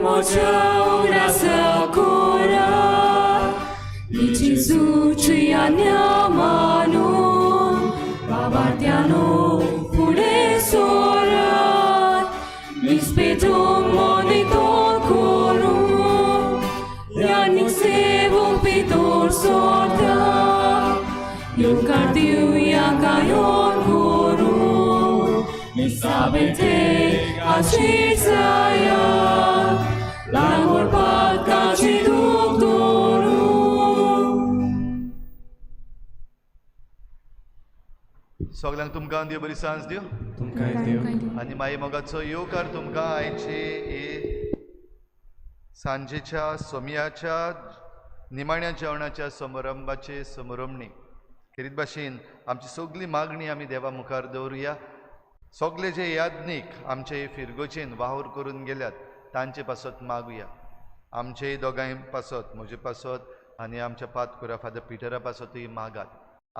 Moja urasa kora Ichizu chuyanya manu Babartiano pude sora Mispetum monitor koru Yanik sevo pitor sorta Yukardiu yakayon koru Misabete achizaya Langor patkaci doktoru सगळ्यांक तुमकां देव बरी सांज दिव आनी मागीर मोगाचो येवकार तुमकां आयचे सांजेच्या सोमयाच्या निमाण्या जेवणाच्या समारंभाचे समारंभणी खेरीत भाशेन आमची सगळी मागणी आमी देवा मुखार दवरुया सगळे जे याज्ञीक आमचे फिरगोचेन वावर करून गेल्यात तांचे पासत मागुया आमचे दोगांय पासत म्हजे पासत आनी आमच्या पातकुरा फादर पिटरा पासतूय मागात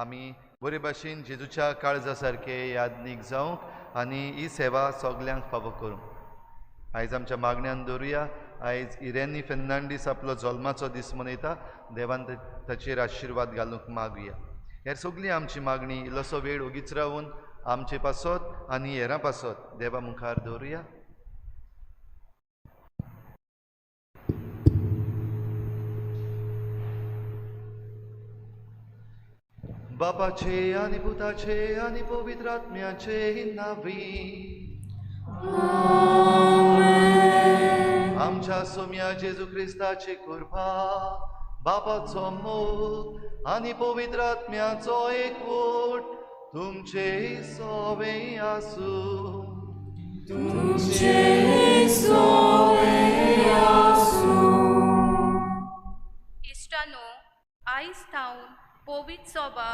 आमी बरे भाशेन जेजूच्या काळजा सारके याज्ञीक जावंक आनी ही सेवा सगल्यांक फावो करूंक आयज आमच्या मागण्यान दवरुया आयज इरेनी फेर्नांडीस आपलो जल्माचो दीस मनयता देवान ताचेर आशिर्वाद घालूंक मागुया हेर सगळी आमची मागणी इल्लोसो वेळ ओगीच रावून आमचे पासत आनी हेरां पासत देवा मुखार दवरुया बापाचे आनी पुताचे आनी पवित्र आत्म्याचे नावी आमच्या सोम्या जेजू क्रिस्ताची कृपा बापाचो मोग आनी पवित्र आत्म्याचो एकवट तुमचे सोवे आसूं इश्टानो आयज थावन पवित्र सभा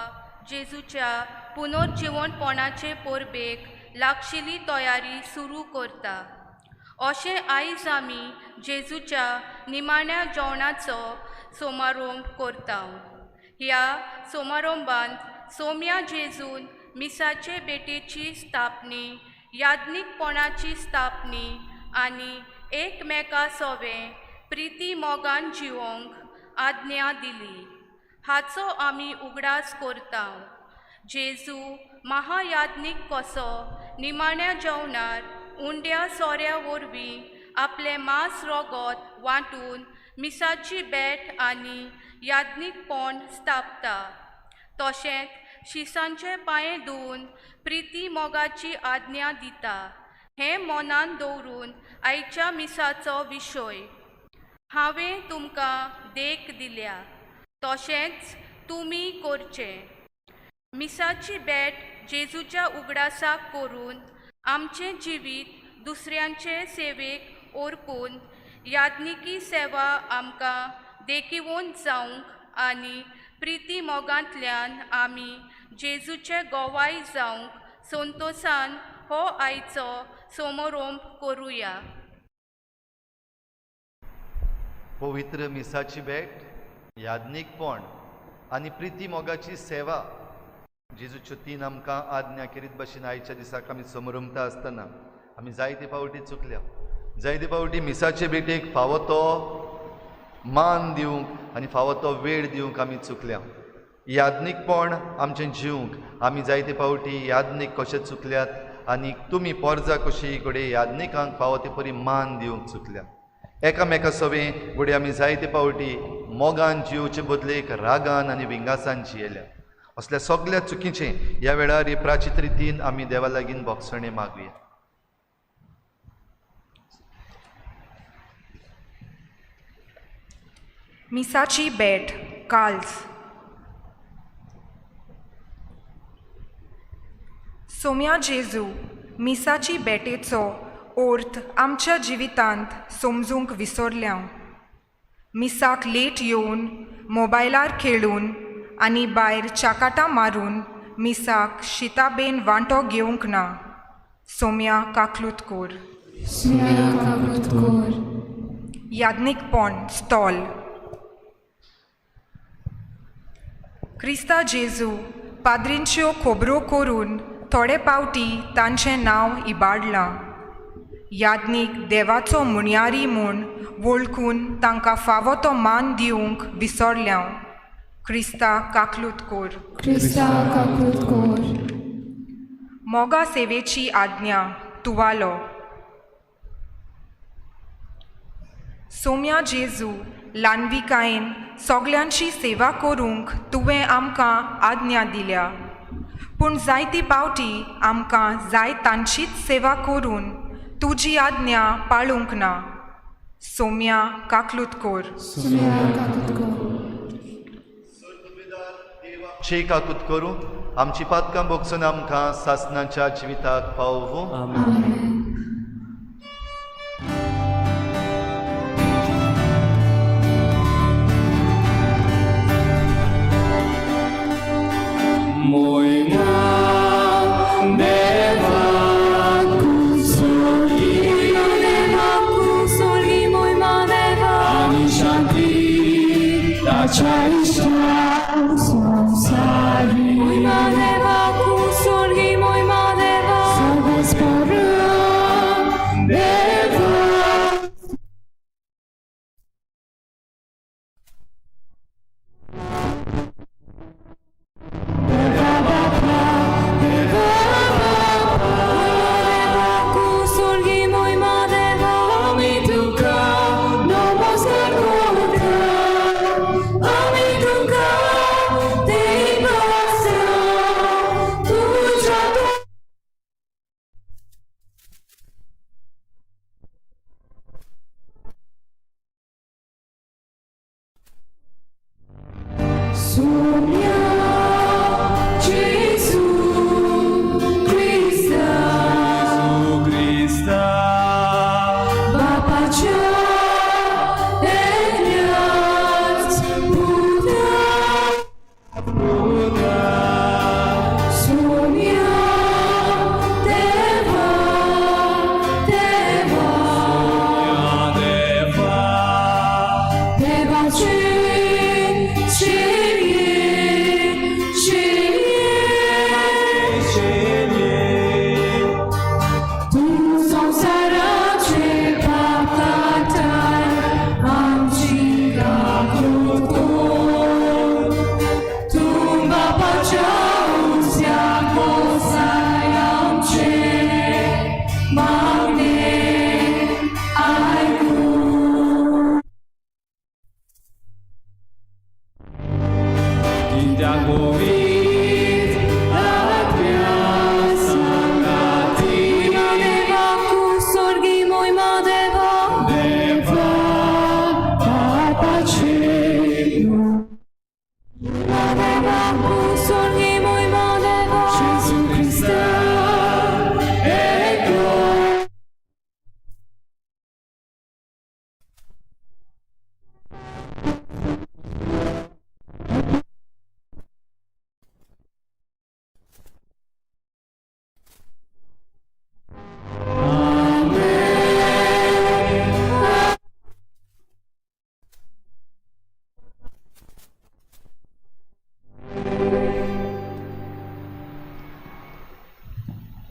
जेजूच्या पुनर्जीवनपणाचे परबेक लागशिल्ली तयारी सुरू करता अशें आयज आमी जेजूच्या निमाण्या जेवणाचो समारंभ करता ह्या समारंभांत सोम्या जेजून मिसाचे बेटेची स्थापनी याज्ञीकपणाची स्थापनी आनी एकमेका सोबें प्रिती मोगान जिवंक आज्ञा दिली हाचो आमी उगडास करता जेजू महायाज्ञीक कसो निमाण्या जेवणार उंड्या सोऱ्या वरवीं आपले मांस रोगोत वांटून मिसाची बेट आनी याज्ञीकपण स्थापता तशेंच शिसांचे पांये धुवन प्रिती मोगाची आज्ञा दिता हें मनान दवरून आयच्या मिसाचो विशय हांवें तुमकां देख दिल्या तशेंच तुमी करचें मिसाची बेट जेजूच्या उगडासाक करून आमचें जिवीत दुसऱ्यांचे सेवेक ओरपून याज्ञिकी सेवा आमकां देखीवन जावंक आनी प्रिती मोगांतल्यान आमी जेजूचे गोवाय जावंक संतोशान हो आयचो समारंभ करुया पवित्र मिसाची बेट याज्ञीकपण आनी प्रिती मोगाची सेवा जेजूच्यो तीन आमकां आज्ञा करीत भाशेन आयच्या दिसाक आमी समारंभता आसतना आमी जायते फावटी चुकल्या जायते फावटी मिसाचे बेटेक फावो तो मान दिवंक आनी फावो तो वेळ दिवंक आमी चुकल्या याज्ञीकपण आमचें जिवंक आमी जायते फावटी याज्ञीक कशे चुकल्यात आनी तुमी पोरजा कशी घोडे याज्ञीकांक फावो ते परी मान दिवंक चुकल्या एकामेका सवें घोडे आमी जायते फावटी मोगान जिवचे बदलेक रागान आनी विंगासान जियेल्या असल्या सगळ्या चुकीचें ह्या वेळार ही प्राचीत रितीन आमी देवा लागीं भोगसणे मागुया मिसाची बेट काल्स सोम्या जेजू मिसाची बेटेचो अर्थ आमच्या जिवितांत समजूंक विसरल्या मिसाक लेट येवन मोबायलार खेळून आनी भायर चाकाटां मारून मिसाक शिताबेन वांटो घेवंक ना सोम्या काकलूत कोर याज्ञीकपण स्टॉल क्रिस्ता जेजू पाद्रींच्यो खोबरो करून थोडे पावटी तांचें नांव इबाडलां याज्ञीक देवाचो मुण्यारी म्हूण वळखून तांकां फावो तो मान दिवंक विसरल्या क्रिस्ता काकलूत कोर. Krista kakrut kor. मोगा सेवेची आज्ञा तुवालो. सोम्या जेजू ल्हानविकायेन सगल्यांची सेवा करूंक तुवें आमकां आज्ञा दिल्या, पूण जायती पावटी आमकां जाय तांचीच सेवा करून तुजी आज्ञा पाळूंक ना. सोम्या काकलूत कोर. Sumya kakrut kor. ची काकूत करूं आमची पातकां भोगसून आमकां सासणाच्या जिविताक पावोवू. Amen.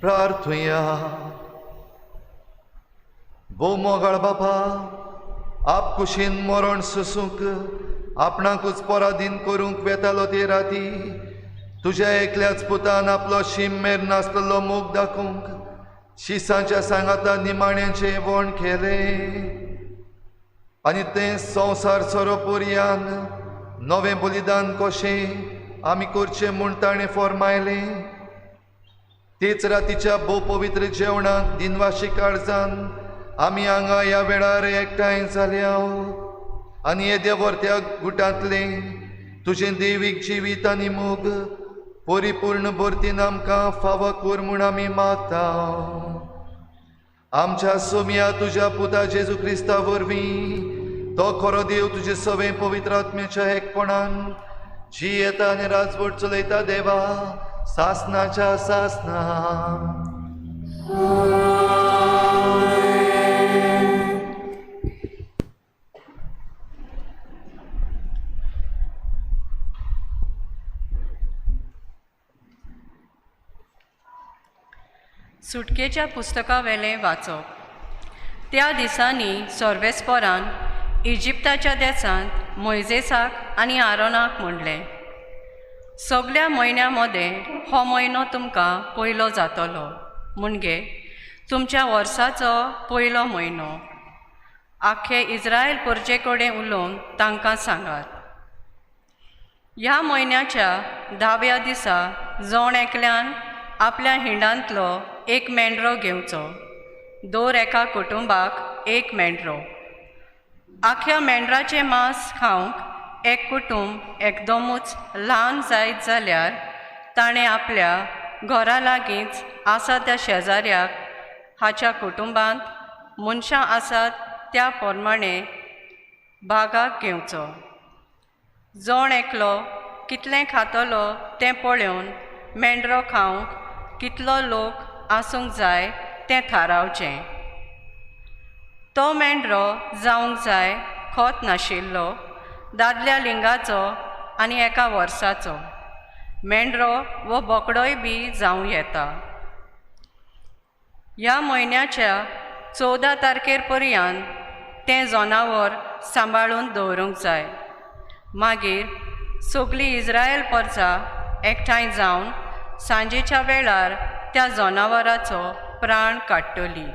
प्रार्थुया. भोव मोगाळ बापा, आप कुशीन मरण सोसूंक आपणाकूच पराधीन करूंक वेतालो ते राती तुज्या एकल्याच पुतान आपलो शिममेर नासलेलो मोग दाखोवंक शिसांच्या सांगाता निमाण्याचें वण केलें आनी तें संवसार सोरोपर्यान नवें बलिदान कशें आमी करचें म्हूण ताणें फॉर्मायलें. तेच रातीच्या भोव पवित्र जेवणाक दिनवाशी काळजान आमी हांगा ह्या वेळार एकठांय जाल्या आनी येद्या वर्त्या गुटांतले तुजें देवीक जिवीत आनी मोग परिपूर्ण भरतीन आमकां फावो कर म्हूण आमी मागता. आमच्या सोम्या तुज्या पुता जेजू क्रिस्ता वरवीं तो खरो देव तुजे सवें पवित्र आत्म्याच्या एकपणान जी येता आनी राजवट चलयता देवा सासनाच्या सासना. सुटकेच्या पुस्तका वेलें वाचप. त्या दिसांनी सोर्वेस्पोरान इजिप्ताच्या देसांत मोइजेसाक आनी आरोनाक म्हणलें, सगळ्या म्हयन्यां मदें हो म्हयनो तुमकां पयलो जातलो, म्हणजे तुमच्या वर्साचो पयलो म्हयनो. आख्खे इस्रायल परजे कडेन उलोवन तांकां सांगात. ह्या म्हयन्याच्या 10व्या दिसा जण एकल्यान आपल्या हिंडांतलो एक मेंढरो घेवचो. दर एका कुटुंबाक एक मेंढरो. आख्या मेंढराचें मांस खावंक एक कुटुंब एकदमूच ल्हान जायत जाल्यार ताणें आपल्या घरा लागींच आसा त्या शेजाऱ्याक हाच्या कुटुंबांत मनशां आसात त्या प्रमाणे भागाक घेवचो. जण एकलो कितलें खातलो तें पळोवन मेंढरो खावंक कितलो लोक आसूंक जाय तें थारावचें. तो मेंढरो जावंक जाय खोत नाशिल्लो, दादल्या लिंगाचो आनी एका वर्साचो. मेंढरो वो बोकडोय बी जावं येता. ह्या म्हयन्याच्या 14 तारखेर पर्यंत तें जनावर सांबाळून दवरूंक जाय. मागीर सगळीं इस्रायल परजा एकठांय जावन सांजेच्या वेळार त्या जनावराचो प्राण काडटलीं.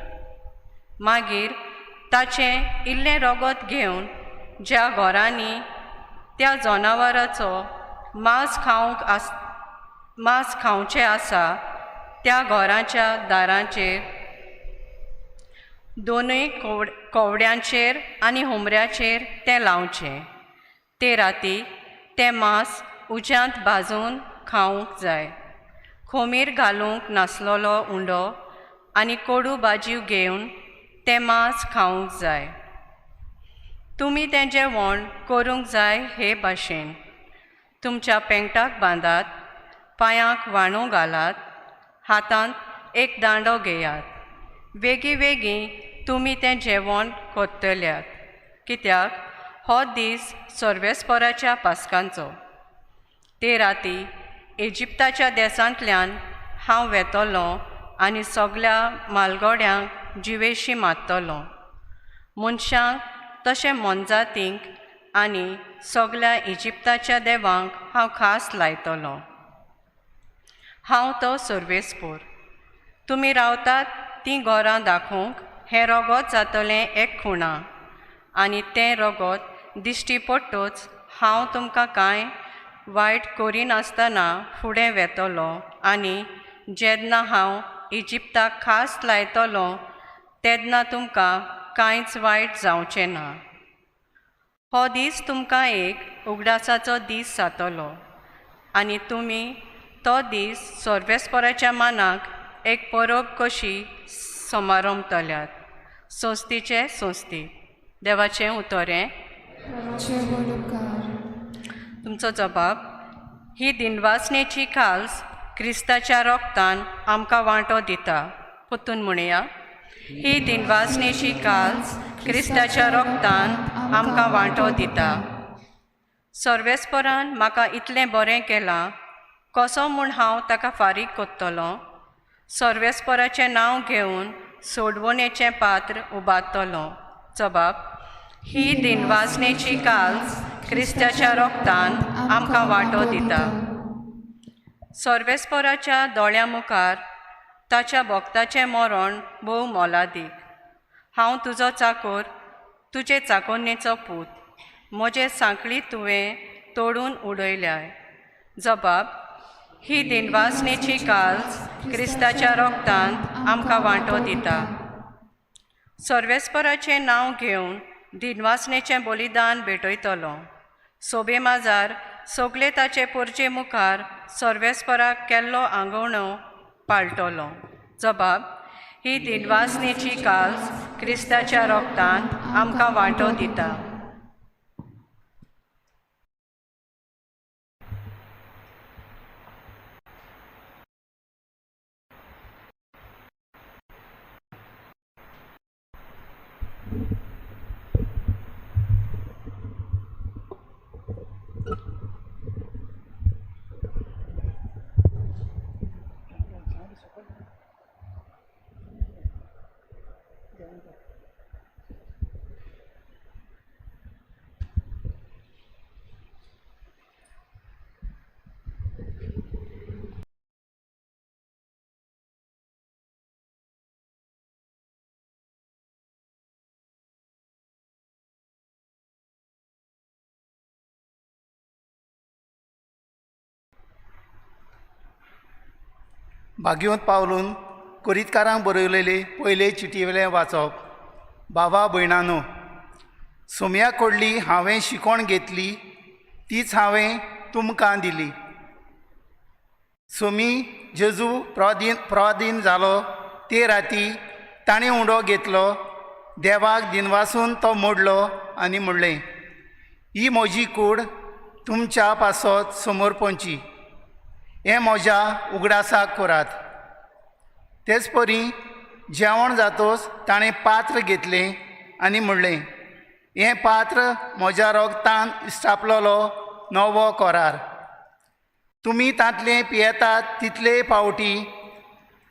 मागीर ताचें इल्लें रगत घेवन ज्या घरांनी त्या जनावराचो मांस खावचें आसा त्या घराच्या दारांचेर, दोनूय कवड्यांचेर आनी हुमऱ्याचेर तें लावचें. ते राती तें मांस उज्यांत भाजून खावंक जाय. खोमीर घालूंक नासलोलो उंडो आनी कोडू भाजयो घेवन तें मांस खावंक जाय. तुमी तें जेवण करूंक जाय हे भाशेन. तुमच्या पेंगटाक बांदात, पांयांक वाणू घालात, हातांत एक दांडो घेयात. वेगी वेगीं तुमी तें जेवण करतल्यात, कित्याक हो दीस सोर्वेस्पोराच्या पास्कांचो. ते राती इजिप्ताच्या देसांतल्यान हांव वेतलों आनी सगळ्या मालगोड्यांक जिवेशी मारतलों. मनशांक तशें मोनजातींक आनी सगळ्या इजिप्ताच्या देवांक हांव खास लायतलों. हांव तो सोर्वेस्पोर. तुमी रावतात तीं घरां दाखोवंक हें रगत जातलें एक खुणां, आनी तें रगत दिश्टी पडटूच हांव तुमकां कांय वायट करिनासतना फुडें वेतलों आनी जेन्ना हांव इजिप्ताक खास लायतलों तेन्ना तुमकां कांयच वायट जावचें ना. हो दीस तुमकां एक उगडासाचो दीस जातलो आनी तुमी तो दीस सोर्वेस्पोराच्या मानाक एक परब कशी समारंभतल्यात. सोंस्तीचे सोंस्ती. देवाचें उतोरें. तुमचो जबाब. ही दिनवासनेची काल्स क्रिस्ताच्या रोगतान आमकां वांटो दिता. परतून म्हणया. ही दिनवासनेची काल्स क्रिस्ताच्या रोगतान आमकां वांटो दिता. सोर्वेस्पोरान म्हाका इतलें बरें केलां, कसो म्हूण हांव ताका फारीक कोत्तलों. सोर्वेस्पोराचें नांव घेवन सोडवणेचें पात्र उबारतलों. जबाब. ही दिनवासनेची काल्स क्रिस्ताच्या रोगतान आमकां वांटो दिता. सोर्वेस्पोराच्या दोळ्यां मुखार ताच्या भक्ताचें मरण भोव मोलादीक. हांव तुजो चाकर, तुजे चाकोन्नेचो पूत. म्हजे सांकळी तुवें तोडून उडयल्याय. जबाब. ही दिनवासनेची काल्स क्रिस्ताच्या रोगतान आमकां वांटो दिता. सोर्वेस्पोराचें नांव घेवन दिनवासनेचें बलिदान भेटयतलों. सोबे माजार सगळे ताचे परचे मुखार सोर्वेस्पोराक केल्लो आंगवणो पाळटलो. जबाब. ही दिनवासनेची काल्स क्रिस्ताच्या रोगतान आमकां वांटो दिता. भाग्योत पावलून कुरितकारांक बरयलेली पयले चिटयेवेलें वाचप. बाबा भयणानो, सोम्या कडली हांवें शिकोण घेतली तीच हांवें तुमकां दिली. सोमी जेजू प्रवादीन जालो ते राती ताणें उंडो घेतलो, देवाक दिनवासून तो मोडलो आनी म्हणलें, ही म्हजी कूड तुमच्या पासत समोर पोंची, हें म्हज्या उगडासाक करात. तेच परी जेवण जातोच ताणें पात्र घेतलें आनी म्हणलें, हें पात्र म्हज्या रोगतान इश्टापलोलो नवो करार. तुमी तांतलें पियेतात तितले फावटी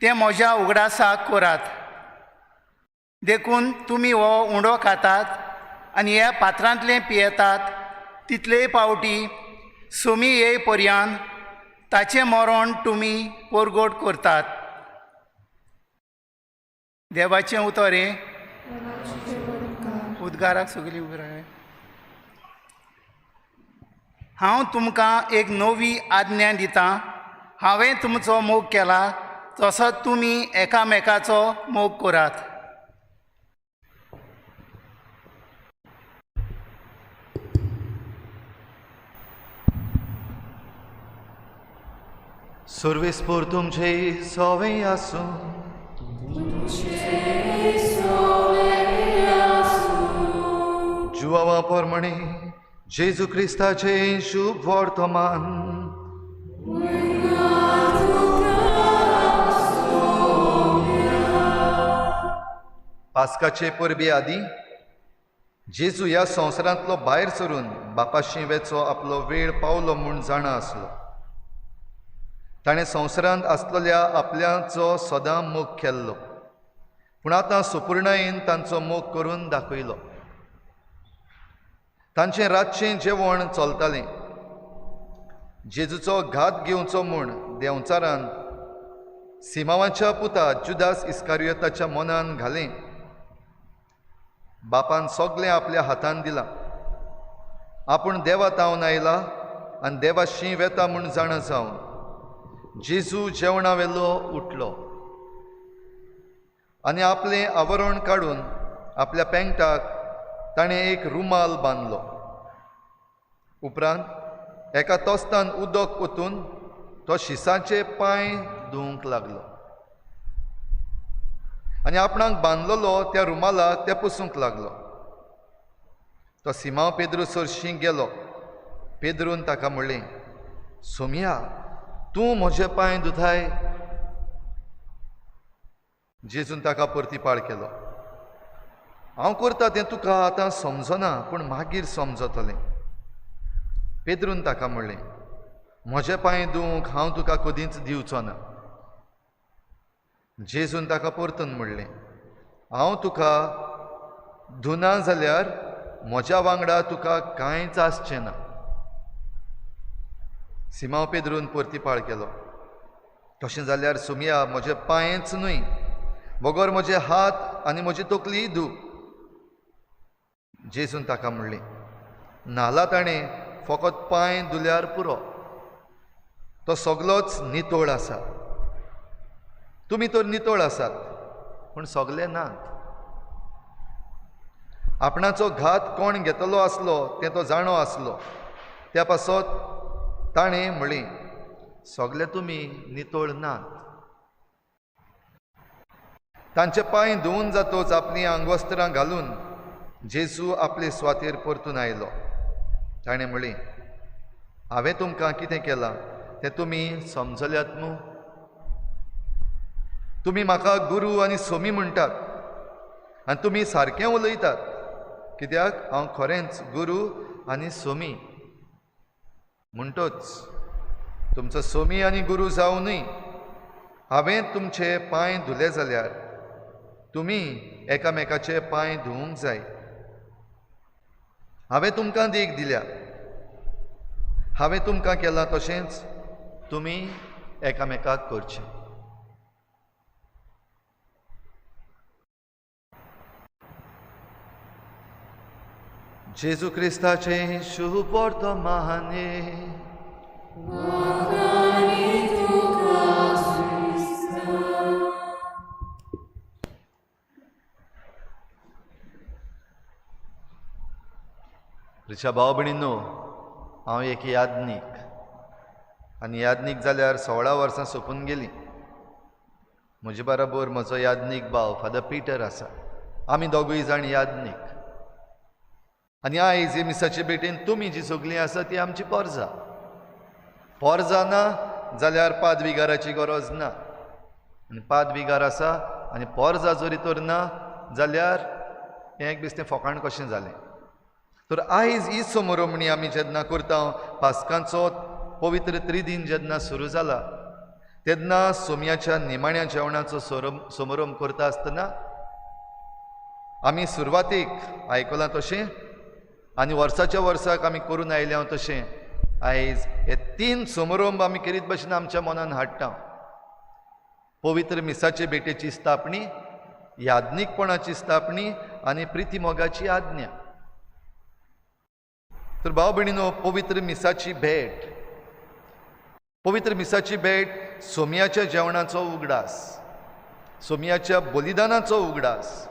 तें म्हज्या उगडासाक करात. देखून तुमी हो उंडो खातात आनी ह्या पात्रांतलें पियेतात तितले फावटी सोमी येय पर्यंत ताचें मरण तुमी परगोट करतात. देवाचें उतर हें. उद्गाराक सगळीं उबी राव. हांव तुमकां एक नवी आज्ञा दितां. हांवें तुमचो मोग केला तसोच तुमी एकामेकाचो मोग करात. सर्वेस्पोर तुमचे सवें आसूं. जुवावा पोरमणे जेजू क्रिस्ताचे शुभ वर्तमान. पास्काचे परबे आदीं जेजू ह्या संवसारांतलो भायर सरून बापाशी वेचो आपलो वेळ पावलो म्हूण जाणा आसलो. ताणें संवसारांत आसलेल्या आपल्याचो सदां मोग केल्लो, पूण आतां सुपूर्णायेन तांचो मोग करून दाखयलो. तांचें रातचें जेवण चलतालें. जेजूचो घात घेवचो म्हूण देंवचारान सिमावाच्या पुता जुदास इस्कारियोताच्या मनान घालें. बापान सगलें आपल्या हातान दिलां. आपूण देवा तावन आयला आनी देवाशी वेता म्हूण जाणा जावन जेजू जेवणा वेलो उठलो आनी आपलें आवरण काडून आपल्या पेंगटाक ताणें एक रुमाल बांदलो. उपरांत एका तोस्तान उदक ओतून तो शिसाचे पांय धुवंक लागलो आनी आपणाक बांदलेलो त्या रुमालाक ते पुसूंक लागलो. तो सिमांव पेद्रू सरशी गेलो. पेद्रून ताका म्हणलें, सोम्या, तूं म्हजे पांय धुताय? जेजून ताका परतीपाळ केलो. हांव करता तें तुका आतां समजना, पूण मागीर समजतलें. पेद्रून ताका म्हणलें, म्हजे पांय धुवंक हांव तुका कधीच दिवचो ना. जेजून ताका परतून म्हणलें, हांव तुका धुना जाल्यार म्हज्या वांगडा तुका कांयच आसचें ना. सिमांव पेद्रून परतीपाळ केलो. तशें जाल्यार सोम्या, म्हजे पांयच न्हय, बगोर म्हजे हात आनी म्हजी तकलीय धू. जेजून ताका म्हणलें, नाला ताणें फकत पांय धुल्यार पुरो. तो सगलोच नितळ आसा. तुमी तर नितळ आसात, पूण सगले नात. आपणाचो घात कोण घेतलो आसलो तें तो जाणो आसलो. त्या पासत ताणें म्हणलें, सगले तुमी नितळ नात. तांचे पांय धुवन जातोच आपलीं आंगवस्त्रां घालून जेजू आपले सुवातेर परतून आयलो. ताणें म्हणलें, हांवें तुमकां कितें केलां तें तुमी समजल्यात न्हू. तुमी म्हाका गुरू आनी सोमी म्हणटात आनी तुमी सारकें उलयतात, कित्याक हांव खरेंच गुरू आनी सोमी. म्हणटोच तुमचो सोमी आनी गुरू जावनूय हांवें तुमचे पांय धुले जाल्यार तुमी एकामेकाचे पांय धुवंक जाय. हांवें तुमकां देख दिल्या. हांवें तुमकां केलां तशेंच तुमी एकामेकाक करचें. जेजू क्रिस्ताचे शुभ वर्तमाने. रिचा भाव भयणींनो, हांव एक यादनीक, आनी यादनीक जाल्यार 16 वर्सां सोंपून गेलीं. म्हजे बरोबर म्हजो यादनीक भाव फादर पिटर आसा. आमी दोगूय जाण यादनीक. आनी आयज हे मिसाचे भेटेन तुमी जी सगळीं आसा ती आमची पोरजां. पोरजां ना जाल्यार पादविगाराची गरज ना, आनी पादविगार आसा आनी पोरजां जरी तर ना जाल्यार हें एक बेश्टें फोकाण कशें जालें. तर आयज ही समोरमणी आमी जेन्ना करता, पास्कांचो पवित्र त्रिदीन जेन्ना सुरू जाला, तेन्ना सोमयाच्या निमाण्या जेवणाचो समारंभ करता आसतना आमी सुरवातीक आयकलां तशें आनी वर्साच्या वर्साक आमी करून आयल्या तशें आयज हे 3 समारंभ आमी करीत भाशेन आमच्या मनान हाडटा. पवित्र मिसाचे भेटेची स्थापणी, यादनीकपणाची स्थापणी आनी प्रिती मोगाची आज्ञा. तर भाव भयणीनो, पवित्र मिसाची भेट, पवित्र मिसाची भेट सोमयाच्या जेवणाचो उगडास, सोमयाच्या बलिदानाचो उगडास.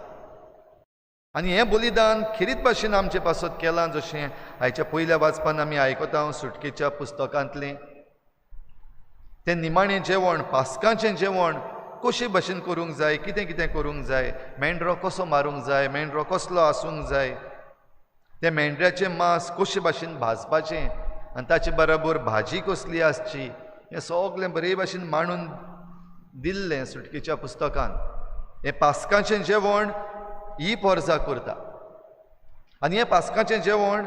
आनी हें बलिदान खिरीत भाशेन आमचे पासत केलां, जशें आयच्या पयल्या वाचपान आमी आयकता सुटकेच्या पुस्तकांतलें. तें निमाणें जेवण, पास्काचें जेवण कशे भाशेन करूंक जाय, कितें कितें करूंक जाय, मेंढरो कसो मारूंक जाय, मेंढरो कसलो आसूंक जाय, तें मेंढऱ्याचें मांस कशे भाशेन भाजपाचें आनी ताचे बरोबर भाजी कसली आसची, हें सगळें बरे भाशेन मांडून दिल्लें सुटकेच्या पुस्तकान. हें पास्काचें जेवण ही पोरजां करता. आनी हें पास्काचें जेवण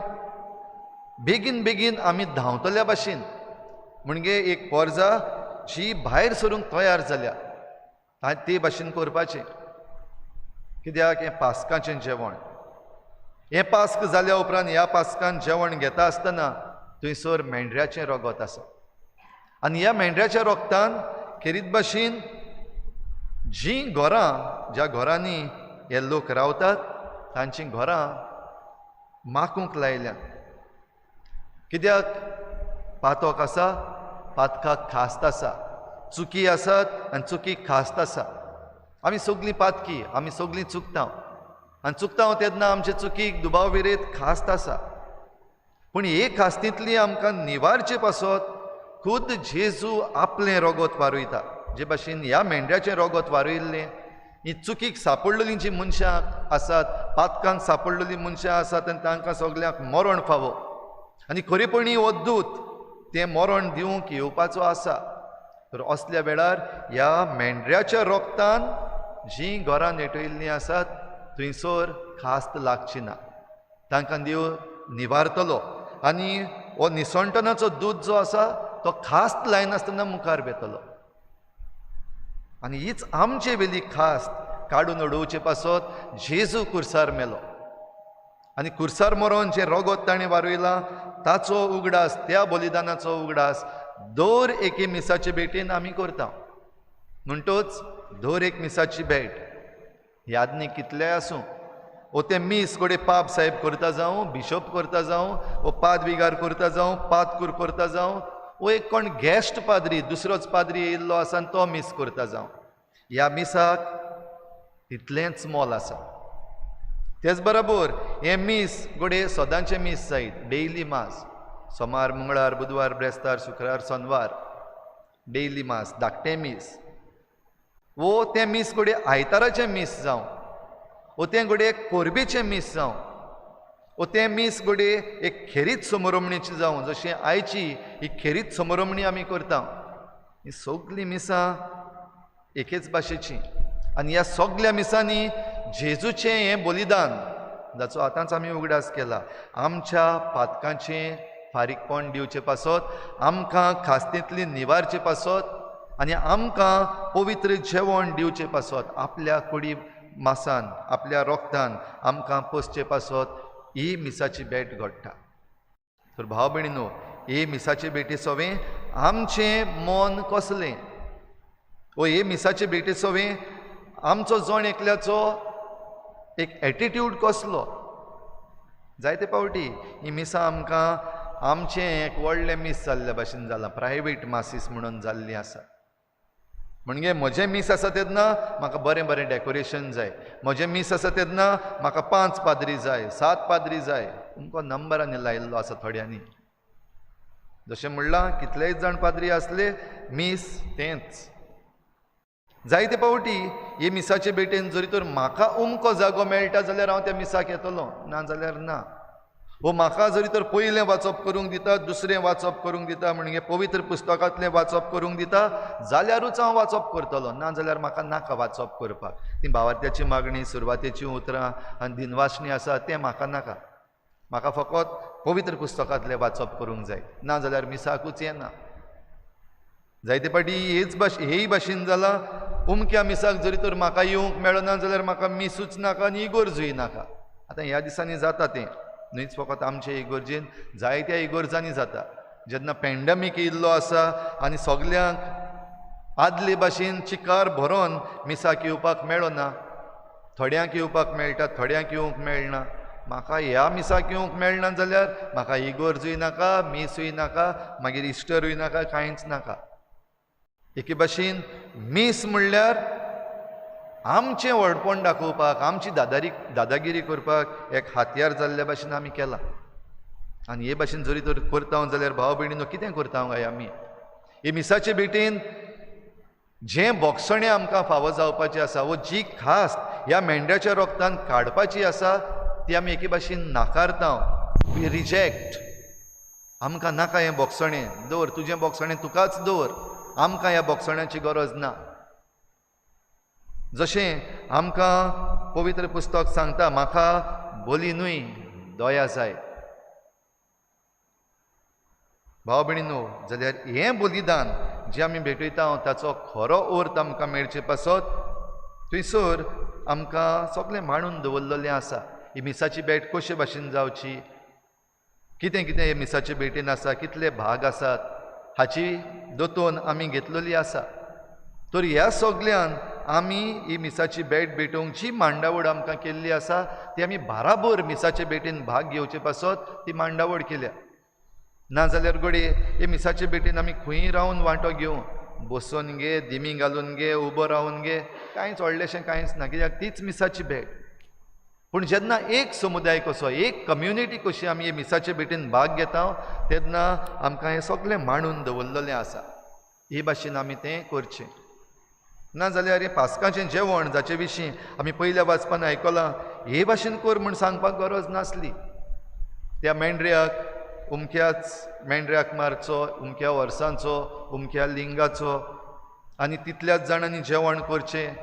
बेगीन बेगीन आमी धांवतल्या भाशेन, म्हणजे एक पोरजां जी भायर सरूंक तयार जाल्या ते भाशेन करपाचें. कित्याक हें पास्काचें जेवण. हें पास्क जाल्या उपरांत ह्या पास्कान जेवण घेता आसतना थंयसर मेंढऱ्याचें रगत आसा. आनी ह्या मेंढऱ्याच्या रोगतान खेरीत भाशेन जीं घरां, ज्या घरांनी हे लोक रावतात, तांचीं घरां माकूंक लायल्यात. कित्याक पातोक आसा, पातकाक खास्त आसा, चुकी आसात आनी चुकीक खास्त आसा. आमी सगळीं पातकी, आमी सगळीं चुकता आनी चुकता तेन्ना आमचे चुकीक दुबाव विरेत खास्त आसा. पूण हे खास्तींतली आमकां निवारचे पासत खुद जेजू आपलें रगत वारयता. जे भाशेन ह्या मेंढऱ्याचें रगत वारयल्लें ही चुकीक सांपडलेलीं जीं मनशां आसात, पातकांक सांपडलेलीं मनशां आसात आनी तांकां सगल्यांक मरण फावो. आनी खरेपणी हो दूत तें मरण दिवंक येवपाचो आसा. तर असल्या वेळार ह्या मेंढऱ्याच्या रोगतान जीं घरां नेटयल्लीं आसात थंयसर खास्त लागची ना. तांकां देव निवारतलो आनी हो निसंटनाचो दूत जो आसा तो खास्त लायनासतना मुखार बेतलो. आनी हीच आमचे वेली खास्त काडून उडोवचे पासत जेजू कुर्सार मेलो. आनी कुर्सार मरोन जें रगत ताणें वारयलां ताचो उगडास, त्या बलिदानाचो उगडास दर एके मिसाचे भेटेन आमी करता. म्हणटच दर एक मिसाची भेट यादनीक कितलेय आसूं, वो तें मीस गोडे पाप साहेब करता जावं, बिशप करता जावं, वो पादविगार करता जावं, पादकूर करता जावं, वो एक कोण गॅस्ट पाद्री, दुसरोच पाद्री येयल्लो आसा आनी तो मीस करता जावं, ह्या मिसाक तितलेंच मोल आसा. तेच बरोबर हें मीस गोडे सदांचें मीस जायत, डेयली मास, सोमार, मंगळार, बुधवार, ब्रेस्तार, शुक्रार, सोनवार, डेयली मास, धाकटें मीस. वो तें मीस गोडे आयताराचें मीस जावं, वो तें गोडे कोरबेचें मीस जावं, वो तें मीस गोडे एक खेरीत समोरमणीची जावं, जशी आयची ही खेरीत समोरमणी आमी करता. ही सगळीं मिसां एकेच भाशेचीं आनी ह्या सगळ्या मिसांनी जेजूचें हें बलिदान जाचो आतांच आमी उगडास केला, आमच्या पातकांचें फारीकपण दिवचे पासत, आमकां खास्तींतली निवारचे पासत आनी आमकां पवित्र जेवण दिवचे पासत, आपल्या कुडी मासान, आपल्या रोगतान आमकां पोसचे पासत ही मिसाची भेट घडटा. तर भाव भयणीनो, हे मिसाचे भेटे सोवें आमचें मन कसलें, वो हे मिसाचे भेटे सोवें आमचो जण एकल्याचो एक एटिट्यूड कसलो. जायते पावटी ही मिसां आमकां आमचें एक व्हडलें मीस जाल्ल्या भाशेन जालां, प्रायवेट मासीस म्हणून जाल्लीं आसा. म्हणजे म्हजें मीस आसा तेन्ना म्हाका बरें बरें डेकोरेशन जाय, म्हजें मीस आसा तेन्ना म्हाका 5 पाद्री जाय, 7 पाद्री जाय. तुमकां नंबरांनी लायिल्लो आसा थोड्यांनी. जशें म्हणलां कितलेय जाण पाद्री आसले, मीस तेंच. जायते पावटी हे मिसाचे भेटेन जरी तर म्हाका उमको जागो मेळटा जाल्यार हांव त्या मिसाक येतलों, ना जाल्यार ना. वो म्हाका जरी तर पयलें वाचप करूंक दिता, दुसरें वाचप करूंक दिता, म्हणजे पवित्र पुस्तकांतलें वाचप करूंक दिता जाल्यारूच हांव वाचप करतलों, ना जाल्यार म्हाका नाका वाचप करपाक. ती भावार्थ्याची मागणी, सुरवातेची उतरां आनी दिनवासणी आसा तें म्हाका नाका. म्हाका फकत पवित्र पुस्तकांतलें वाचप करूंक जाय, ना जाल्यार मिसाकूच येना. जायते फावटी हेय भाशेन जालां, उमक्या मिसाक जरी तर म्हाका येवंक मेळना जाल्यार म्हाका मिसूच नाका आनी इगोर्जूय नाका. आतां ह्या दिसांनी जाता तें, न्हयच फकत आमचे इगोर्जेन, जायत्या इगोर्जांनी जाता. जेन्ना पॅन्डेमीक येयल्लो आसा आनी सगल्यांक आदले भाशेन चिकार भरोन मिसाक येवपाक मेळना, थोड्यांक येवपाक मेळटा, थोड्यांक येवंक मेळना. म्हाका ह्या मिसाक येवंक मेळना जाल्यार म्हाका इगोर्जूय नाका, मिसूय नाका, मागीर इस्टरूय नाका, कांयच नाका. एके भाशेन मीस म्हणल्यार आमचें व्हडपण दाखोवपाक, आमची दादागिरी करपाक एक हातयार जाल्ल्या भाशेन आमी केलां. आनी हे भाशेन जरी तर करता जाल्यार भाव भयणीनो कितें करता काय आमी? हे मिसाचे भेटेन जें बोगसणें आमकां फावो जावपाचें आसा, वो जी खास्त ह्या मेंढ्याच्या रोगतान काडपाची आसा ती आमी एके भाशेन नाकारता. We reject. आमकां नाका हें बोगसणें, दवर तुजें बोगसणें तुकाच दवर, आमकां ह्या बोगसण्याची गरज ना. जशें आमकां पवित्र पुस्तक सांगता, म्हाका बोली न्हय दया जाय. भाव भयणीनो, जाल्यार हें बलिदान जें आमी भेटयता ताचो खरो अर्थ आमकां मेळचे पासत थंयसर आमकां सगळें मांडून दवरलेलें आसा. ही मिसाची भेट कशे भाशेन जावची, कितें कितें हे मिसाचे भेटेन आसा, कितले भाग आसात हाची दोतोन आमी घेतलेली आसा. तर ह्या सगळ्यान आमी ही मिसाची भेट भेटोवंक जी मांडावळ आमकां केल्ली आसा ती आमी बाराबर मिसाचे भेटेन भाग घेवचे पासत ती मांडावळ केल्या. ना जाल्यार गोडे हे मिसाचे भेटेन आमी खंय रावन वांटो घेवं, बसून घे, दिमी घालून घे, उबो रावन घे, कांयच व्हडलेशें कांयच ना, कित्याक तीच मिसाची भेट. पूण जेन्ना एक समुदाय कसो, एक कम्युनिटी कशी आमी हे मिसाचे भेटेन भाग घेता तेन्ना आमकां हें सगळें मांडून दवरलेलें आसा. हे भाशेन आमी तें करचें. ना जाल्यार हें पास्काचें जेवण जाचे विशीं आमी पयल्या वाचपान आयकलां, हे भाशेन कर म्हूण सांगपाक गरज नासली. त्या मेंढऱ्याक उमक्याच मेंढऱ्याक मारचो, उमक्या वर्सांचो, उमक्या लिंगाचो, आनी तितल्याच जाणांनी जेवण करचें.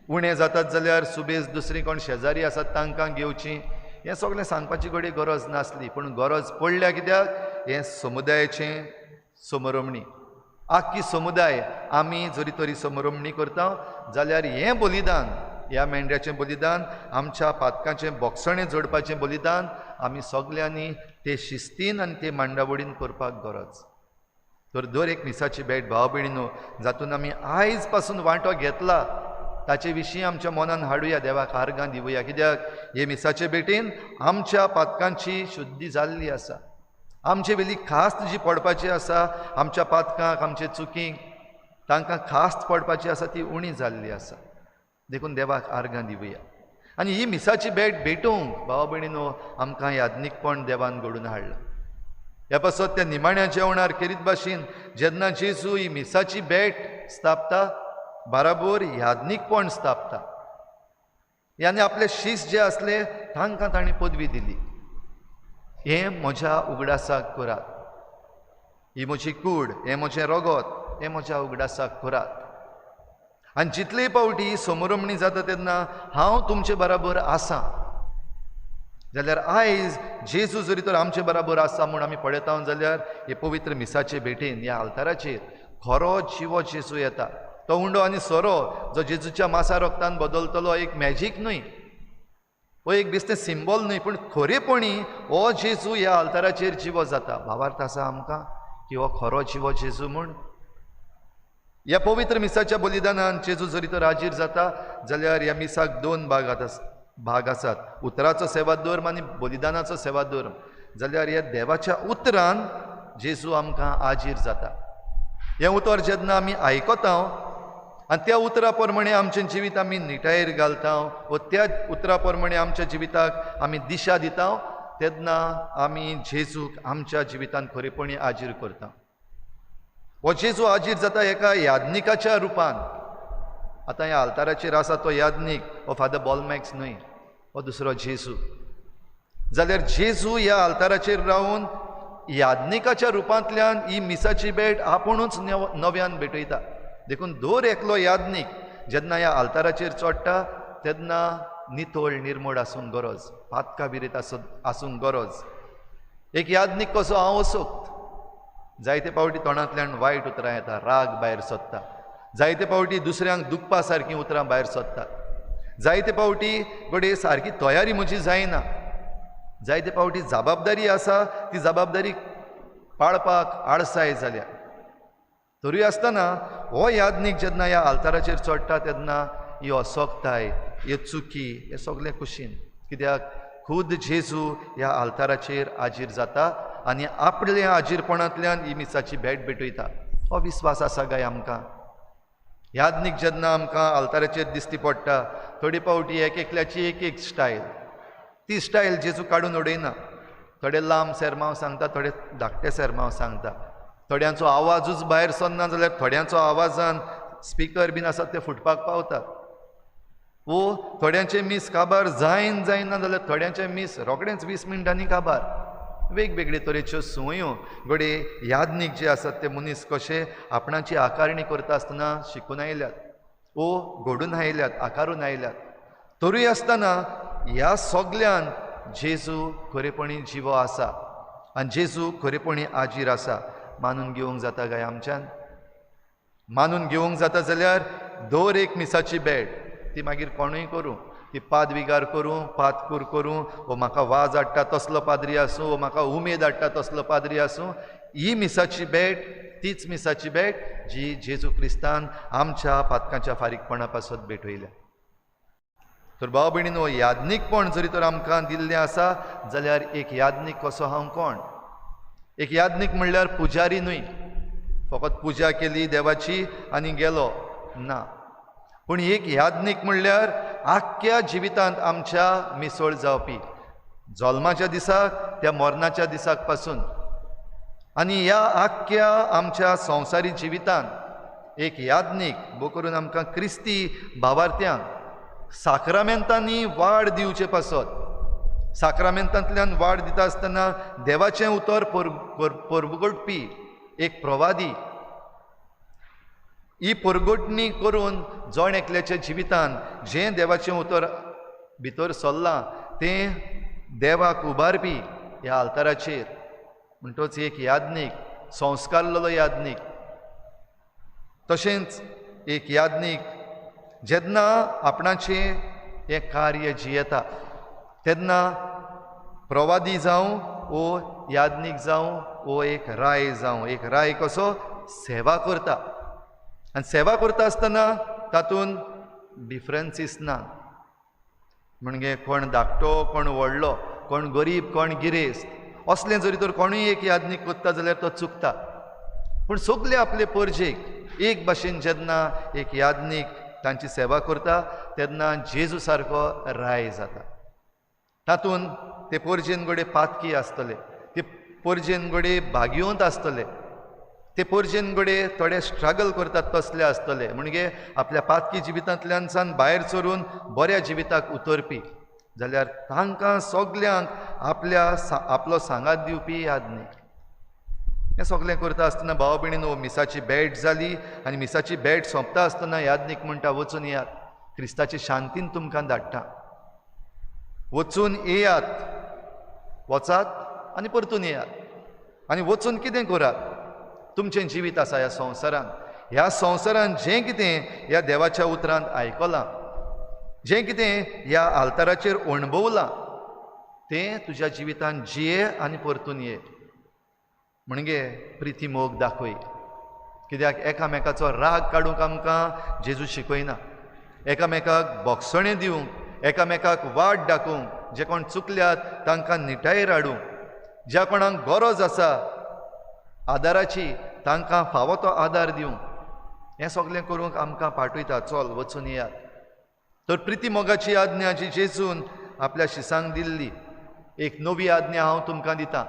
उणें जातात जाल्यार सुबेज दुसरी कोण शेजारी आसात तांकां घेवचीं. हें सगळें सांगपाची घडी गरज नासली. पूण गरज पडल्या कित्याक हें समुदायाचें समरमणी. आख्खी समुदाय आमी जरी तरी समरमणी करता जाल्यार हें बलिदान, ह्या मेंढ्याचें बलिदान, आमच्या पातकाचें बोगसणें जोडपाचें बलिदान आमी सगल्यांनी ते शिस्तीन आनी ते मांडावळीन करपाक गरज. तर दर एक मिसाची भेट भाव भयणीनो जातून आमी आयज पासून वांटो घेतला ताचे विशीं आमच्या मनान हाडुया, देवाक आर्गां दिवया. कित्याक हे मिसाचे भेटेन आमच्या पातकांची शुद्धी जाल्ली आसा. आमचे वेली खास्त जी पडपाची आसा, आमच्या पातकांक, आमचे चुकींक तांकां खास्त पडपाची आसा ती उणी जाल्ली आसा. देखून देवाक आर्गां दिवया. आनी ही मिसाची भेट भेटूंक भाव भयणीनो आमकां यादनीकपण देवान घडून हाडलां. ह्या पासत त्या निमाण्या जेवणार करीत भाशेन जेन्ना जेजू ही मिसाची भेट स्थापता बराबर यादनीकपण स्थापता. ह्याने आपले शिश्य जे आसले तांकां ताणें पदवी दिली. हें म्हज्या उगडासाक करात, ही म्हजी कूड, हें म्हजें रगत, हें म्हज्या उगडासाक करात. आनी जितलेय पावटी समरमणी जाता तेन्ना हांव तुमचे बराबर आसां. जाल्यार आयज जेजू जरी तर आमचे बराबर आसा म्हूण आमी पळयता जाल्यार हे पवित्र मिसाचे भेटेन ह्या आल्ताराचेर खरो जिवो जेजू येता. तो उंडो आनी सोरो जो जेजूच्या मासा रोगतान बदलतलो एक मॅजीक न्हय, हो एक बेश्टें सिंबॉल न्हय, पूण खरेपणी हो जेजू ह्या आल्ताराचेर जिवो जाता. भावार्थ आसा आमकां की हो खरो जिवो जेजू म्हूण. ह्या पवित्र मिसाच्या बलिदानान जेजू जरी तर हाजीर जाता जाल्यार ह्या मिसाक 2 भाग आसात, उतराचो सेवाधर्म आनी बलिदानाचो सेवाधर्म. जाल्यार ह्या देवाच्या उतरान जेजू आमकां हाजीर जाता. हें उतर जेन्ना आमी आयकता आनी त्या उतरा प्रमाणे आमचें जिवीत आमी निटायेर घालता व त्या उतरा प्रमाणे आमच्या जिविताक आमी दिशा दिता तेन्ना आमी जेजूक आमच्या जिवितान खरेपणी आजीर करता. हो जेजू आजीर जाता एका याज्ञिकाच्या रुपान. आतां ह्या आल्ताराचेर आसा तो याज्ञीक हो फादर बॉलमॅक्स न्हय, हो दुसरो जेजू. जाल्यार जेजू ह्या आल्ताराचेर रावन याज्ञिकाच्या रुपांतल्यान ही मिसाची भेट आपुणूच नव्यान भेटयता. देखून दर एकलो याज्ञीक जेन्ना ह्या आल्ताराचेर चडटा तेन्ना नितोळ निर्मळ आसूंक गरज, पातकां बिरीत आसूंक गरज. एक याज्ञीक कसो हांव वसोक्त. जायते पावटी तोंडांतल्यान वायट उतरां येता, राग भायर सरता. जायते पावटी दुसऱ्यांक दुखपा सारकीं उतरां भायर सरतात. जायते पावटी घडये सारकी तयारी म्हजी जायना. जायते पावटी जबाबदारी आसा ती जबाबदारी पाळपाक आळसाय जाल्या. तरी आसतना हो याज्ञीक जेन्ना ह्या आल्ताराचेर चडटा तेन्ना ही असोगताय, हे चुकी, हे सगळें कुशीन. कित्याक खुद जेजू ह्या आल्ताराचेर आजीर जाता आनी आपल्या आजीरपणांतल्यान ही मिसाची भेट भेटयता. हो विस्वास आसा काय आमकां? याज्ञीक जेन्ना आमकां आल्ताराचेर दिश्टी पडटा थोडी पावटी एकल्याची एक स्टायल. ती स्टायल जेजू काडून उडयना. थोडे लांब सेरमांव सांगता, थोडे धाकटे सेरमांव सांगता. थोड्यांचो आवाजूच भायर सरना जाल्यार थोड्यांचो आवाजान स्पिकर बीन आसात ते फुटपाक पावतात. वो थोड्यांचे मीस काबार जायना जाल्यार थोड्यांचे मीस रोखडेंच 20 मिनटांनी काबार. वेगवेगळे तरेच्यो सुवयो घडये याज्ञीक जे आसात ते मनीस कशे आपणाची आकारणी करता आसतना शिकून आयल्यात, वो घडून आयल्यात, आकारून आयल्यात. तरूय आसतना ह्या सगळ्यान जेजू खरेपणी जिवो आसा आनी जेजू खरेपणी आजीर आसा. मानून घेवंक जाता काय आमच्यान? मानून घेवंक जाता जाल्यार दर एक मिसाची भेट ती मागीर कोणूय करूं, ती पादविगार करूं, पातकूर करूं, वो म्हाका वाज हाडटा तसलो पाद्री आसूं, वो म्हाका उमेद हाडटा तसलो पाद्री आसूं, ही मिसाची भेट तीच मिसाची भेट जी जेजू क्रिस्तान आमच्या पातकांच्या फारीकपणा पासत भेटयल्या. तर भाव भयणीनो, याज्ञीकपण जरी तर आमकां दिल्लें आसा जाल्यार एक याज्ञीक कसो हांव कोण? एक याज्ञीक म्हणल्यार पुजारी न्हय, फकत पुजा केली देवाची आनी गेलो ना. पूण एक याज्ञीक म्हणल्यार आख्ख्या जिवितांत आमच्या मिसळ जावपी, जल्माच्या दिसाक त्या मरणाच्या दिसाक पासून आनी ह्या आख्ख्या आमच्या संवसारी जिवितांत एक याज्ञीक बो करून आमकां क्रिस्ती भावार्थ्यांक साक्रामेंतांनी वाड दिवचे पासत. साक्रामेंतांतल्यान वाड दिता आसतना देवाचें उतर परगटपी एक प्रवादी, ही परगटणी करून जण एकल्याच्या जिवितान जें देवाचें उतर भितर सरलां तें देवाक उबारपी ह्या आल्ताराचेर. म्हणटच एक याज्ञीक, संस्कारलेलो याज्ञीक. तशेंच एक याज्ञीक जेन्ना आपणाचें हें कार्य जियेता तेन्ना प्रवादी जावं वो याज्ञीक जावं वो एक राय जावं, एक राय कसो सेवा करता. आनी सेवा करता आसतना तातूंत डिफरन्सीस ना. म्हणजे कोण धाकटो, कोण व्हडलो, कोण गरीब, कोण गिरेस्त, असलें जरी तर कोणूय एक याज्ञीक करता जाल्यार तो चुकता. पूण सगळे आपले परजेक एक भाशेन जेन्ना एक याज्ञीक तांची सेवा करता तेन्ना जेजू सारको राय जाता. तातूंत ते परजेन घडये पातकी आसतले, ते परजेन घडये भागयोंत आसतले, ते परजेन घडये थोडे स्ट्रगल करतात तसले आसतले. म्हणजे आपल्या पातकी जिवितांतल्यान सावन भायर सरून बऱ्या जिविताक उतरपी. जाल्यार तांकां सगल्यांक आपलो सांगात दिवपी याज्ञीक. हें सगळें करता आसतना भाव भयणीनो, मिसाची भेट जाली आनी मिसाची भेट सोंपता आसतना याज्ञीक म्हणटा वचून येयात, क्रिस्ताचे शांतीन तुमकां धाडटा. वचून येयात, वचात आनी परतून येयात. आनी वचून कितें करात? तुमचें जिवीत आसा ह्या संवसारांत, ह्या संवसारांत जें कितें ह्या देवाच्या उतरांत आयकलां, जें कितें ह्या आल्ताराचेर अणभवलां तें तुज्या जिवितांत जिये आनी परतून ये. म्हणजे प्रिती मोग दाखय. कित्याक एकामेकाचो राग काडूंक आमकां जेजू शिकयना. एकामेकाक बोगसणें दिवंक, एकामेकाक वाट दाखोवंक, जे कोण चुकल्यात तांकां निटायेर हाडूंक, ज्या कोणाक गरज आसा आदाराची तांकां फावो तो आदार दिवंक, हें सगळें करूंक आमकां पाठयता, चल वचून येयात. तर प्रिती मोगाची आज्ञा जी जेजून आपल्या शिसांक दिल्ली, एक नवी आज्ञा हांव तुमकां दितां.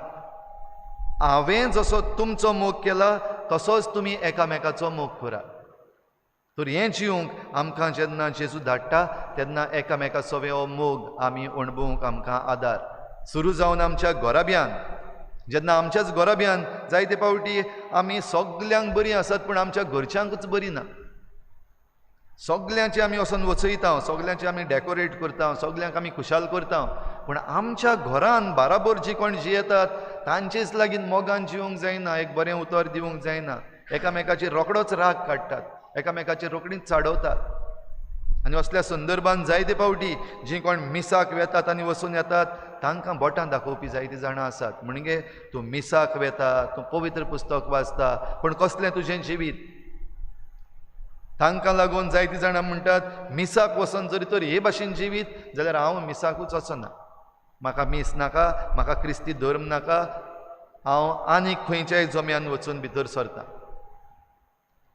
हांवें जसो तुमचो मोग केला तसोच तुमी एकामेकाचो मोग करा. तर हें जिवंक आमकां जेन्ना जेजू धाडटा तेन्ना एकामेकाचो हो मोग आमी अणभवूंक आमकां आदार. सुरू जावन आमच्या घोराब्यान, जेन्ना आमच्याच घोराब्यान जायते फावटी आमी सगल्यांक बरीं आसात पूण आमच्या घरच्यांकूच बरीं ना. सगल्यांची आमी वचून वचयता, सगल्यांची आमी डेकोरेट करता, सगल्यांक आमी खुशाल करता, पूण आमच्या घरान बाराबर जी कोण जियेतात तांचेच लागीं मोगान जिवंक जायना, एक बरें उतर दिवंक जायना. एकामेकाचेर रोखडोच राग काडटात, एकामेकाचेर रोखडीच चाडवतात. आनी असल्या संदर्भान जायते फावटी जीं कोण मिसाक वेतात आनी वचून येतात तांकां बोटां दाखोवपी जायतीं जाणां आसात. म्हणजे तूं मिसाक वेता, तूं पवित्र पुस्तक वाचता, पूण कसलें तुजें जिवीत. तांकां लागून जायतीं जाणां म्हणटात मिसाक वचून जरी तर हे भाशेन जिवीत जाल्यार हांव मिसाकूच वचना, म्हाका मीस नाका, म्हाका क्रिस्ती धर्म नाका, हांव आनीक खंयच्याय जम्यान वचून भितर सरता.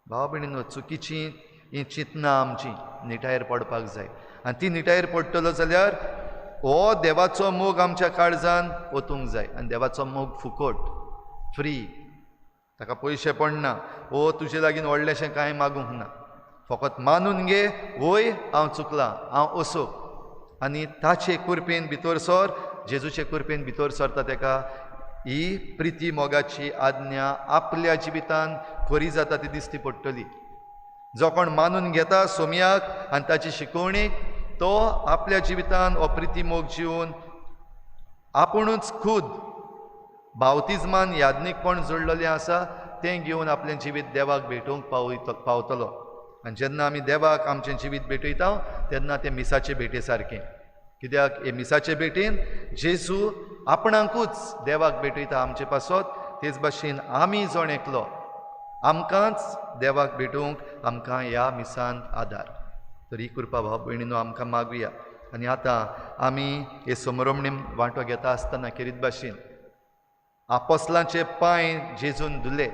भाव भयणीनो, चुकीचीं ही चिंतनां आमची निटायेर पडपाक जाय. आनी ती निटायेर पडटलो जाल्यार हो देवाचो मोग आमच्या काळजान ओतूंक जाय. आनी देवाचो मोग फुकट, फ्री, ताका पयशे पडना. ओ तुजे लागीं व्हडलेशें कांय मागूंक ना, फकत मानून घे, वय हांव चुकलां, हांव असो, आनी ताचे कुरपेन भितर सर, जेजूचे कुरपेन भितर सरता तेका ही प्रिती मोगाची आज्ञा आपल्या जिवितान खरी जाता ती दिसती पडटली. जो कोण मानून घेता सोमयाक आनी ताची शिकवणीक, तो आपल्या जिवितान हो प्रिती मोग जिवन आपुणूच खूद बावतिजमान याज्ञीकपण जोडलेलें आसा तें घेवन आपलें जिवीत देवाक भेटोवंक पावतलो. आनी जेन्ना आमी देवाक आमचें जिवीत भेटयता तेन्ना तें मिसाचे भेटे सारकें. कित्याक हे मिसाचे भेटेन जेजू आपणाकूच देवाक भेटयता आमचे पासत. तेच भाशेन आमी जण एकलो आमकांच देवाक भेटोवंक आमकां ह्या मिसान आदार. तर ही कृपा भाव भयणीनो आमकां मागुया. आनी आतां आमी हे समरमणीन वांटो घेता आसतना खेरीत भाशेन आपोस्लांचे पांय जेजून धुले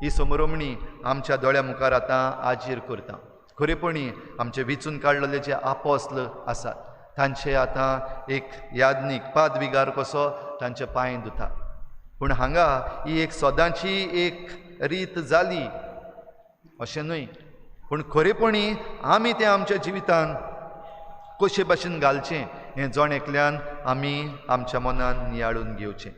ही समरमणी आमच्या दोळ्या मुखार आतां आजीर करता. खरेपणी आमचे वेंचून काडलेले जे आपोस्ल आसात तांचे आतां एक याज्ञीक पादविगार कसो तांचे पांय धुता. पूण हांगा ही एक सदांची एक रीत जाली अशें न्हय, पूण खरेपणी आमी तें आमच्या जिवितान कशे भाशेन घालचें हें जण एकल्यान आमी आमच्या मनान नियाळून घेवचें.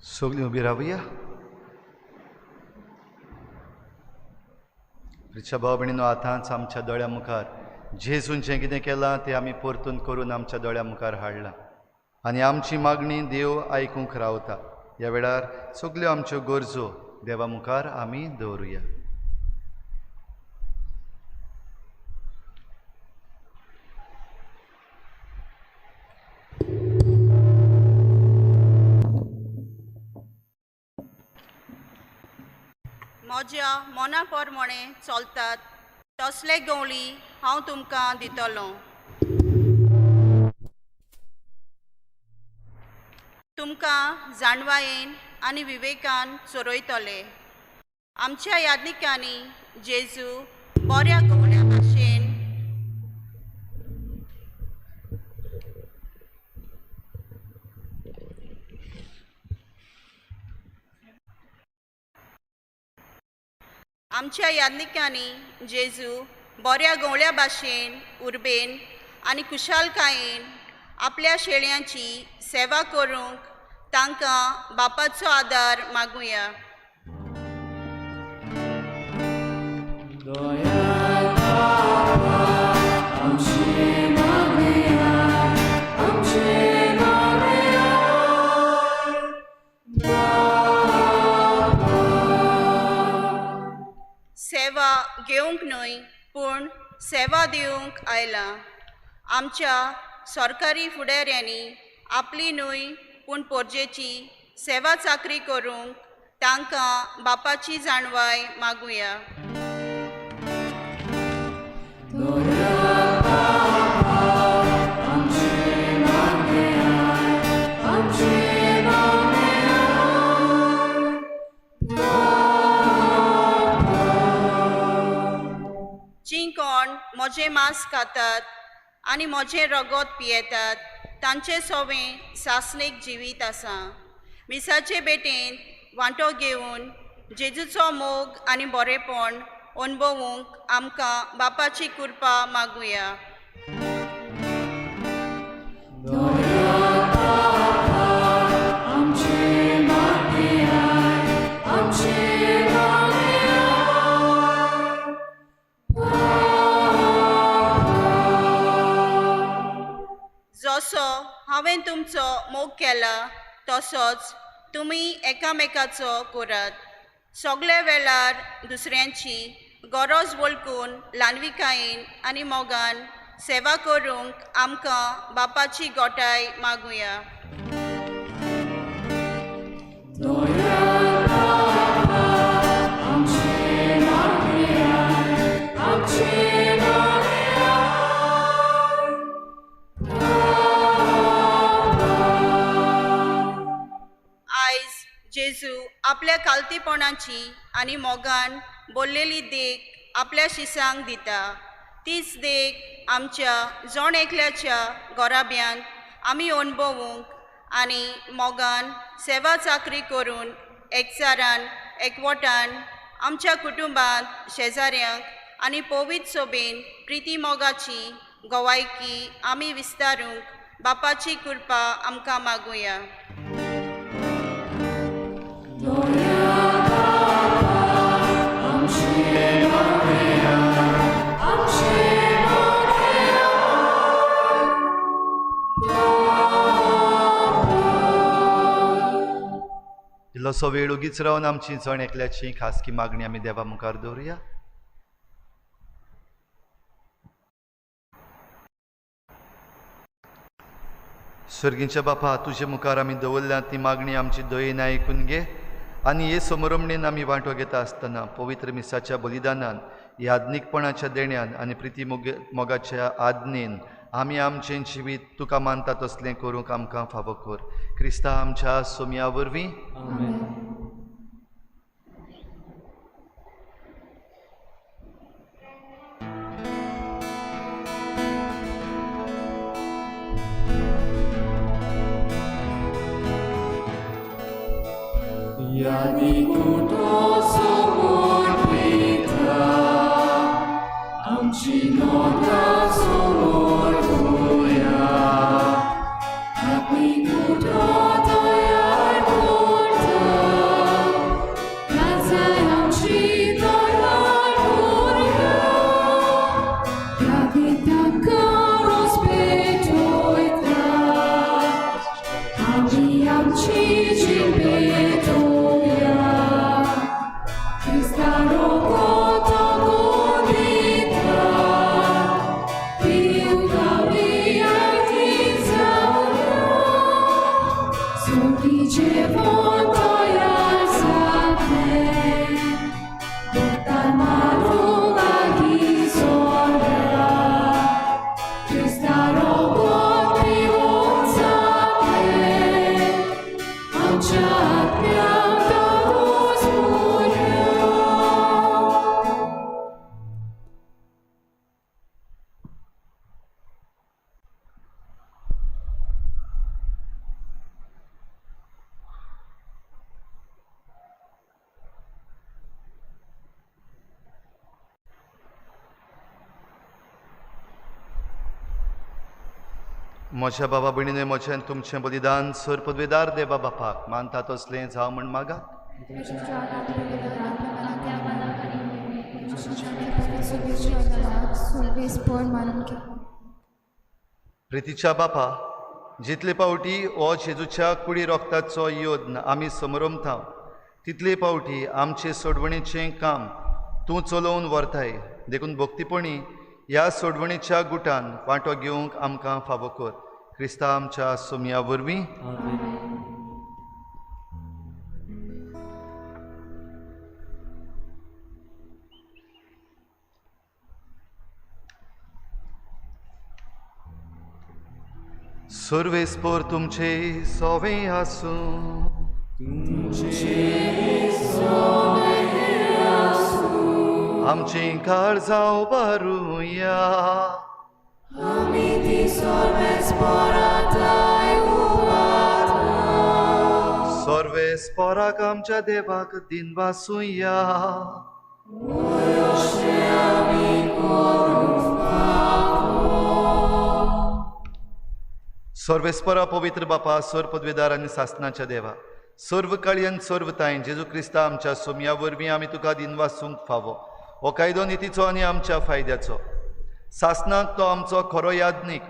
सगळीं उबी रावया. रिक्षा भाव भयणीनो, आतांच आमच्या दोळ्या मुखार जेजून जें कितें केलां तें आमी परतून करून आमच्या दोळ्या मुखार हाडलां आनी आमची मागणी देव आयकूंक रावता. ह्या वेळार सगल्यो आमच्यो गरजो देवा मुखार आमी दवरुया. म्हज्या मना प्रमाणे चलतात तसले गवळी हांव तुमकां दितलों. तुमकां जाणवायेन आनी विवेकान चोरयतले. आमच्या यादनिकांनी जेजू बऱ्या गवळ्या भाशेन आमच्या यादनिकांनी जेजू बऱ्या गवळ्या भाशेन उर्बेन आनी कुशालकायेन आपल्या शेळ्यांची सेवा करूंक तांकां बापाचो आदार मागुया. सेवा घेवंक न्हय पूण सेवा दिवंक आयला. आमच्या सरकारी फुडाऱ्यांनी आपली न्हय पूण पोरजेची सेवा चाकरी करूंक तांकां बापाची जाणवाय मागुया. जी कोण म्हजें मांस खातात आनी म्हजें रगत पियेतात तांचे सोवें सासणेक जिवीत आसा. मिसाचे बेटेन वांटो घेवन जेजूचो मोग आनी बरेपण अणभवूंक आमकां बापाची कृपा मागुया. जसो हांवें तुमचो मोग केला तसोच तुमी एकामेकाचो करात. सगळे वेळार दुसऱ्यांची गरज वळखून ल्हानविकायेन आनी मोगान सेवा करूंक आमकां बापाची गोठाय मागुया. जेजू आपल्या कालतीपणाची आनी मोगान बोललेली देख आपल्या शिसांक दिता. तीच देख आमच्या जण एकल्याच्या गोराब्यांत आमी अणभवूंक आनी मोगान सेवा चाकरी करून एकचारान एकवटान आमच्या कुटुंबांत शेजाऱ्यांक आनी पवित्र सोबेन प्रिती मोगाची गोवायकी आमी विस्तारूंक बापाची कृपा आमकां मागुया. इल्लोसो वेळ उगीच रावन आमची जण एकल्याची खासगी मागणी आमी देवा मुखार दवरुया. स्वर्गीच्या बापा, तुजे मुखार आमी दवरल्या ती मागणी आमची दयेन आयकून घे आनी हे समरमणेन आमी वांटो घेता आसतना पवित्र मिसाच्या बलिदानान याज्ञिकपणाच्या देण्यान आनी प्रिती मोगाच्या आज्ञेन आमी आमचें जिवीत तुका मानता तसलें करूंक आमकां फावो कर. क्रिस्ता आमच्या सोम्या वरवीं. आमची नोंदा समोर ठेवूया. आमी कुठो तयार करता, काजाय आमची तयार करूया. आमी ताका रोस्पेटोयता, आमी आमची जीण पेटोवया. Krista rogota godita, piłka wyjdzie zaura, słodki dziewonto jak zadne, ta maluga gizora. Krista rogota piłca te, amcia prawda rozbudzi. म्हज्या बाबा भयणीने म्हजें तुमचें बलिदान सर पदवेदार देवा बापाक मानता तसलें जावं म्हण मागात. प्रितीच्या बापा, जितले पावटी हो जेजूच्या कुडी रोगताचो योद्न आमी समरमता तितले पावटी आमचे सोडवणेचें काम तूं चलोवन व्हरताय. देखून भक्तीपणी ह्या सोडवणेच्या गुटान वांटो घेवंक आमकां फावो कर. क्रिस्ता आमच्या सोमया वरवीं. सर्वेस्पर तुमचे सोवे आसूं. आमची काळजां उबारुया. सर्वेस्पराक आमच्या देवाक दिनवासुया. सर्वेस्परा पवित्र बापा, सर पदवेदार आनी सासनाच्या देवा, सर्व काळयेन सर्व ताईन जेजू क्रिस्ता आमच्या सोमया वरवीं आमी तुका दिनवासूंक फावो. हो कायदो नितीचो आनी आमच्या फायद्याचो. सासनाक तो आमचो खरो यादनीक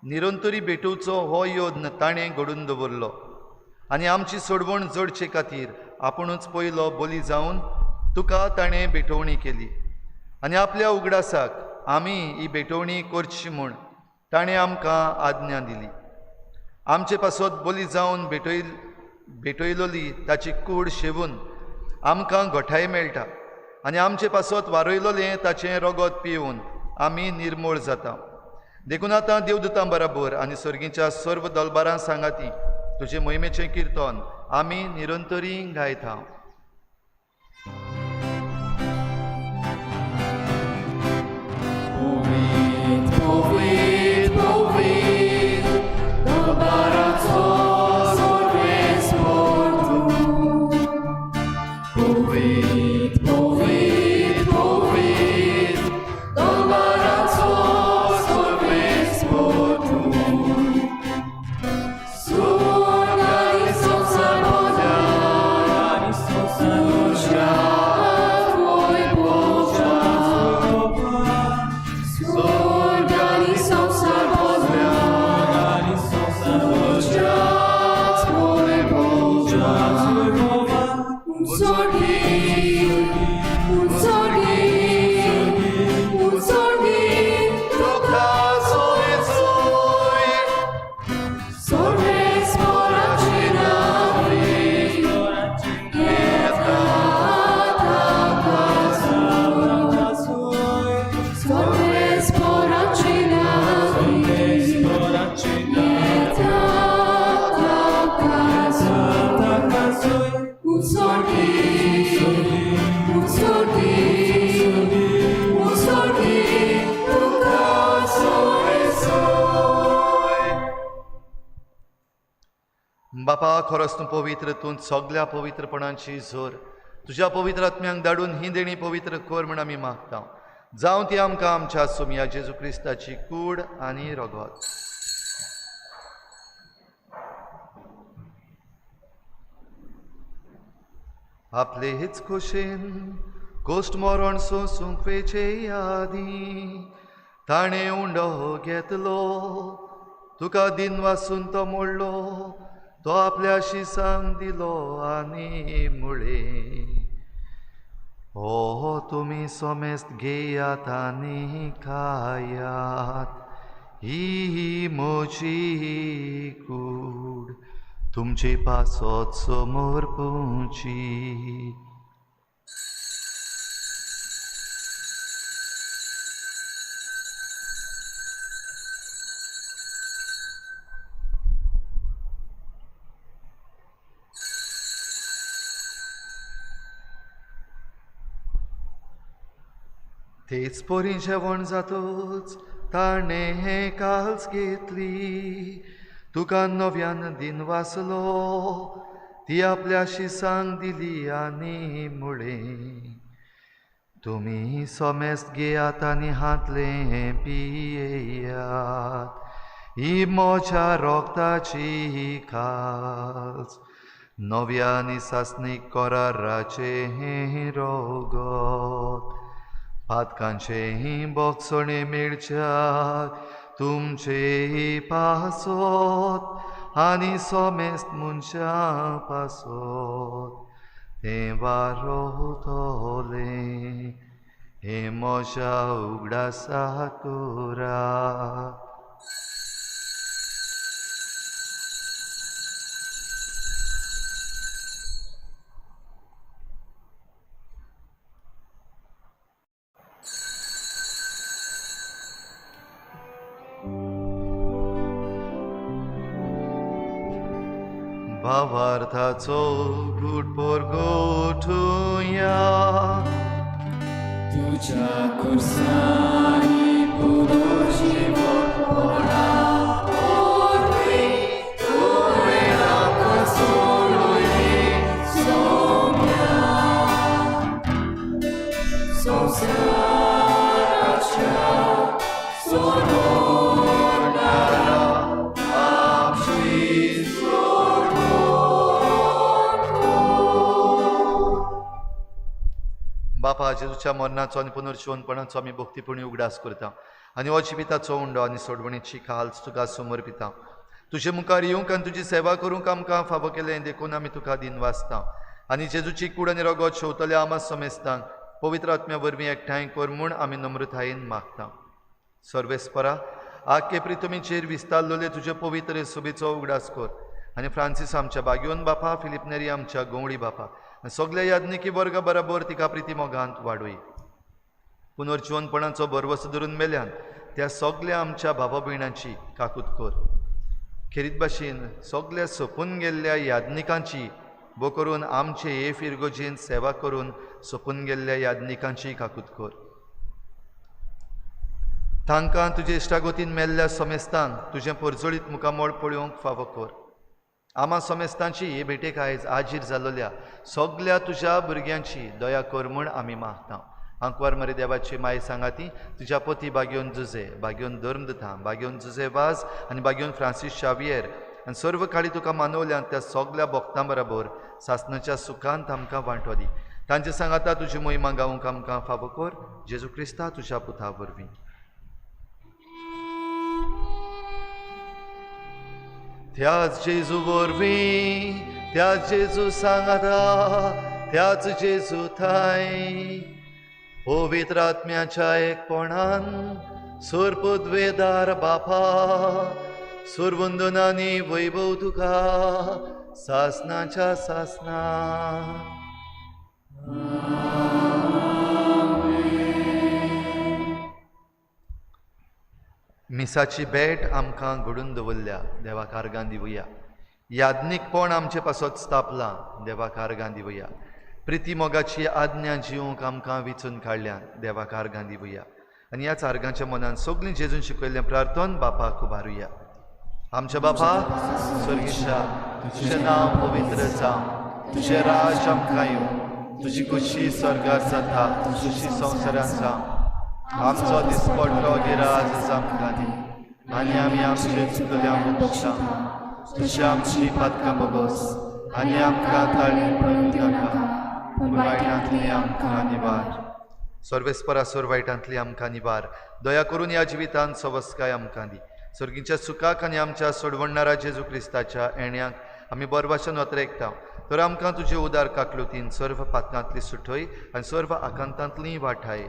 निरंतरी भेटोवचो हो योद्न ताणें घडून दवरलो आनी आमची सोडवण जोडचे खातीर आपुणूच पयलो बली जावन तुका ताणें भेटोवणी केली आनी आपल्या उगडासाक आमी ही भेटोवणी करची म्हूण ताणें आमकां आज्ञा दिली. आमचे पासत बली जावन भेटयलोली ताची कूड शेवून आमकां घोटाय मेळटा आनी आमचे पासत वारयलोलें ताचें रगत पिवन आमी निर्मूळ जाता. देखून आतां देवदूतां बराबर आनी सर्गीच्या सर्व दलबारां सांगाती तुजे मोहिमेचें किर्तन आमी निरंतरी गायता. बापा, खरोच तूं पवित्र, तूं सगल्या पवित्रपणाची झोर तुज्या पवित्र आत्म्यांक धाडून ही देणी पवित्र कर म्हण आमी मागता. जावं ती आमकां आमच्या सोमया जेजू क्रिस्ताची कूड आनी रगत. आपले हेच खोशेन कोश्ट मरण सोसूंक वेचे यादी ताणें उंडो घेतलो, तुका दिन वासून तो मोडलो, तो आपल्या शिसांक दिलो आनी मुळे. हो तुमी सोमेस्त घेयात आनी खायात, ही म्हजी कूड तुमचे पासत समोर पोवची. तेच पोरी जेवण जातोच ताणें हें काल्स घेतली, तुका नव्यान दिन वासलो, ती आपल्या शिसांक दिली आनी मुळे. तुमी सोमेस्त घेयात आनी हातलें पियेयात, ही म्हज्या रोगताची काल्स, नव्यान सासनीक कराराचें रगत. पातकांचेही बोगसणे मेळच्यात तुमचेही पासत आनी सोमेस्त मनशा पासत तें वारोतले. हे म्हज्या उगडासा कोरा. भावार्थाचो घुटभर गोठुया. तुझ्या कुर्सानी पुरो जीवन पोरा ओरवी तुवे राका सोडोये सोम्या. संसाराच्या सोडोनारा आपशी बापा जेजूच्या मरणाचो आनी पुनर्जीवनपणाचो आमी भक्तीपणी उगडास करता आनी हो जिविताचो उंडो आनी सोडवणेची खाल तुका समर्पिता. तुजे मुखार येवंक आनी तुजी सेवा करूंक आमकां फावो केलें देखून आमी तुका दिन वाचता आनी जेजूची कूड आनी रगत शेवतले आमा समेस्तांक पवित्र आत्म्या वरवीं एकठांय कर म्हूण आमी नम्रतायेन मागता. सर्वेस्परा आख्खे प्रितुमीचेर विस्तारलोले तुजे पवित्र सुबेचो उगडास कर आनी फ्रांसीस आमच्या बागयोन बापा, फिलिप नेरी आमच्या गोंवळी बापा, सगळे याज्ञिकी वर्ग बरोबर तिका प्रिती मोगांत वाडोय. पुनर्जीवनपणाचो भरवसो धरून मेल्यान त्या सगळ्या आमच्या भावा भयणांची काकूत कर. खेरीत भाशेन सगळ्या सोपून गेल्ल्या याज्ञिकांची बो करून आमचे हे फिरगोजेन सेवा करून सोपून गेल्ल्या याज्ञिकांची काकूत कर. तांकां तुजे इश्टागोतीन मेल्ल्या समेस्तांक तुजें परजळीत मुखामोळ पळोवंक फावो कर. आमा समेस्तांची हे भेटेक आयज आजीर जाल्ल्या सगळ्या तुज्या भुरग्यांची दया कर म्हूण आमी मागता. आंकवार मरे देवाची माय सांगाती तुज्या पोती बागयोन जुजे, बागयोन धर्मदता, बागयोन जुजे वाज आनी बागयोन फ्रांसीस शावियर आनी सर्व काळी तुका मानवल्यान त्या सगळ्या भक्तां बरोबर सासणाच्या सुखांत आमकां वांटो दी. तांचे सांगाता तुजी मोहिमा गावूंक आमकां फावो कर. जेजू क्रिस्ता तुज्या पुता वरवीं. त्याच जेजू वरवीं, त्याच जेजू सांगाता, त्याच जेजू थाय पवित्र आत्म्याच्या एकपणान सर्पद्वेदार बापा, सर्वंदनांनी वैभव तुका सासणाच्या सासना. मिसाची भेट आमकां घडून दवरल्या देवाक आर्गां दिवया. याज्ञिकपण आमचे पासत स्थापलां देवाक आर्गां दिवया. प्रिती मोगाची आज्ञा जिवंक आमकां विचून काडल्यान देवाक आर्गां दिवया. आनी ह्याच आर्गांच्या मनान सगळीं जेजून शिकयल्लें प्रार्थन बापाक उबारुया. आमच्या बापा स्वर्गीशा, तुजें नांव पवित्र जावं, तुजें राज आमकां येवं, तुजी खुशी स्वर्गार जाता तशी संवसारांत जावं. आमचो दिसपट्टो गिराज आमकां दी आनी आमी आमचे चुकल्यांक बक्षां. तशी आमची पातकां बगोस आनी आमकां ताळणी पडूंक नाका, पूण वायटांतली आमकां निवार. सर्वेस्परा सोर वायटांतली आमकां निवार. दया करून ह्या जिवितांत सवस्काय आमकां दी. सर्गीच्या सुखाक आनी आमच्या सोडवणारा जेजू क्रिस्ताच्या येण्याक आमी बरभाशेन वतरेकता. तर आमकां तुजे उदार काकलुतीन सर्व पातकांतली सुटय आनी सर्व आकांतांतली वाठाय.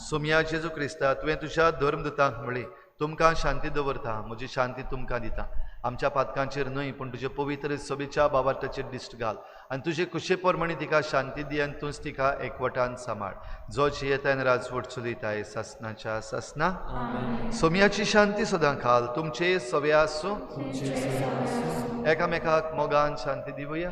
सोम्या जेजू क्रिस्ता, तुवें तुज्या धर्मदूतांक म्हणलें तुमकां शांती दवरता, म्हजी शांती तुमकां दिता. आमच्या पातकांचेर न्हय पूण तुजे पवित्र सभेच्या बाबार्ताचेर दिश्ट घाल आनी तुजे कुशे परमणी तिका शांती दी आनी तूंच तिका एकवटान सांबाळ. जो जियेतान राजवट चलयताय सासणाच्या सासना. सोम्याची शांती सदां घाल तुमचे सवे आसूं. एकामेकाक मोगान शांती दिवया.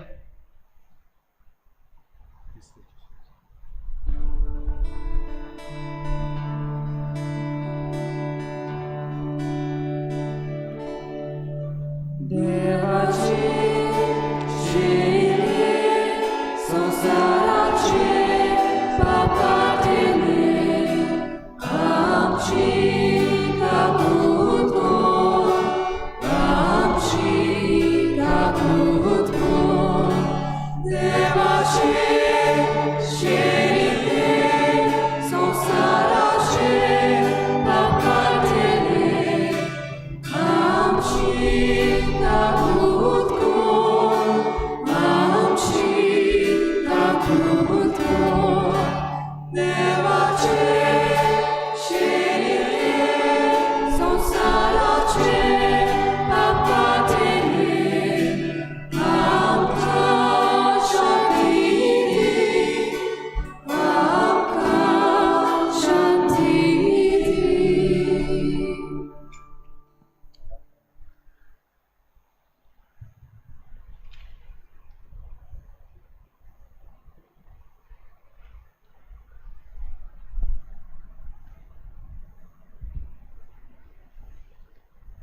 देवाचे संसाराचे पापाटेने आमची काकूत कर, आमची काकूत कर.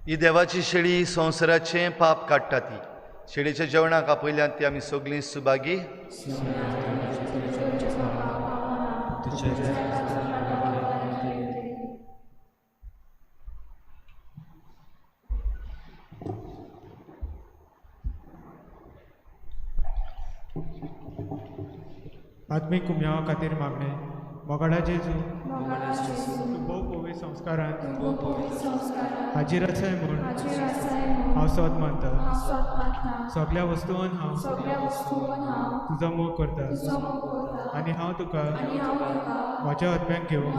ही देवाची शेळी संवसाराचें पाप काडटा ती. शेळीच्या जेवणाक आपयल्यान ती आमी सगळीं सुभागी. आत्मीक कुम्यावा खातीर मागणे. मोगाडा जेजू तूं भोव पवी संस्कारांत हाजीर आसाय म्हूण हांव सोद मानता. सगळ्या वस्तूंत हांव तुजो मोग करता आनी हांव तुका म्हज्या आत्म्याक घेवन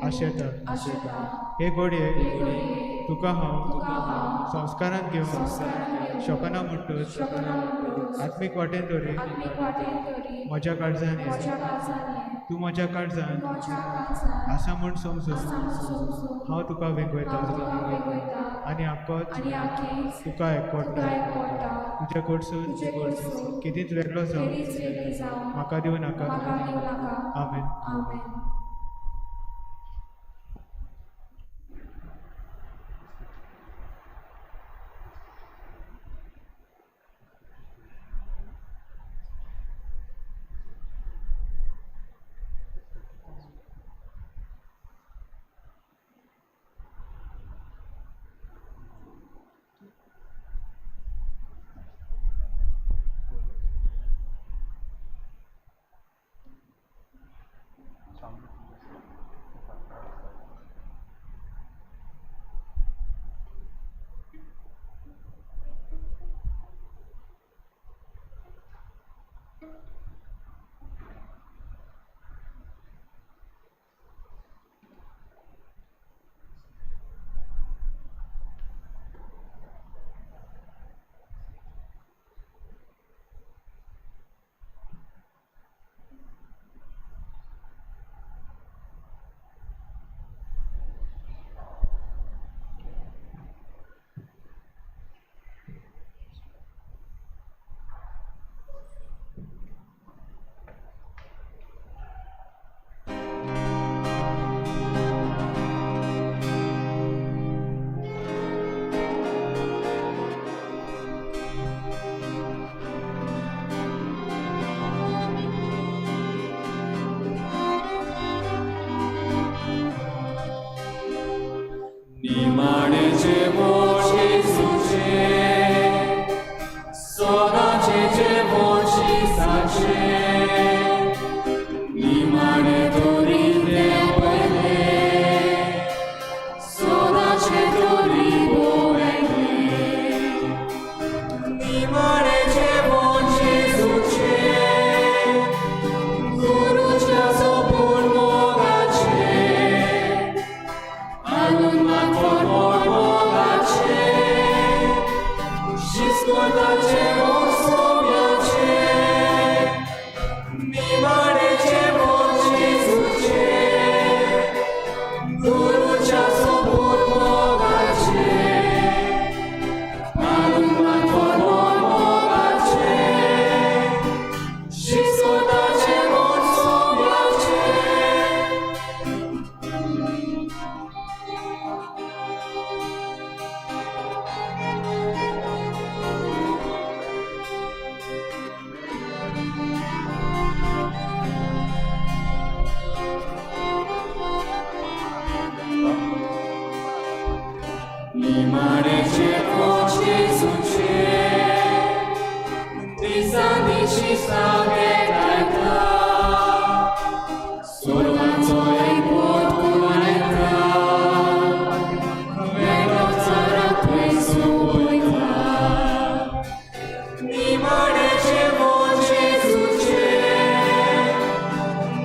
आशेता. हे घोडये तुका हांव संस्कारांत घेवन शकना म्हणटच आत्मीक वाटेन दवरी. म्हज्या काळजान तूं म्हज्या काळजान आसा म्हूण समजून हांव तुका वेगवयता आनी आकोच तुका एकवटा. तुज्या कडसून कितेंच वेगळो जावन म्हाका दिवं नाका. आमेन.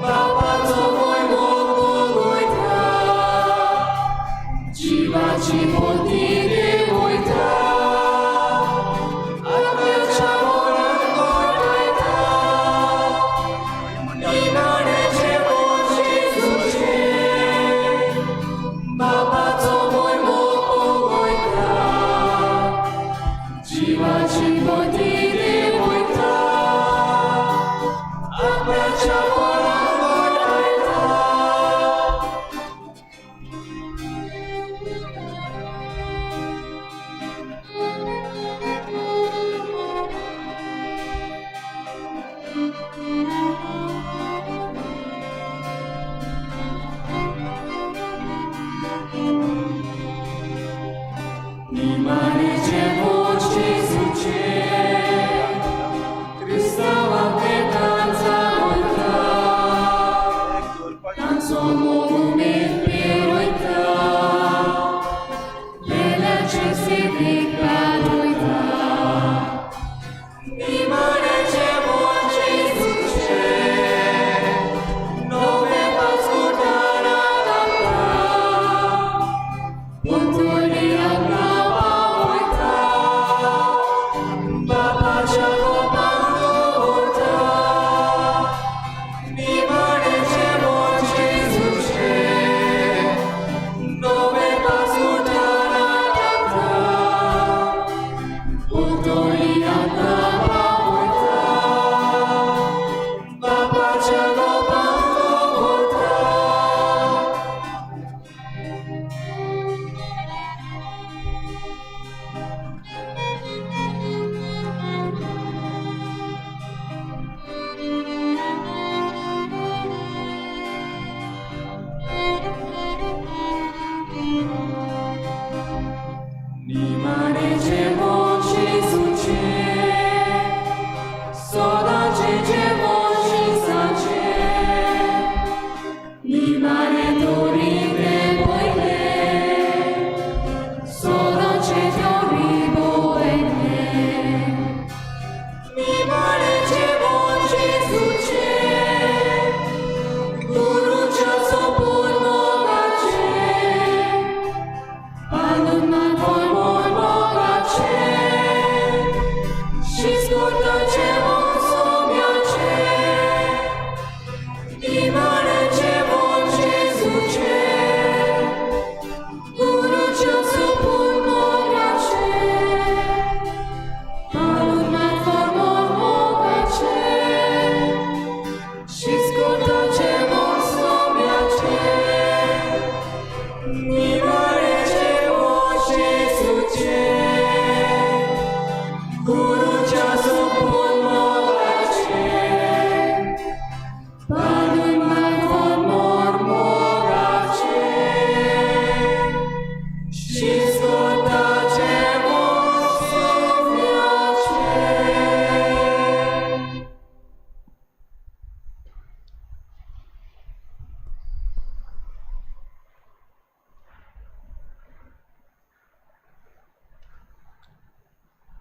Bapaco mój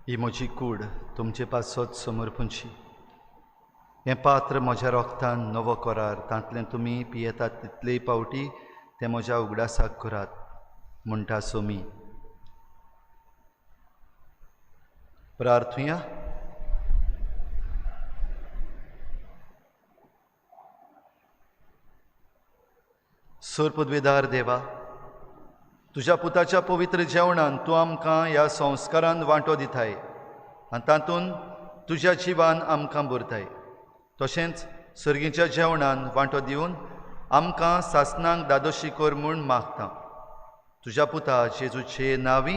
ही म्हजी कूड तुमचे पासत समोर पुंची. हें पात्र म्हज्या रोगतान नवो करार, तांतलें तुमी पियेतात तितलेय पावटी तें म्हज्या उगडासाक करात म्हणटा सोमी. प्रार्थुया. सुरपदवेदार देवा, तुज्या पुताच्या पवित्र जेवणान तूं आमकां ह्या संस्कारान वांटो दिताय आनी तातूंत तुज्या जिवान आमकां भरताय. तशेंच सर्गीच्या जेवणान वांटो दिवन आमकां सासणांक दादोशी कर म्हूण मागता. तुज्या पुता जेजूचे नांवी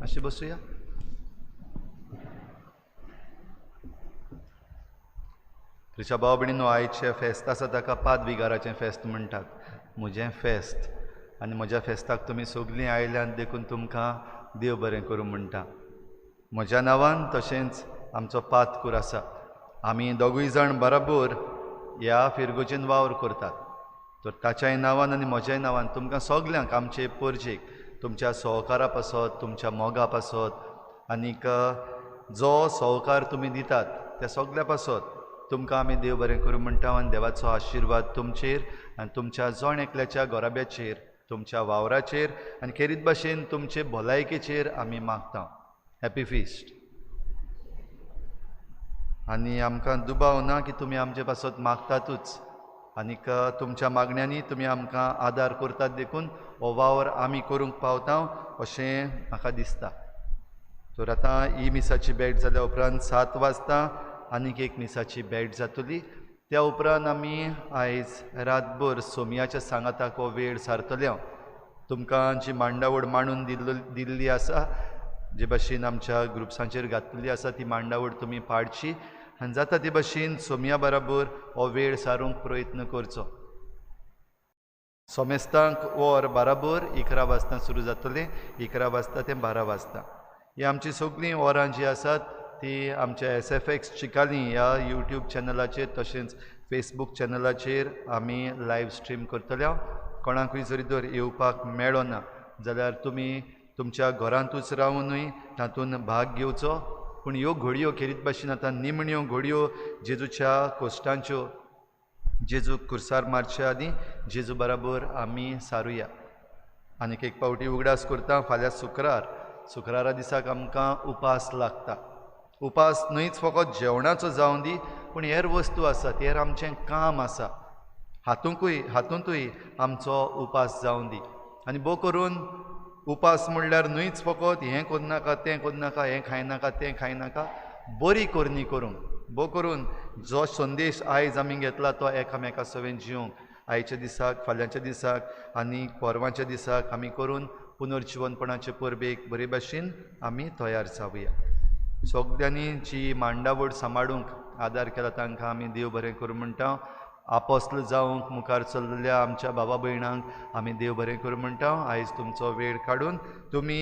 अशें बसूया. तुज्या भाव भयणीनो, आयचें फेस्त आसा ताका पादविगाराचें फेस्त म्हणटात. म्हजें फेस्त आनी म्हज्या फेस्ताक तुमी सगळीं आयल्यान देखून तुमकां देव बरें करूं म्हणटा. म्हज्या नांवान तशेंच आमचो पातकूर आसा. आमी दोगूय जाण बराबर ह्या फिरगोचेन वावर करतात. तर ताच्याय नांवान आनी म्हज्याय नांवान तुमकां सगल्यांक आमचे परजेक तुमच्या सहकारा पासत, तुमच्या मोगा पासत आनीक जो सहकार तुमी दितात त्या सगल्या पासत तुमकां आमी देव बरें करूं म्हणटा. आनी देवाचो आशिर्वाद तुमचेर आनी तुमच्या जण एकल्याच्या गोराब्याचेर, तुमच्या वावराचेर आनी खेरीत भाशेन तुमचे भलायकेचेर आमी मागता. Happy feast. आनी आमकां दुबाव ना की तुमी आमचे पासत मागतातूच आनीक तुमच्या मागण्यांनी तुमी आमकां आदार करतात देखून हो वावर आमी करूंक पावता अशें म्हाका दिसता. तर आतां ही मिसाची भेट जाल्या उपरांत 7 वाजता आनीक एक मिसाची भेट जातली. त्या उपरांत आमी आयज रातभर सोमयाच्या सांगाताक हो वेळ सारतले. तुमकां जी मांडावळ मांडून दिल्ली आसा, जे भाशेन आमच्या ग्रुप्सांचेर घातलेली आसा, ती मांडावळ तुमी पाडची आनी जाता ते भाशेन सोमया बराबर हो वेळ सारूंक प्रयत्न करचो. सोमेस्तांक वर बराबर 11 वाजता सुरू जातलें. 11 वाजता ते 12 वाजता. ही आमची सगळीं वरां जी आसात ती आमच्या SFX चिकाली ह्या यूट्यूब चॅनलाचेर तशेंच फेसबूक चॅनलाचेर आमी लायव्ह स्ट्रीम करतल्या. कोणाकूय जरी तर येवपाक मेळ्ळो ना जाल्यार तुमी तुमच्या घरांतूच रावूनय तातूंत भाग घेवचो. पूण ह्यो घडयो खेरीत भाशेन आतां निमण्यो घडयो जेजूच्या कोश्टांच्यो, जेजू खुर्सार मारच्या आदी जेजू बराबर आमी सारुया. आनीक एक पावटी उगडास करता, फाल्यां शुक्रारा दिसाक आमकां उपास लागता. उपास न्हयच फकत जेवणाचो जावं दी, पूण हेर वस्तू आसात, हेर आमचें काम आसा, हातूंतूय आमचो उपास जावं दी. आनी भोव करून उपास म्हणल्यार न्हयच फकत हें करनाका तें करनाका, हें खायनाका तें खायनाका, बरी करणी करूंक. भोव करून जो संदेश आयज आमी घेतला तो एकामेका सवेन जिवंक आयच्या दिसाक, फाल्यांच्या दिसाक आनी परवांच्या दिसाक आमी करून पुनर्जीवनपणाचे परबेक बरे भाशेन आमी तयार जावया. सगळ्यांनी जी मांडावळ सांबाळूंक आदार केला तांकां आमी देव बरें करूं म्हणटा. आपोस्ल जावंक मुखार चल्लेल्या आमच्या बाबा भयणांक आमी देव बरें करूं म्हणटा. आयज तुमचो वेळ काडून तुमी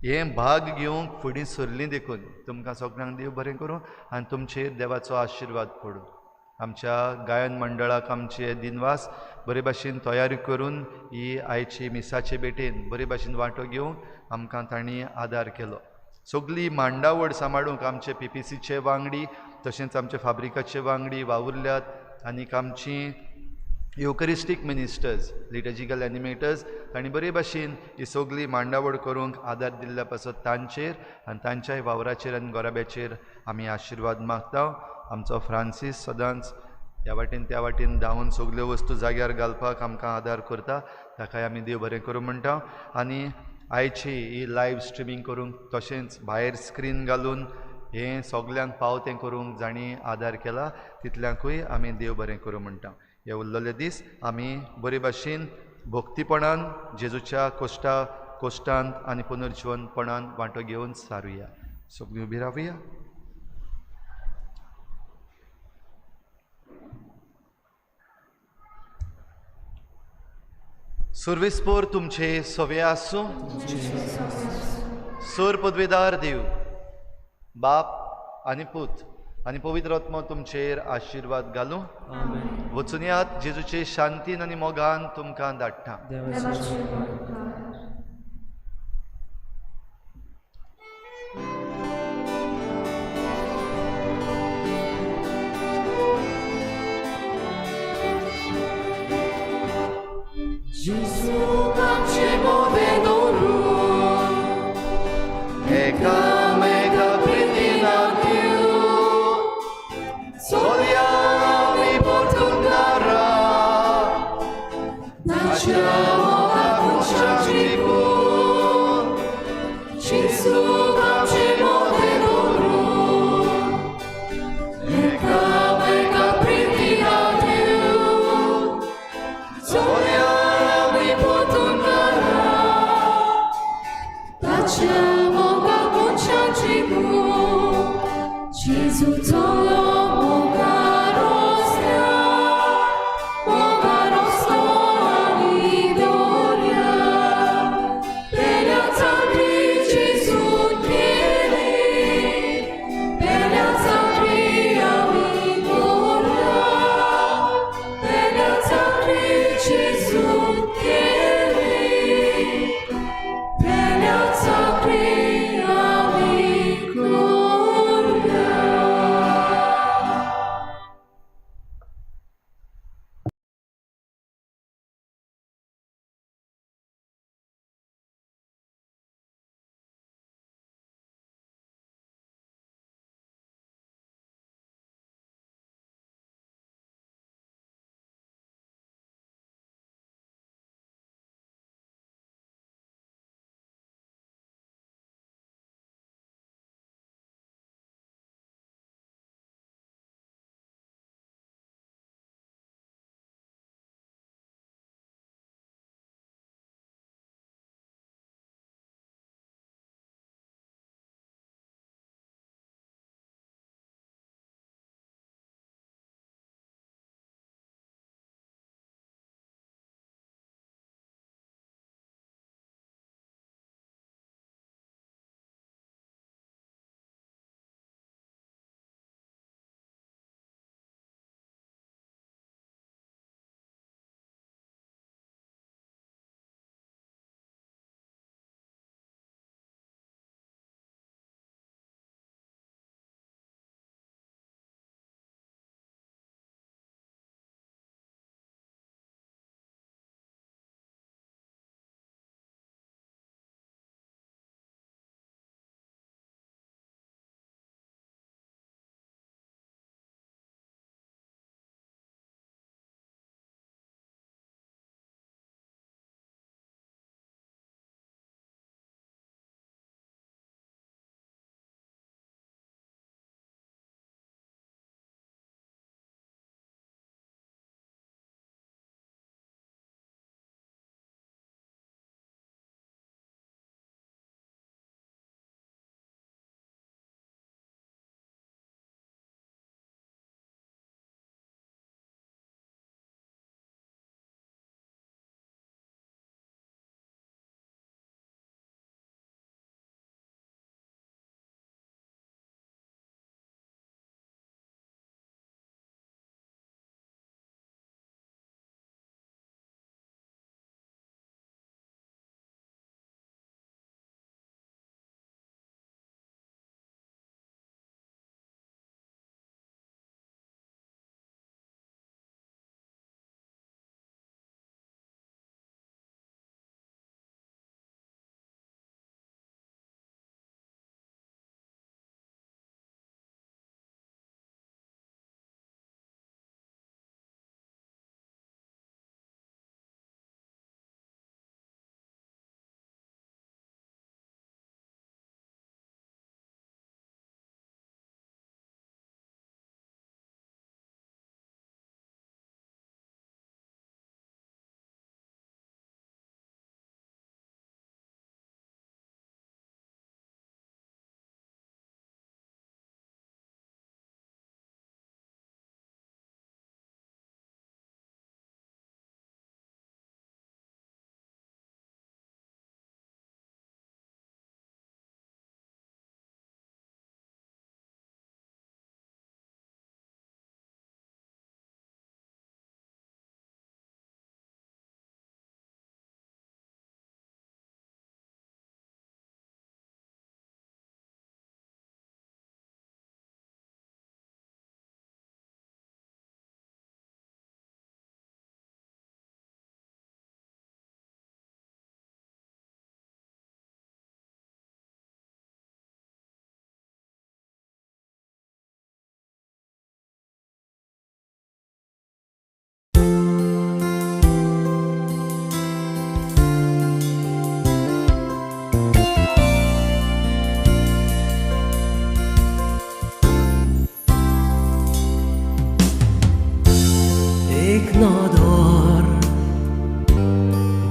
हें भाग घेवंक फुडें सरलीं देखून तुमकां सगळ्यांक देव बरें करूं आनी तुमचेर देवाचो आशिर्वाद पडूं. आमच्या गायन मंडळाक आमचे दिनवास बरे भाशेन तयारी करून ही आयची मिसाचे भेटेन बरे भाशेन वांटो घेवंक आमकां तांणी आदार केलो. सगळी मांडावळ सांबाळूंक आमचे PPCचे वांगडी तशेंच आमचे फाब्रिकाचे वांगडी वावुरल्यात आनीक आमची युकरिस्टीक मिनिस्टर्स, लिटर्जिकल एनिमेटर्स तांणी बरे भाशेन ही सगळी मांडावळ करूंक आदार दिल्ल्या पासत तांचेर आनी तांच्याय वावराचेर आनी गोराब्याचेर आमी आशिर्वाद मागता. आमचो फ्रांसीस सदांच ह्या वाटेन त्या वाटेन धांवन सगल्यो वस्तू जाग्यार घालपाक आमकां आदार करता, ताकाय आमी देव बरें करूं म्हणटा. आनी आयची ही लायव्ह स्ट्रिमींग करूंक तशेंच भायर स्क्रीन घालून हें सगल्यांक पावतें करूंक जाणी आदार केला तितल्यांकूय आमी देव बरें करूं म्हणटा. हे उरलेले दीस आमी बरे भाशेन भक्तीपणान जेजूच्या कोश्टांत आनी पुनर्जीवनपणान वांटो घेवन सारुया. सगळीं उबी रावया. सर्वेस्पोर तुमचे सवे आसूं. सर पदवेदार देव, बाप आनी पूत आनी पवित्र आत्मा तुमचेर आशिर्वाद घालूं. वचून यात जेजूचे शांतीन आनी मोगान तुमकां धाडटा. Gesù ci muove d'orrore, Mega pridina Dio, soliami portungara, nasciamo a Crucifico. Gesù ci muove d'orrore, mega pridina Dio, soliami portungara, nasciamo a Crucifico. Gesù tolo moga rosta vidoria, bellezza di Gesù tiene, bellezza di vidoria, bellezza di Gesù tiene, bellezza di vidoria.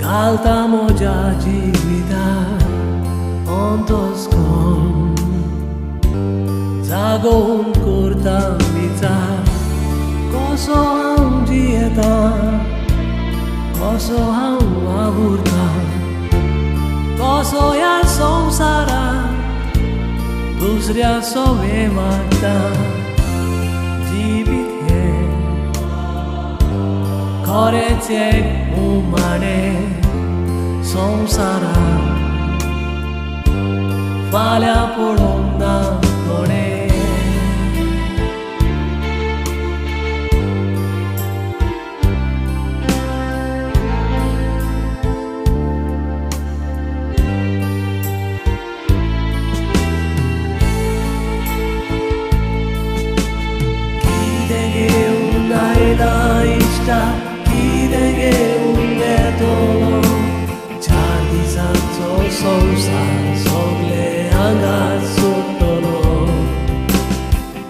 घालता म्हज्या जिवितांत अंतस्कण जागोवन करता विचार कसो हांव जियेता कसो हांव वावुरता कसो ह्या संवसारांत दुसऱ्या सोवे मागता जिवीत हें खरेंच एक उमाणें संवसारांत फाल्यां पडोवंक ना कोणें कितें घेवन येतलो चार दिसांचो संवसार सगळे हांगाच सोडटलो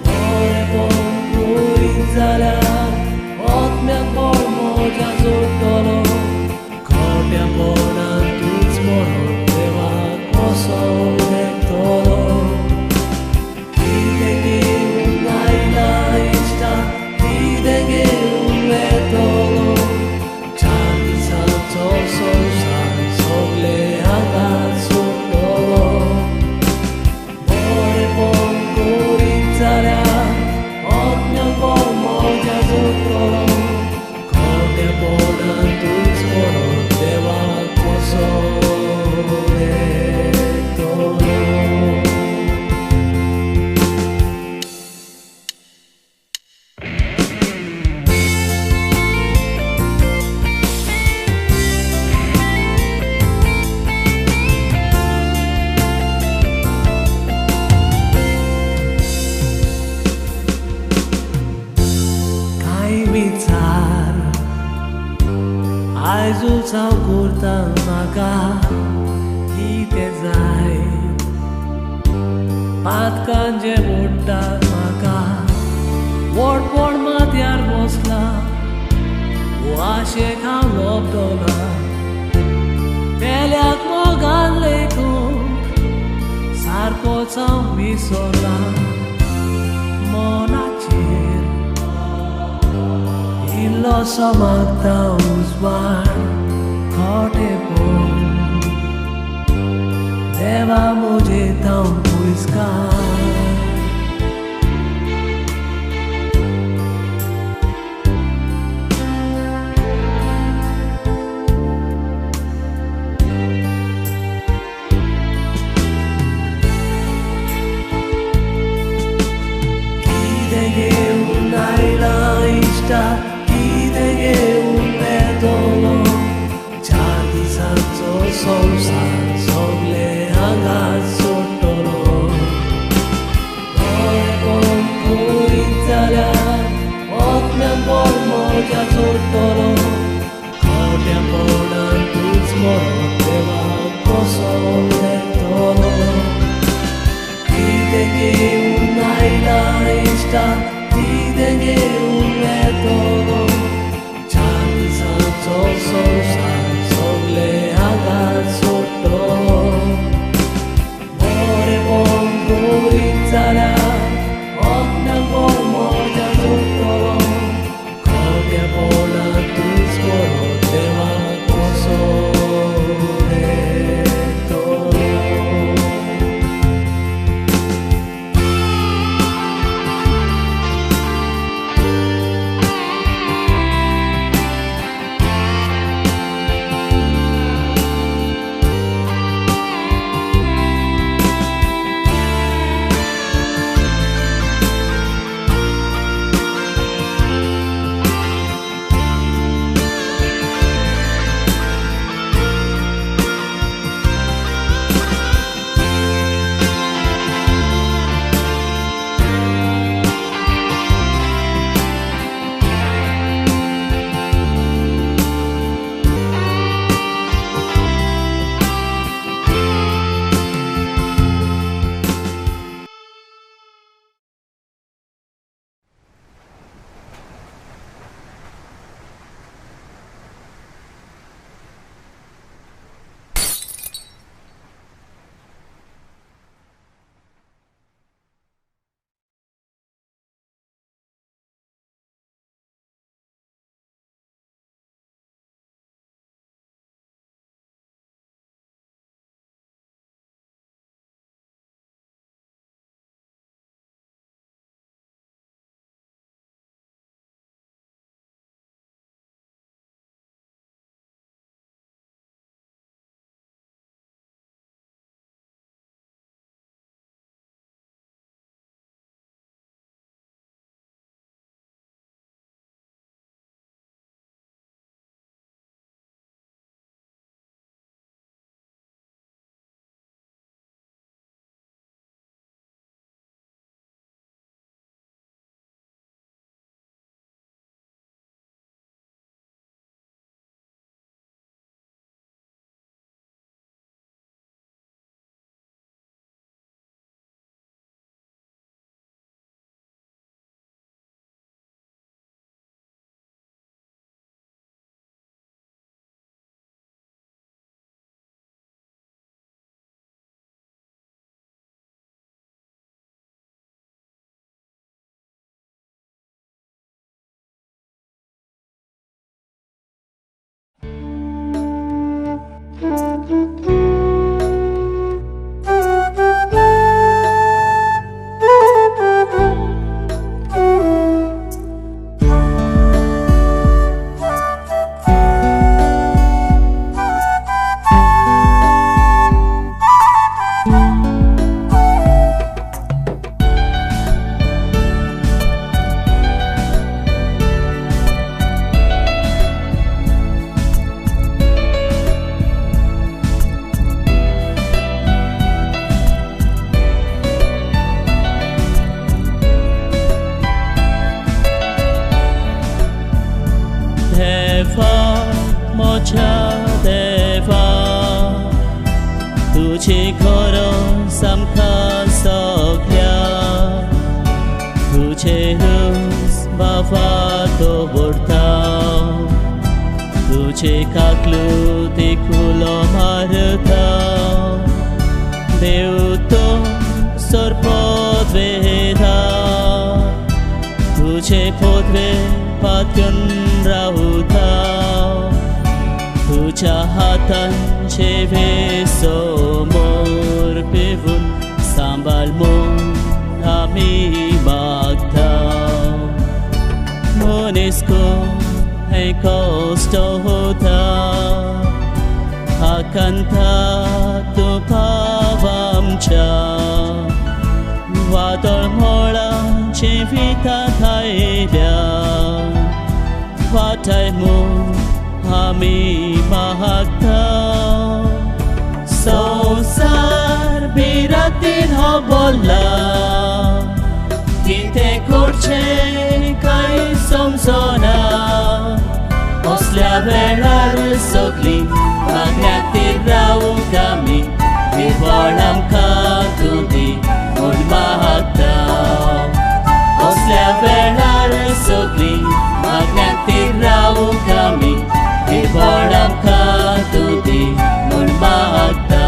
बरेपण करीत जाल्यार ओतम्याक बळ मजा जोडटलो खोट्यापणांतूच मरो देवाक कसो देखतलो कितें घेवन आयला इश्टा कितें घेवन येतलो चार दिसांचो संवसार सगळे हांगाच सोडटलो बरेपण करीत जाल्यार ओतम्याक बळ मजा जोडटलो खोटेपणांतूच मरो देवाक कसो देखतलो कांय विचार आयजूच हांव करता म्हाका कितें जाय पातकान जे मोडटात म्हाका व्हडपण माथ्यार बसला वो आशेक हांव लोबडोला पेल्याक मोगान लेखूंक सारकोच हांव विसरला मनाचेर इल्लोसो मागता उजवाड खोटेपण देवा म्हजे हांव पयसकार कितें घेवन आयला इश्टा कितें घेवन येतलो म्हज्या देवा तुजी गरज आमकां सगळ्या तुजेरूच बाबा दवरता तुजे काकलुती कुलो मारता देव तो सरपदवेदा तुझे पोतवे पातून रावता तुझ्या हातांचे समोर पिवून सांबाळ म्हूण आमी मागता मनीसको हे कष्ट होता आकांता तूं पाव आमच्या वादळ मोळांची वितात आयल्या वाटाय म्हूण आमी मागता संवसार बिरातीन हो बोल्ला कितें करचें कांय समजना असल्या वेळार सगळीं मागण्यातीर रावूंक आमी निवळ आमकां तूं दी म्हूण मागता असल्या वेळार सगळीं मागण्यातीर रावूंक आमी निवळ आमकां तूं दी म्हूण मागता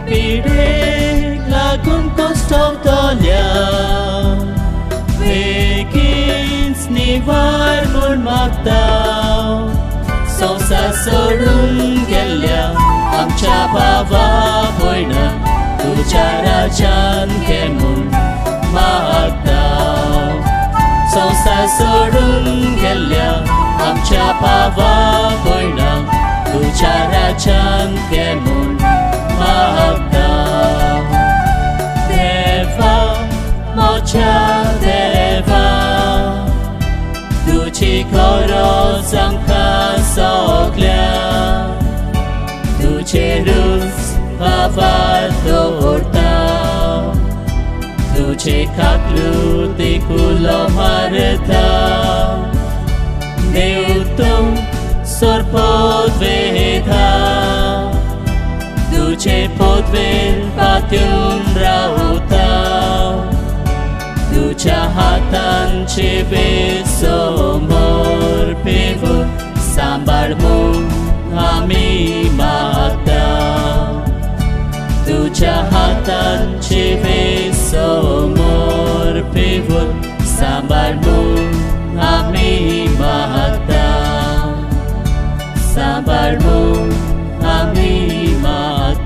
पिडेक लागून कष्टवतल्या बेगीनच निवार म्हूण मागता संवसार सोडून गेल्ल्या आमच्या भावा भयणा तुज्या राजान घे म्हूण मागता संवसार सोडून गेल्ल्या आमच्या भावा भयणा तुज्या राजान घे म्हूण मागता देवा म्हज्या देवा तुजी गरज आमकां सगळ्या तुजेरूच बाबार दवरता तुजे काकलुती कुलो मारता देव तूं सरपदवेदा तुझे पोतवेर पातून रावता तुझ्या हातांचे समोर पिवून सांबाळ म्हूण आमी मागता तुझ्या हातांचे समोर पिवून सांबाळ म्हूण आमी मागता सांबाळ म्हूण आमी मागता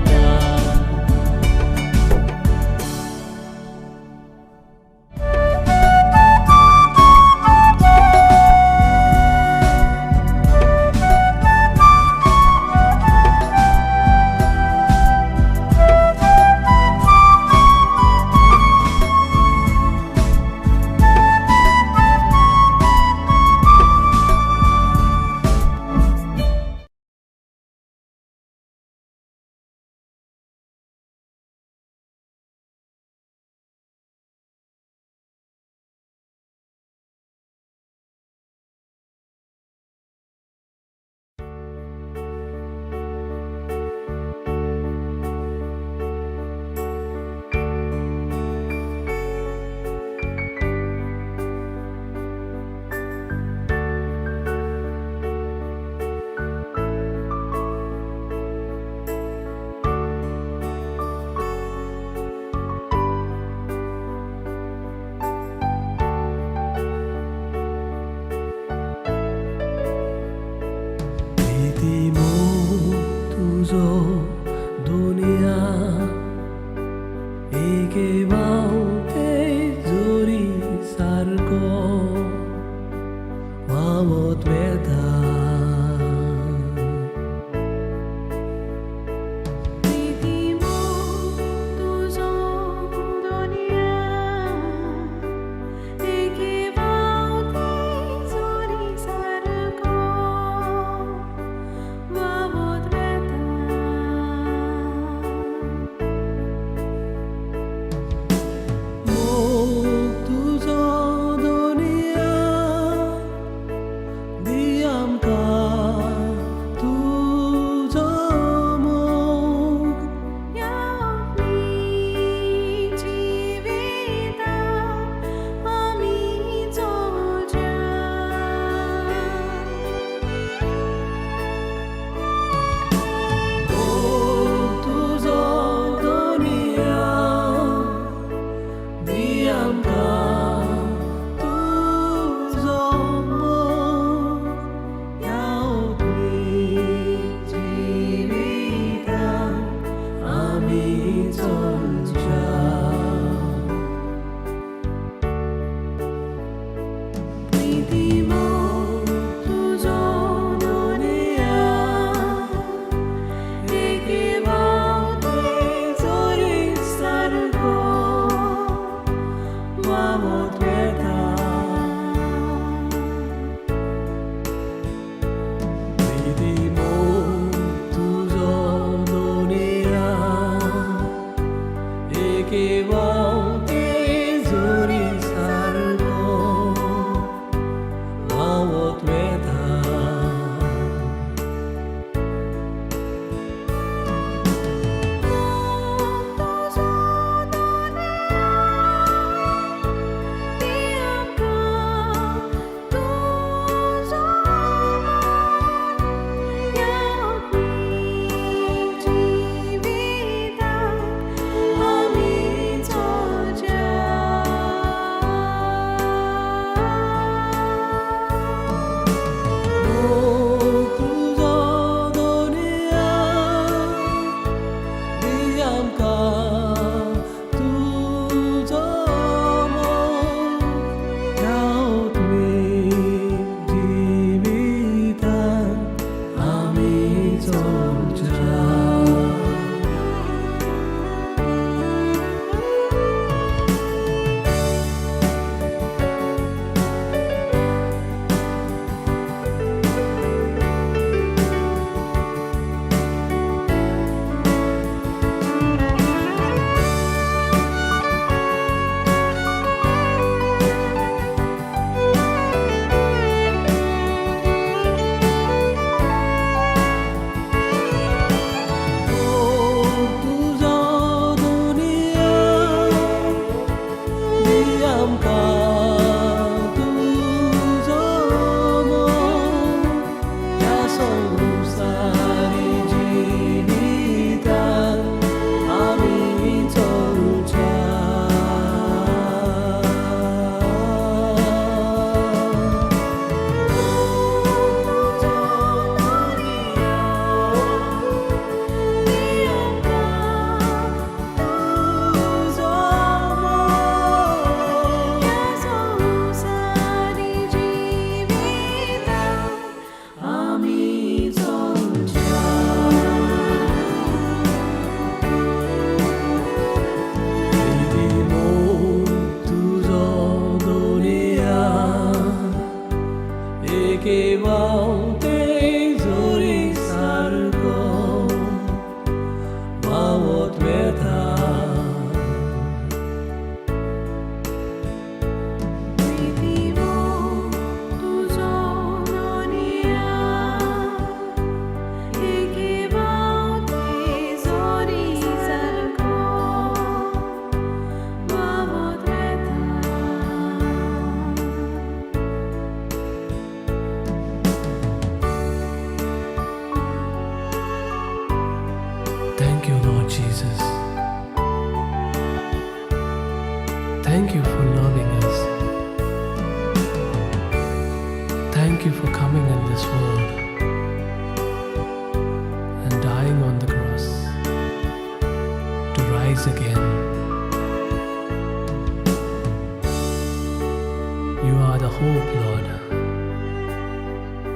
मावत वेता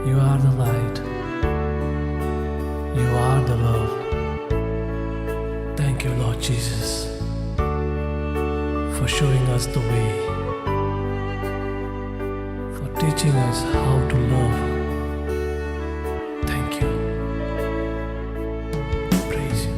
You are the light. You are the love. Thank you, Lord Jesus, for showing us the way, for teaching us how to love. Thank you. Praise you.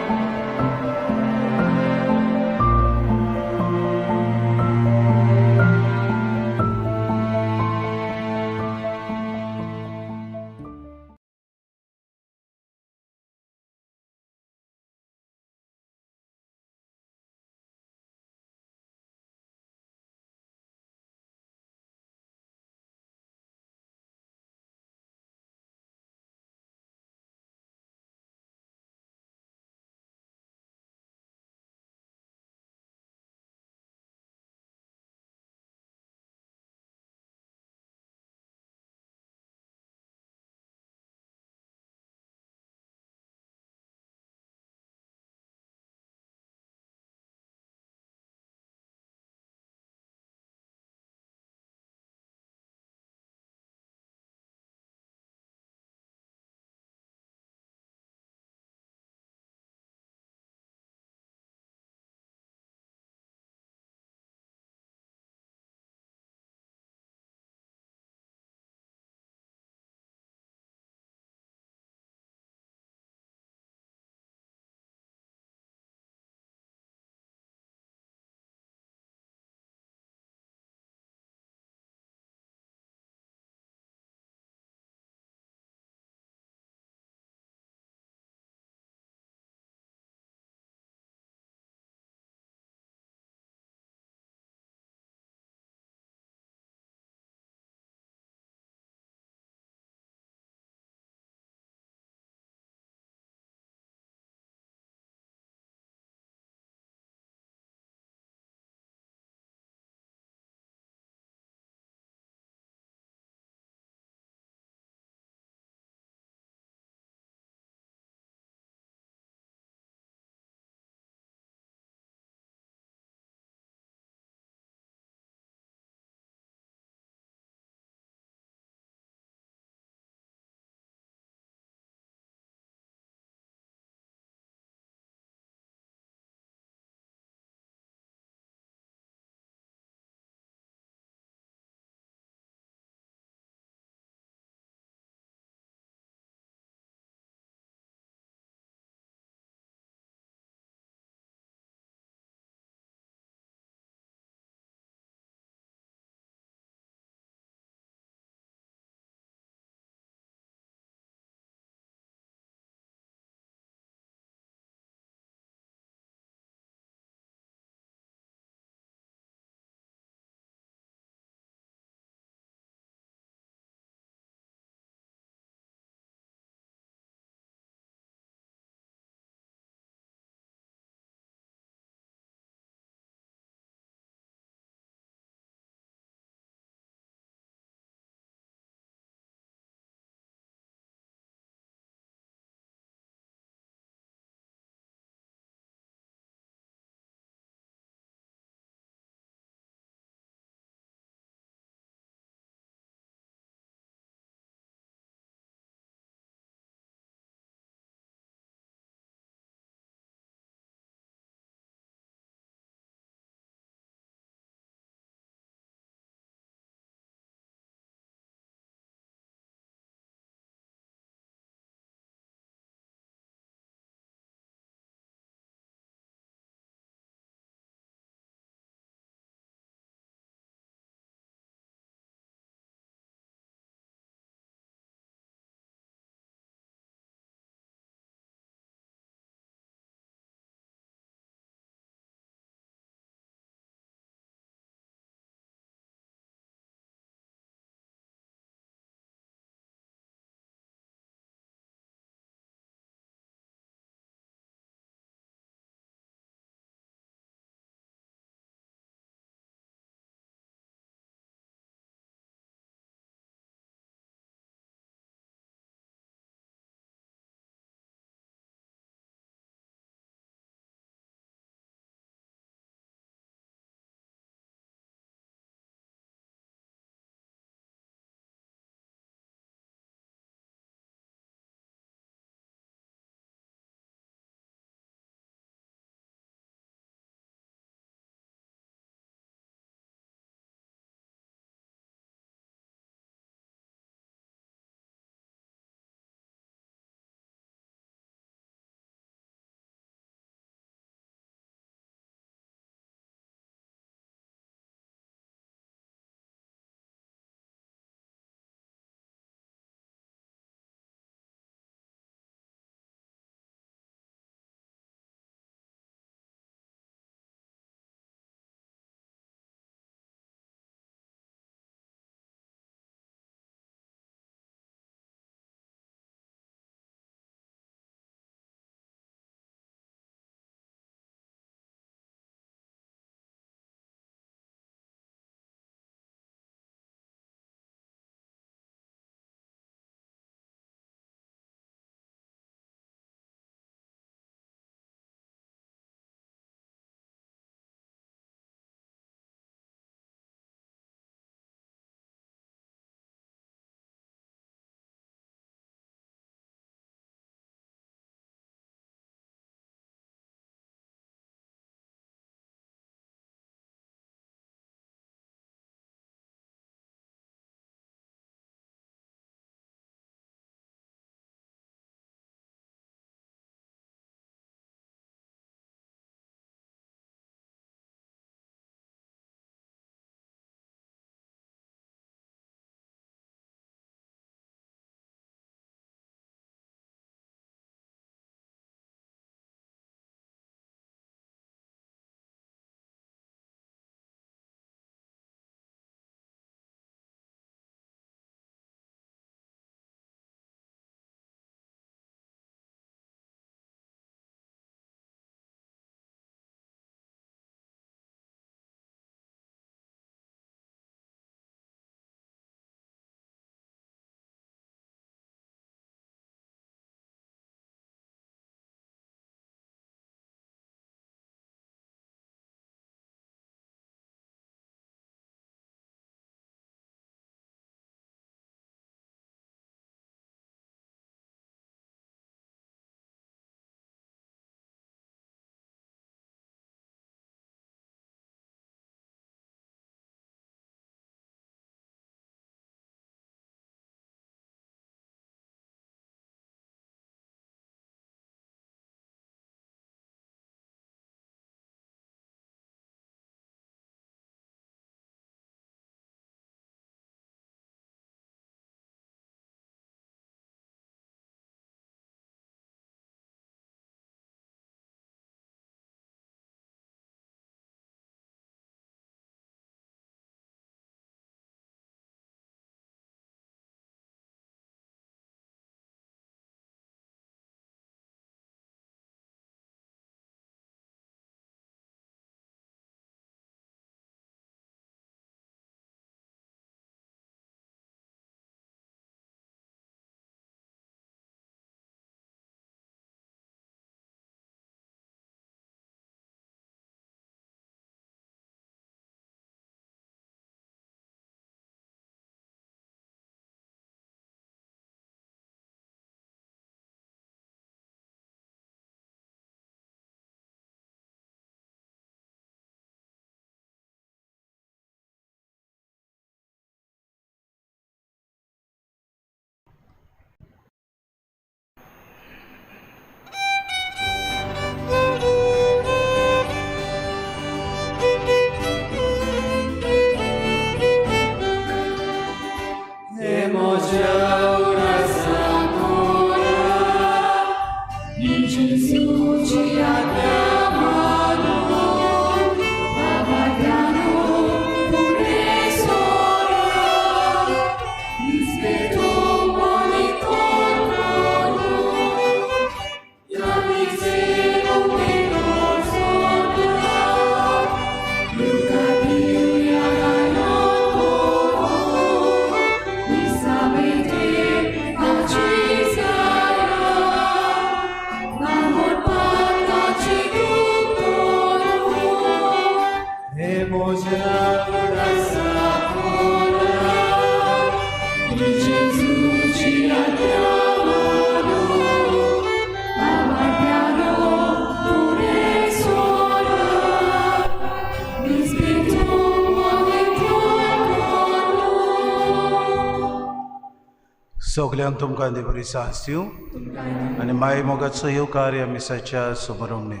सगल्यांक तुमकां देव बरी सांज दिवं आनी माय मोगाचो येवकार ह्या मिसाच्या समारंभणे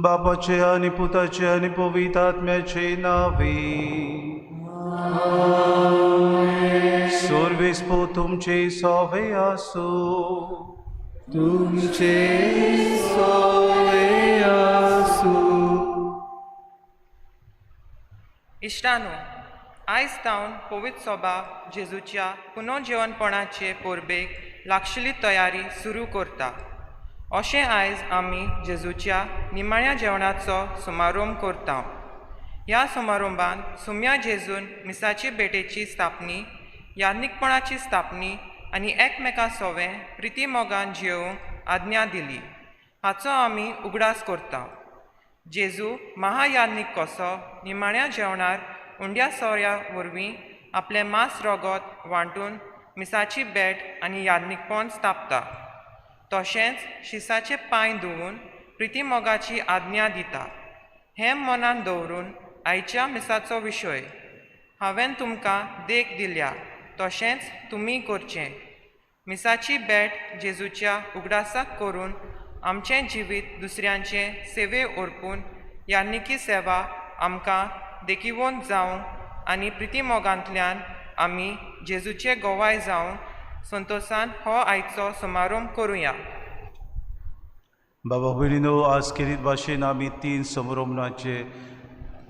बापाचे आनी पुताचे आनी पवित्र आत्म्याचे नावे सोर्वेस्पो तुमचे सोवे आसूं तुमचे सोवे आसूं इश्टानो आयज तावन पवित्र सभा जेजूच्या पुनर्जेवणपणाचे पोरबेक लागशिल्ली तयारी सुरू करता अशें आयज आमी जेजूच्या निमाण्या जेवणाचो समारंभ करता ह्या समारंभान सुम्या जेजून मिसाची बेटेची स्थापनी याज्ञिकपणाची स्थापनी आनी एकमेका सोवें प्रिती मोगान जेवंक आज्ञा दिली हाचो आमी उगडास करता जेजू महायाज्ञिक कसो निमाण्या जेवणार उंड्या सोऱ्या वरवीं आपलें मांस रगत वांटून मिसाची बेट आनी याज्ञिकपण स्थापता तशेंच शिसाचे पांय धुवून प्रिती मोगाची आज्ञा दिता हें मनान दवरून आयच्या मिसाचो विशय हांवें तुमकां देख दिल्या तशेंच तुमी करचें मिसाची बेट जेजूच्या उगडासाक करून आमचें जिवीत दुसऱ्यांचे सेवे ओरपून याज्ञिकी सेवा आमकां देखीवंत जावंक आनी प्रिती मोगांतल्यान आमी जेजूचे गोवाय जावं संतोशान हो आयचो समारंभ करुया बाबा भयणीनो आज केरीत भाशेन आमी 3 समारंभाचे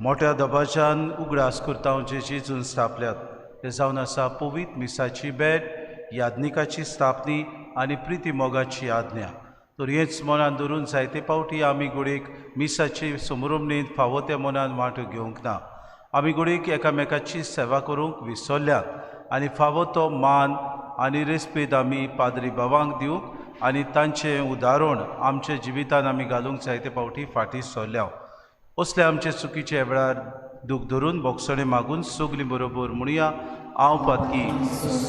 मोठ्या दबाच्यान उगडास करता जे जेजून स्थापल्यात ते जावन आसा पवित्र मिसाची बेट याज्ञिकाची स्थापनी आनी प्रिती मोगाची आज्ञा तर हेच मनान धरून जायते पावटी आमी घोडेक मिसाचे समारंभेंत फावो त्या मनान वांटो घेवंक ना आमी घोडेक एकामेकाची सेवा करूंक विसरल्यात आनी फावो तो मान आनी रेस्पेद आमी पाद्री बाबांक दिवंक आनी तांचें उदाहरण आमच्या जिवितान आमी घालूंक जायते पावटी फाटीं सरल्या असले आमचे चुकीचे वेळार दूख धरून बोगसणे मागून सगलीं बरोबर म्हणुया हांव पातकी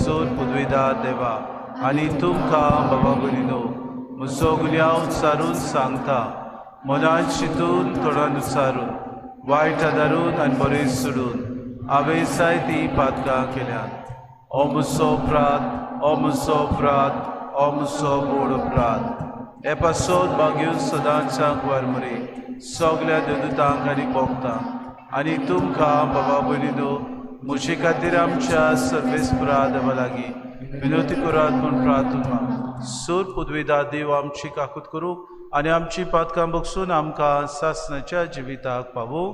सोर पदवेदार देवा आनी तुमकां बाबा भयणीनो म्हजो गुन्यांव उच्चारून सांगता मनान चिंतून तोंडान उच्चारून वायट आदारून आनी बरें सोडून हांवें जायतीं पातकां केल्यात हो म्हजो अपराध हो म्हजो अपराध हो म्हजो व्हड अपराध हे पासत मागीर सदांचांक वर मरे सगल्या देवदूतांक आनी भोगतांक आनी तुमकां बाबा भयणीनो म्हजे खातीर आमच्या सर्वेस्परा देवा लागीं विनोती करात म्हूण प्रार्थना सोर पदवेदार देव आमची काकूत करूं आनी आमची पातकां बगसून आमकां सासणाच्या जिविताक पावूं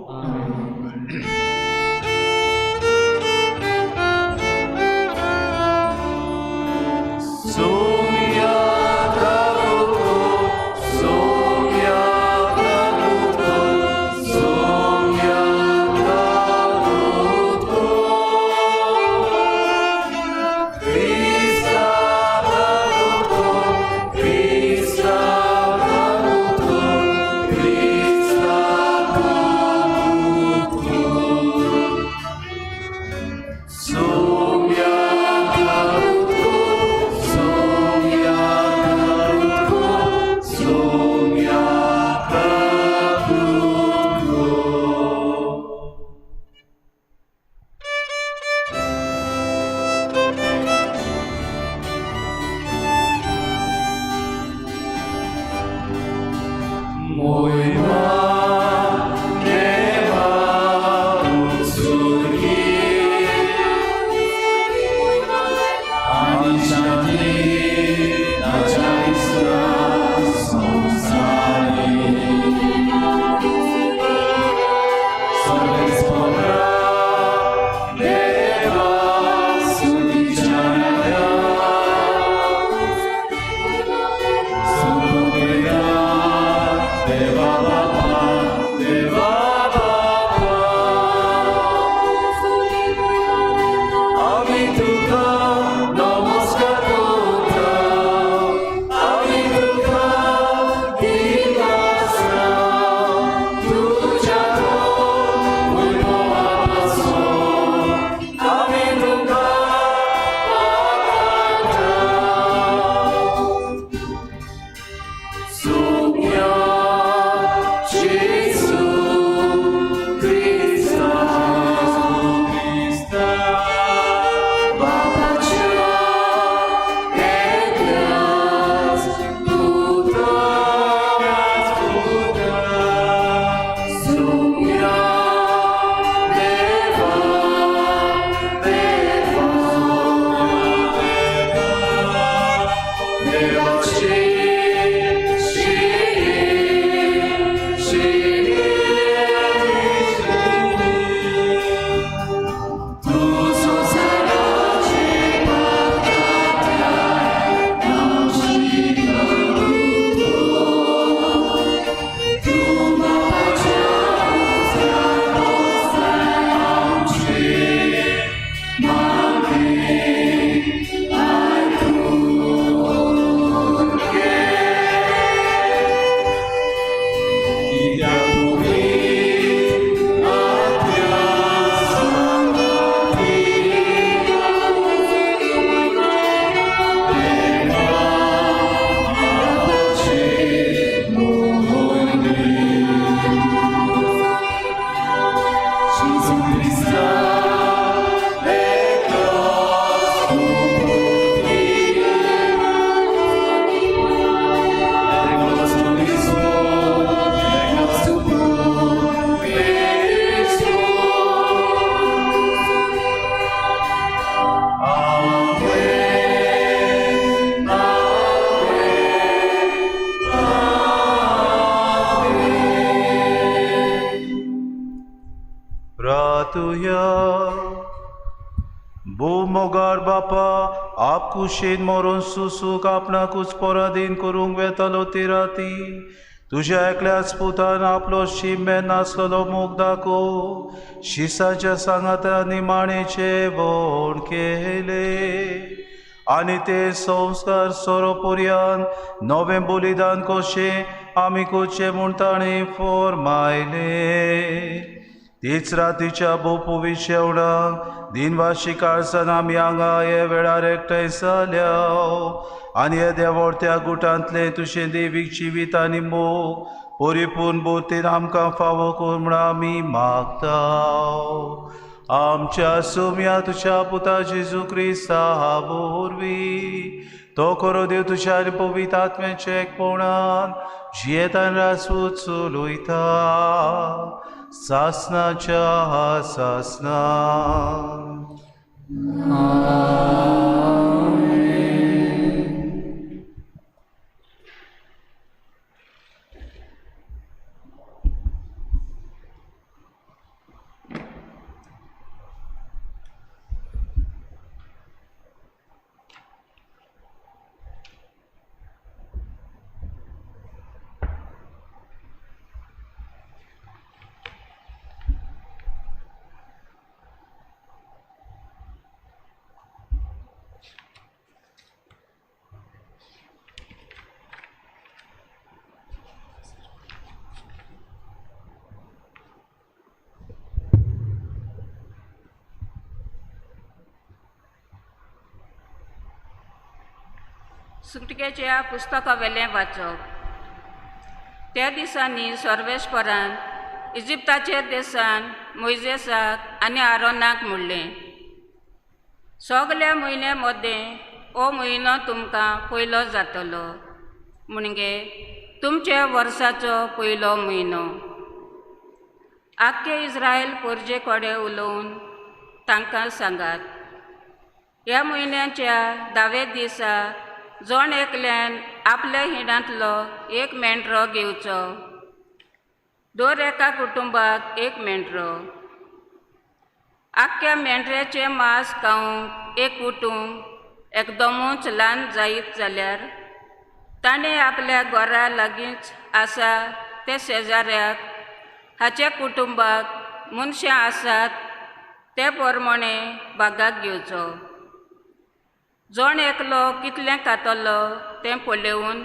Deva तुया बो मोगार बापा आप कुशीन मोरून सुसूक आपणाकूच पराधीन करूंक वेतालो ती राती तुझ्या एकल्याच पुतान आपलो शिमे नासलेलो मोग दाखोव शिसाच्या सांगाता निमाणेचे बोण केले आनी ते संस्कार सोरोपुर्यान नवें बलिदान कशें आमी कोचे म्हूण ताणें फॉर्मायले तीच रातीच्या बोपोवी शेवणाक दिनवाशी काळसान आमी हांगा हे वेळार एकठांय जाल्या आनी हे देवोडत्या गुटांतले तुजें देवीक जिवीत आनी मोग परिपूर्ण बोतीन आमकां फावो कर म्हूण आमी मागता आमच्या सोम्या तुझ्या पुता जेजू क्रिस्ता वरवीं तो खरो देव तुझ्या पवित्र आत्म्याचे एकपणान जियेत आनी रासूत चलयता सासनाच्या सासना सुटकेच्या पुस्तका वेलें वाचप त्या दिसांनी सर्वेश्वरान इजिप्ताचे देशान मोइजेसाक आनी आरोनाक म्हणलें सगल्या म्हयन्या मदें हो म्हयनो तुमकां पयलो जातलो म्हणजे तुमच्या वर्साचो पयलो म्हयनो आख्खे इस्रायल परजे कडेन उलोवन तांकां सांगात ह्या म्हयन्याच्या 10व्या दिसा जोण एकल्यान आपल्या हिणांतलो एक मेंढरो घेवचो दर एका कुटुंबाक एक मेंढरो आख्ख्या मेंढऱ्याचें मांस खावंक एक कुटुंब एकदमूच ल्हान जायत जाल्यार ताणें आपल्या घरा लागींच आसा ते शेजाऱ्याक हाचे कुटुंबाक मनशां आसात ते प्रमाणे भागाक घेवचो जोण एकलो कितलें खातलो तें पळोवन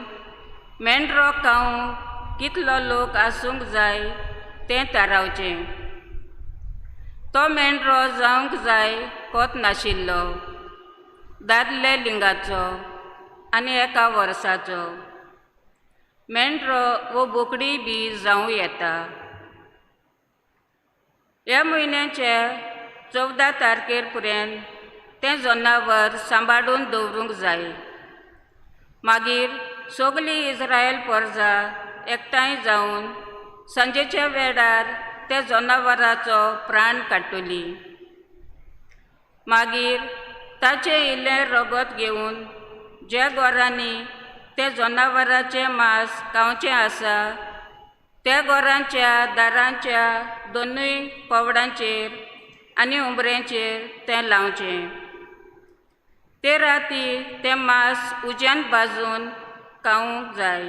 मेंढरो खावंक कितलो लोक आसूंक जाय तें थारावचें तो मेंढरो जावंक जाय कोत नाशिल्लो दादले लिंगाचो आनी एका वर्साचो मेंढरो वो बोकडी बी जावं येता ह्या म्हयन्याच्या 14 तारखेर पर्यंत तें जनावर सांबाळून दवरूंक जाय मागीर सगळी इस्रायल परजा एकठांय जावन सांजेच्या वेळार त्या जनावराचो प्राण काडटली मागीर ताचें इल्लें रगत घेवन ज्या घरांनी त्या जनावराचें मांस खावचें आसा त्या घरांच्या दारांच्या दोनूय कवडांचेर आनी उंबऱ्यांचेर तें लावचें ते राती तें मांस उज्यान भाजून खावंक जाय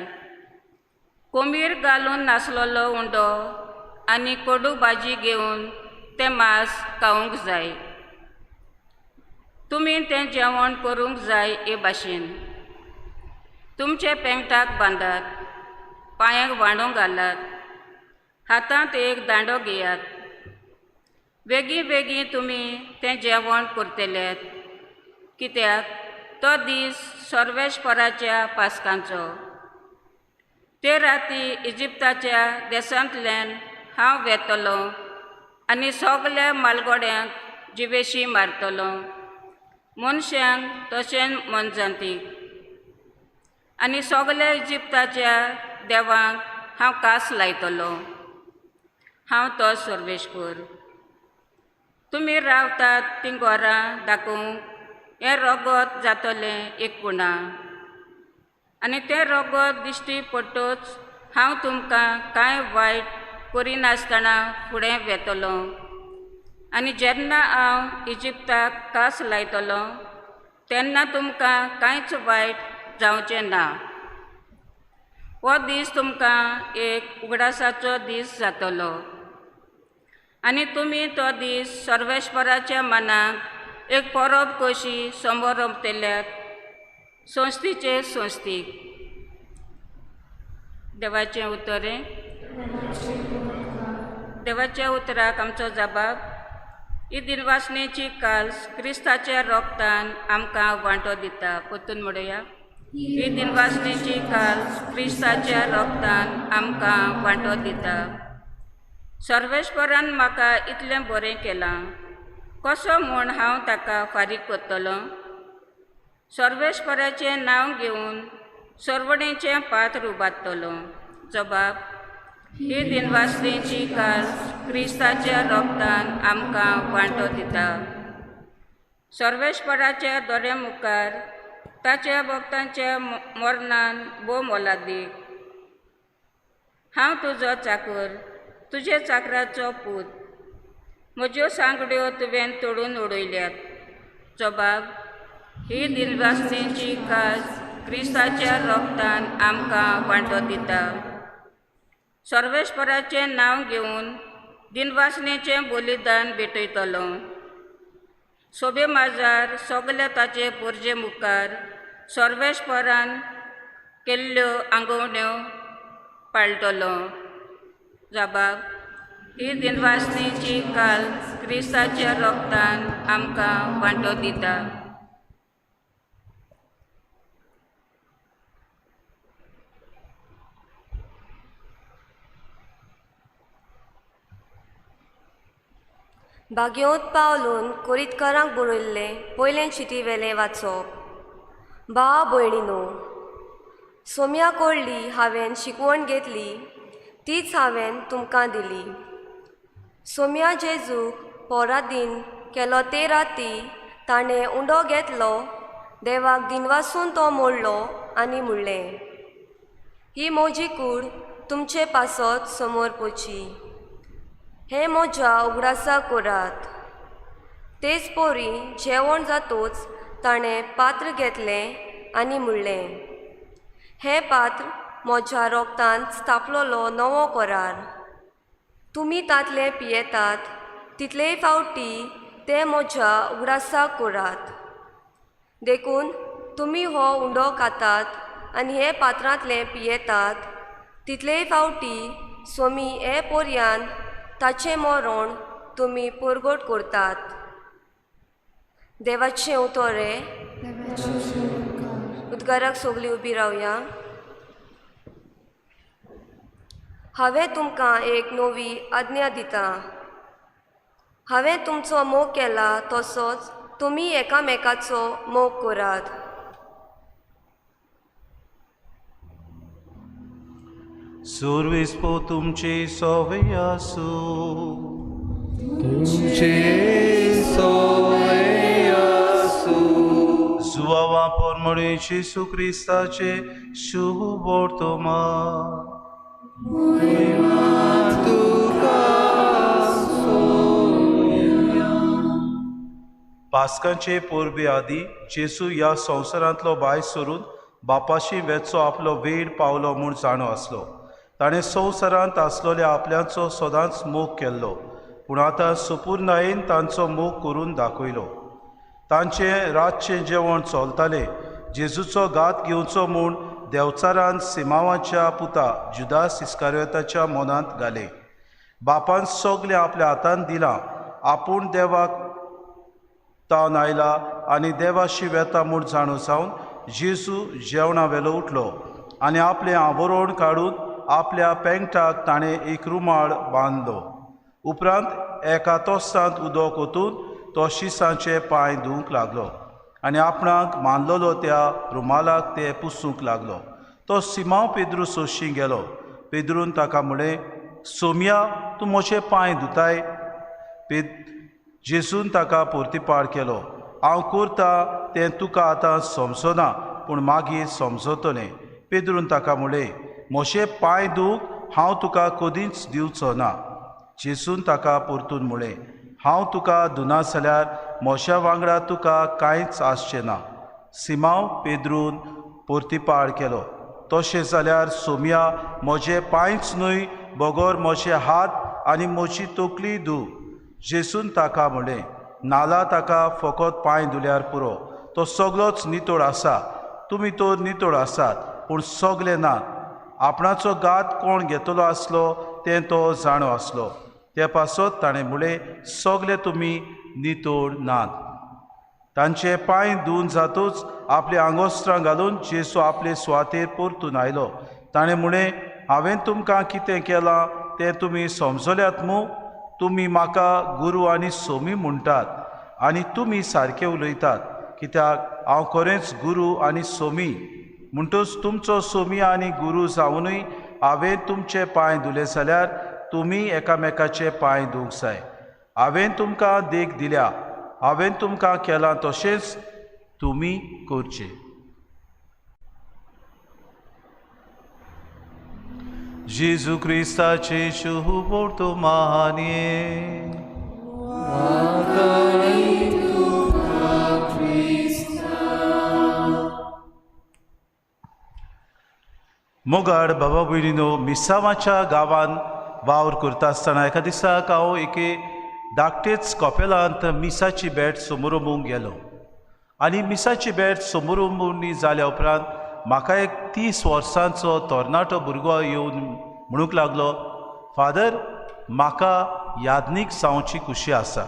कोमीर घालून नासलेलो उंडो आनी कोडू भाजी घेवन तें मांस खावंक जाय तुमी तें जेवण करूंक जाय हे भाशेन तुमचे पेंगटाक बांदात पांयांक वांडो घालात हातांत एक दांडो घेयात बेगीन बेगीन तुमी तें जेवण करतल्यात कित्याक तो दीस सर्वेश्वराच्या पासकांचो ते राती इजिप्ताच्या देशांतल्यान हांव वेतलो आनी सगल्या मालगोड्यांक जिवेशी मारतलो मनशांक तशेंच मनजांतीक आनी सगल्या इजिप्ताच्या देवांक हांव कास लायतलो हांव तो सर्वेश्वर तुमी रावतात तीं घरां दाखोवंक हें रगत जातलें एक कुणा आनी तें रगत दिश्टी पडटच हांव तुमकां कांय वायट करिनासतना फुडें वेतलो आनी जेन्ना हांव इजिप्ताक कास लायतलो तेन्ना तुमकां कांयच वायट जावचें ना. हो दीस तुमकां एक उगडासाचो दीस जातलो आनी तुमी तो दीस सर्वेश्वराच्या मनाक एक परब कशी समोर रमतल्यात संस्थीचे संस्थीक. देवाचें उतरें. देवाच्या उतराक आमचो जबाब. ही दिनवासनेची काल्स क्रिस्ताच्या रोगतान आमकां वांटो दिता. परतून म्हणुया. ही दिनवासनेची काल्स क्रिस्ताच्या रोगतान आमकां वांटो दिता. सर्वेश्वरान म्हाका इतलें बरें केलां, कसो म्हूण हांव ताका फारीक करतलों. सर्वेश्वराचें नांव घेवन सरवणेचें पात्र उबारतलो. जबाब. ही दिनवासनेची काल्स क्रिस्ताच्या रोगतान आमकां वांटो दिता. सर्वेश्वराच्या दोळे मुखार ताच्या भक्तांच्या मरणान भोव मोलादीक. हांव तुजो चाकर, तुजे चाकराचो पूत. म्हज्यो सांगड्यो तुवें तोडून उडयल्यात. जबाब. ही दिनवासनेची कास क्रिस्ताच्या रोगतान आमकां वांटो दिता. सर्वेश्वराचें नांव घेवन दिनवासनेचें बलिदान भेटयतलो. सोबे माजार सगल्या ताचे पोरजे मुखार सर्वेश्वरान केल्ल्यो आंगवण्यो पाळटलो. जबाब. ही दिनवासनेची काल क्रिस्ताच्या रोगतान आमकां वांटो दिता. भाग्योत पावलून कोरीतकारांक बरयल्ले पयलें चिटी वेलें वाचप. भाव भयणीनो, सोम्या कडली हांवें शिकवण घेतली तीच हांवें तुमकां दिली. सोम्या जेजूक पोरादीन केलो ते राती ताणें उंडो घेतलो, देवाक दिनवासून तो मोडलो आनी म्हणलें, ही म्हजी कूड तुमचे पासत समोर पोची. हे म्हज्या उगडासा करात. तेच पोरी जेवण जातूच ताणें पात्र घेतलें आनी म्हणलें, हें पात्र म्हज्या रोगतान स्थापलोलो नवो करार. तुमी तातले पियेतात तितलेय फावटी ते म्हज्या उगडासा करात. देखून तुमी हो उंडो खातात आनी हे पात्रांतले पियेतात तितलेय फावटी सोमी हे पोरयान ताचें मरण तुमी पुरगोट करतात. देवाचें उतोरें. उद्गाराक सोगलीं उबी रावया. हांवें तुमकां एक नवी आज्ञा दितां. हांवें तुमचो मोग केला तसोच तुमी एकामेकाचो मोग करात. सुरविस्पो तुमचे सवय आसू. तुमचे सवय आसू. जुवावा परमळे येशू क्रिस्ताचे शुभ वर्तमान. पास्कांचे पोरबे आदी जेजू ह्या संवसारांतलो भायर सरून बापाशी वेचो आपलो वेळ पावलो म्हूण जाणो आसलो. ताणें संवसारांत आसलोल्या आपल्याचो सदांच मोग केल्लो, पूण आतां सुपूर्णायेन तांचो मोग करून दाखयलो. तांचें रातचें जेवण चलतालें. जेजूचो घात घेवचो म्हूण देवचारान सिमावाच्या पुता जुदास इस्कारियोताच्या मनांत घाले. बापान सगलें आपल्या हातांत दिलां. आपूण देवाक तावन आयला आनी देवाशी वेता म्हूण जाणू जावन जेजू जेवणा वेलो उठलो आनी आपलें आवरण काडून आपल्या पेंगटाक ताणें एक रुमाळ बांदलो. उपरांत एका तोस्तांत उदक ओतून तो शिसांचे पांय धुवंक लागलो आनी आपणाक बांदलोलो त्या रुमालाक ते पुसूंक लागलो. तो सिमांव पेद्रू सोशी गेलो. पेद्रून ताका म्हणलें, सोम्या, तूं म्हजे पांय धुताय? जेजून ताका परतीपाड केलो, हांव करतां तें तुका आतां समजना, पूण मागीर समजतलें. पेद्रून ताका म्हणलें, म्हजे पांय धुवंक हांव तुका कदींच दिवचो ना. जेजून ताका परतून म्हणलें, हांव तुका दुनास जाल्यार मोशा वांगडा तुका कांयच आसचें ना. सिमांव पेद्रून पोर्तिपाड केलो. तशें जाल्यार सोम्या म्हजे पांयच न्हय बगोर म्हजे हात आनी म्हजी तकली धू. जेसून ताका म्हणलें, नाला ताका फकत पांय धुल्यार पुरो. तो सगळोच नितोळ आसा. तुमी तर नितोळ आसात पूण सगले नात. आपणाचो गात कोण घेतलो आसलो तें तो जाणो आसलो. ते पासत ताणें म्हणलें, सगले तुमी नितोळ नात. तांचे पांय धुवन जातूच आपली आंगोस्त्रां घालून जेसू आपले सुवातेर परतून आयलो. ताणें म्हणलें, हांवें तुमकां कितें केलां तें तुमी समजल्यात मूं? तुमी म्हाका गुरू आनी सोमी म्हणटात आनी तुमी सारके उलयतात, कित्याक हांव खरेंच गुरू आनी सोमी. म्हणटूच तुमचो सोमी आनी गुरू जावनूय हांवें तुमचे पांय धुले जाल्यार तुमी एकामेकाचे पांय धुवंक जाय. हांवें तुमकां देख दिल्या. हांवें तुमकां केलां तशेंच तुमी करचें. जेजू क्रिस्ताचे शुभ वर्तमाने. मोगाड बाबा भयणीनो, मिसावाच्या गांवांत वावर करता आसतना एका दिसाक हांव एके धाकटेच कॉपेलांत मिसाची बॅट समोरुंबूंक गेलो. आनी मिसाची बॅट समोरुंबूनी जाल्या उपरांत म्हाका एक 30 वर्सांचो तरणाटो भुरगो येवन म्हणूंक लागलो, फादर, म्हाका यादनीक जावची खुशी आसा.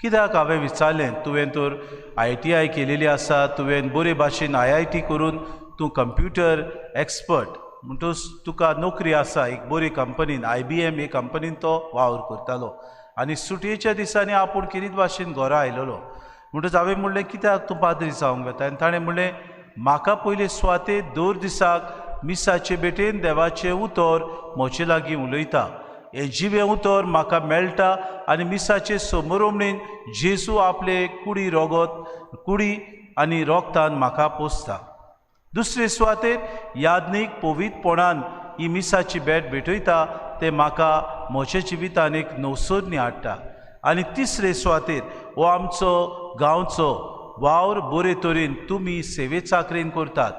कित्याक हांवें विचारलें, तुवें तर ITI केलेली आसा, तुवें बरे भाशेन IIT करून तूं कंप्युटर एक्सपर्ट, म्हणटूच तुका नोकरी आसा एक बरी कंपनीन, IBM हे कंपनीन तो वावर करतालो. आनी सुटयेच्या दिसांनी आपूण कितें भाशेन घरा आयलोलो. म्हणटूच हांवें म्हणलें, कित्याक तूं पाद्री जावंक वता? आनी ताणें म्हणलें, म्हाका पयले सुवातेर दर दिसाक मिसाचे बेटेन देवाचें उतर म्हजे लागीं उलयता. हें जिवें उतर म्हाका मेळटा आनी मिसाचे समोरुमणीन जेजू आपले कुडी आनी रोगतान म्हाका पोसता. दुसरे सुवातेर यादनीक पवित्रपणान ही मिसाची बॅट भेटयता तें म्हाका म्हज्या जिवितान एक नवसरणी हाडटा. आनी तिसरे सुवातेर हो आमचो गांवचो वावर बरे तरेन तुमी सेवे चाकरेन करतात.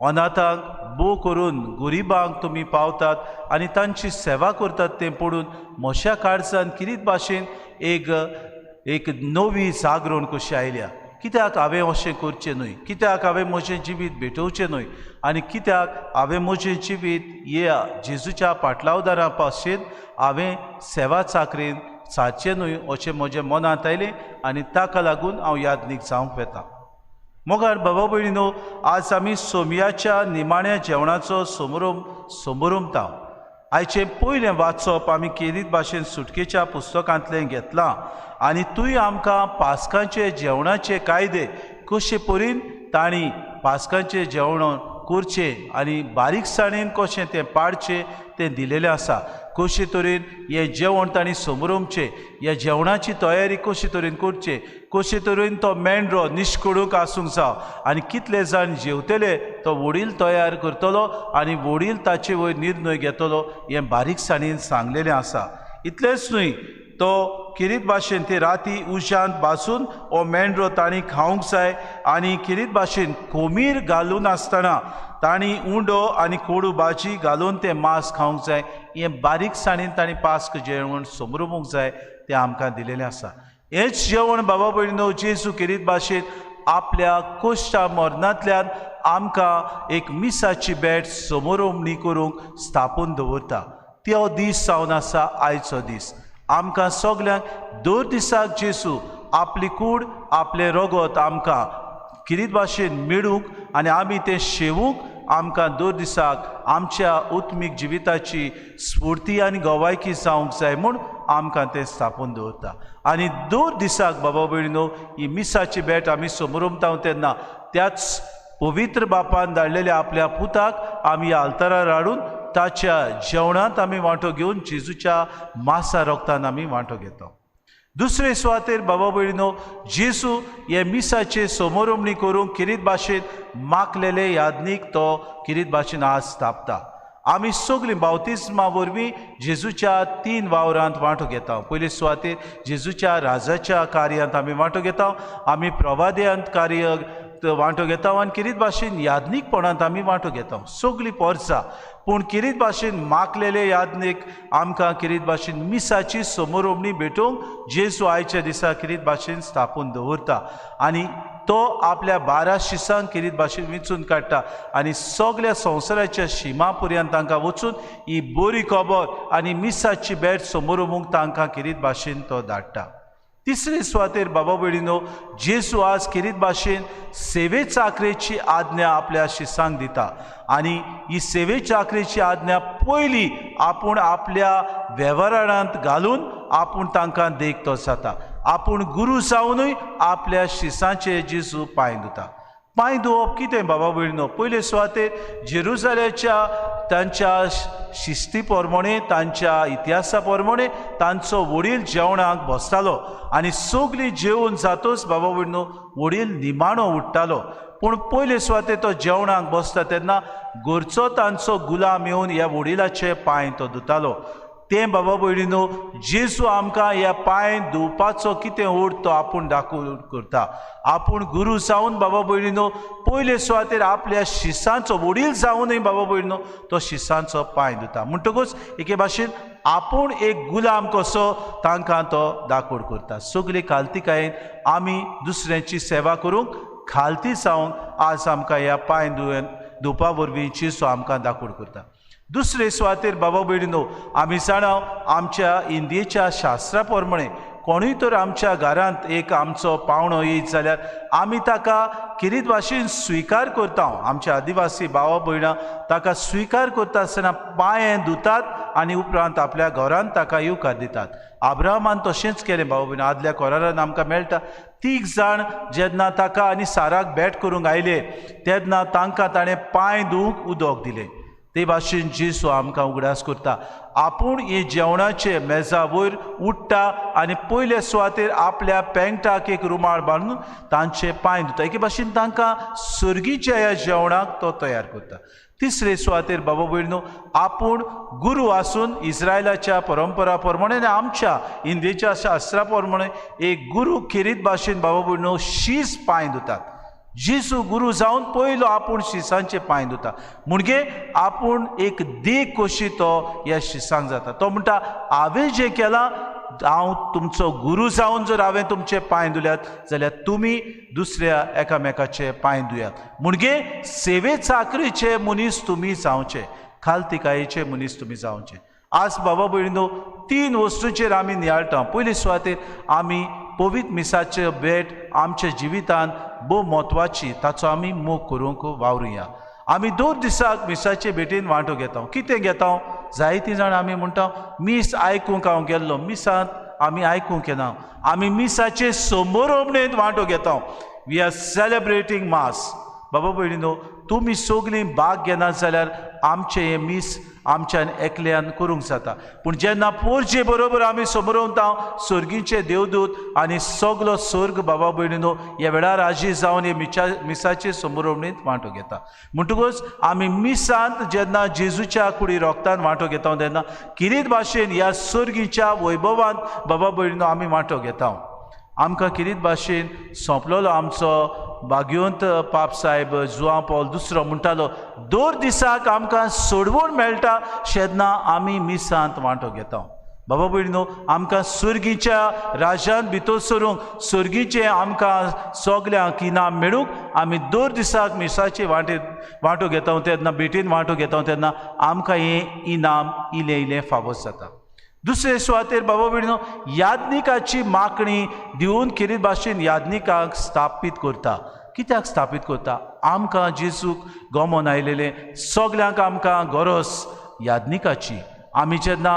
अनाथांक बो करून गरिबांक तुमी पावतात आनी तांची सेवा करतात तें पळोवन म्हज्या काळजान कितें भाशेन एक नवी जागरण कशी आयल्या. कित्याक हांवें अशें करचें न्हय? कित्याक हांवें म्हजें जिवीत भेटोवचें न्हय? आनी कित्याक हांवें म्हजें जिवीत ह्या जेजूच्या पाटलावदारा पाशेन हांवें सेवा चाकरेन सारचें न्हय अशें म्हज्या मनांत आयलें आनी ताका लागून हांव यादनीक जावंक वेता. मोगार बाबा भयणीनो, आज आमी सोमयाच्या निमाण्या जेवणाचो समारंभता. आयचें पयलें वाचप आमी केरीत भाशेन सुटकेच्या पुस्तकांतलें घेतलां आनी तूंय आमकां पास्कांचे जेवणाचे कायदे कशे परीन तांणी पास्कांचें जेवण करचें आनी बारीकसाणेन कशें तें पाडचें तें दिलेलें आसा. कशे तरेन हें जेवण तांणी समोरुंबचें, ह्या जेवणाची तयारी कशे तरेन करचें, कशे तरेन तो मेंढरो निश्कडूक आसूंक जाय आनी कितले जाण जेवतले तो वडील तयार करतलो आनी वडील ताचे वयर निर्णय घेतलो हें बारीकसाणेन सांगलेलें आसा. इतलेंच न्हय, तो किरीत भाशेन ते राती उज्यांत बासून हो मेंढरो तांणी खावंक जाय आनी किरीत भाशेन कोमीर घालून आसतना तांणी उंडो आनी कोडू भाजी घालून तें मांस खावंक जाय. हें बारीकसाणेन तांणी पास्क जेवण समोरुंबूंक जाय तें आमकां दिलेलें आसा. हेंच जेवण बाबा भयणीनो जेजू किरीत भाशेन आपल्या कोश्टा मरणांतल्यान आमकां एक मिसाची बॅट समोरुंबणी करूंक स्थापून दवरता. तो दीस जावन आसा आयचो दीस. आमकां सगल्यांक दर दिसाक जेजू आपली कूड आपले रगत आमकां किरीत भाशेन मेळूंक आनी आमी तें शेवूंक आमकां दर दिसाक आमच्या उत्मीक जिविताची स्फूर्ती आनी गवायकी जावंक जाय म्हूण आमकां तें स्थापून दवरता. आनी दर दिसाक बाबा भयणीनो ही मिसाची बॅट आमी समोरुंबता तेन्ना त्याच पवित्र बापान धाडलेल्या आपल्या पुताक आमी आल्तारार हाडून ताच्या जेवणांत आमी वांटो घेवन जेजूच्या मासा रोगतान आमी वांटो घेता. दुसरे सुवातेर बाबा भयणीनो, जेजू हे मिसाचे समोरुंबणी करूंक किरीत भाशेन मागलेले यादनीक तो किरीत भाशेन आज स्थापता. आमी सगळीं बावतिस्मा वरवीं जेजूच्या 3 वावरांत वांटो घेता. पयले सुवातेर जेजूच्या राजाच्या कार्यांत आमी वांटो घेता, आमी प्रवाद्यांत कार्य वांटो घेता आनी किरीत भाशेन याज्ञीकपणांत आमी वांटो घेता. सगळीं पोरसां पूण किरीत भाशेन मागलेले याज्ञीक आमकां किरीत भाशेन मिसाची समोरोबणी भेटोवंक जेजू आयच्या दिसा किरीत भाशेन स्थापून दवरता आनी तो आपल्या 12 शिसांक किरीत भाशेन विंचून काडटा आनी सगळ्या संवसाराच्या शिमा पर्यंत तांकां वचून ही बरी खबर आनी मिसाची भेट समोरोबूंक तांकां किरीत भाशेन तो धाडटा. तिसरे सुवातेर बाबा भयणीनो, जेजू आज किरीत भाशेन सेवे चाकरेची आज्ञा आपल्या शिसांक दिता आनी ही सेवे चाकरेची आज्ञा पयली आपूण आपल्या वेव्हारांत घालून आपूण तांकां देख जाता. आपूण गुरू जावनूय आपल्या शिसांचे जेजू पांय धुता. पांय धुवप कितें बाबा भयणीनो? पयले सुवातेर जेरुजालेच्या तांच्या शिस्ती प्रमाणे, तांच्या इतिहासा प्रमाणे तांचो वडील जेवणाक बसतालो आनी सगळीं जेवून जातूच बाबा भयणीनो वडील निमाणो उठ्ठालो. पूण पयले सुवातेर तो जेवणाक बसता तेन्ना घरचो तांचो गुलाम येवन ह्या वडिलाचे पांय तो धुतालो. तें बाबा भयणीनो जेजू आमकां ह्या पांय धुवपाचो कितें उर्थ तो आपूण दाखोवन करता. आपूण गुरू जावन बाबा भयणीनो पयले सुवातेर आपल्या शिसांचो वडील जावनूय बाबा भयणीनो तो शिसांचो पांय धुता. म्हणटकूच एके भाशेन आपूण एक गुलाम कसो तांकां तो दाखोवन करता. सगळे खालतीकायेन आमी दुसऱ्यांची सेवा करूंक खालती जावंक आज आमकां ह्या पांय धुवपा वरवीं जेजू आमकां दाखोवन करता. दुसरे सुवातेर बाबा भयणीनो आमी जाणाव आमच्या इंडियेच्या शास्त्रा प्रमाणे कोणूय तर आमच्या घरांत एक आमचो पावणो येयत जाल्यार आमी ताका किरीत भाशेन स्विकार करता. आमच्या आदिवासी भावा भयणां ताका स्विकार करता आसतना पांय धुतात आनी उपरांत आपल्या घरांत ताका येवकार दितात. आब्राहामान तशेंच केलें बाबा भयणां. आदल्या कोरारान आमकां मेळटा 3 जाण जेन्ना ताका आनी साराक भेट करूंक आयले तेन्ना तांकां ताणें पांय धुवंक उदक दिलें. ते भाशेन जेजू आमकां उगडास करता. आपूण हे जेवणाचे मेजा वयर उठ्ठा आनी पयले सुवातेर आपल्या पेंगटाक एक रुमाल बांदून तांचे पांय धुता. एके भाशेन तांकां सर्गीच्या ह्या जेवणाक तो तयार करता. तिसरे सुवातेर बाबा भयणीनो आपूण गुरू आसून इस्रायलाच्या परंपरा प्रमाणे आनी आमच्या हिंदीच्या शास्त्रा प्रमाणे एक गुरू किरीत भाशेन बाबा भयणीनो शीस पांय धुतात. जेजू गुरू जावन पयलो आपूण शिसांचे पांय धुता म्हणजे आपूण एक देख कशी तो ह्या शिसांक जाता. तो म्हणटा हांवें जें केलां हांव तुमचो गुरू जावन जर हांवें तुमचे पांय धुल्यात जाल्यार तुमी दुसऱ्या एकामेकाचे पांय धुयात. म्हणजे सेवे चाकरीचे मनीस तुमी जावचे, खालतिकायेचे मनीस तुमी जावचे. आज बाबा भयणीनो 3 वस्तूचेर आमी नियाळटा. पयले सुवातेर आमी पवित्र मिसाचे भेट आमच्या जिवितांत भोव म्हत्वाची, ताचो आमी मोग करूंक वावरुया. आमी 2 दिसाक मिसाचे भेटेन वांटो घेता. कितें घेता? जायतीं जाणां आमी म्हणटा मीस आयकूंक हांव गेल्लो, मिसांत आमी आयकूंक येना. आमी मिसाचे समोरोबणेंत वांटो घेता. वी आर सेलेब्रेटींग मास. बाबा भयणीनो तुमी सगळीं भाग घेनात जाल्यार आमचें हें मीस आमच्यान एकल्यान करूंक जाता. पूण जेन्ना पोरचे बरोबर आमी समोरवता सर्गीचे देवदूत आनी सगलो सर्ग बाबा भयणीनो ह्या वेळार राजी जावन हे मिसाचे समोरवणेंत वांटो घेता. म्हणटकूच आमी मिसांत जेन्ना जेजूच्या कुडी रोगतान वांटो घेता तेन्ना किरीत भाशेन ह्या सर्गीच्या वैभवांत बाबा भयणीनो आमी वांटो घेता. आमकां किरीत भाशेन सोंपलोलो आमचो भाग्यवंत पाप साहेब जुआंव पौल II म्हणटालो 2 दिसाक आमकां सोडवून मेळटा जेन्ना आमी मिसांत वांटो घेता. बाबा भयणीनो आमकां सर्गीच्या राजांत भितर सरूंक सर्गीचें आमकां सगल्यांक इनाम मेळूंक आमी 2 दिसाक मिसाचे वांटो घेता तेन्ना भेटेन वांटो घेता तेन्ना आमकां हें इनाम इल्लें फावो जाता. दुसरे सुवातेर बाबा भयणीनो याज्ञीकाची मागणी दिवन किरीत भाशेन याज्ञीकाक स्थापीत करता. कित्याक स्थापीत करता? आमकां जेजूक गमोन आयलेले सगल्यांक आमकां गरज याज्ञीकाची. आमी जेन्ना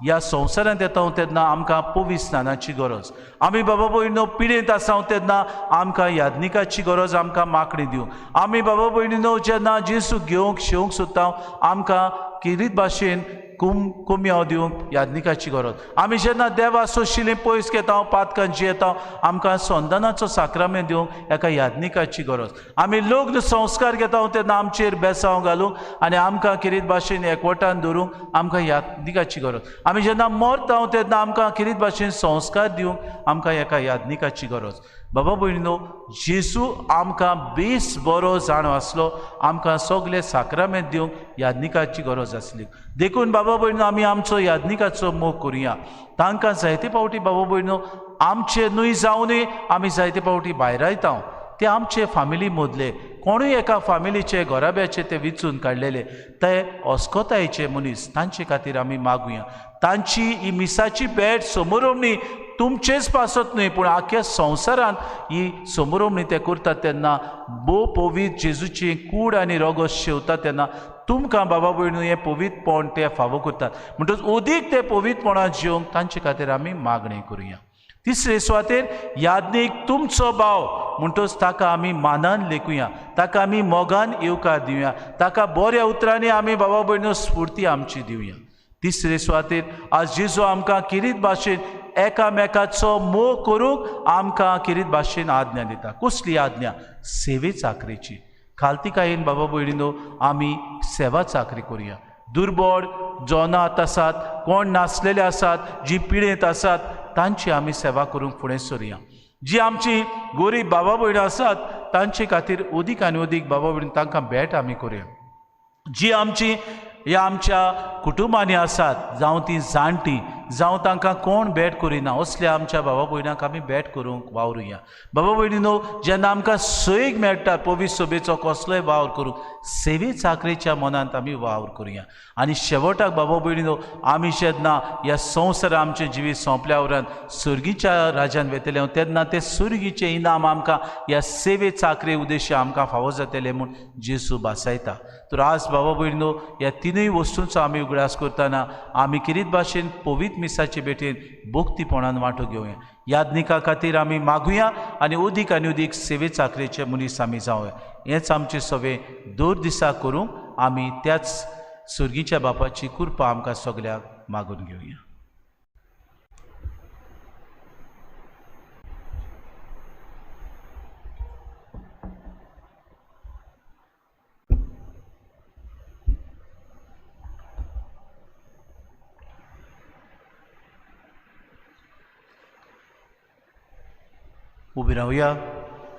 ह्या संवसारांत येता तेन्ना आमकां पवित्र स्नानाची गरज. आमी बाबा भयणीनो पिडेंत आसा तेन्ना आमकां याज्ञीकाची गरज आमकां मागणी दिवंक. आमी बाबा भयणीनो जेन्ना जेजूक घेवंक शेवंक सोदता आमकां किरीत भाशेन कुम्याव दिवंक यादनिकाची गरज. आमी जेन्ना देवा सोशिल्लीं पयस घेता पातकांची येता आमकां संदनाचो साक्रामेंत दिवंक एका यादनिकाची गरज. आमी लग्न संस्कार घेता तेन्ना आमचेर बेसांव घालूंक आनी आमकां किरीत भाशेन एकवटान दवरूंक आमकां यादनिकाची गरज. आमी जेन्ना मरता तेन्ना आमकां किरीत भाशेन संस्कार दिवंक आमकां एका यादनिकाची गरज. बाबा भयणीनो, जेजू आमकां बेस बरो जाणो आसलो, आमकां सगळे साक्रामेंत दिवंक यादनिकाची गरज आसली. देखून बाबा भयणीनो, आमी आमचो यादनिकाचो मोग करुया. तांकां जायते फावटी बाबा भयणीनो आमचे न्हय जावनय आमी जायते फावटी भायर आयता. ते आमचे फामिली मदले कोणूय एका फामिलीचे घोराब्याचे ते विचून काडलेले ते अस्कोतायेचे मनीस, तांचे खातीर आमी मागुया. तांची ही मिसाची भेट समोरवणी तुमचेच पासत न्हय पूण आख्या संवसारांत ही समोरवणी ते करतात तेन्ना बो पवित्र जेजूची कूड आनी रगत शेवता तेन्ना तुमकां बाबा भयणू हें पवित्रपण ते फावो करतात. म्हणटच ओदीक ते पवित्रपणां जिवंक तांचे खातीर आमी मागणी करुया. तिसरे सुवातेर यादनीक तुमचो भाव म्हणटच ताका आमी मानान लेखुया, ताका आमी मोगान येवकार दिवया, ताका बऱ्या उतरांनी आमी बाबा भयणू स्फूर्ती आमची दिवया. तिसरे सुवातेर आज जेजू आमकां किरीत भाशेन एकामेकाचो मोग करूंक आमकां किरीत भाशेन आज्ञा दिता. कसली आज्ञा? सेवे चाकरेची. खालतिकायेन बाबा भयणीनो आमी सेवा चाकरी करुया. दुर्बळ जोनात आसात, कोण नासलेले आसात, जी पिडेंत आसात, तांची आमी सेवा करूंक फुडें सरुया. जी आमची गरीब बाबा भयणी आसात तांचे खातीर अदीक आनी अदीक बाबा भयणी तांकां भेट आमी करुया. जी आमची ह्या आमच्या कुटुंबांनी आसात, जावं ती जाणटी जावं तांकां कोण भेट करिना, असल्या आमच्या बाबा भयणांक आमी भेट करूंक वावरुया. बाबा भयणीनो, जेन्ना आमकां सैक मेळटा पवित्र सभेचो कसलोय वावर करूंक, सेवे चाकरेच्या मनांत आमी वावर करुया. आनी शेवटाक बाबा भयणीनो, आमी जेन्ना ह्या संवसारांत आमचें जिवीत सोंपल्या उपरांत सर्गीच्या राज्यांत वेतले तेन्ना ते सर्गीचें इनाम आमकां ह्या सेवे चाकरे उद्देश आमकां फावो जातले म्हूण जेजू भासायता. तर आज बाबा भयणीनो, ह्या तिनूय वस्तूंचो आमी उगडास करतना आमी किरीत भाशेन पवित्र मिसाचे भेटेन भोक्तीपणान वांटो घेवया. यादनिका खातीर आमी मागुया आनी अदीक सेवे चाकरेचे मनीस आमी जावया. हेंच आमचे सवे दर दिसा करूंक आमी त्याच सर्गीच्या बापाची कृपा आमकां सगळ्याक मागून घेवया. उबी रावया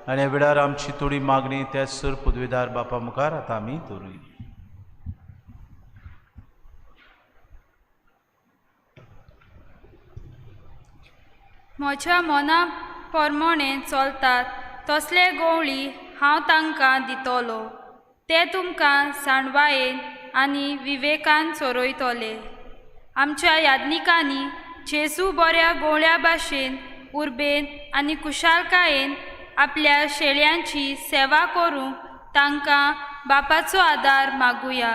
आनी ह्या वेळार आमची थोडी मागणी त्या सर पदवीदार बापा मुखार आतां आमी दवरुया. म्हज्या मना प्रमाणें चलतात तसले गवळी हांव तांकां दितलो. ते तुमकां साणवायेन आनी विवेकान चोरयतले. आमच्या यादनिकांनी जेजू बऱ्या गवळ्या भाशेन उर्बेन आनी कुशालकायेन आपल्या शेळयांची सेवा करूंक तांकां बापाचो आदार मागुया.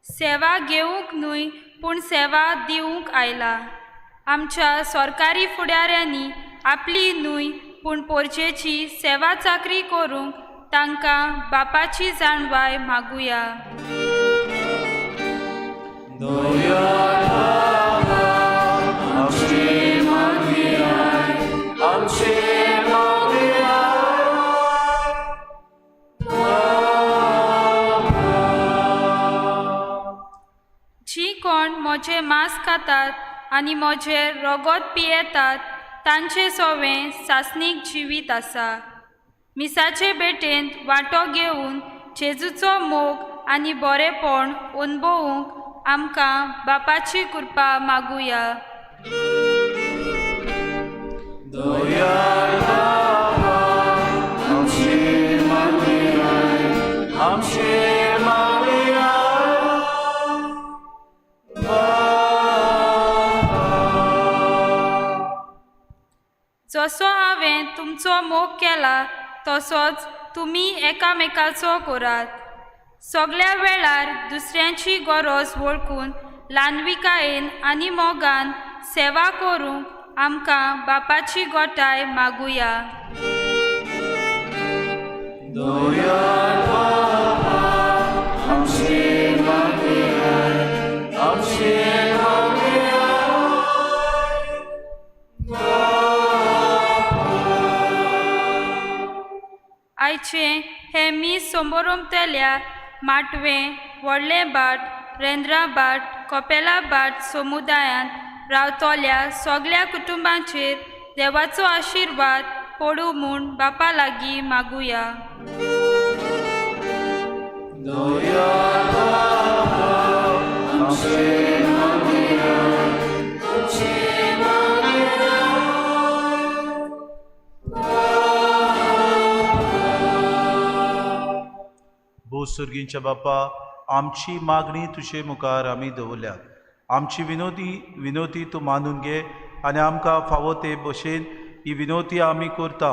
सेवा घेवंक न्हय पूण सेवा दिवंक आयला. आमच्या सरकारी फुडाऱ्यांनी आपली न्हय पूण पोरचेची सेवा चाकरी करूंक तांकां बापाची जाणवाय मागुया. जी कोण म्हजें मांस खातात आनी म्हजें रगत पियेतात तांचे सवें सासणीक जिवीत आसा. मिसाचे भेटेंत वांटो घेवन जेजूचो मोग आनी बरेपण अनुभवूंक आमकां बापाची कृपा मागुया. जसो हांवें तुमचो मोग केला तसोच तुमी एकामेकाचो करात. सगळ्या वेळार दुसऱ्यांची गरज वळखून ल्हानविकायेन आनी मोगान सेवा करूंक आमकां बापाची गोठाय मागुया. आयचे हे मी समोरमतेल्या माटवें व्हडलें बाट रेंद्रा बाट कपेला बाट समुदायांत रावतल्या सगळ्या कुटुंबांचेर देवाचो आशिर्वाद पडू म्हूण बापा लागीं मागुया. भूसुर्गींच्या बापा, आमची मागणी तुजे मुखार आमी दवरल्या. आमची विनोती तूं मानून घे आनी आमकां फावो ते भशेन ही विनोती आमी करता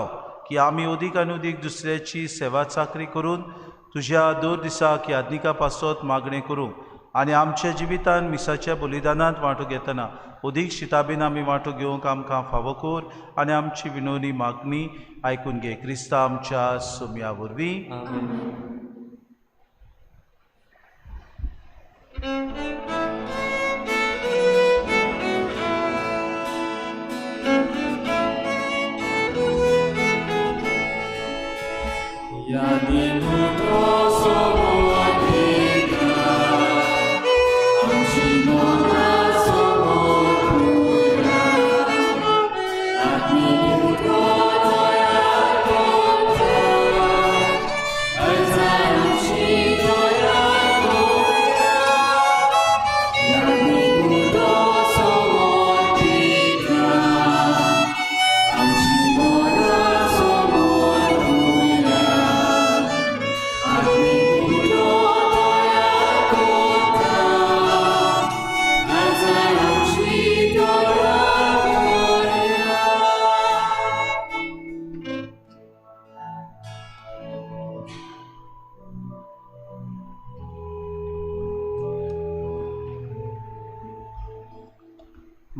की आमी अदीक आनी अदीक दुसऱ्याची सेवा चाकरी करून तुज्या दर दिसाक यादनिका पासत मागणें करूं आनी आमच्या जिवितान मिसाच्या बलिदानांत वांटो घेतना अदीक शिताबीन आमी वांटो घेवंक आमकां फावो कर आनी आमची विनोदी मागणी आयकून घे. क्रिस्ता आमच्या सोम्या वरवीं.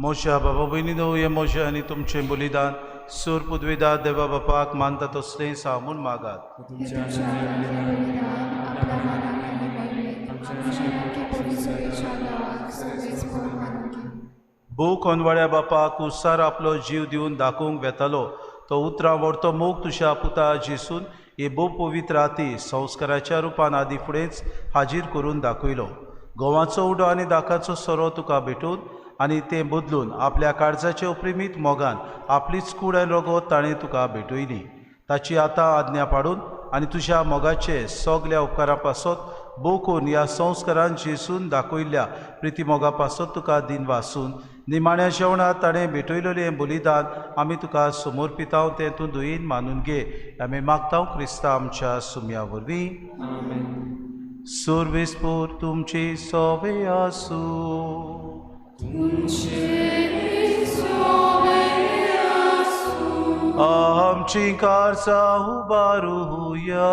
मोशा बाबा भयणीनो, हे मोशा आनी तुमचें बलिदान सूर पुदवेदार देवा बापाक मानता तसलें सामून मागात. भू कोनवाड्या बापाक उसार आपलो जीव दिवन दाखोवंक वेतालो तो उतरां व्हरतो मोग तुज्या पुता जेसून हे भू पवित्र राती संस्काराच्या रुपान आदी फुडेंच हाजीर करून दाखयलो. गोवाचो उडो आनी दाकाचो सोरो तुका भेटून आनी तें बदलून आपल्या काळजाचे अप्रिमीत मोगान आपलीच कूड आनी रगत ताणें तुका भेटयली. ताची आतां आज्ञा पाडून आनी तुज्या मोगाचे सगल्या उपकारा पासत भोव करून ह्या संस्कारान जेसून दाखयल्ल्या प्रिती मोगा पासत तुका दिन वासून निमाण्या जेवणात ताणें भेटयलेलें बलिदान आमी तुका समर्पिता तें तूं दुयीन मानून घे. आमी मागता क्रिस्ता आमच्या सुम्या वरवीं. सर्वेस्पोर तुमची सोवे आसूं. आमची कारसा उबारूया.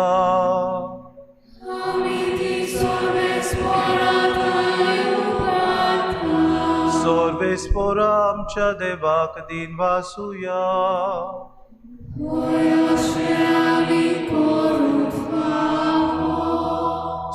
सर्वेस्पोर आमच्या देवाक दिन वासूया.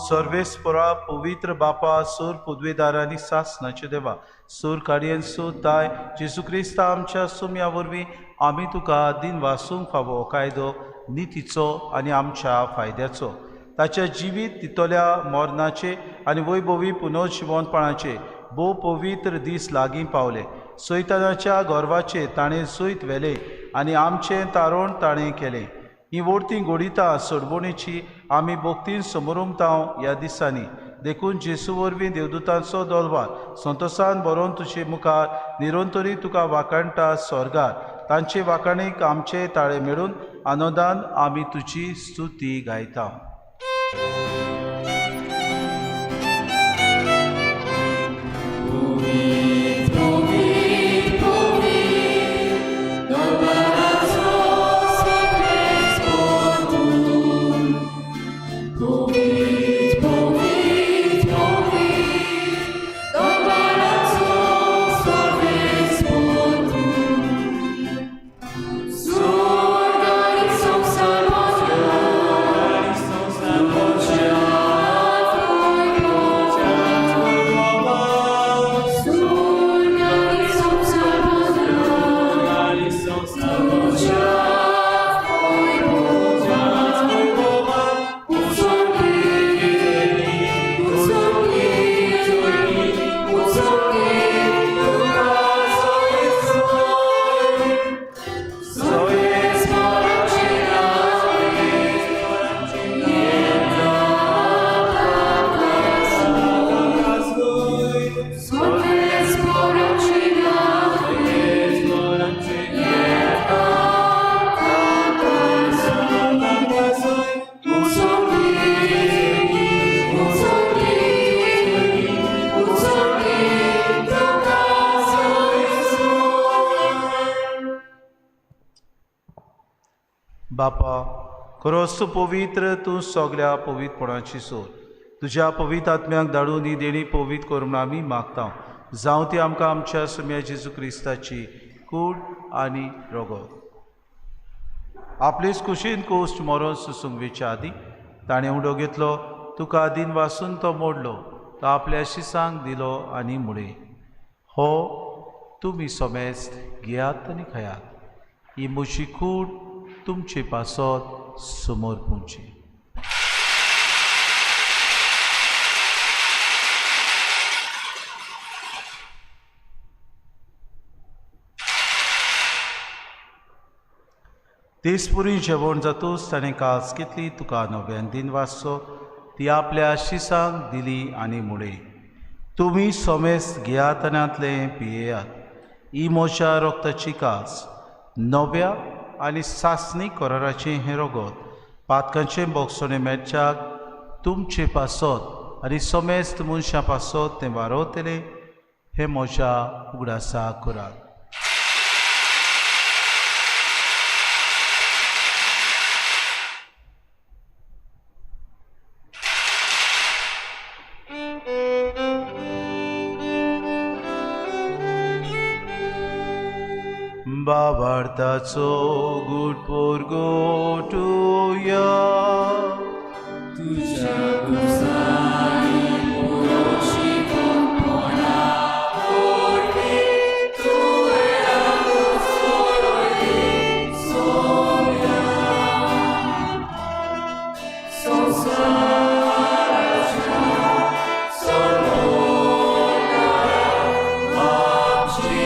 सर्वेस्परा पवित्र बापा सूर पुदवेदार आनी सासनाचे देवा सूर काडयेन सूर ताय जेजू क्रिस्ता आमच्या सुम्या वरवीं आमी तुका दिन वासूंक फावो कायदो नितीचो आनी आमच्या फायद्याचो. ताच्या जिवीत तितोल्या मरणाचे आनी वैभवी पुनर्जिवनपणाचे भोव पवित्र दीस लागीं पावले. सैतानाच्या गर्वाचे ताणें सयत व्हेले आनी आमचें तारण ताणें केलें. ही वर्ती घोडिता सोडवणेची आमी भोगतीन समोरुमतांव ह्या दिसांनी देखून जेसू वरवीं देवदूतांचो दोलवार संतोशान बरोवन तुजे मुखार निरंतरी तुका वाकाणटा स्वर्गार. तांचे वाकाणीक आमचे ताळे मेळून आनंदान आमी तुजी स्तुती गायता. Powiedz, बापा खरोच तूं पवित्र, तूं सगल्या पवित्रपणाची सोर. तुज्या पवित्र आत्म्याक धाडून ही देणी पवित्र करून म्हूण आमी मागता. जावं ती आमकां आमच्या सुम्या जेजू क्रिस्ताची कूड आनी रगत. आपलीच कुशीन कोश्ट मरोन सुसूंक वेच्या आदीं ताणें उडो घेतलो, तुका आदीन वासून तो मोडलो, तो आपल्या शिसांक दिलो आनी मुळे. हो तुमी सोमेस्त घेयात आनी खायात. ही म्हजी कूड तुमचे पासत समोर पोवची. तेसपुरी जेवण जातूच ताणें कास घेतली, तुका नव्यान दिन वाचचो, ती आपल्या शिसांक दिली आनी मुळे. तुमी सोमेस्त घेयात आनी आतले पियेयात. ही म्हज्या रोगताची कास, नव्या आनी सासणी कराराचें हें रगत, पातकांचें बोगसोणें मेळच्याक तुमचे पासत आनी सोमेस्त मनशां पासत तें वारवतलें. हें म्हज्या उगडासा करात. बाबार्थाचो गूट पोरगोटुया. तुझ्या गुसाई पुरोशी कोणा ओरवी तुवें आगोसोरोली सोम्या. संसाराच्या सोडोना आमची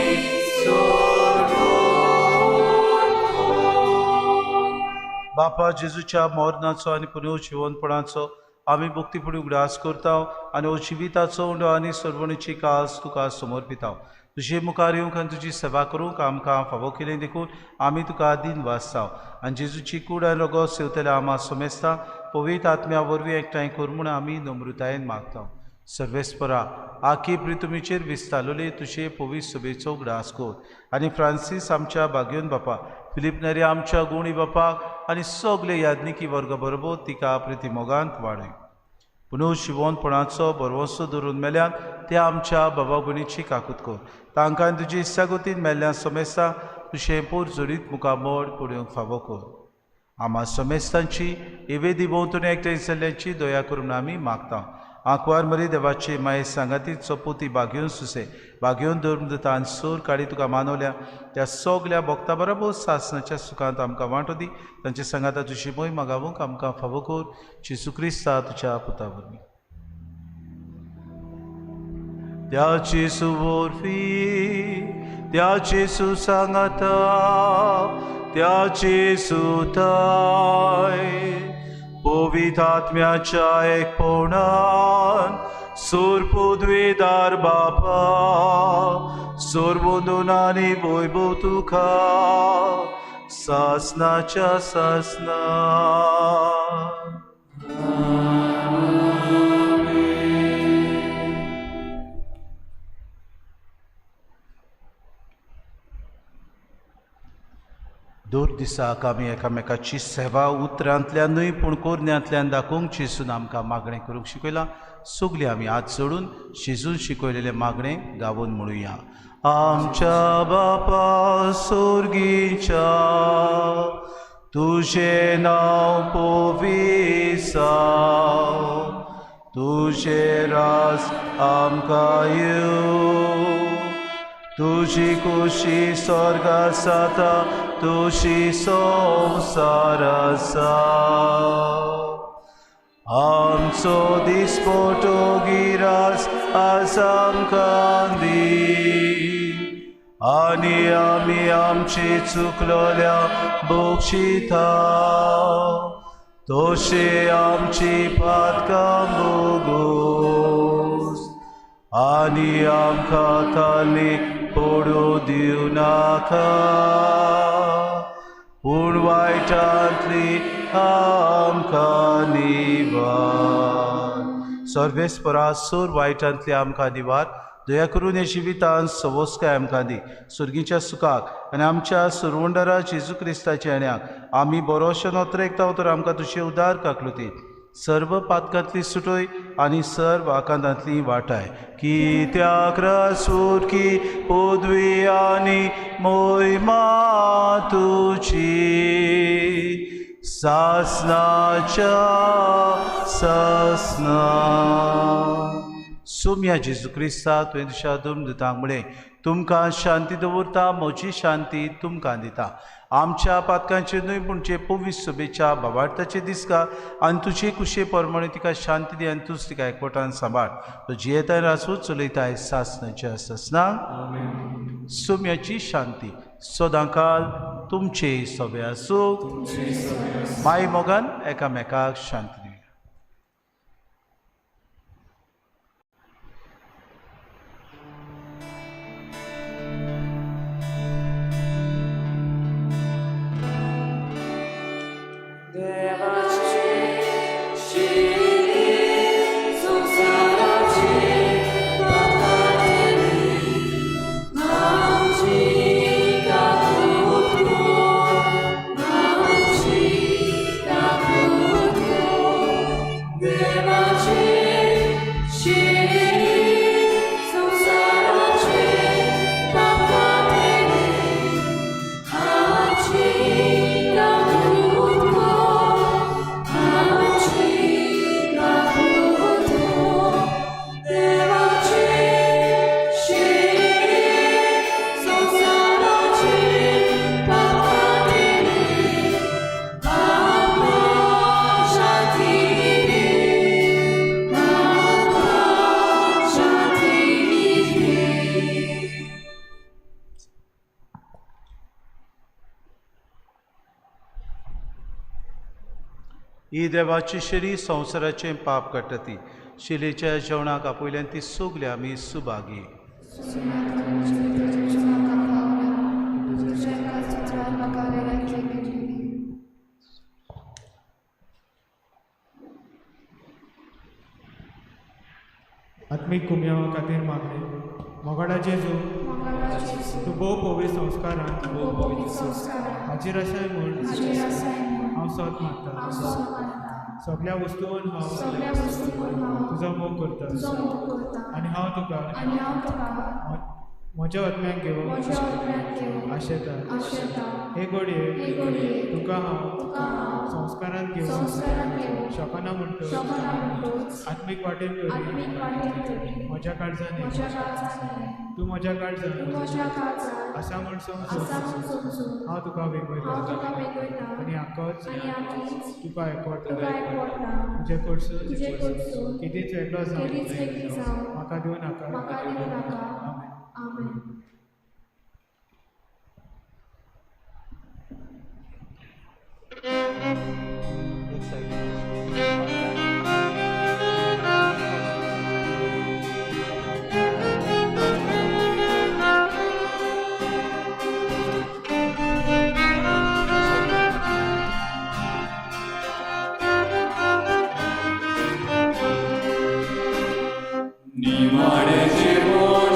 बापा जेजूच्या मोरनाचो आनी पुनर्जिवनपणाचो आमी भक्तीपुडी उगडास करता आनी जिविताचो उंडो आनी सर्वणीची कास तुका समर्पिता. तुजे मुखार येवंक आनी तुजी सेवा करूंक आमकां फावो केलें देखून आमी तुका आदीन वाचता. आनी जेजूची कूड आनी रगत सेवतले आमा सोमेस्ता पवित्र आत्म्या वरवीं एकठांय कर म्हूण आमी नम्रतायेन मागता. सर्वेस्परा आखी प्रितुमीचेर विस्तारलोले तुजे पवित्र सभेचो उगडास कर आनी फ्रांसीस आमच्या बागयोन बापा, फिलीप नरी आमच्या गुणी बापाक आनी सगळे याज्ञिकी वर्ग बरोबर तिका प्रिती मोगांत वाडय. पुनर्जिवनपणाचो बरवंसो धरून मेल्यान ते आमच्या बाबा भयणीची काकूत कर. तांकां तुजी इश्टागतीन मेल्ल्या सोमेस्ता तुजें पोर जोडीत मुखामोड पडूंक फावो कर. आमा सोमेस्तांची एवेदी भोंवतणी एकठांय जाल्ल्याची दया करून आमी मागता. आंकवार मरी देवाची माये सांगाती चोपोती बागयोन सुसे बागयोन धर्मदता आनी सोर काडी तुका मानवल्या त्या सगल्या भक्ता बरोबर सासणाच्या सुखांत आमकां वांटो दी. तांचे सांगाता तुजी मोय मागावूंक आमकां फावो कर. जेजू क्रिस्ता तुज्या पुता वरवीं. त्याची सुवरवी त्याची सुसांगाता त्याची सुताय पवित्र आत्म्याच्या एकपणान सोर पदवीदार बापा सोर बंदून आनी वैभव तुका सासनाच्या सासना. दोर दिसाक आमी एकामेकाची सेवा उतरांतल्यानूय पूण कोरण्यांतल्यान दाखोवंक जेजून आमकां मागणें करूंक शिकयलां. सगलीं आमी हात जोडून जेजून शिकयलेलें मागणें गावून म्हणुया. आमच्या बापा सुर्गीच्या तुजें नांव पवित्र जावं, तुजें राज आमकां येवं, तुजी खुशी स्वर्गांत जाता तुजी संवसार आसा. आमचो दिसपटो गिरास आज आमकां दी आनी आमी आमची चुकलोल्या बक्षिता तोशे आमची पातकां बोगोस आनी आमकां ताल्ली पडू दिवं नाका पूण वायटांतली आमकां निवार. सर्वेस्परा सोर वायटांतली आमकां निवार. दया करून हे जिवितांत सवोस्काय आमकां दी सुर्गीच्या सुखाक आनी आमच्या सुरवंडरा जेजू क्रिस्ताच्या येण्याक आमी बरोशें नोत्रेकता तर आमकां तुजे उदार काकलुती सर्व पातकांतली सुटोय आनी सर्व आकांतांतली वाटाय कित्याक रासूर की पदवी आनी मोहिमा तुजी सासनाच्या सासना सोम्या जेजू क्रिस्ता तुवें दिशा दोन दितांक म्हळें तुमकां शांती दवरता म्हजी शांती तुमकां दिता आमच्या पातकांचे न्हय पूण जे पवित्र सभेच्या बाबार्थाचे दिसका आनी तुजे कुशे परमणे तिका शांती दी आनी तूंच तिका एकवटान सांबाळ तो जियेताय रासूं चलयताय सासनाच्या सासनांक सोम्याची शांती सदांकाल तुमचे सोबे आसूं माय मोगान एकामेकाक शांती दिवया. ही देवाची शिरी संवसाराचें पाप काडटा ती शिलेच्या जेवणाक आपयल्यान ती सोगली आमी सुभागी आत्मीक कुमयावा खातीर मागणे मोगाडा जेजू तूं भोव पवित्र संस्कारांत हाजीर आसाय म्हूण हांव सोत मागता सगळ्या वस्तूंत हांव तुजो मोग करता आनी हांव तुका म्हज्या आत्म्याक घेवन आशेता हे घडये तुका हांव संस्कारांत घेवन शकना म्हणटच आत्मीक वाटेन तरी म्हज्या काळजांनी तूं म्हज्या काळजांत आसा म्हण समजून हांव तुका वेगळटा आनी आखोच तुका एकवटा तुजे कडसून कितेंच वेगळो जावं म्हाका दिवं नाका आमेन. निमाडे जेवण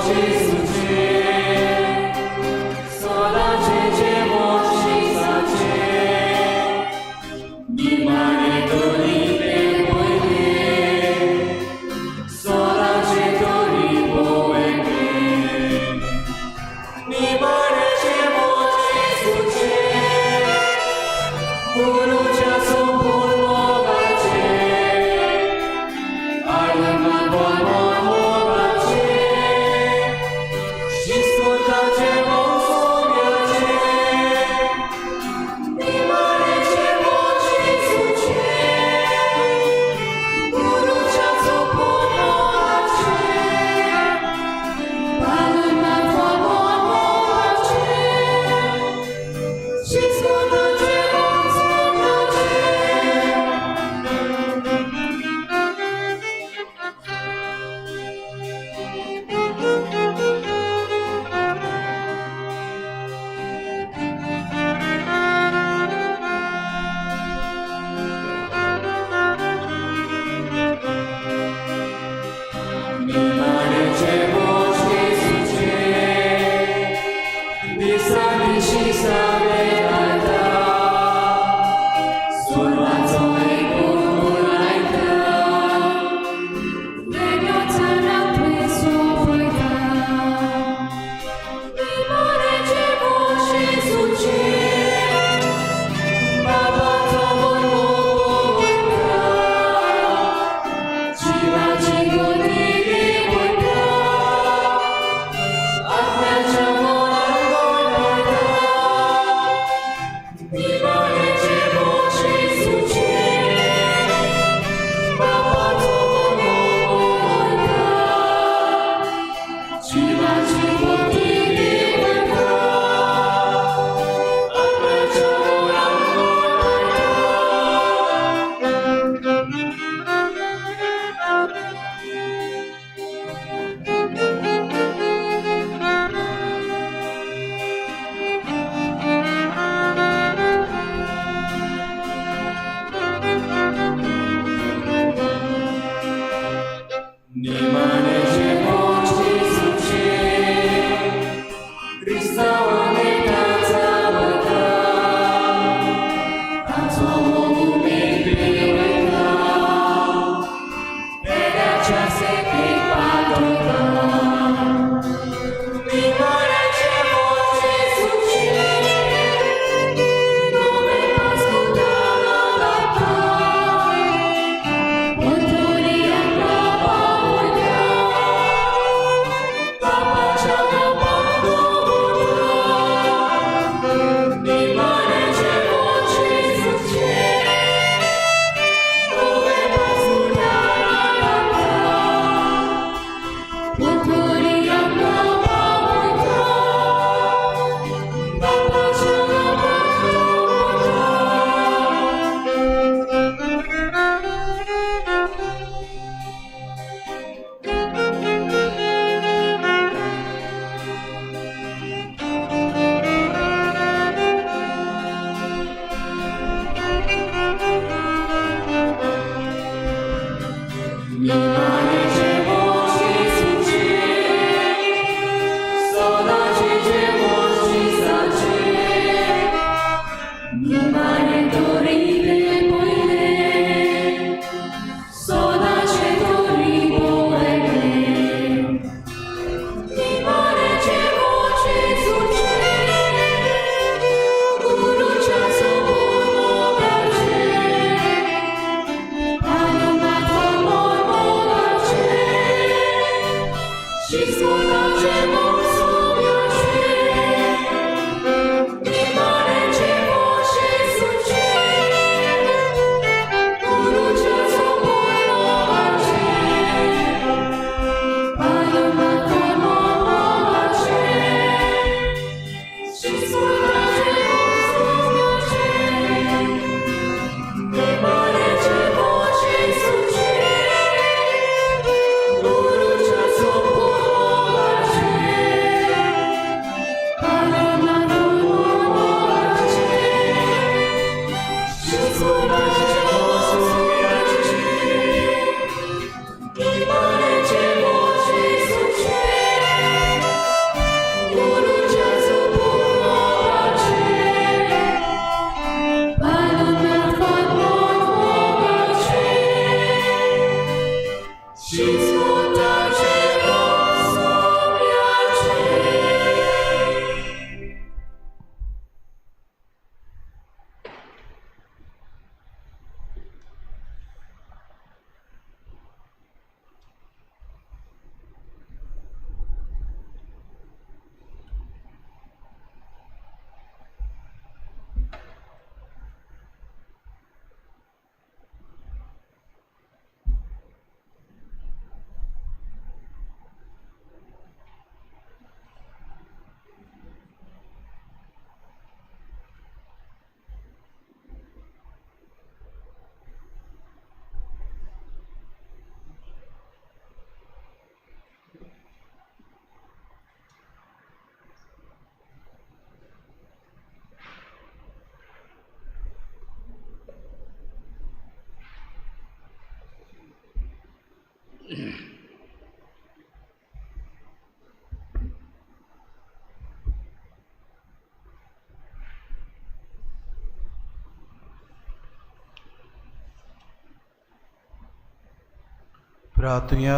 प्रार्थुया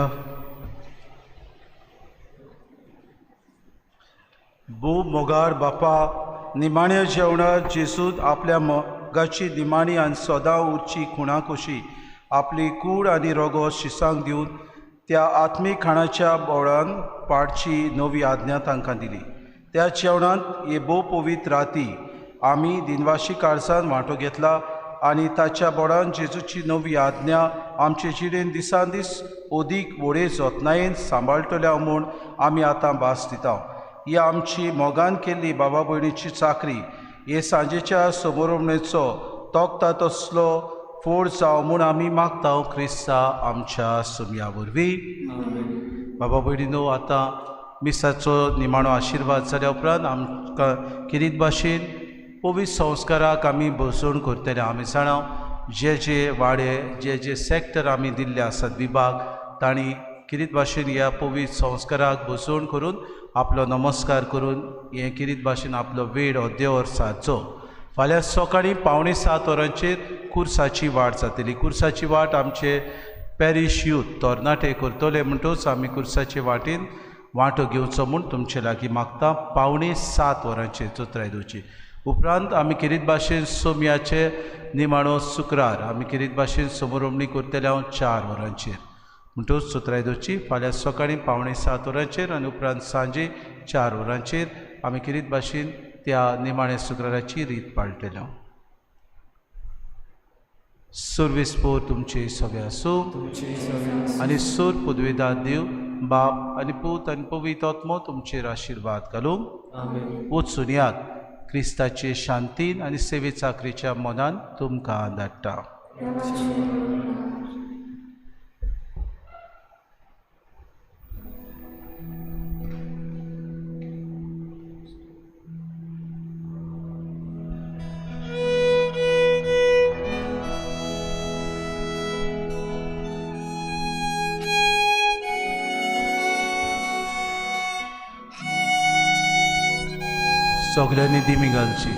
भू मोगार बापा निमाण्या जेवणात जेसून आपल्या मोगाची निमाणी आनी सदां उरची खुणा कशी आपली कूड आनी रगत शिसांक दिवन त्या आत्मीक खाणाच्या बोवळान पाडची नवी आज्ञा तांकां दिली। त्या जेवणांत हे भोव पवित्र राती आमी दिनवाशी काळजान वांटो घेतला आनी ताच्या बोडान जेजूची नवी आज्ञा आमचे जिणेन दिसान दीस ओदीक व्हडे जतनायेन सांबाळटल्या म्हूण आमी आतां भास दिता. ही आमची मोगान केल्ली बाबा भयणीची चाकरी हे सांजेच्या समोरमणेचो तोखता तसलो फोड जावं म्हूण आमी मागता क्रिस्ता आमच्या सुमया वरवीं. बाबा भयणीनो, आतां मिसाचो निमाणो आशिर्वाद जाल्या उपरांत आमकां किरीत भाशेन पवित्र संस्काराक आमी बसवण करतले. आमी जाणा जे जे वाडे जे सॅक्टर आमी दिल्ले आसात विभाग, तांणी किरीत भाशेन ह्या पवित्र संस्काराक बसवण करून आपलो नमस्कार करून हे किरीत भाशेन आपलो वेळ हो देवर सारचो. फाल्यां सकाळीं 6:45 वरांचेर कुर्साची वाट जातली. कुर्साची वाट आमचे पॅरिश यूथ तरणाटे करतले म्हणटच आमी कुर्साचे वाटेन वांटो घेवचो म्हूण तुमचे लागीं मागता. 6:45 वरांचेर चोत्रायदोची उपरांत आमी किरीत भाशेन सोमयाचे निमाणो शुक्रार आमी किरीत भाशेन समोरमणी करतले 4 वरांचेर म्हणटच चोत्रायदोची फाल्यां सकाळीं 6:45 वरांचेर आनी उपरांत सांजे 4 वरांचेर आमी किरीत भाशेन त्या निमाण्या शुक्राराची रीत पाळटले. सर्वेस्पोर तुमचे सगळे आसूं आनी सोर पदवेदार देव बाप आनी पूत आनी पवित्र आत्मो तुमचेर आशिर्वाद घालूं. वचून यात. क्रिस्ताचे शांतीन आनी सेवे चाकरेच्या मनान तुमकां धाडटा. सगळ्यांनी दिमी घालची.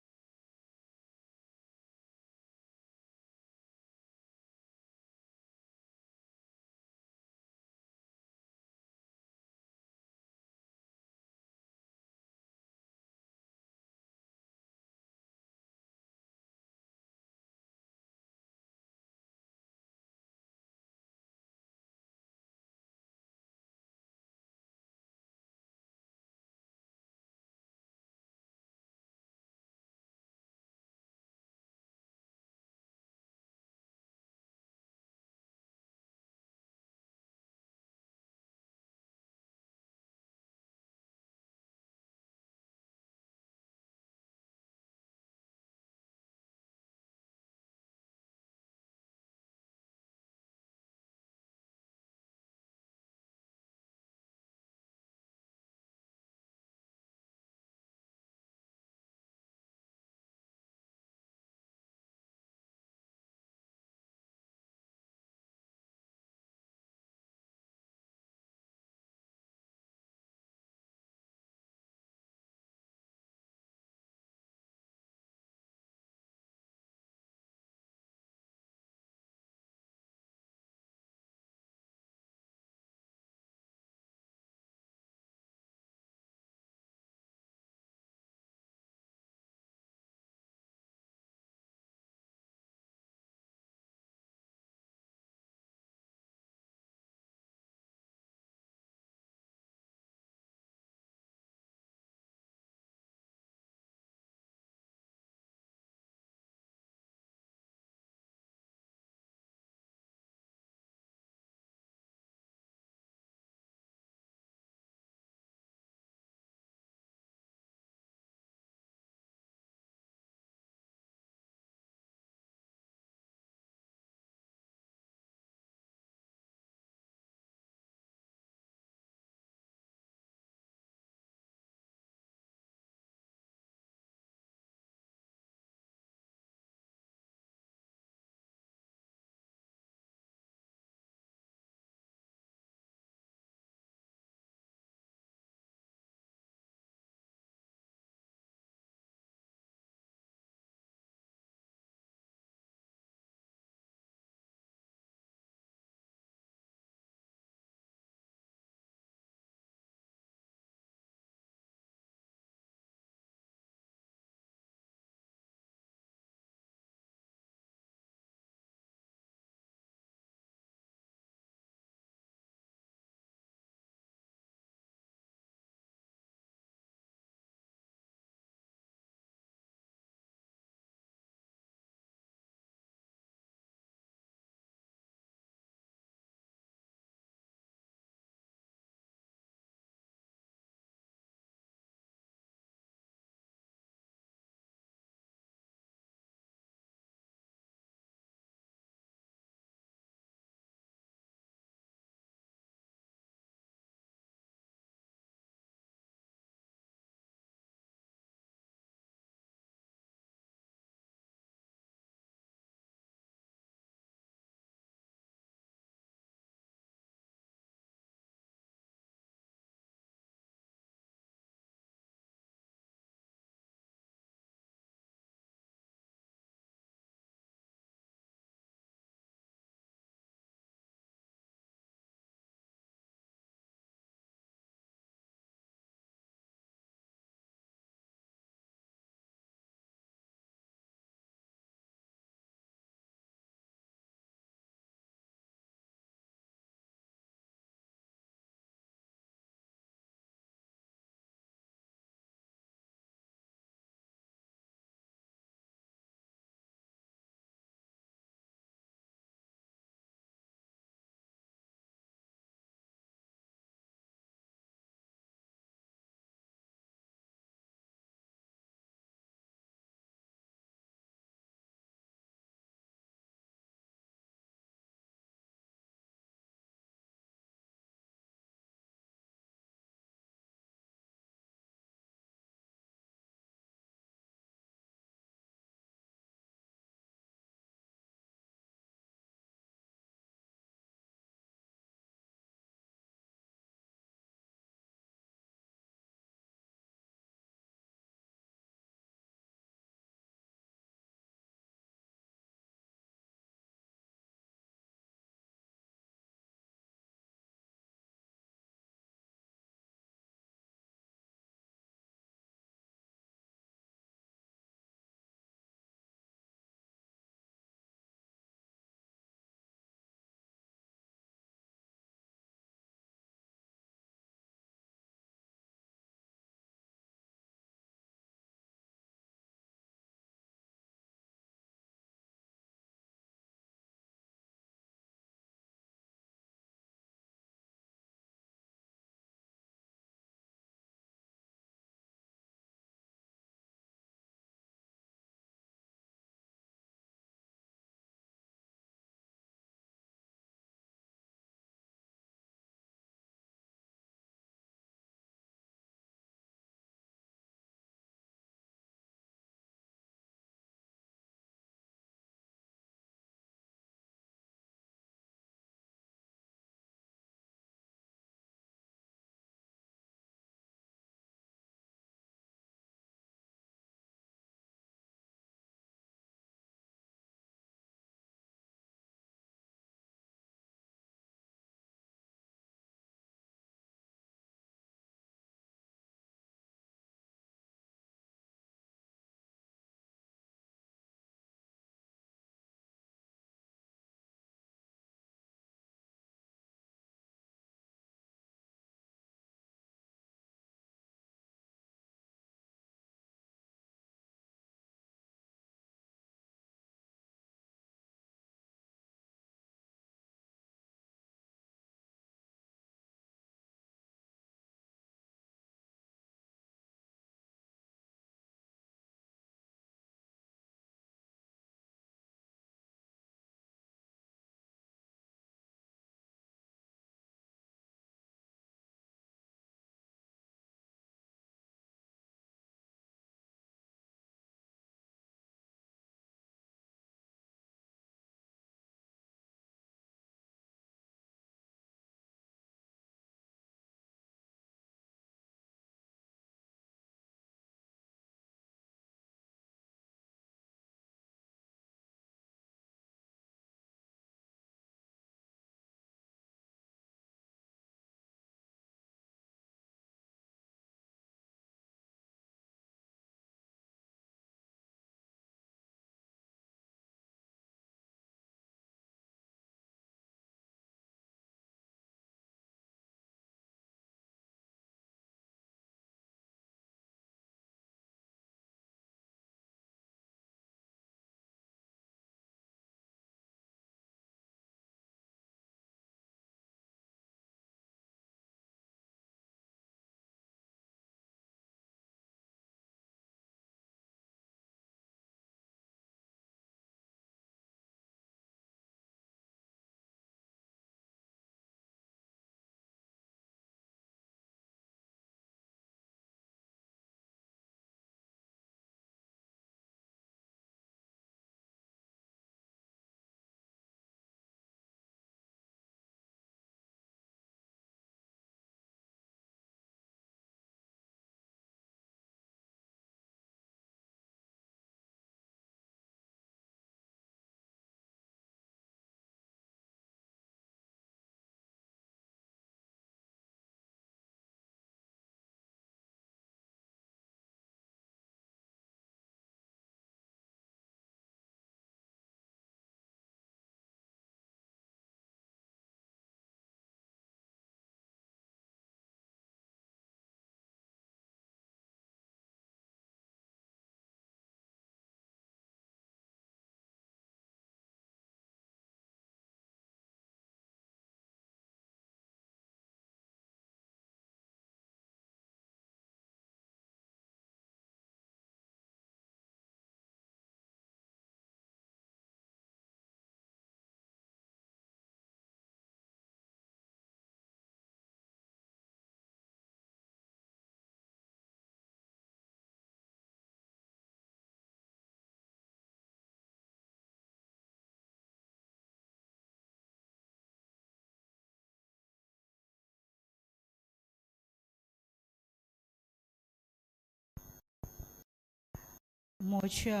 म्हज्या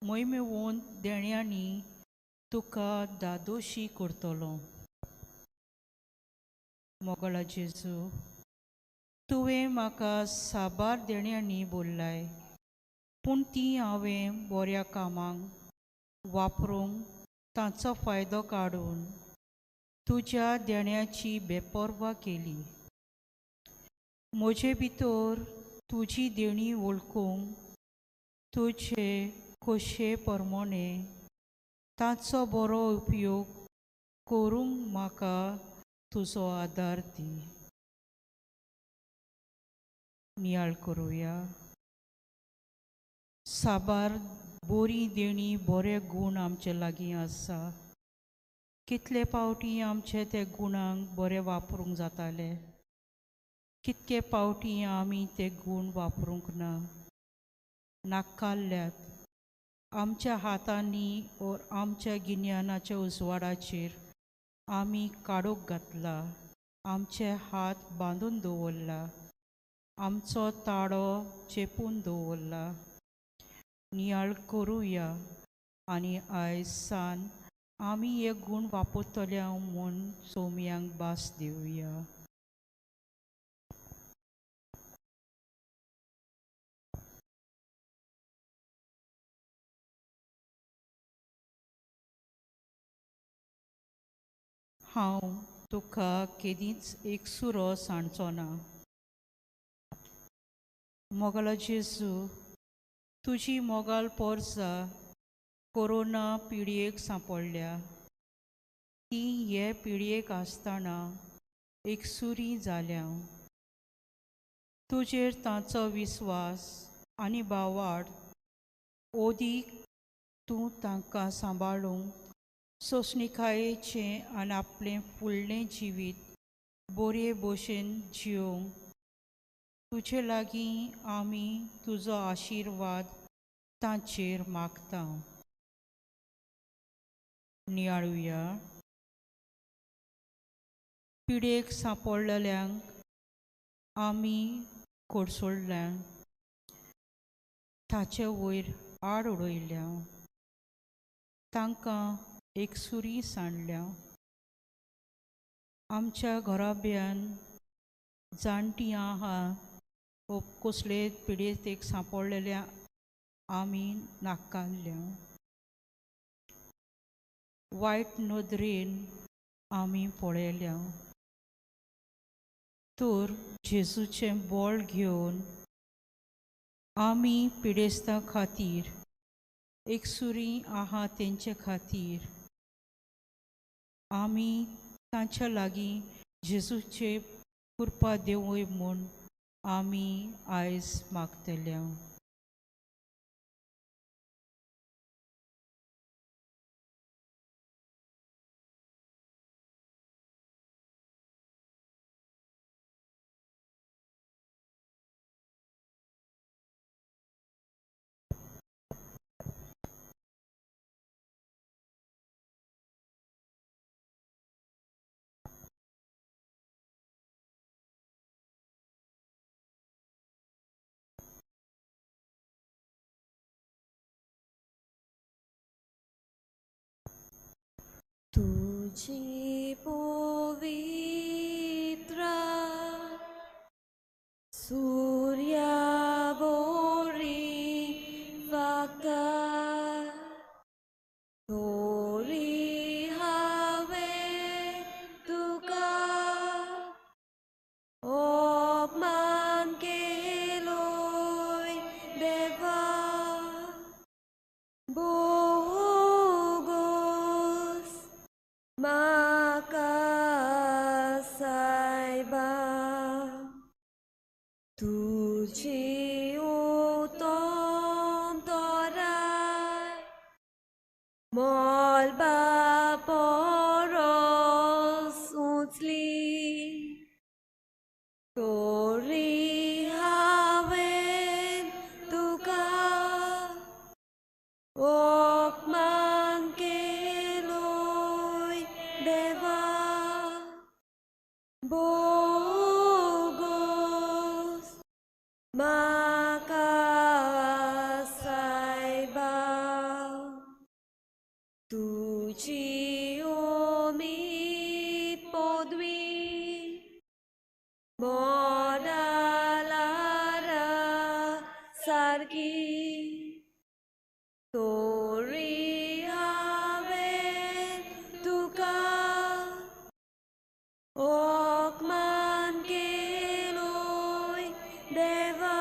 मोहिमेवंत देण्यांनी तुका दादोशी करतलो. मोगळा जेजू, तुवें म्हाका साबार देण्यांनी भरलाय, पूण ती हांवें बऱ्या कामांक वापरूंक तांचो फायदो काडून तुज्या देण्याची बेपर्वा केली. म्हजे भितर तुजी देणी वळखूंक तुजे खोशे प्रमाणे तांचो बरो उपयोग करूंक म्हाका तुजो आदार दी. नियाळ करुया. साबार बरी देणी बरे गूण आमचे लागीं आसा. कितले पावटी आमचे ते गुणांक बरें वापरूंक जाताले, कितके पावटी आमी ते गूण वापरूंक ना. नाकाल्ल्यात आमच्या हातांनी ओर आमच्या गिन्यानाच्या उजवाडाचेर आमी काडूक घातला, आमचे हात बांदून दवरला, आमचो ताळो चेपून दवरला. नियाळ करुया आनी आयज सान आमी हे गूण वापरतले म्हूण सोम्यांक भास दिवया. हांव तुका केदींच एक सुरो सांडचो ना. मोगला जेजू, तुजी मोगाल पोरसां कोरोना पिडयेक सांपडल्या. ती हे पिडयेक आसतना एकसुरी जाल्या. तुजेर तांचो विस्वास आनी बावाड ओदीक तूं तांकां सांबाळूंक सोंसणिकायेचें आनी आपलें फुडलें जिवीत बरे भशेन जियोंक तुजे लागीं आमी तुजो आशिर्वाद तांचेर मागता. नियाळुया. पिडेक सांपडलेल्यांक आमी कोडसोडल्यांक ताचे वयर आड उडयल्या, तांकां एकसुरी सांडल्या. आमच्या घराब्यान जाणटीं आहा वो कसले पिडेक सांपडलेल्या आमी नाकारल्या. वायट नदरेन आमी पळयल्या. तर जेजूचें बोळ घेवन आमी पिडेस्तां खातीर एकसुरी आहा तेंचे खातीर आमी तांच्या लागीं जेजूचे कृपा देवय म्हूण आमी आयज मागतल्या. तुझी पवित्र सूर्यावरी वाका तोरी हांवें तुका अपमान केलोय देवा. बोगोस म्हाका सायबा. तुजी उत्तम तोराय मोलबा परस उंचली. तोरी हांवें तुका अपमान केलोय देवा. बोगोस म्हाका सायबा. लागीं तोरी हांवें तुका ओकमान केलोय देवा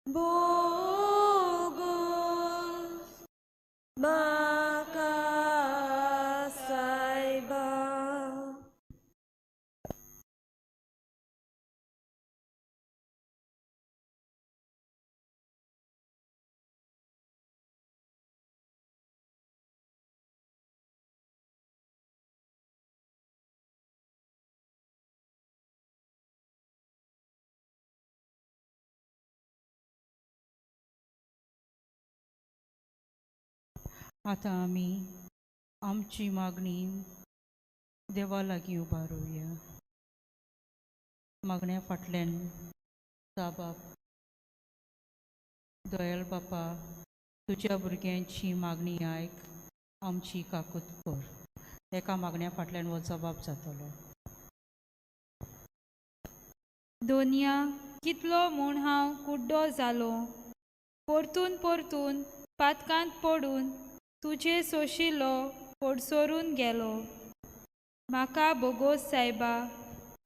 बोगोस म्हाका सायबा. आतां आमी आमची मागणी देवा लागीं उबारुया. मागण्या फाटल्यान बाप दयाल बापा तुज्या भुरग्यांची मागणी आयक आमची काकूत कर. एका मागण्या फाटल्यान हो जबाब जातलो. दोनया कितलो म्हूण हांव कुड्डो जालो, परतून परतून पातकांत पडून तुजे सोशिल्लो पडसरून गेलो. म्हाका बोगोस सायबा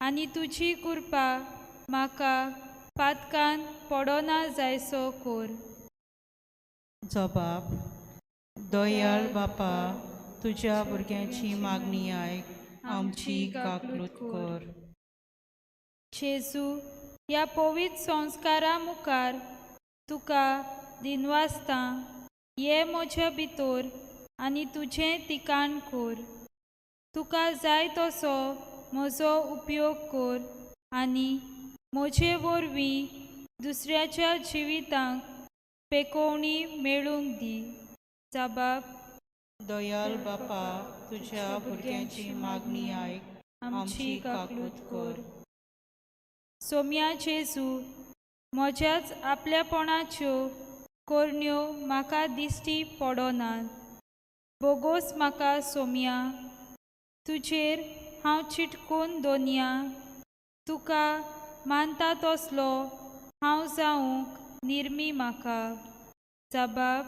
आनी तुजी कृपा म्हाका पातकांत पडोना जायसो कोर. जबाब दयाळ बापा तुज्या भुरग्यांची मागणी आयक आमची काकूत कर. जेजू ह्या पवित्र संस्कारा मुखार तुका दिनवासता ये म्हज्या भितर आनी तुजें तिकाण कोर. तुका जाय तसो म्हजो उपयोग कोर आनी म्हजे वरवीं दुसऱ्याच्या जिवितांक पेकोवणी मेळूंक दी. जबाब दयाल बापा तुज्या भुरग्यांची मागणी आयक आमची काकूत कर. सोम्या जेजू म्हज्याच आपल्यापणाच्यो कोरण्यो म्हाका दिश्टी पडोनात. बोगोस म्हाका सोम्या तुजेर हांव चिटकून दोनया. तुका मानता तसलो हांव जावंक निर्मी म्हाका. जबाब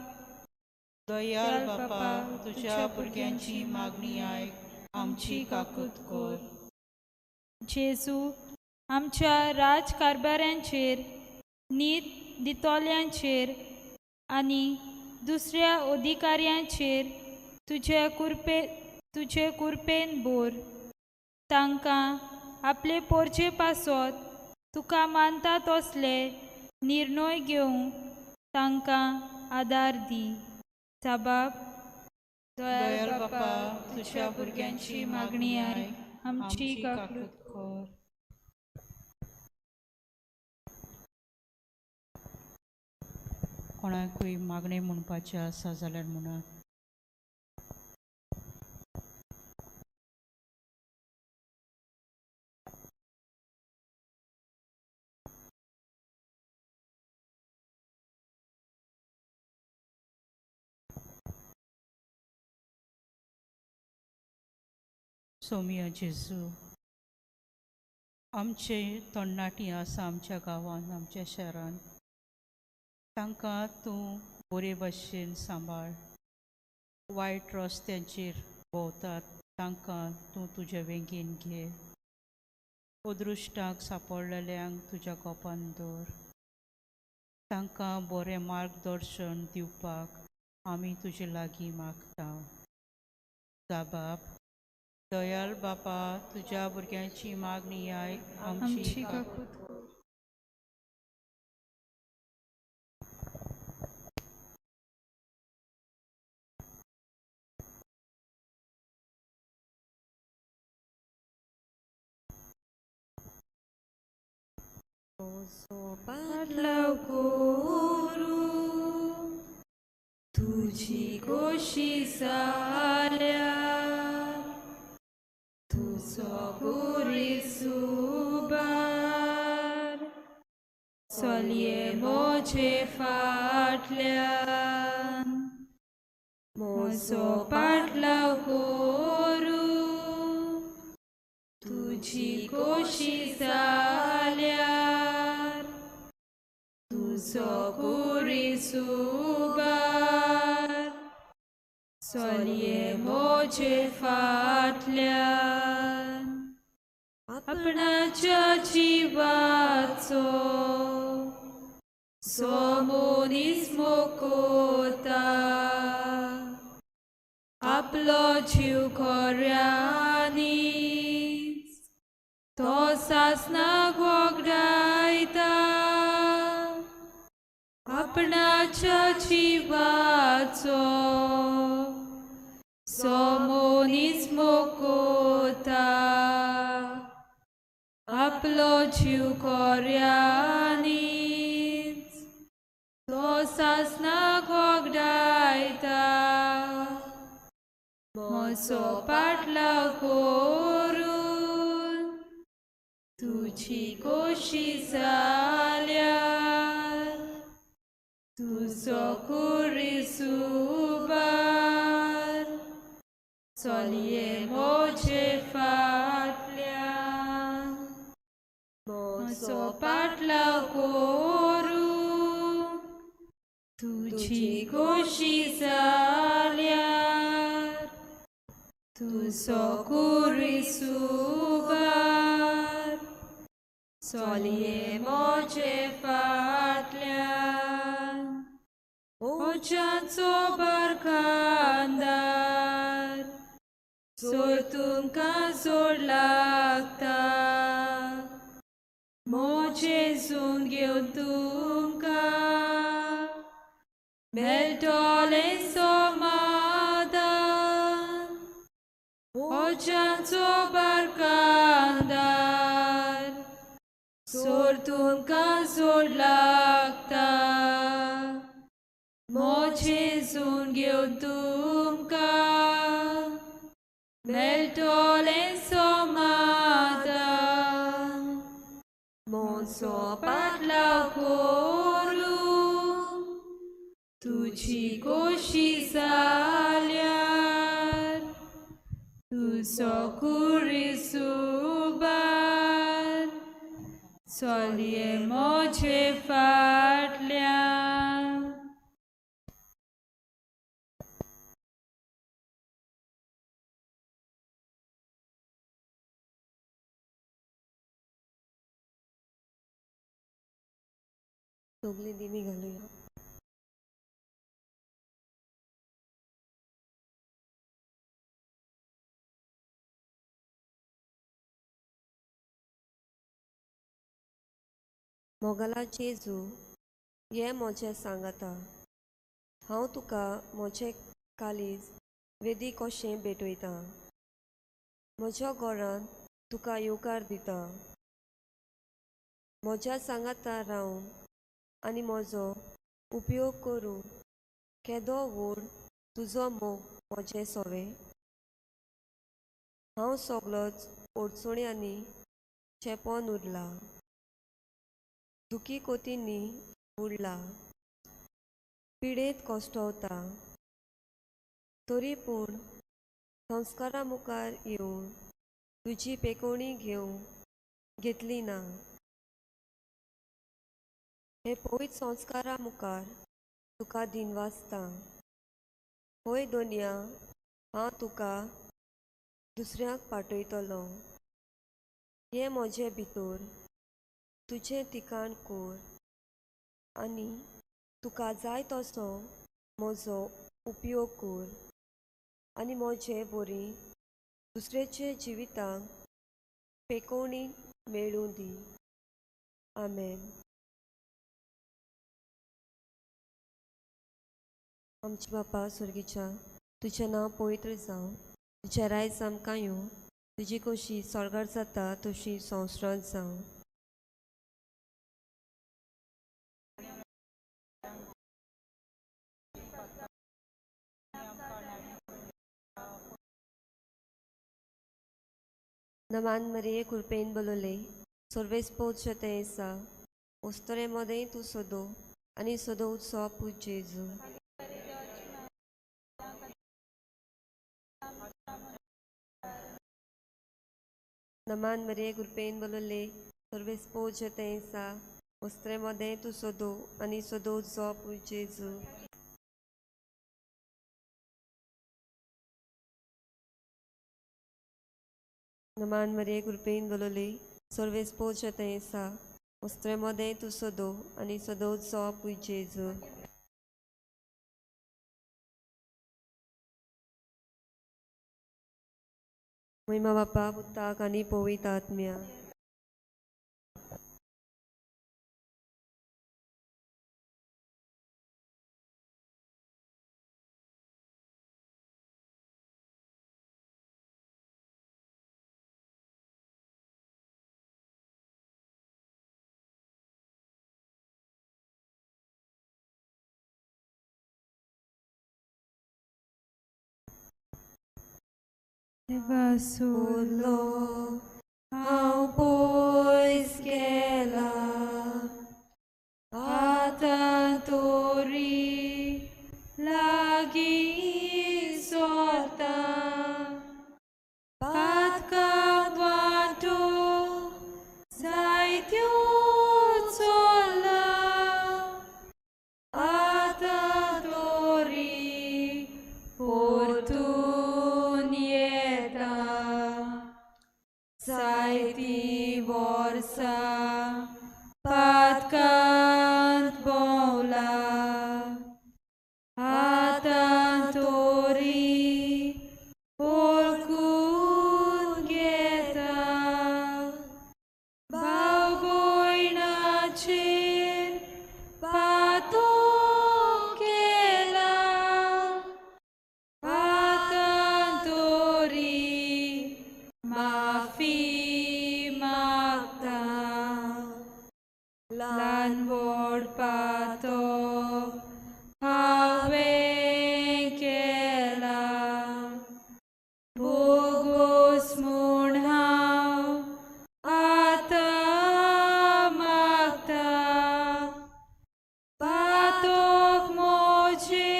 दयाल बापा तुज्या भुरग्यांची मागणी आयक आमची काकूत कर. जेजू आमच्या राजकारभाऱ्यांचेर नीत दितोल्यांचेर आनी दुसऱ्या अधिकाऱ्यांचेर तुजे कुरपेन बोर. तांकां आपले पोरचे पासत तुका मानता तसले निर्णय घेवंक तांकां आदार दी. जबाब दयाल बापा तुज्या भुरग्यांची मागणी आयक आमची काकूत कर. कोणाकूय मागणी म्हणपाचें आसा जाल्यार म्हणा. सोम्या जेजू आमचे तरणाटी आसा आमच्या गांवांत आमच्या शहरान तांकां तूं बरे भाशेन सांबाळ. वायट रस्त्यांचेर भोंवतात तांकां तूं तुज्या वेंगेन घे. अदृश्टांक सांपडलेल्यांक तुज्या कोपान दवर. तांकां बरें मार्गदर्शन दिवपाक आमी तुजे लागीं मागता. जबाब दयाल बापा तुज्या भुरग्यांची मागणी आयक आमची काकूत कर. पाटलाव कोरू तुजी गोशी जाल्या तुजो गोरी सुबार चलये मोजे फाटल्यान म्हजो पाटलाव कोरू तुजी गोशी जाल्यार तुजो कुरिसुबार सोलये मोजे फाटल्यान आपणाच्या जिवाचो सोमोनिस्मो कोता आपलो जीव खोऱ्यांनीच तो सासनाक वगडायता आपणाच्या जिवाचो सोमोनिस्मो कोता आपलो जीव खोऱ्यांनीच तो सासनाक वगडायता मोसो पाटलाव करून तुझी कोशी जाल्यार तुजो कुरिसुबार चलये मोजे फाटल्यान मोसो पाटलाव करून तुझी कोशी जाल्यार तुजो कुरिसुबार चलये मोजे फाटल्यान ओजाचो बरखांदार जोर तुमकां जोड लागता मोजे जून घेवन तुमकां मेळटोलें समाधान ओजाचो बरखांदार जोर तुमकां जोड लागता मोजे जून घेवन तुमकां मेळटोलें समाधान मोसो पाटलाव करून तुझी कोशी जाल्यार तुजो कुरिसुबार चलये मोजे फाटल्यान सगळी दिमी घालुया. मोगला जेजू ये मोचे सांगाता हांव तुका मोचे कालीज वेदी कशें भेटयता म्हज्या घरांत तुका येवकार दिता म्हज्या सांगाता रावन आनी म्हजो उपयोग करून केदो व्हड तुजो मोग म्हजें सोवें हांव सगळोच अडचण्यांनी चेपोन उरला दुखी कोतींनी बुडला पिडेंत कोश्टवता तरी पूण संस्कारा मुखार येवन तुजी पेकोवणी घेतली ना हे पवित संस्कारा मुखार तुका दिनवासता होय दोनया हांव तुका दुसऱ्याक पाठयतलो हे म्हजे भितर तुजें ठिकाण कोर आनी तुका जाय तसो म्हजो उपयोग कोर आनी म्हजे बरी दुसऱ्याचे जिविताक पेकोवणी मेळूं दी आमेन. आमचे बापा स्वर्गीच्या तुजें नांव पवित्र जावं तुजें रायज आमकां येवं तुजी कशी स्वर्गार जाता तशी संवसारांत जावं नमान मरिये कृपेन बलोले सर्वेस पोवचे तें आसा वस्तरे मदें तूं सोदो आनी सोदो उत्सव पूज जेजू नमान मरिये कृपेन बलोले सर्वेस पोवचे तें आसा Ostre mode tu sodo ani sodo zop u Jesu. Naman Maria Gurpein Gololi, Sorves Pochate sa. Ostre mode tu sodo ani sodo zop u Jesu. महिमा बापा पुता आणि पवित्र आत्म्या. Vasolo ao pois gela atatori lagi sorta patka vanto saityo sola atatori portunieta saiti vorsa patkant bola atantori porkun geta bauboinacir patokela atantori mafi magta lan vod pato havenkela bogos munhav ata magta patok moje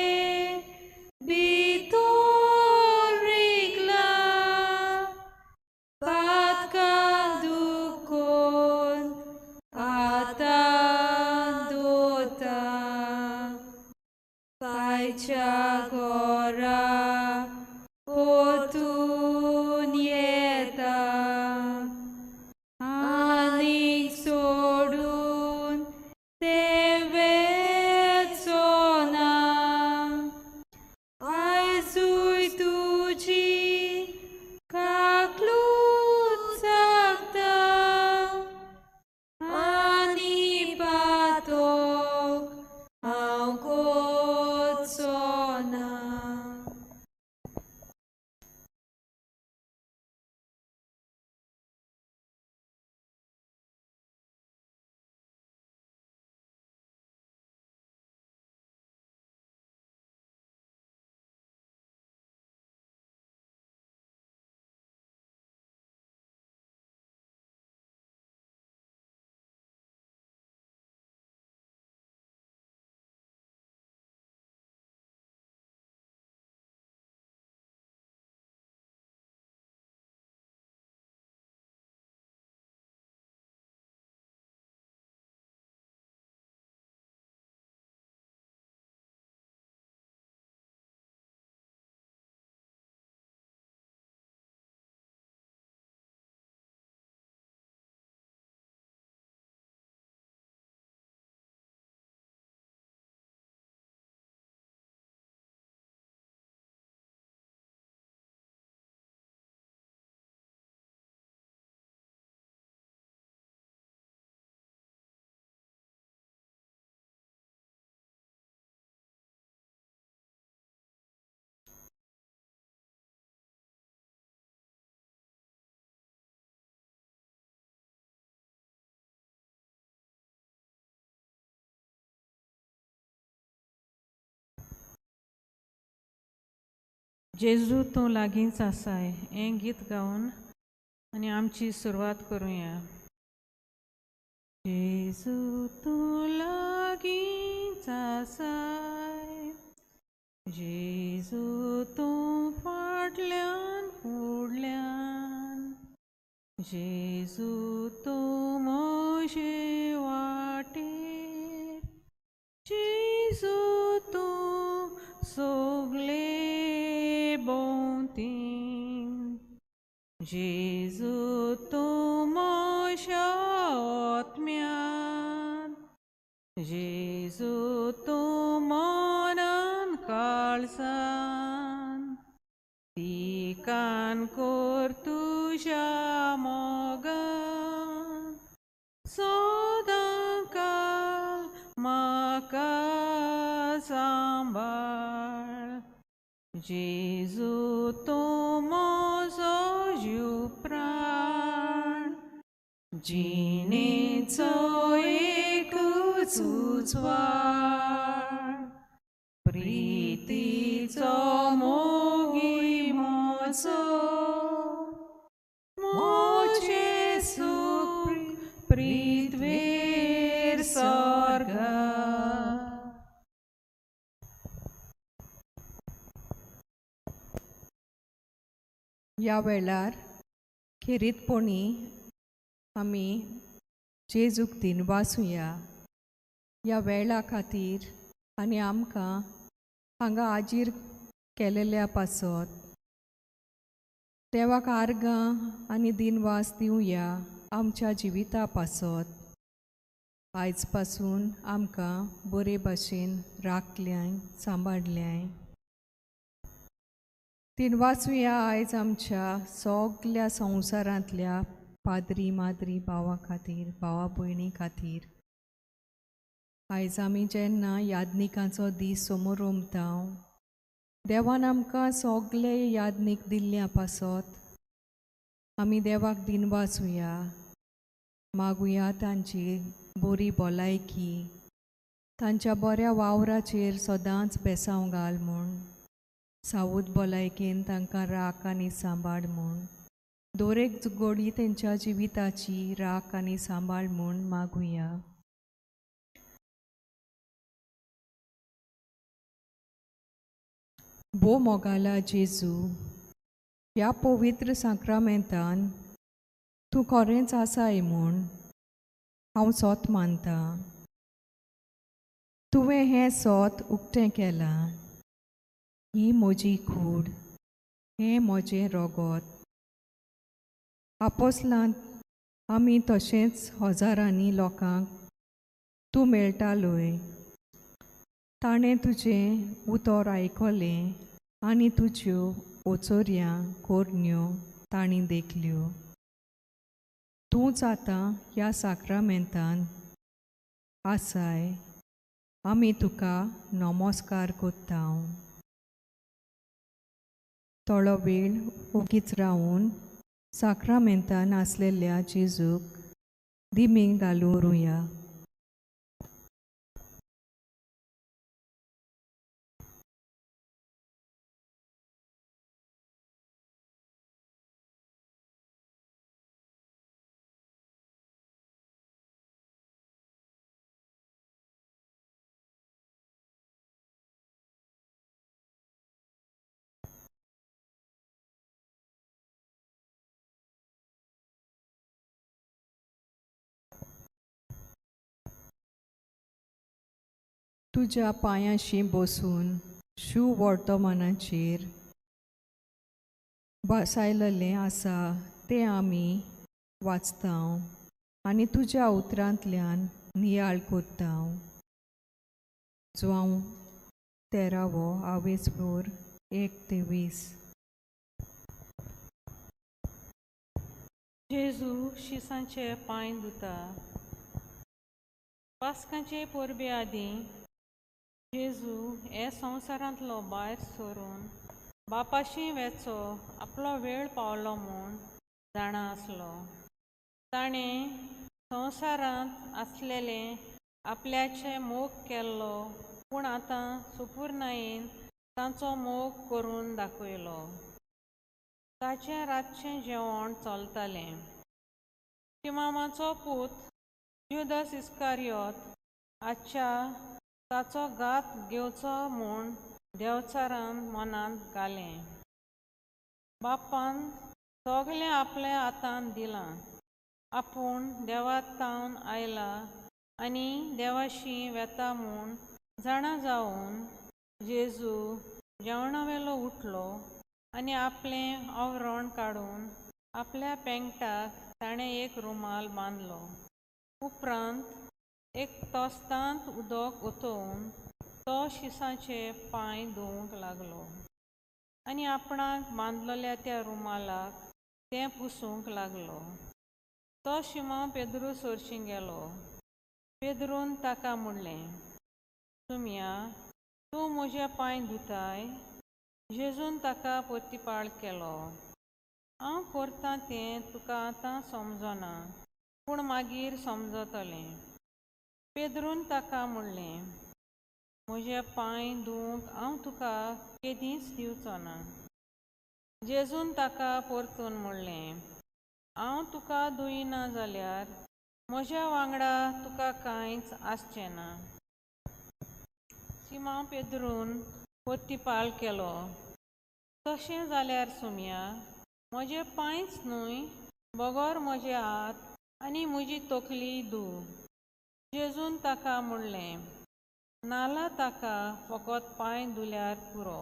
bitorikla patkan dukon atandota paicha gora potunieta anik sodun tevet sona aizui tuji kaklut sakta ani patok au kot sona. जेजू तूं लागींच आसाय हें गीत गावन आनी आमची सुरवात करुया. जेजू तूं लागींच आसाय, जेजू तूं फाटल्यान फुडल्यान, जेजू तूं म्हजे वाटे जेजू तूं सोगले भोंवती जेजू तूं म्हज्या आत्म्यांत जेजू तूं मनान काळजान तिकान कोर तुज्या मोगान सदां काल म्हाका सांबाळ जेजू तूं म्हजो जीव प्राण जिणेचो एकूच उजवाड प्रितीचो मोगी म्हजो मोचे सूख प्रीतवेर स्वर्गा ह्या वेळार खेरीतपणी आमी जेजूक दिनवासुया ह्या वेळा खातीर आनी आमकां हांगा आजीर केलेल्या पासत देवाक आर्गां आनी दिनवास दिवया आमच्या जिविता पासत आयज पासून आमकां बरे भाशेन राखल्याय सांबाळल्याय दिनवासुया आयज आमच्या सगल्या संवसारांतल्या पाद्री माद्री भावां खातीर भावा भयणी खातीर आयज आमी जेन्ना यादनिकांचो दीस समोर रोमतांव देवान आमकां सगले यादनीक दिल्ल्या पासत आमी देवाक दिनवासुया मागुया तांची बरी भलायकी तांच्या बऱ्या वावराचेर सदांच बेसांव घाल म्हूण सावूत भलायकेन तांकां राख आनी सांबाळ म्हूण दोरेक गोडी तेंच्या जिविताची राख आनी सांबाळ म्हूण मागुया भो मोगाला जेजू ह्या पवित्र संक्रामेंतान तूं खरेंच आसाय म्हूण हांव सोत मानतां तुवें हें सोत उक्तें केलां ही म्हजी कूड हें म्हजें रगत आपोसलांत आमी तशेंच हजारांनी लोकांक तूं मेळटालोय ताणें तुजें उतर आयकलें आनी तुज्यो ओचोऱ्यां कोरण्यो तांणी देखल्यो तूंच आतां ह्या साक्रामेंतान आसाय आमी तुका नमस्कार कोत्ता थोडो वेळ ओगीच रावून साक्रामेंतान आसलेल्या जेजूक दिमींग घालूं रुया तुज्या पांयाशी बसून शू वर्तमानाचेर बसायलेलें आसा तें आमी वाचतांव आनी तुज्या उतरांतल्यान नियाळ कोत्तांव जावं 13वो आवेसपूर 1 ते 20 जेजू शिसांचे पांय धुता पास्कांचे परबे आदीं जेजू हे संवसारांतलो भायर सरून बापाशी वेचो आपलो वेळ पावलो म्हूण जाणा आसलो ताणें संवसारांत आसलेले आपल्याचे मोग केल्लो पूण आतां सुपूर्णायेन तांचो मोग करून दाखयलो ताचें रातचें जेवण चलतालें तिमामाचो पूत युदास इस्कारियोत आजच्या ताचो घात घेवचो म्हूण देवचारान मनांत घालें बापान सगलें आपल्या हातांत दिलां आपूण देवातावन आयला आनी देवाशी वेता म्हूण जाणा जावन जेजू जेवणावेलो उठलो आनी आपलें आवरण काडून आपल्या पेंगटाक ताणें एक रुमाल बांदलो. उपरांत एक तोस्तांत उदक ओतोवन तो शिसाचे पांय धुवंक लागलो आनी आपणाक बांदलेल्या त्या रुमालाक तें पुसूंक लागलो. तो शिमोन पेद्रू सोरशीं गेलो. पेद्रून ताका म्हणलें, सुमया, तूं म्हजे पांय धुताय? जेजून ताका पोतिपाळ केलो. हांव करतां तें तुका आतां समजना, पूण मागीर समजतलें. पेद्रून ताका म्हणलें, म्हजे पांय धुवंक हांव तुका केदींच दिवचो ना. जेजून ताका परतून म्हणलें, हांव तुका धुयना जाल्यार म्हज्या वांगडा तुका कांयच आसचें ना. शिमोन पेद्रून पोतिपाळ केलो, तशें जाल्यार सुमया, म्हजे पांयच न्हय, बगोर म्हजे हात आनी म्हजी तकली धुव. जेजून ताका म्हणलें, नाला ताका फकत पांय धुल्यार पुरो.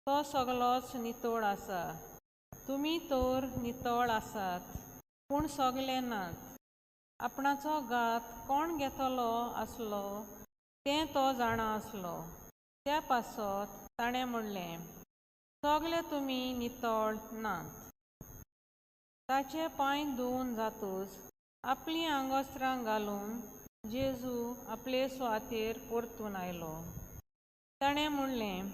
तो सगलोच नितळ आसा. तुमी तर नितळ आसात, पूण सगले नात. आपणाचो घात कोण घेतलो आसलो तें तो जाणा आसलो. त्या पासत ताणें म्हणलें, सगले तुमी नितळ नात. ताचे पांय धुवन जातूच आपलीं आंगोस्त्रां घालून जेजू आपले सुवातेर परतून आयलो. ताणें म्हणलें,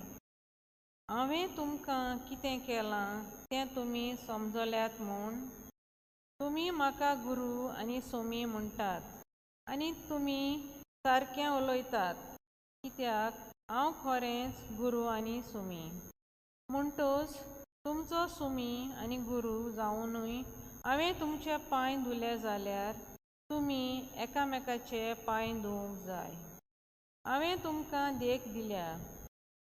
हांवें तुमकां कितें केलां तें तुमी समजल्यात म्हूण? तुमी म्हाका गुरू आनी सोमी म्हणटात आनी तुमी सारकें उलयतात, कित्याक हांव खरेंच गुरू आनी सोमी. म्हणटच तुमचो सोमी आनी गुरू जावनूय हांवें तुमचे पांय धुले जाल्यार तुमी एकामेकाचे पांय धुवंक जाय. हांवें तुमकां देख दिल्या.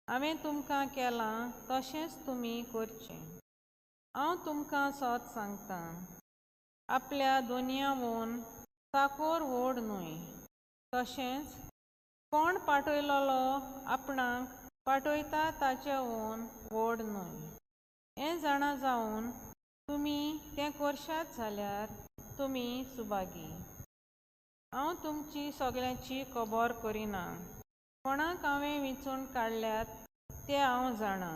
हांवें तुमकां केलां तशेंच तुमी करचें. हांव तुमकां सत सांगतां, आपल्या दोनयावून साकोर व्हड न्हय. तशेंच कोण पाटयलोलो आपणाक पाटयता ताचेवून व्हड न्हय. हें जाणा जावन तुमी तें करशात जाल्यार तुमी सुभागी. हांव तुमची सगल्यांची खबर करिना. कोणाक हांवें वेंचून काडल्यात तें हांव जाणा,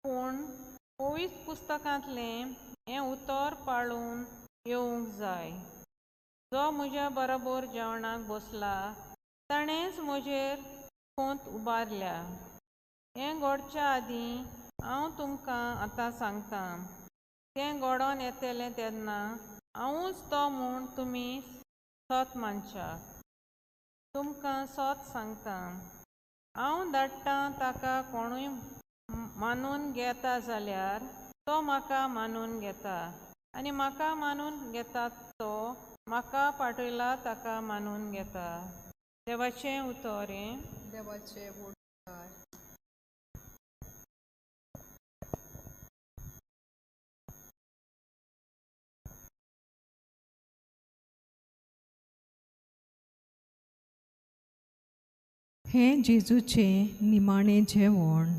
पूण पवित्र पुस्तकांतलें हें उतर पाळून येवंक जाय. जो म्हज्या बरोबर जेवणाक बसला ताणेंच म्हजेर खोंत उबारल्या. हें घडच्या आदीं हांव तुमकां आतां सांगतां, तें घडोवन येतलें तेन्ना हांवूच तो म्हूण तुमी सत मानशात. तुमकां सत सांगतां, हांव धाडटां ताका कोणूय मानून घेता जाल्यार तो म्हाका मानून घेता आनी म्हाका मानून घेता तो म्हाका पाटयला ताका मानून घेता. देवाचें उतर. देवाचें उतर. हें जेजूचें निमाणें जेवण.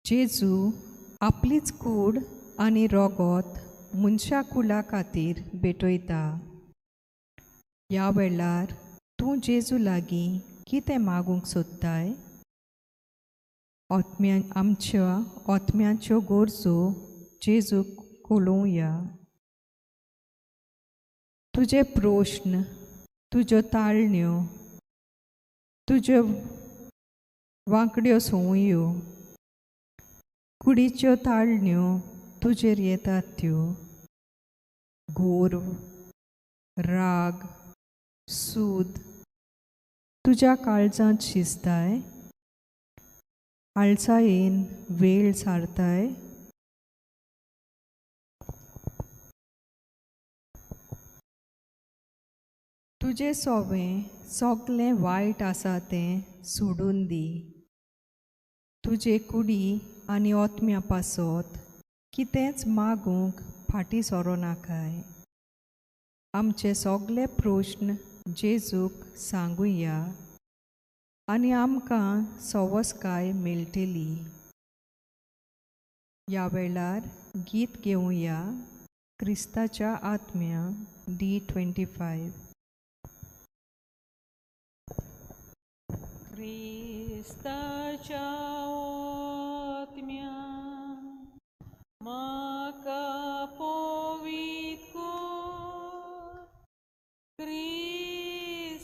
जेजू आपलीच कूड आनी रगत मनशा कुला खातीर भेटयता. ह्या वेळार तूं जेजू लागीं कितें मागूंक सोदताय? आमच्या आत्म्याच्यो गरजो जेजूक कळोवया. तुजे प्रश्न, तुज्यो ताळण्यो, तुज्यो वांकड्यो संवयो, कुडीच्यो ताळण्यो तुजेर येतात त्यो. गोरव, राग, सूद तुज्या काळजांत शिजताय? आळसायेन वेळ सारताय? तुजें सोवें सगलें वायट आसा तें सोडून दी. तुजे कुडी आनी ओतम्या पासत कितेंच मागूंक फाटीं सरो नाकाय. आमचे सगले प्रश्न जेजूक सांगुया. आनी आमकां सवस्काय मेळटली. ह्या वेळार गीत घेवया क्रिस्ताच्या आत्म्या D25. क्रिस्ताच्या आत्म्या म्हाका पवित कर, क्रिस्ताचे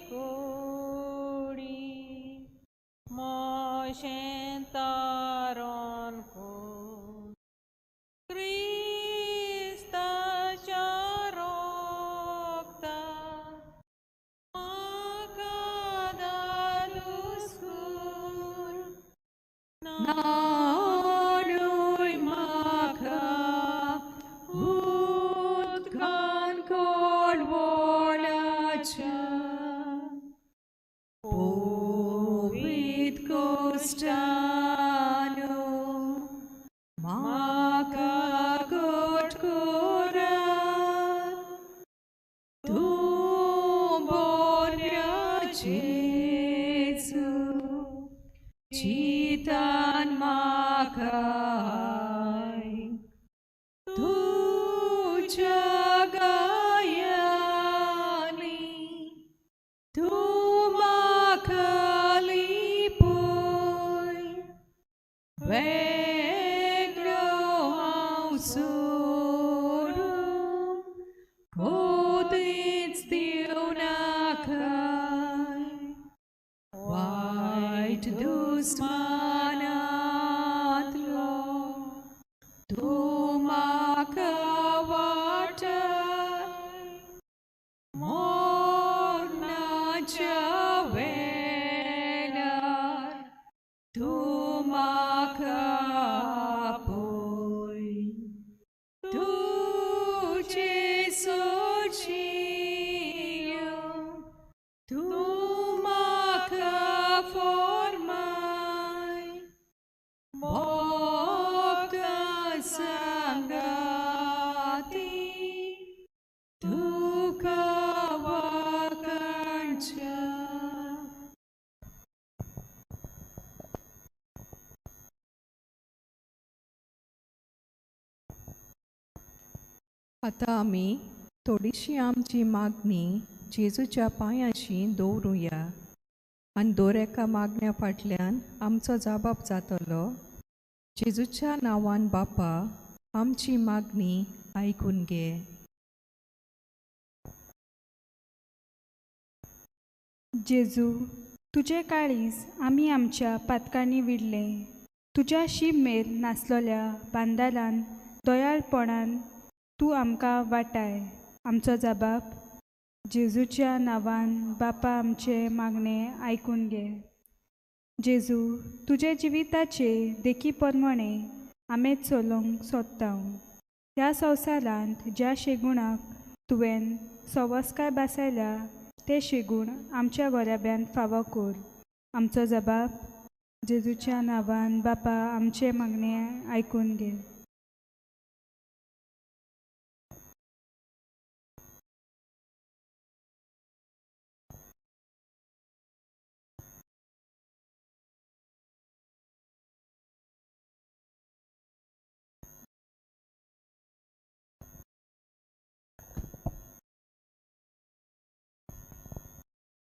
कोडी मोशें तारण कर, क्रिस्ताच्या रोगता म्हाका धाडूस कर, नाडूय म्हाका उदकान कडवळाच्या पवित कोश्टानो म्हाका घट करात, तूं बऱ्या जेजू चितान म्हाका तुज्या गायांनी तूं म्हाका लिपय, वेगळो हांव सोडून कोदीच दिवं नाकाय, वायट दुस्मानांतलो तूं म्हाका वाटाय, मरणाच्या वेळार तूं म्हाका आपय, तुजे सोजियो तूं म्हाका फॉर्माय, भोगता सांगाती तुका वाकांच्या. आतां आमी थोडीशी आमची मागणी जेजूच्या पांयाशी दवरुया आनी दर एका मागण्या फाटल्यान आमचो जबाब जातलो. जेजूच्या नांवान बापा आमची मागणी आयकून घे. जेजू, तुजे काळीज आमी आमच्या पातकांनी विडले. तुज्या शिमेर नासलोल्या बांदालान दयाळपणान तूं आमकां वाटाय. आमचो जबाब जेजूच्या नांवान बापा आमचे मागणे आयकून घे. जेजू, तुजे जिविताचे देखी प्रमाणे आमी चलोवंक सोदता. ह्या संवसारांत ज्या शेगुणाक तुवें सवस्काय बासयल्या ते शेगूण आमच्या गोऱ्याब्यान फावो कर. आमचो जबाब जेजूच्या नांवान बापा आमचे मागणे आयकून घे.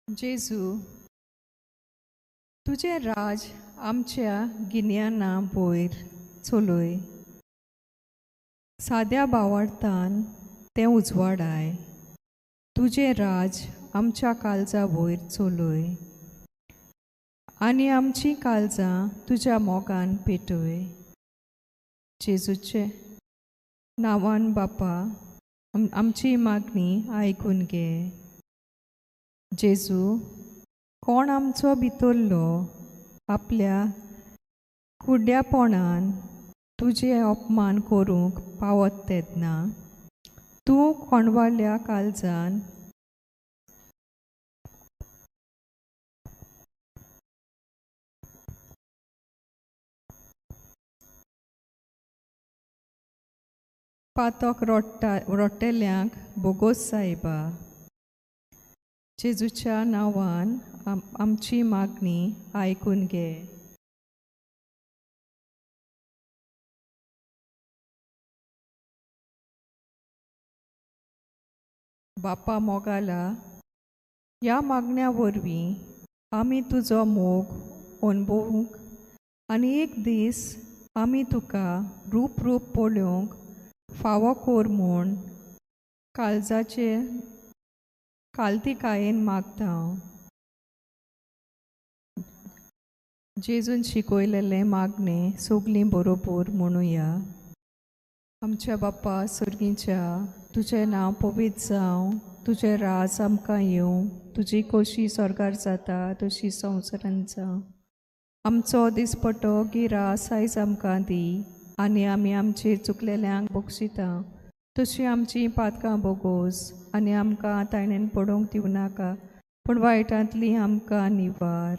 जेजू, तुजे राज आमच्या गिन्याना वयर चलय. साद्या बावार्थान तें उजवाडाय. तुजे राज आमच्या काळजा वयर चलय आनी आमची काळजां तुज्या मोगान पेटय. जेजूचे नांवान बापा आमची मागणी आयकून घे. जेजू, कोण आमचो भितरलो आपल्या कुड्यापणान तुजे अपमान करूंक पावत तेन्ना तूं कोणवाल्या काळजान पातोक रोडटेल्यांक बोगोस सायबा. जेजूच्या नांवान आमची मागणी आयकून घे. बापा मोगाला, ह्या मागण्या वरवीं आमी तुजो मोग अणभवूंक आनी एक दीस आमी तुका रूप रूप पळोवंक फावो कोर म्हूण काल्तिकायेन मागता हांव. जेजून शिकयलेलें मागणें सगलीं बरोबर म्हणुया. आमच्या बाप्पा सुर्गीच्या, तुजें नांव पवित्र जावं, तुजें राज आमकां येवं, तुजी खोशी स्वर्गार जाता तशी संवसारांत जावं. आमचो दिसपटो गिरास आयज आमकां दी, आनी आमी आमचे चुकलेल्यांक बक्षिता तशी आमची पातकां बोगोस, आनी आमकां तायणेन पडोवंक दिवं नाका, पूण वायटांतली आमकां निवार.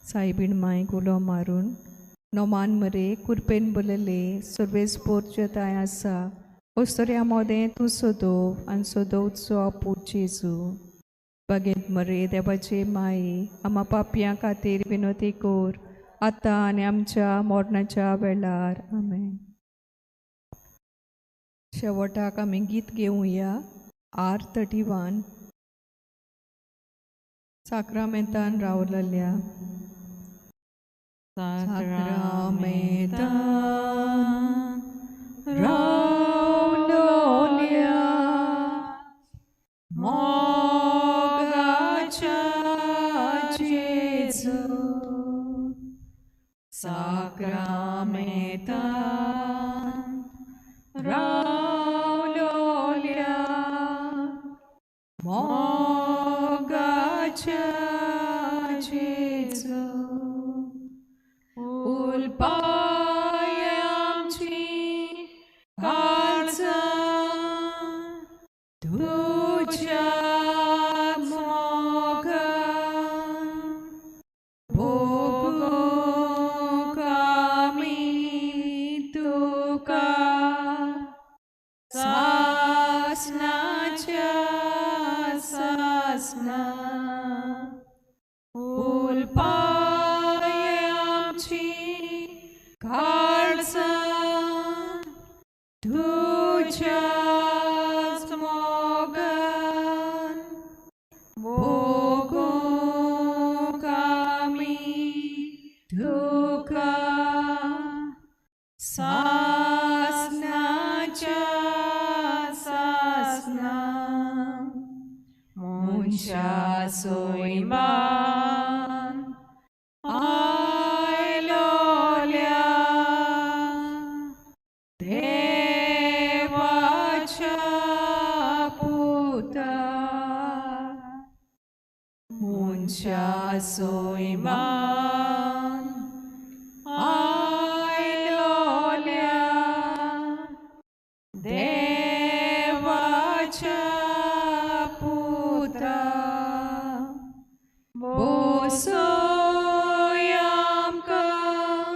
सायबीण माय गुलो मारून नोमान मरे कुरपेन बलले सर्वेस पोरचताय आसा, ओस्तोऱ्या मोदें तूं सोदोव आनी सोदोवचो आपूत जेजू. बागेंत मरे देवाचे माये, आमा पापयां खातीर विनोती कोर, आतां आनी आमच्या मोडणाच्या वेळार. आमेन. शेवटाक आमी गीत घेवया. R31 साक्रामेंतान रावलेल्या. साक्रामेंतान रावलोल्या मोगाच्या जेजू, साक्रामेंतान रावलोल्या मोगाच्या जेजू, उलपाय आमची काळजां तुज्या मोगान भोगूंक आमी तुका सासणाच्या सासणा. उलपाय आमची काळजां तुज्याच मोगान भोगूंक आमी तुका सासणाच्या सासणा. मनशा सोयमान आयलोल्या देवाच्या पुता. मनशा सोयमान आयलोल्या देवाच्या पुता. बोसोय आमकां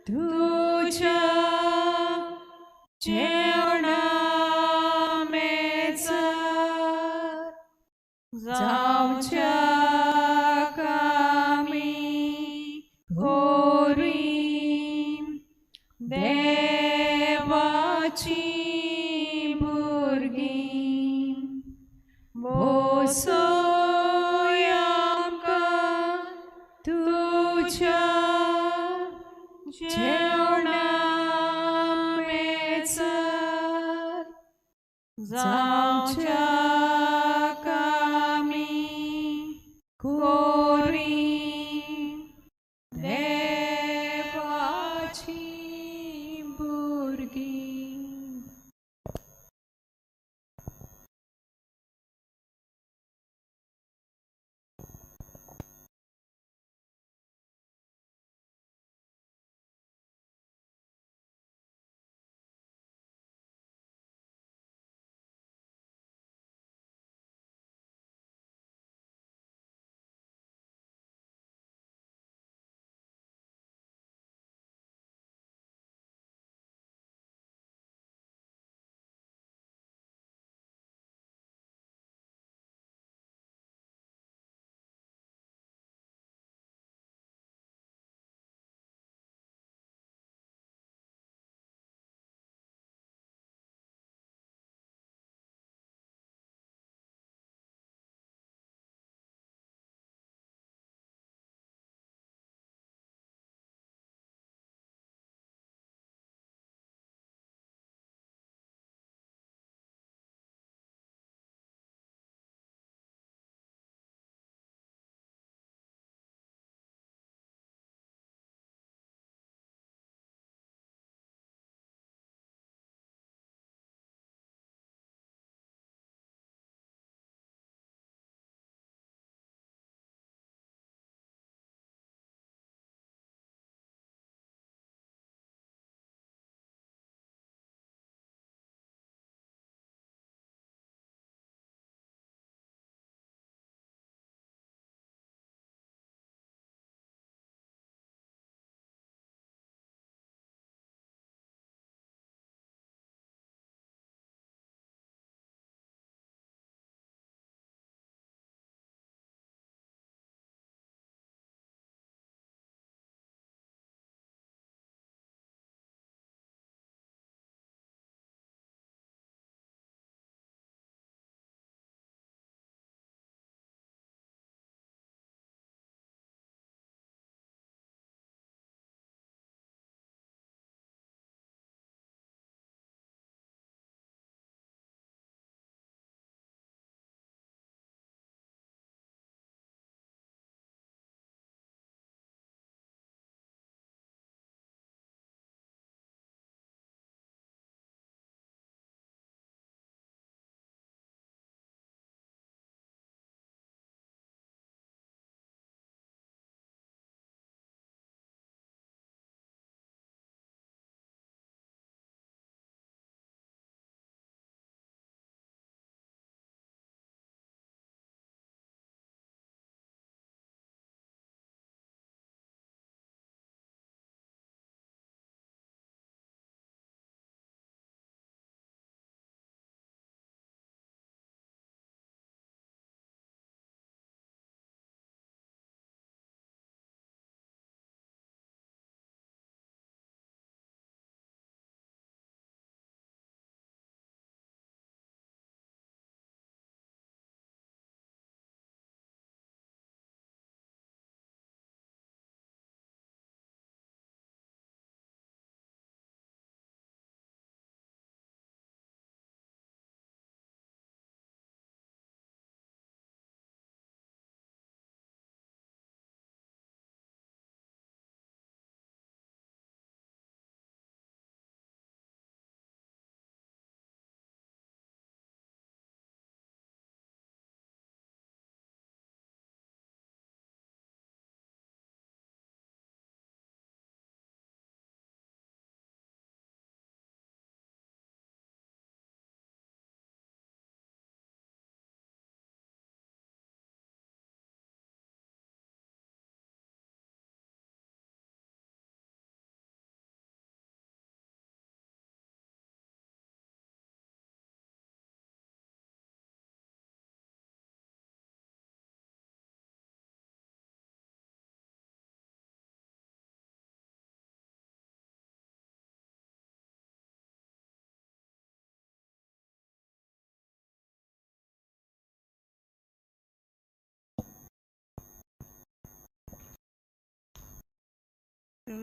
तुज्या जेवणा मेजार जावच्या आमी गोरी देवाची भुरगीं. बोसोय आमकां तुज्या जेवणा मेजार जावच्या आमी गोरी देवाची भुरगीं.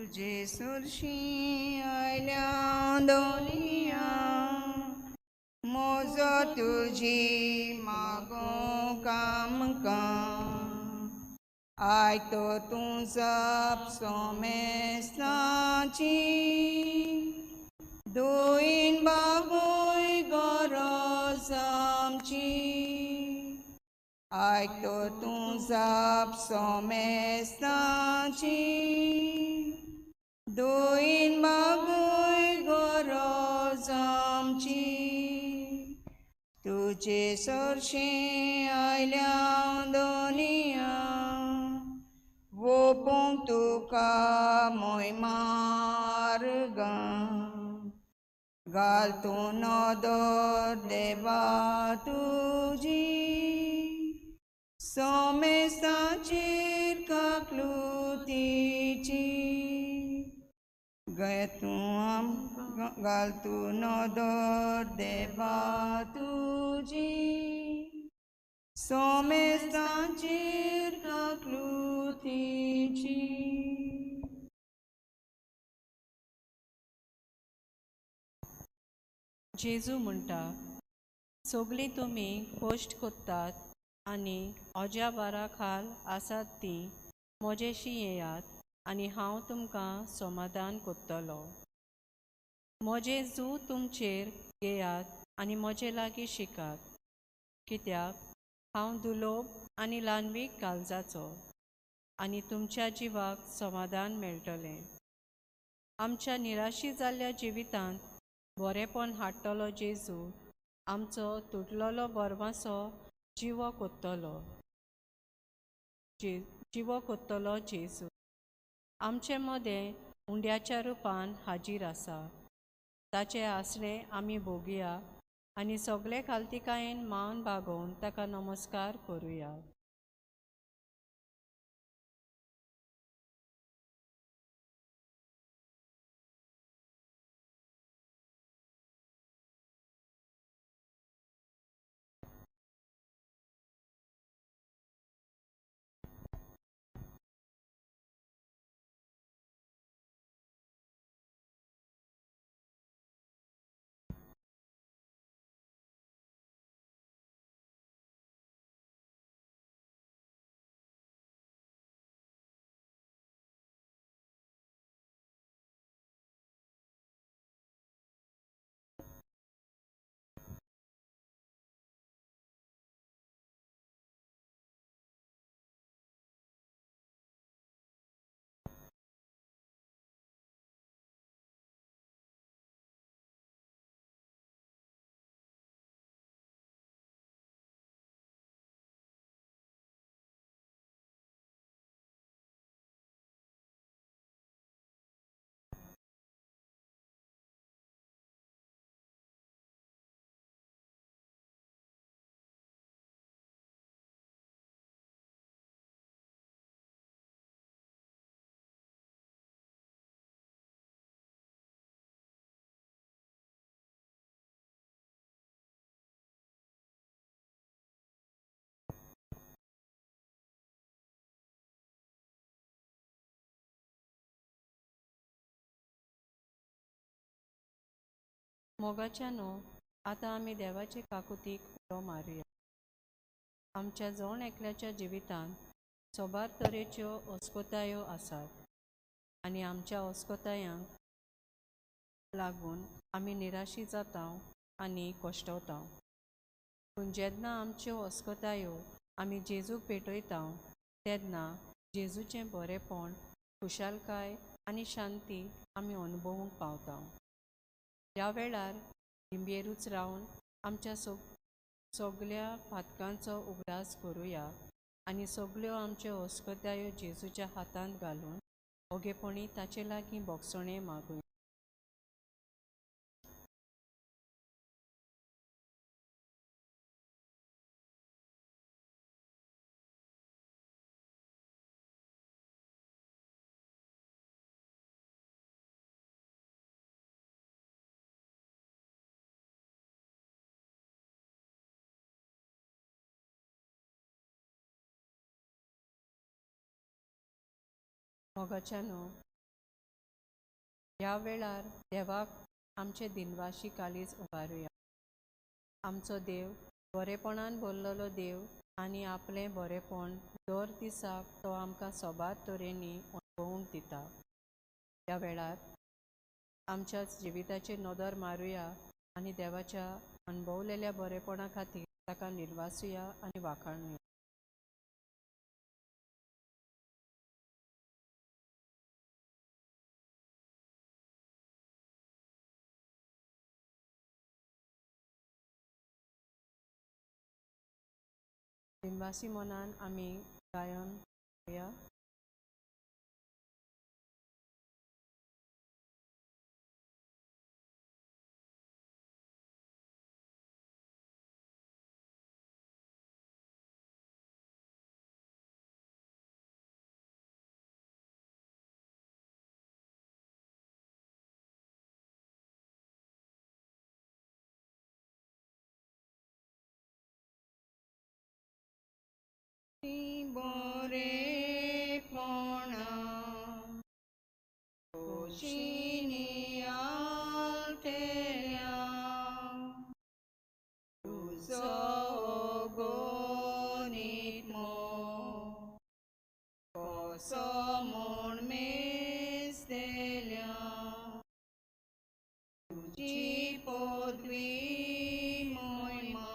तुझे सुरशी आयल्या दोनिया मोजो तुझी मागो काम आय तो तूं जप सोमेस्ताची दोन बागोय गरज आमची आय तो तूं जप सोमेस्ताची दोन बागोय गरज आमची तुझे सरशें आयल्या दोनिया वोपोंक तुका मोय मार्गा घाल तूं नदर देवा तुजी सोमेस्ताचेर काकलुतीची गय तूं घाल तूं नदर देवा तुजी सोमेस्ताचेर काकलुतीची जेजू म्हणटा सगळीं तुमी कश्ट कोत्तात आनी ओज्या बारा खाल आसात ती म्हजेशी येयात आनी हांव तुमकां समाधान कोत्तलो म्हजे जू तुमचेर घेयात आनी म्हजे लागीं शिकात कित्याक हांव दुलोब आनी ल्हानवीक काळजाचो आनी तुमच्या जिवाक समाधान मेळटलें आमच्या निराशी जाल्ल्या जिवितांत बरेपण हाडटलो जेजू आमचो तुटलेलो बरवासो जिवो कोत्तलो जेजू आमचे मदें उंड्याच्या रुपान हाजीर आसा ताचे आसरे आमी भोगुया आनी सगळे खालतिकायेन मान बागोवन ताका नमस्कार करुया मोगाच्यानो आतां आमी देवाचे काकुतीक उलो मारुया आमच्या जण एकल्याच्या जिवितांत सोबार तरेच्यो अस्कोतायो आसात आनी आमच्या अस्कोतायांक लागून आमी निराशी जाता आनी कोश्टवता पूण जेन्ना आमच्यो अस्कोतायो आमी जेजूक भेटयता तेन्ना जेजूचें बरेपण खुशालकाय आनी शांती आमी अनुभवूंक पावता ह्या वेळार लिंबेरूच रावन आमच्या सगळ्या पातकांचो उगडास करुया आनी सगळ्यो आमच्यो अस्कोतायो जेजूच्या हातांत घालून ओगेपणी ताचे लागीं बोगसणे मागुया मोगाच्यानो ह्या वेळार देवाक आमचे दिनवाशी कालीज उबारुया. आमचो देव बरेपणान भरलेलो देव आनी आपलें बरेपण दर दिसाक तो आमकां सोबात तरेनी अणभवूंक दिता. ह्या वेळार आमच्या जिविताचेर नदर मारुया आनी देवाच्या अणभवलेल्या बरेपणा खातीर ताका निर्वासुया आनी वाखाणुया. दिनवासी मनान आमी गायन करूया. बरेपणा खोशीनी आलतेल्या तुजो गोनीत्मो कसो म्हूण मेजतेल्या तुजी पदवी महिमा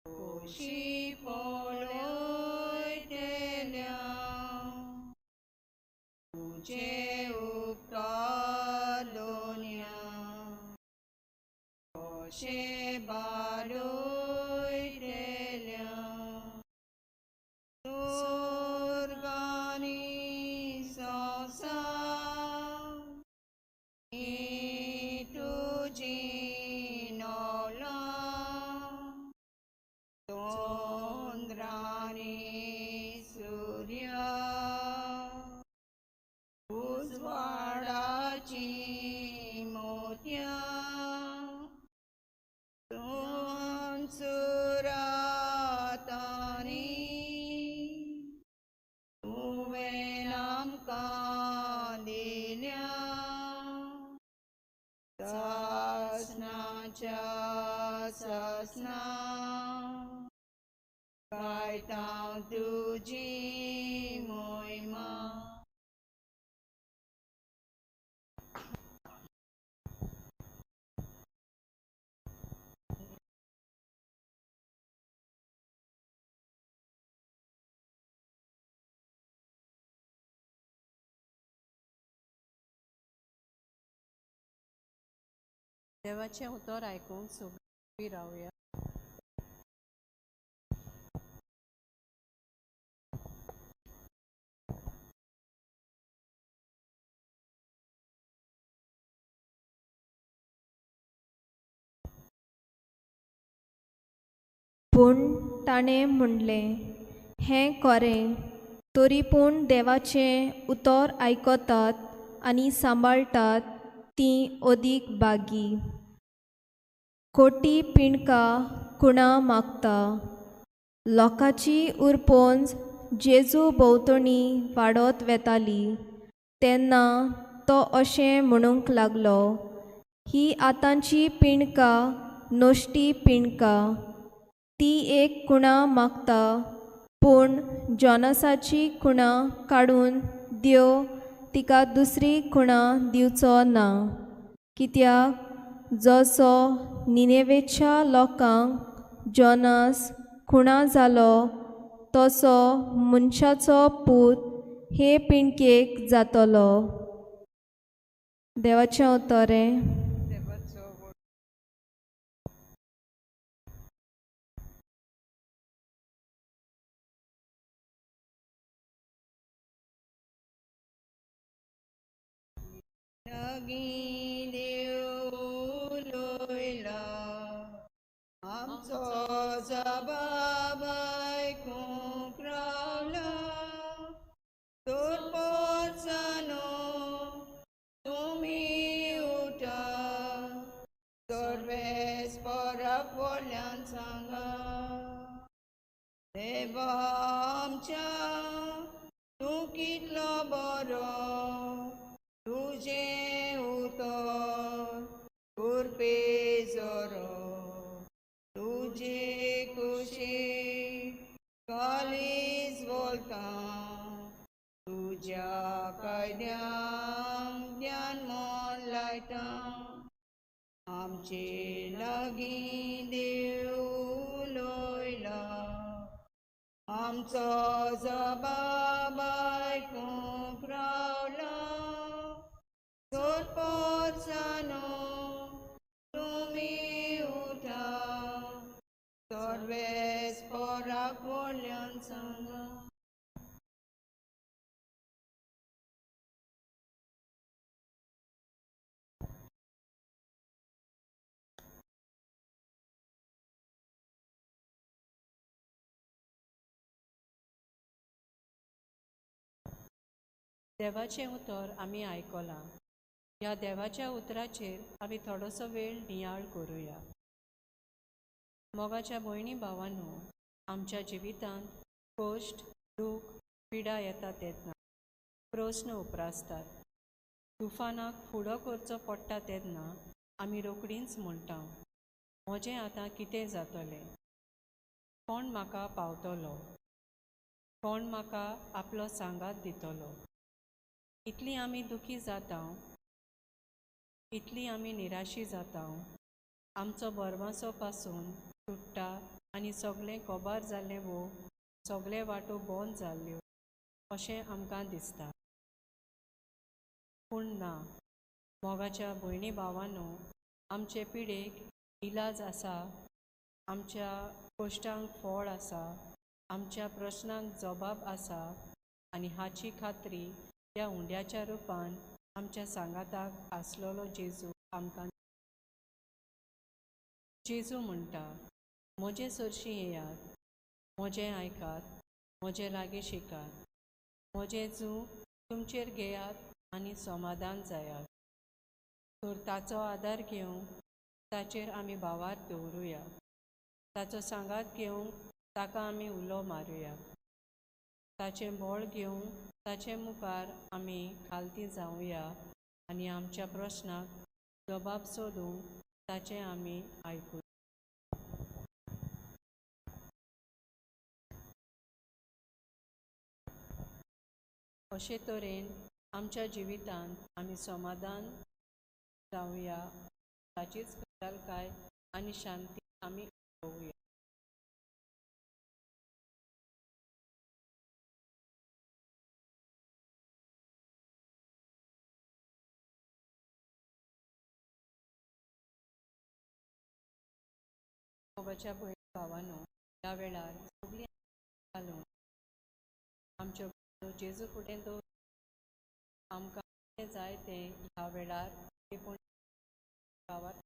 खोशी पळयतेल्या तुजे उपकार दोन्या कशे बाडयतेल्या स्वर्गानी संवसार तुजी नवलां चंद्रानी सूर्या उजवाडाची मोत्या सुरातानी तुवें आमकां दिल्या सासणाच्या सासणा गायता तुजी महिमा. देवाचें उतर आयकूंक सगळीं रावया. पूण ताणें म्हणलें, हें खरें, तरी पूण देवाचें उतर आयकतात आनी सांबाळटात तीं अदीक बागी. खोटी पिणकां कुणा मागता. लोकाची उरपोंज जेजू भोंवतणी वाडत वेताली तेन्ना तो अशें म्हणूंक लागलो, ही आतांची पिणकां नश्टी पिणकां. ती एक कुणा मागता, पूण जोनासाची कुणा काडून देव तिका दुसरी कुणा दिवचो ना. कित्याक जसो निनेवेच्या लोकांक जोनास खुणा जालो तसो मनशाचो पूत हे पिणकेक जातलो. देवाचें उतरें. नगी देव लोयला आमचो जबाब आयकूंक रावला. तर पोचानो तुमी उठा, सर्वेस परब वडल्यान सांगा. देवा आमच्या तूं कितलो बरो, तूं तुज्या कायद्यांक ज्ञान मोल लायता आमचे लागीं देव उलोयला आमचो जबाब आयकूंक रावला सोरपोरसानो तुमी उठा सर्वेस पोराक व्हडल्यान सांगा देवाचें उतर आमी आयकलां ह्या देवाच्या उतराचेर आमी थोडोसो वेळ नियाळ करुया मोगाच्या भयणी भावांनो आमच्या जिवितांत कश्ट दूख पिडा येता तेन्ना प्रस्न उप्रासतात तुफानाक फुडो करचो पडटा तेन्ना आमी रोखडींच म्हणटा म्हजें आतां कितें जातलें कोण म्हाका पावतलो कोण म्हाका आपलो सांगात दितलो इतली आमी दुखी जाता इतली आमी निराशी जाता आमचो बरमासो पासून तुट्टा आनी सगळें कोबार जाल्लें वो सगळे वाटो बंद जाल्ल्यो अशें आमकां दिसता पूण ना मोगाच्या भयणी भावांनो आमचे पिडेक इलाज आसा आमच्या कश्टांक फळ आसा आमच्या प्रश्नांक जबाब आसा आनी हाची खात्री ह्या हुंड्याच्या रुपान आमच्या सांगाताक आसलोलो जेजू आमकां जेजू म्हणटा म्हजे सरशी येयात म्हजें आयकात म्हजे लागीं शिकात म्हजें जू तुमचेर घेयात आनी समाधान जायात तर ताचो आदार घेवंक ताचेर आमी भावार दवरुया ताचो सांगात घेवंक ताका आमी उलो मारुया ताचें बळ घेवंक ताचे मुखार आमी खालती जावया आनी आमच्या प्रश्नाक जबाब सोदूंक ताचें आमी आयकुया अशे तरेन आमच्या जिवितांत आमी समाधान जावया ताचीच खुशालकाय आनी शांती आमी अनुभवुया मोगाच्या भयणी भावांनो ह्या वेळार सगळीं घालून आमच्यो जेजू फुडें दवर आमकां कितें जाय तें ह्या वेळार गांवांत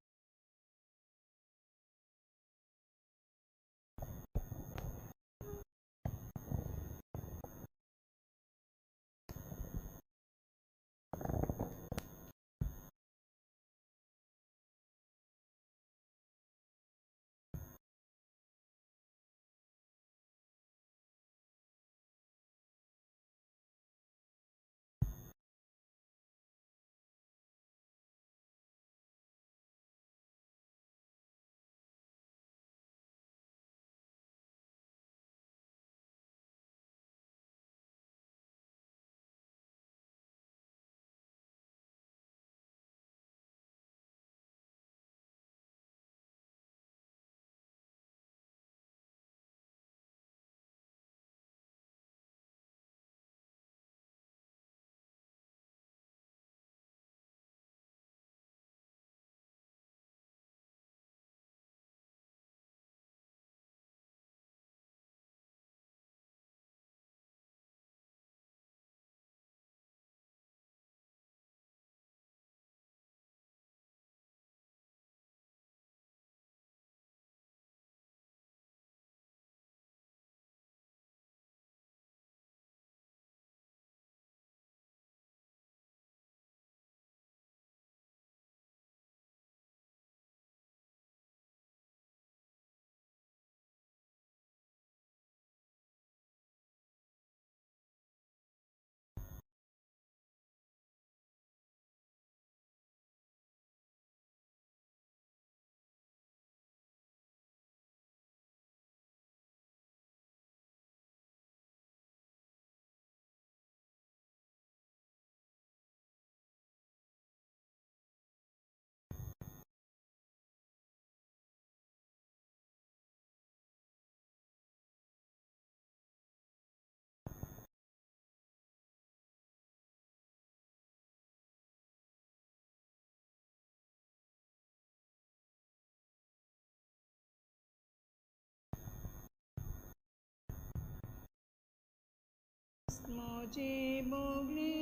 म्हजे बोगले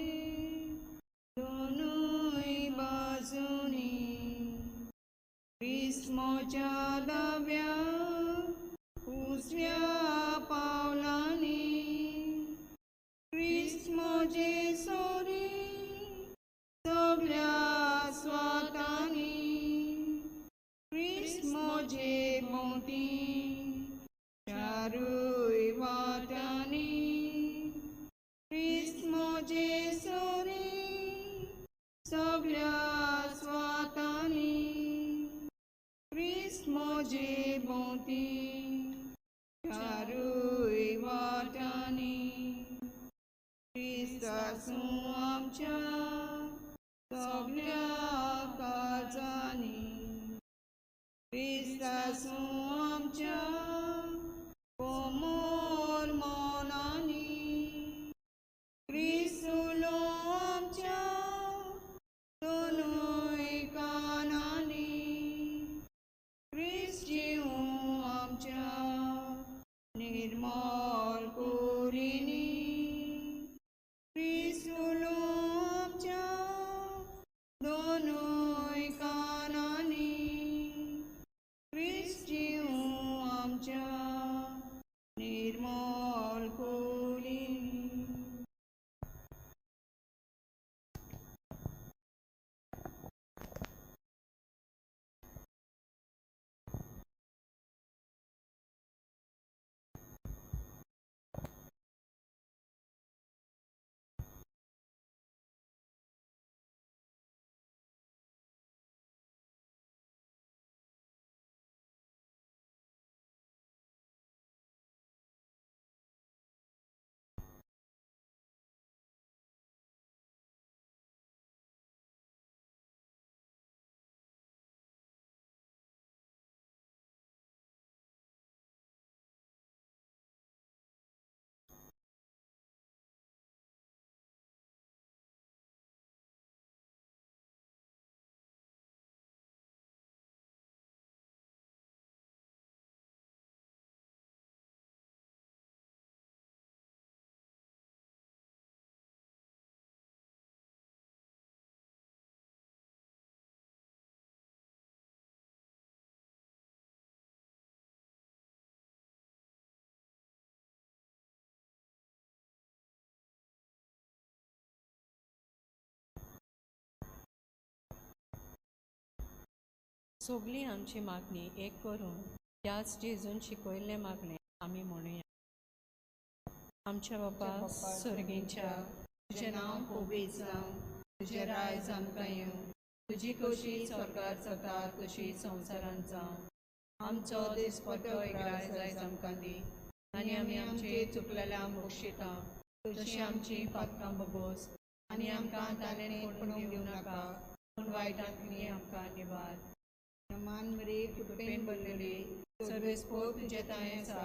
दोनूय बाजूनी ख्रिस्त म्हज्या दाव्या उजव्या पावलांनी ख्रिस्त म्हजे सोरी सगळ्या स्वातांनी ख्रिस्त म्हजे भोंवती चारूय वाटांनी ख्रिस्त म्हजे सोरी सगळ्या स्वातांनी ख्रिस्त म्हजे भोंवती चारूय वाटांनी ख्रिस्त आसूं आमच्या सगळ्या काळजांनी ख्रिस्त आसूं आमच्या कोमोल मोनांनी ख्रिस्त उलो आमच्या दोनूय कानांनी ख्रिस्त जिवूं आमच्या निर्मल कुडींनी ख्रिस्त उलो आमच्या दोनूय कानांनी ख्रिस्त जिवूं आमच्या निर्मल कुडींनी सगळी आमची मागणी एक करून त्याच जेजून शिकयल्ले मागणे आमी म्हणुया. आमच्या बापा सर्गींच्या तुजें नांव पवित्र जावं तुजें रायज आमकां येवं तुजी कशी स्वर्गार जाता तशी संवसारांत जावं आमचो दिसपटो रायज आयज आमकां दी आनी आमी आमचे चुकलेल्यांक बक्षिता तशी आमची पातकां बगोस आनी आमकां ताणें पडूंक दिवं नाका पूण वायटांतली आमकां निवार. मान मरे कृपेन भरलेली सर्वेस्पर तुजे ताय आसा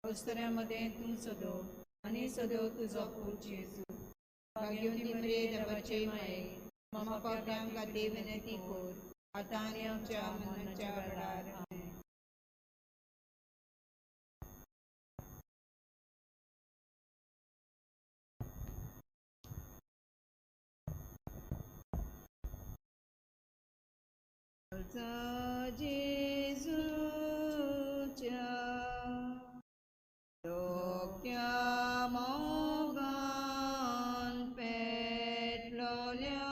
अस्तऱ्यां मदें तूं सदो आनी सदो तुजो पूत जेजू. भाग्यवती मरे देवाचे माये मामा पाप्यांक खातीर विनंती कर आतां आनी आमच्या मरणाच्या वेळार आमेन. जेजूच्या रोक्या मोगान पेटलोल्या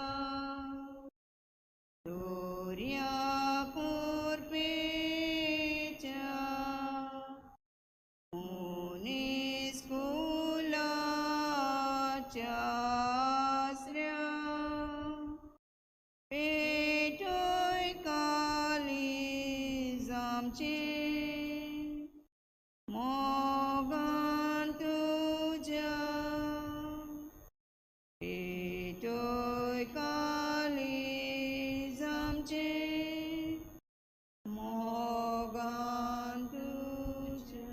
दोर्या कोरपेच्या मुनीस कुलाच्या आसऱ्या पेटोय कालीज आमचे मोगान तुज्या पेटोय कालीज आमचे मोगान तुज्या.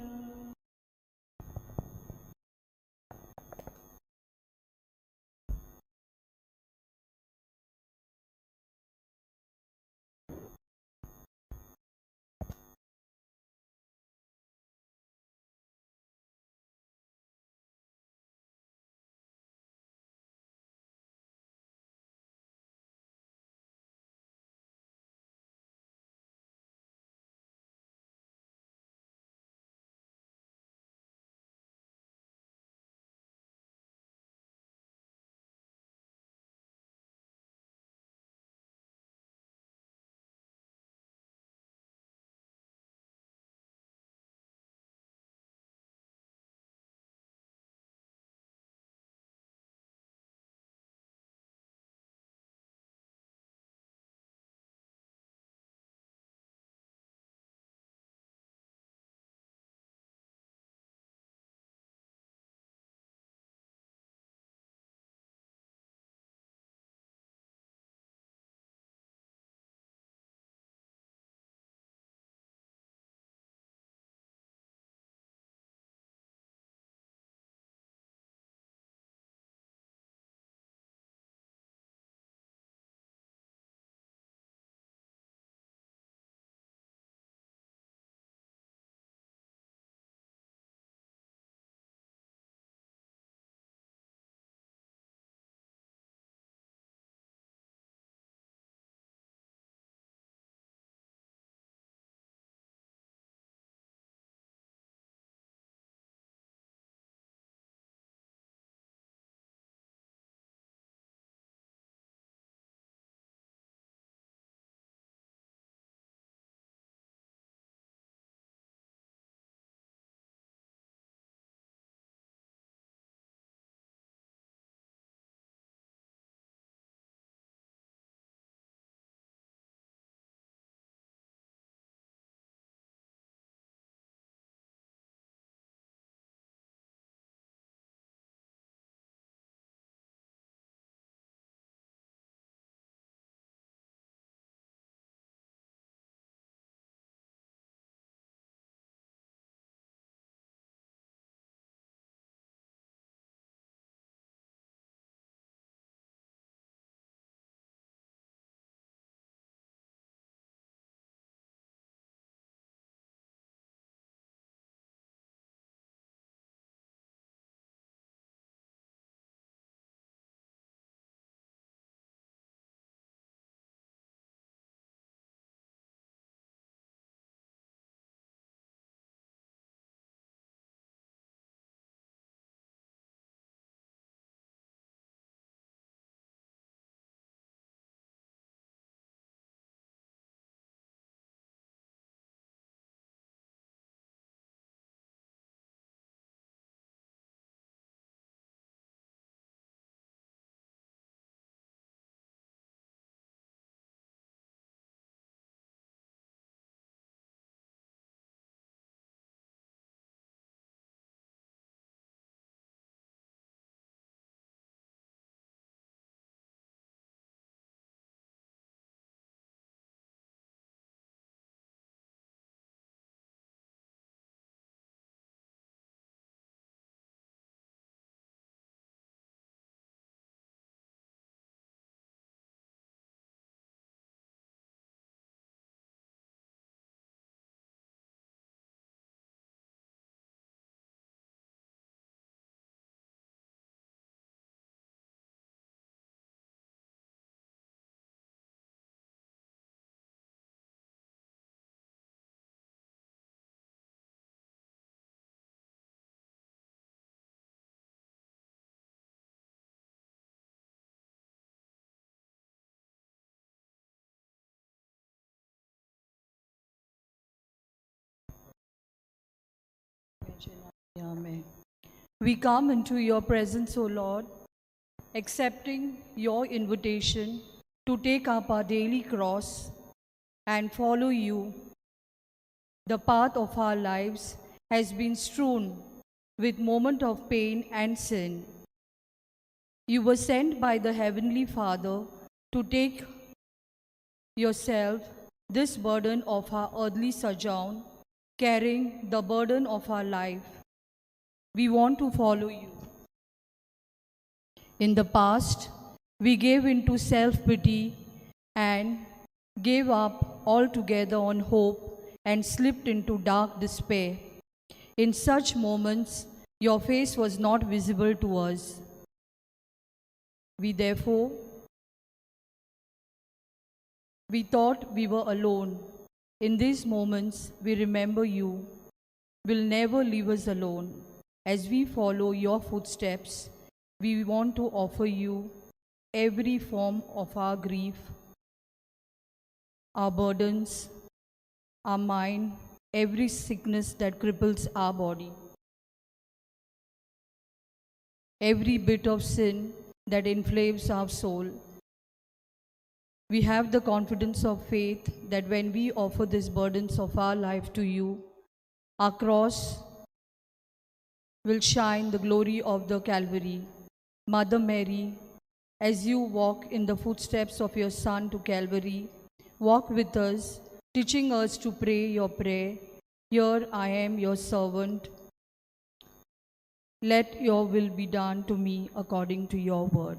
Amen. We come into your presence, O Lord, accepting your invitation to take up our daily cross and follow you. The path of our lives has been strewn with moments of pain and sin. You were sent by the Heavenly Father to take yourself this burden of our earthly sojourn, carrying the burden of our life. We want to follow you. In the past, we gave into self-pity and gave up altogether on hope and slipped into dark despair. In such moments, your face was not visible to us. We thought we were alone. In these moments, we remember you will never leave us alone. As we follow your footsteps, we want to offer you every form of our grief, our burdens, our mind, every sickness that cripples our body, every bit of sin that inflames our soul. We have the confidence of faith that when we offer these burdens of our life to you, our cross will shine the glory of the Calvary. Mother Mary, as you walk in the footsteps of your Son to Calvary, walk with us, teaching us to pray your prayer. Here I am, your servant. Let your will be done to me according to your word.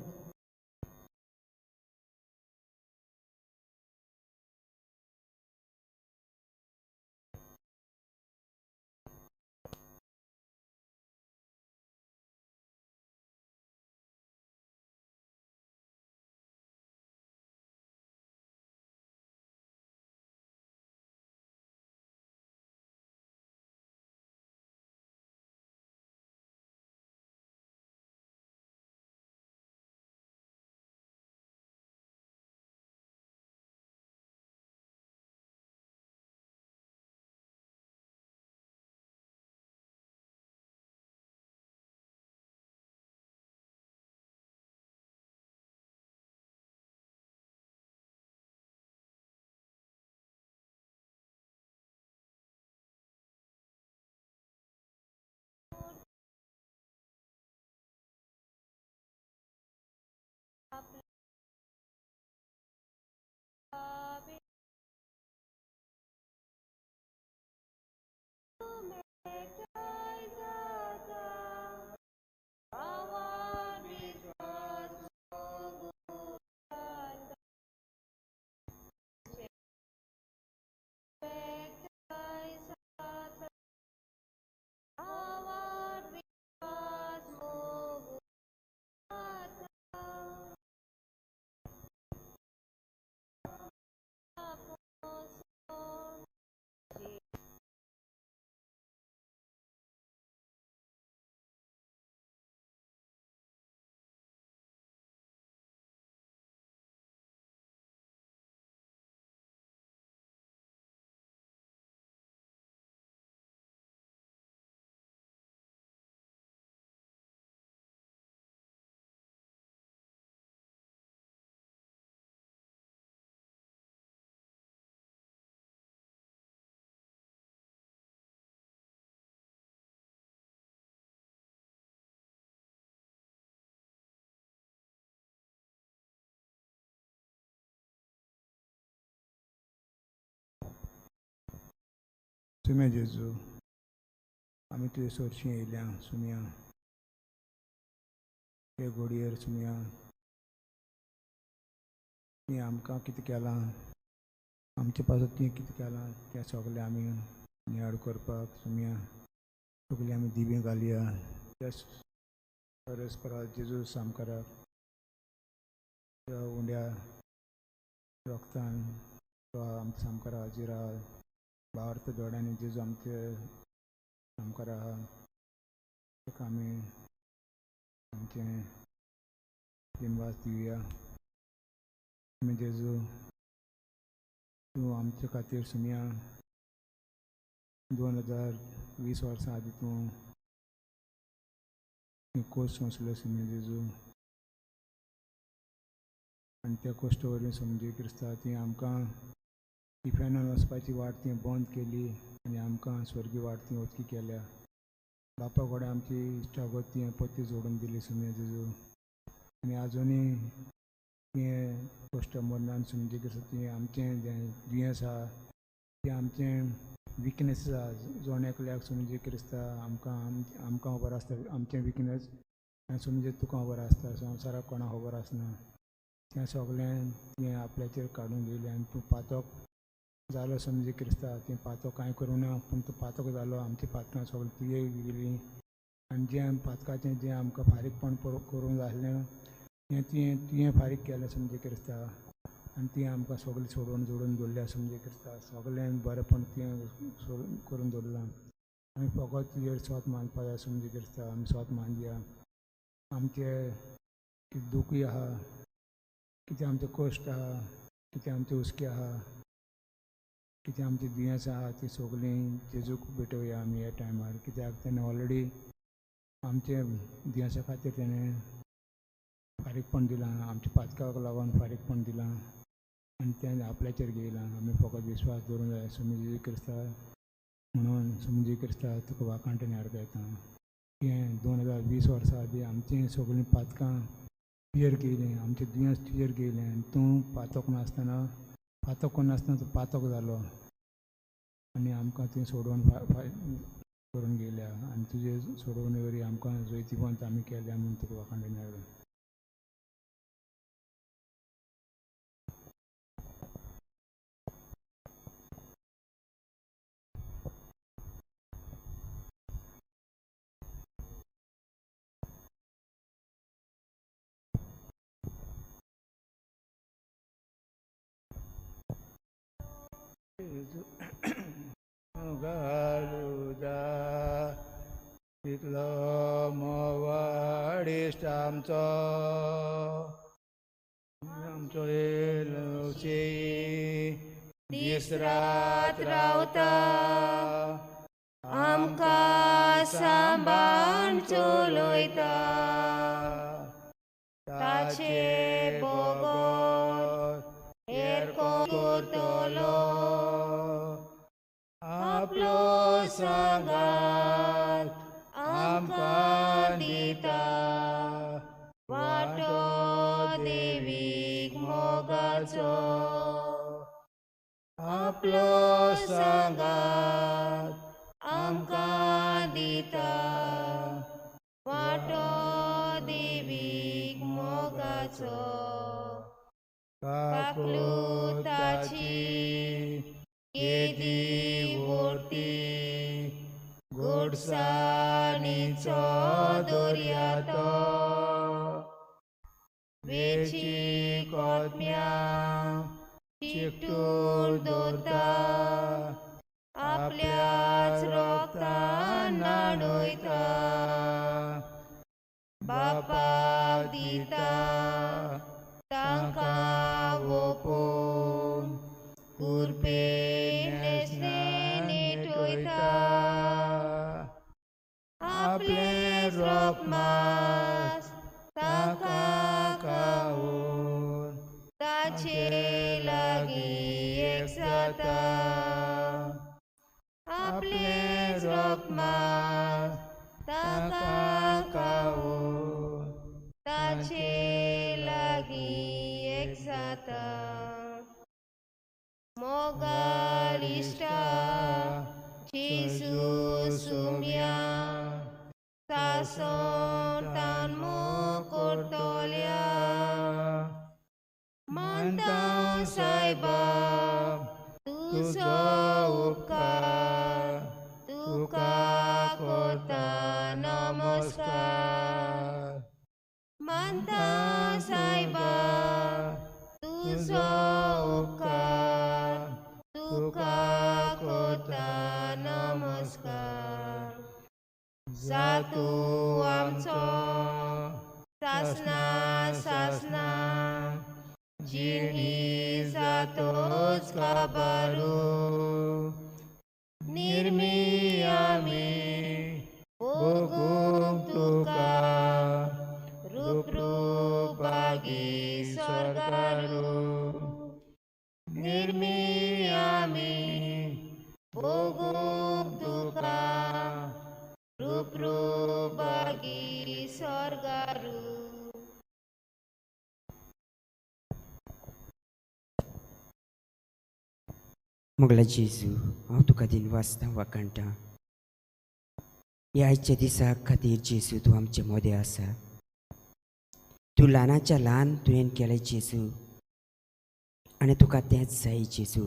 सुम्या जेजू आमी तुजे सोरशीं येयल्या सुम्या ते घोडयेर सुम्या ती आमकां कितें केलां आमचे पासून ती कितें केलां तें सगळें आमी नियाळ करपाक सुम्या सगळीं आमी दिवे घालया त्या परस्परा जेजू सामकाराक त्या उंड्या रोगतान तो आमच्या सामकारा हाजीर आहा भारत दोड्यांनी जेजू आमचे सामकार आहा ताका आमी आमचें दिनवास दिवया आमी जेजू तूं आमचे खातीर सुम्या 2000 20 वर्सां आदी तूं कोस्ट सोंसलो सिने जेजू आनी त्या कोश्ट वरवीं समजी क्रिस्ता ती आमकां इफेनान वचपाची वाट ती बंद केली आनी आमकां स्वर्गी वाट ती वचकी केल्या. बापा कडेन आमची इश्टागत ती पती जोडून दिली सुमे जेजू आनी आजुनूय तें कोश्ट मरणान समजी क्रिस्ता ती आमचें जें दुयेंस आहा तें आमचें विकनेस आहा जोण एकल्याक समजी क्रिस्ता आमकां खबर आसता आमचें विकनेस आनी समजी तुका खबर आसता संवसाराक कोणाक खबर आसना तें सगळें तें आपल्याचेर काडून घेयलें आनी तूं पातक जालो समजी क्रिस्ता तें पातक कांय करूं ना पूण तूं पातक जालो आमचीं पातकां सगळीं तुवें गेलीं आनी जें पातकाचें जें आमकां फारीकपण करूंक जाय आसलें तें तुवें फारीक केलें समजी क्रिस्ता आनी ती आमकां सगळीं सोडून जोडून दवरल्या समजी क्रिस्ता सगळें बरेंपण तुवें करून दवरलां आमी फकत तुजेर स्वत मानपा जाय समजी क्रिस्ता आमी स्वत मानया आमचें कितें दुखूय आहा कितें आमचें कश्ट आहा कितें आमचें हुस्के आहा कितें आमचीं दुयेंसां आहा तीं सगळीं जेजूक भेटोवया आमी ह्या टायमार कित्याक तेणें ऑलरेडी आमचे दुयेंसा खातीर तेणें फारीकपण दिलां आमच्या पातकाक लागून फारीकपण दिलां आनी तें आपल्याचेर घेयलां आमी फकत विश्वास दवरूंक जाय समजी क्रिस्ता म्हणून समजी क्रिस्ता तुका वाखाणटेन आर्गायता तें 2020 वर्सां आदी आमचीं सगळीं पातकां तुजेर घेयलीं आमचें दुयेंस तुजेर घेयलें आनी तूं पातक नासतना पातक कोण नासतना तूं पातक जालो आनी आमकां तुवें सोडून करून गेल्या आनी तुजे सोडून वरी आमकां जैतिवंत आमी केल्या म्हूण तुका वाखाणटेन आर्गाय. घालुदा तितलो मोवाडीश्ट आमचो येलशी दीस रात रावता आमकां सांबाळून चलयता ताचे बोगोत एरको करतलो आपलो सांगात आमकां दिता वाटो देवीक मोगाचो आपलो सांगात आमकां दिता वाटो देवीक मोगाचो काकलुताची येदी वोटी गोडसाणीचो दर्यातो वेची कोथम्यां चिकटूर दवरता आपल्याच रोगतान नाडयता बापाक दिता तांकां ओपोवन कुरपेन नेटयता आपले रोग मास तांकां खावून ताचे लागीं एक जाता आपले रोग मास तांकां खावून ताचे लागीं एक जाता मोगाल इश्टा जेजू सुम्या सासोन तानमो करतल्या मानता सायबा तुजो उपकार तुका करता नमस्कार मानता सायबा तुजो उपकार तुका करता नमस्कार जातू आमचो सासना जिणी जातोच काबारू निर्मी आमी बागी स्वर्गारू निर्मी आमी भोगूंक तुका रूप बागी स्वर्गारू. मोगला जेजू हांव तुका दिनवासता वाकणटा. ह्या आयच्या दिसा खातीर जेजू तूं आमचे मोदें आसा. तूं ल्हानाच्या ल्हान तुवें केलें जेजू आनी तुका तेंच जाय जेजू.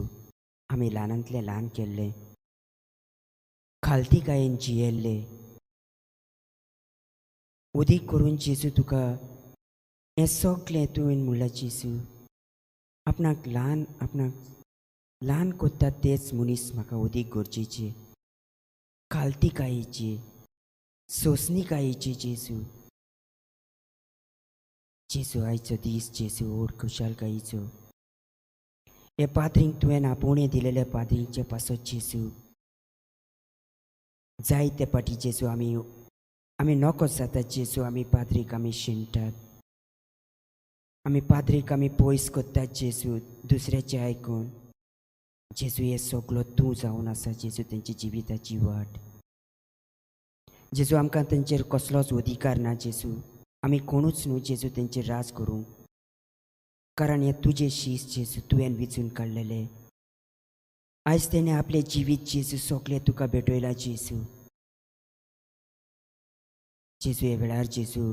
आमी ल्हानांतले ल्हान केल्ले खालतीकायेन जियेल्ले उदीक करून जेजू तुका हें सगलें तुवें म्हणलां जेजू. आपणाक ल्हान कोत्ता तेच मनीस म्हाका उदीक गरजेचे खालतीकायेचे सोंसणीकायेचे जेजू. जेजू आयचो दीस जेजू ओड खुशालकायेचो. हे पाद्रींक तुवें आपुणें दिलेल्या पाद्रींचे पासत जेजू जायते पाटी जेजू आमी नोकोच जातात जेजू. आमी पाद्रीक आमी शिणटात. आमी पाद्रीक आमी पयस कोत्तात जेजू दुसऱ्याचें आयकून. जेजू हे सगलो तूं जावन आसा जेजू तेंची जिविताची वाट. जेजू आमकां तेंचेर कसलोच अधिकार ना जेजू. आमी कोणूच न्हू जेजू तेंचेर राज करूंक. कारण हें तुजें शीस जेजू तुवें विचून काडलेलें. आयज तेणें आपलें जिवीत जेजू सगलें तुका भेटयलां जेजू. जेजू हे वेळार जेजू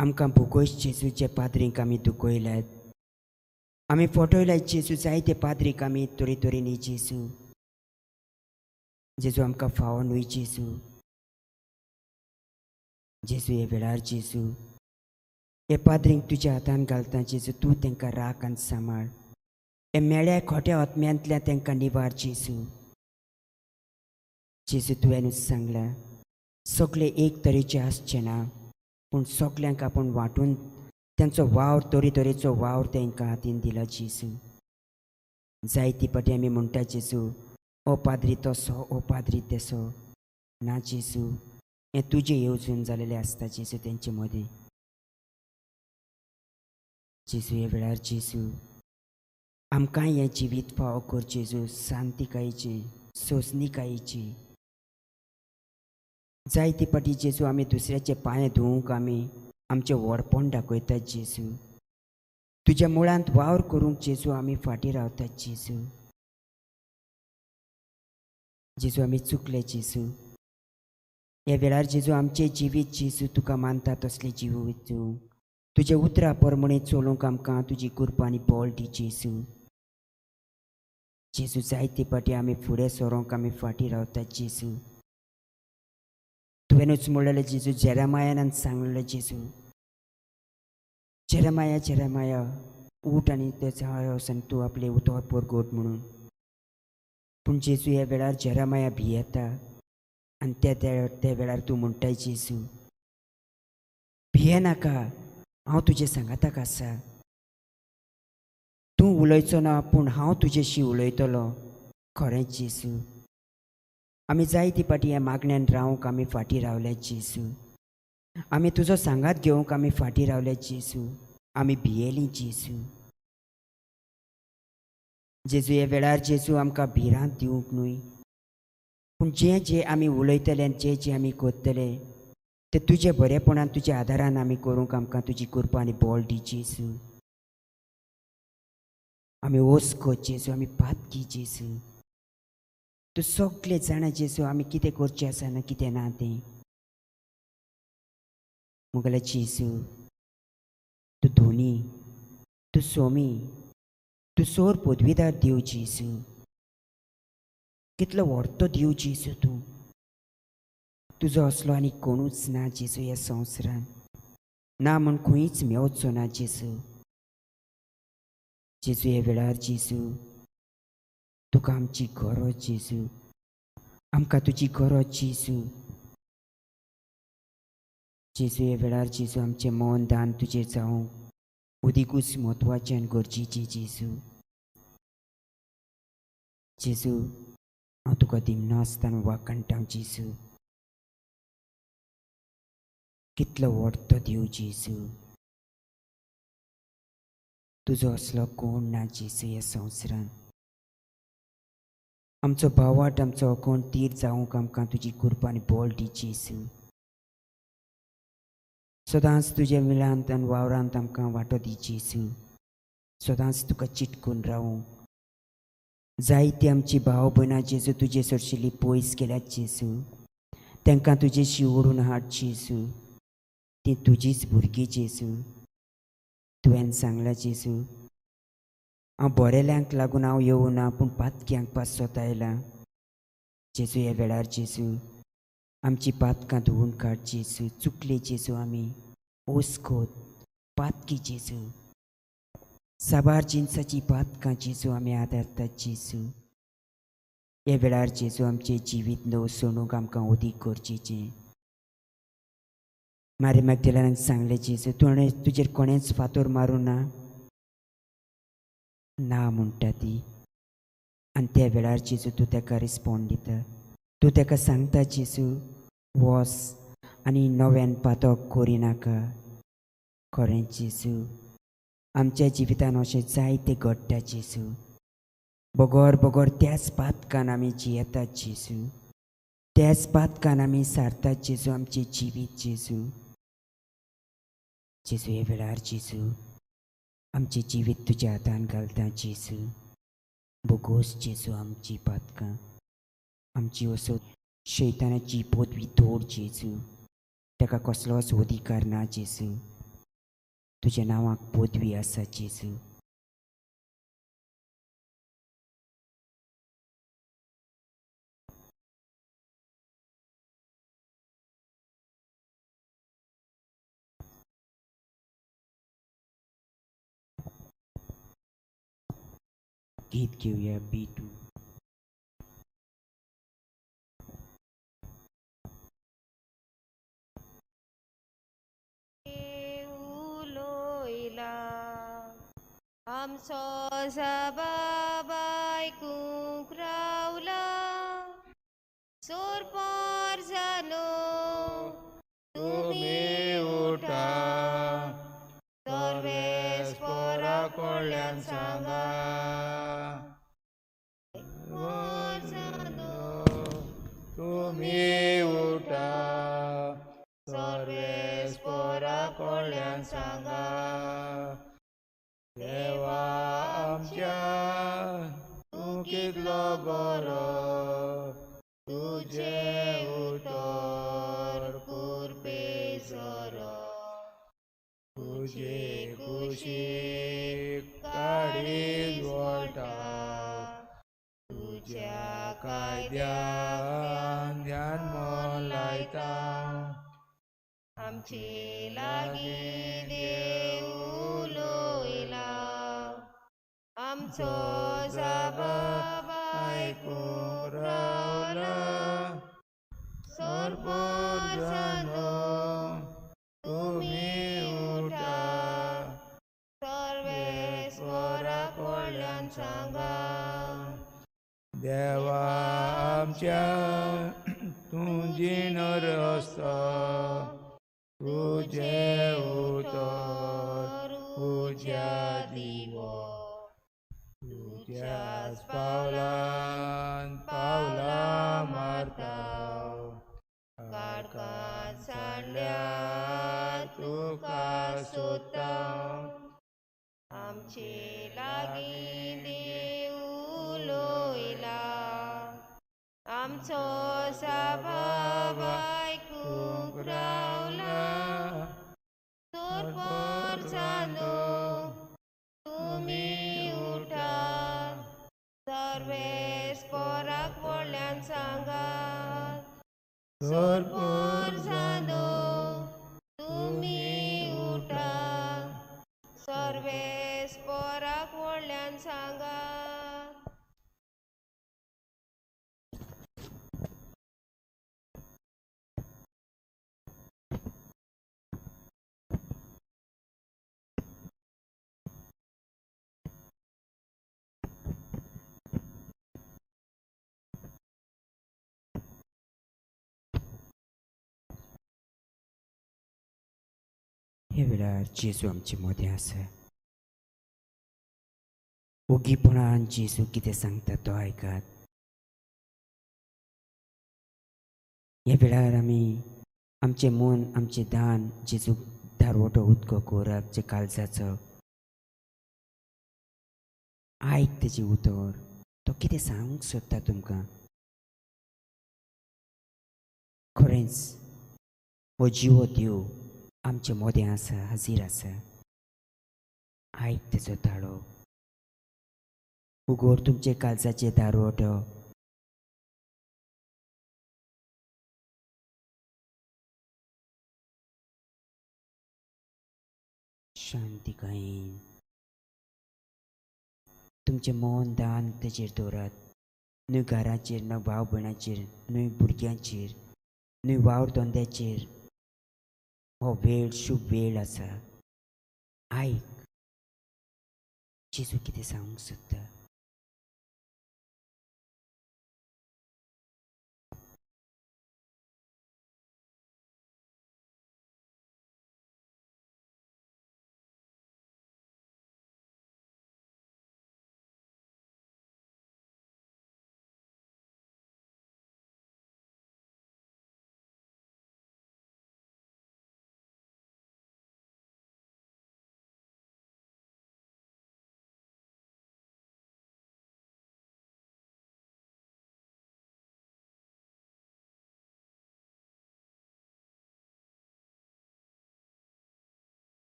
आमकां भुगोश जेजू जे पाद्रींक आमी दुखयल्यात आमी फटयल्यात जेजू. जायते पाद्रीक आमी तरेतरेनी जेजू. जेजू आमकां फावो न्हय जेजू. जेजू हे वेळार जेजू हे पाद्रींक तुज्या हातान घालता जेजू. तूं तांकां राख आनी सांबाळ. हे मेळ्या खोट्या आत्म्यांतल्यान तांकां निवार जेजू. जेजू तुवेंच सांगलां सगळे एक तरेचे आसचे ना पूण सगल्यांक आपूण वांटून तांचो वावर तरेतरेचो वावर तांकां हातीन दिला जेजू. जायती पाटी आमी म्हणटा जेजू ओ पाद्री तसो ओ पाद्री तेसो. ना जेजू हें तुजें येवजून जालेलें आसता जेजू तेंचे मदीं. जेजू हे वेळार जेजू आमकां हें जिवीत फावो कर जेजू. शांतीकायेची सोंसणीकायेची. जायती पाटी जेजू आमी दुसऱ्याचे पांय धुवूंक आमी आमचें व्हडपण दाखयतात जेजू. तुज्या मुळांत वावर करूंक जेजू आमी फाटीं रावतात जेजू. जेजू आमी चुकले जेजू. हे वेळार जेजू आमचें जिवीत जेजू तुका मानता तसलें जिवीत दिवंक तुजे उतरां प्रमाणे चलूंक आमकां तुजी कृपा आनी बळ दी जेजू. जेजू जायते पाटी आमी फुडें सरोंक आमी फाटीं रावतात जेजू. तुवेंच म्हणलेलें जेजू जेरेमायान सांगलेलें जेजू जेरेमाया ऊठ आनी तेच्या वचून तूं आपले उतर परगोट म्हणून. पूण जेजू ह्या वेळार जेरेमाया भियेता आनी त्या वेळार तूं म्हणटाय जेजू भियेनाका हांव तुजे सांगाताक आसा. तूं उलयचो ना पूण हांव तुजेशी उलयतलो. खरें जेजू आमी जायती पाटी ह्या मागण्यान रावंक आमी फाटीं रावल्यात जेजू. आमी तुजो सांगात घेवंक आमी फाटीं रावल्यात जेजू. आमी भियेलीं जेजू. जेजू हे वेळार जेजू आमकां भिरांत दिवंक न्हय पूण जें आमी उलयतले जें आमी करतले तें तुजे बरेपणान तुज्या आदारान आमी करूंक आमकां तुजी कृपा आनी बळ दी जेजू. आमी ओस्को जेजू आमी पातकी जेजू. तूं सगळें जाणा जेजू आमी कितें करचें आसा ना कितें ना तें. मुगेले जेजू तूं धोनी तूं सोमी तूं सोर पदवीदार देव जेजू. कितलो व्हडतो देव जेजू तूं. तुजो असलो आनी कोणूच ना जेजू ह्या संवसारान. ना म्हूण खंयच मेवचो ना जेजू. जेजू हे वेळार जेजू तुका आमची गरज जेजू. आमकां तुजी गरज जेजू. जेजू हे वेळार जेजू आमचें मन दान तुजें जावंक उदीकूच म्हत्वाचें आनी गरजेचें जेजू. जेजू हांव तुका दिमना आसतना वाकणटा जेजू. कितलो व्हडतो देव जेजू. तुजो असलो कोण ना जेजू ह्या संवसारान. आमचो भावाट आमचो कोण तीर जावंक आमकां तुजी कृपा आनी बोल दी जेजू. सदांच तुज्या मिलांत आनी वावरांत आमकां वांटो दी जेजू. सदांच तुका चिटकून रावूंक. जायती आमची भाव भयणां जेजू तुजे सोडशिल्ली पयस गेल्यात जेजू. तांकां तुजेशी ओडून हाड जेजू. ती तुजीच भुरगीं जेजू. तुवें सांगलां जेजू, हांव बरेल्यांक लागून हांव येवना पूण पातक्यांक पासत आयलां. जेजू ह्या वेळार जेजू आमची पातकां धुवून काड जेजू. चुकले जेजू आमी ओस्कोत पातकी जेजू. साबार जिन्साची पातकां जेजू आमी आदारतात जेजू. ह्या वेळार जेजू आमचें जिवीत नव सोडूंक आमकां उदीक गरजेचें. मारी मॅग्दलेनाक सांगलें जेजू तुजेर कोणेंच फातोर मारूं ना म्हणटा ती. आनी त्या वेळार जेजू तूं ताका रिस्पॉन्ड दिता. तूं ताका सांगता जेजू वोस आनी नव्यान पातक करिनाका. खरें जेजू आमच्या जिवितान अशें जायतें घडटा जेजू. बोगोर बोगोर त्याच पातकान आमी जियेतात जेजू. त्याच पातकान आमी सारतात जेजू आमचें जिवीत जेजू. जेजू ह्या वेळार जेजू आमचें जिवीत तुज्या हातान घालता जेजू. बोगोस जेजू आमची पातकां आमची असो शैतानाची पदवी तोड जेजू. ताका कसलोच अधिकार ना जेजू. तुज्या नांवाक पदवी आसा जेजू. गीत घेवया B2. उलोयला आमचो जबाब आयकूंक रावला. सोरपोर जालो तुमी उठा. सर्वेस पोरा कोळ्यान सांगा. तुमी उठा. सर्वेस पोरा कोळ्यान सांगा. देवा आमच्या तूं कितलो बरो. तुजे उतर कुरपे जरो. तुजे कुशीक काडीत वळटा. तुज्या कायद्यान ध्यान मन लायता. आमचे लागीं देव उलोयला. आमचो जबाब आयकूंक रावला. सोरपोर जालो तुमी उठा. सर्वेस पोरा कोळ्यान सांगा. देवा आमच्या तूं जिणर आसता. तुजे उतर तुज्या दिवो. तुज्याच पावलान पावलां मारता. काडकांत सांडल्यार तुका सोदता. आमचे लागीं देव उलोयला. आमचो जबाब आयकूंक रावला. सोरपोर जालो तुमी उठा. सर्वेस पोराक व्हडल्यान सांगा. सोरपोर जालो तुमी उठा. सर्वेस पोराक व्हडल्यान सांगा. हे वेळार जेजू आमचे मदें आसा. ओगीपणान जेजू कितें सांगता तो आयकात. ह्या वेळार आमी आमचें मन आमचें दान जेजूक धारवटो उदको कोराक जे काळजाचो आयक तेजी उतर तो कितें सांगूंक सोदता तुमकां. खरेंच हो जिवो देव आमचे मोदें आसा, हाजीर आसा. आयक तेजो धाडो. उगोर तुमचे काळजाचे दारवटो. शांती कायेन तुमचें मौन दान तेजेर दवरात. न्हय घराचेर, न भाव भयणाचेर, न्हय भुरग्यांचेर, न्हय वावर धंद्याचेर. हो वेळ शुभ वेळ आसा. आयक जेजू कितें सांगूंक सोदता.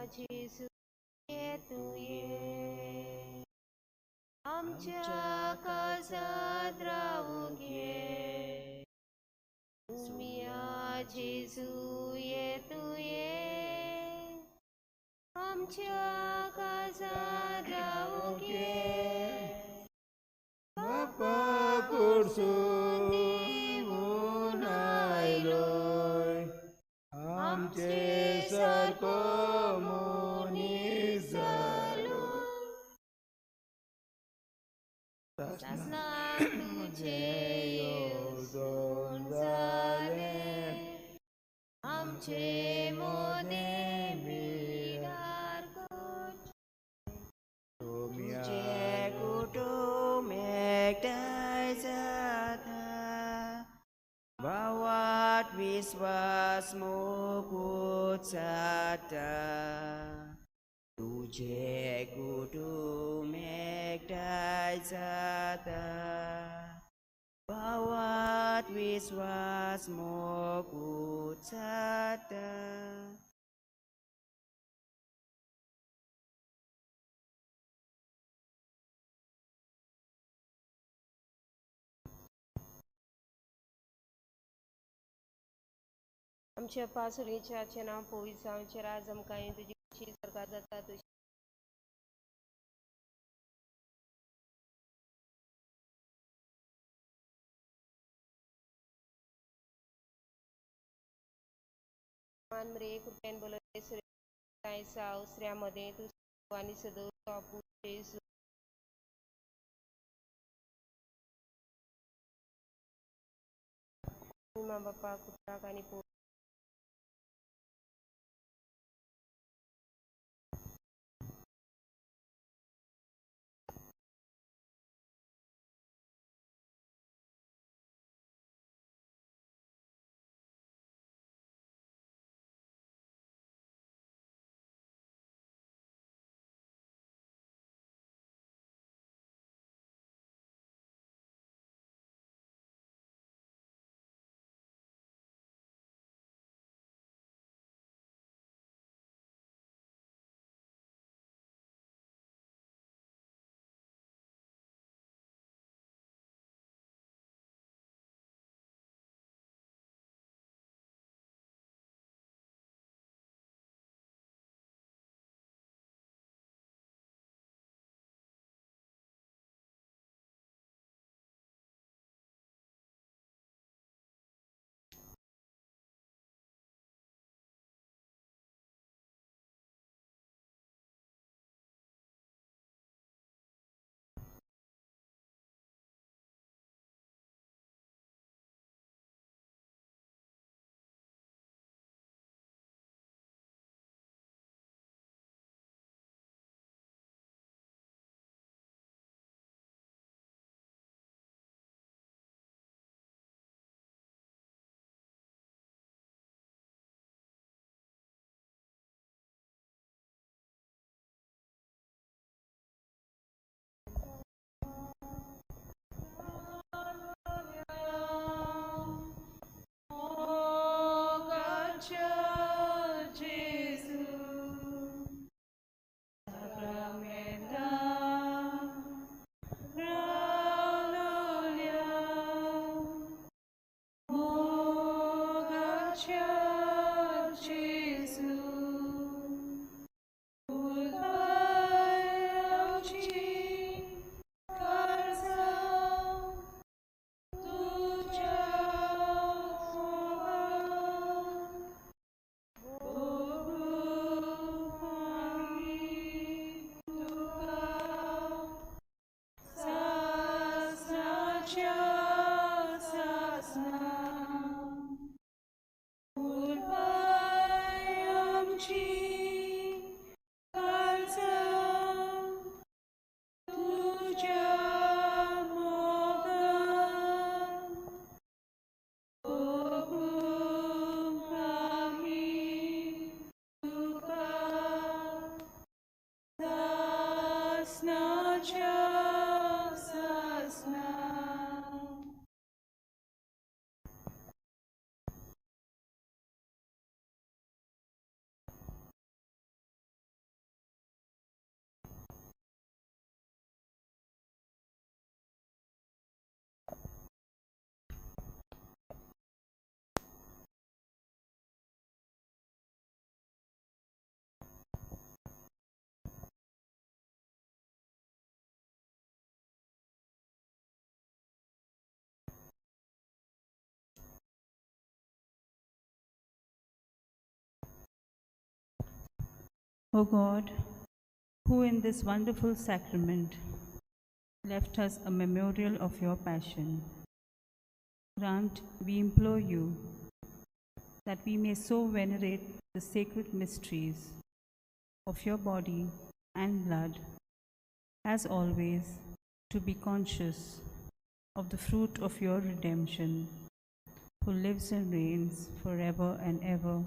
जेजू येतुये आमच्या काळजात रावूं घे सुमिया जेजू येतुये आमच्या काळजात रावूं घे बापा कडसून देवून आयलोय आमचे सारको मनीस जालो शासनाक तुझे येवजोन जाले आमचे मोदे बिडार कोच तुझे कुटुंब एकठांय जाता भावात विश्वास मोगूत जाता तुझे कुटुंब एकठांय जाता भावात विश्वास मोगूत जाता आमच्या पासुरीच्या नाव पवित्र जावचे राज आमकां तुजी खुशी सरकार जाता तुजी मान मरे कुर्त्यान बोलले श्रेया उसऱ्यामध्ये तू आणि सदो बापू जेजू मा बापा कुत्राक आणि O God, who in this wonderful sacrament left us a memorial of your passion, grant, we implore you, that we may so venerate the sacred mysteries of your body and blood, as always to be conscious of the fruit of your redemption, who lives and reigns forever and ever.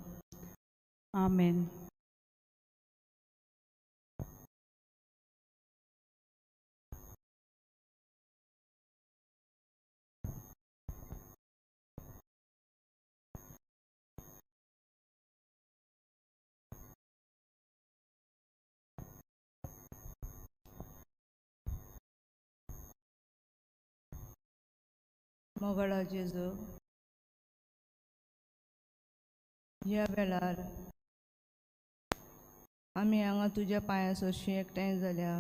Amen. मोगळा जेजू, ह्या वेळार आमी हांगा तुज्या पांया सरशी एकठांय जाल्या.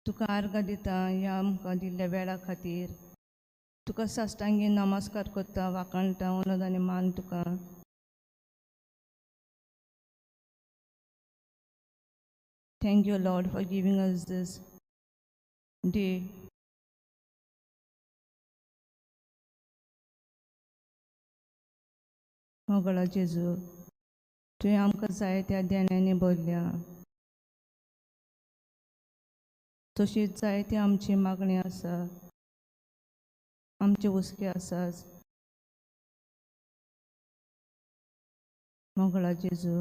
तुका आर्गां दिता ह्या आमकां दिल्ल्या वेळा खातीर. तुका साश्टांगी नमस्कार करता, वाखाणटा, उनद आनी मान तुका. Thank you, Lord, for giving us this day. मोगळा जेजू, तुवें आमकां जायत्या देण्यांनी भरल्या. तशीच जायती आमची मागणी आसा, आमचे हुस्के आसात. मोगळा जेजू,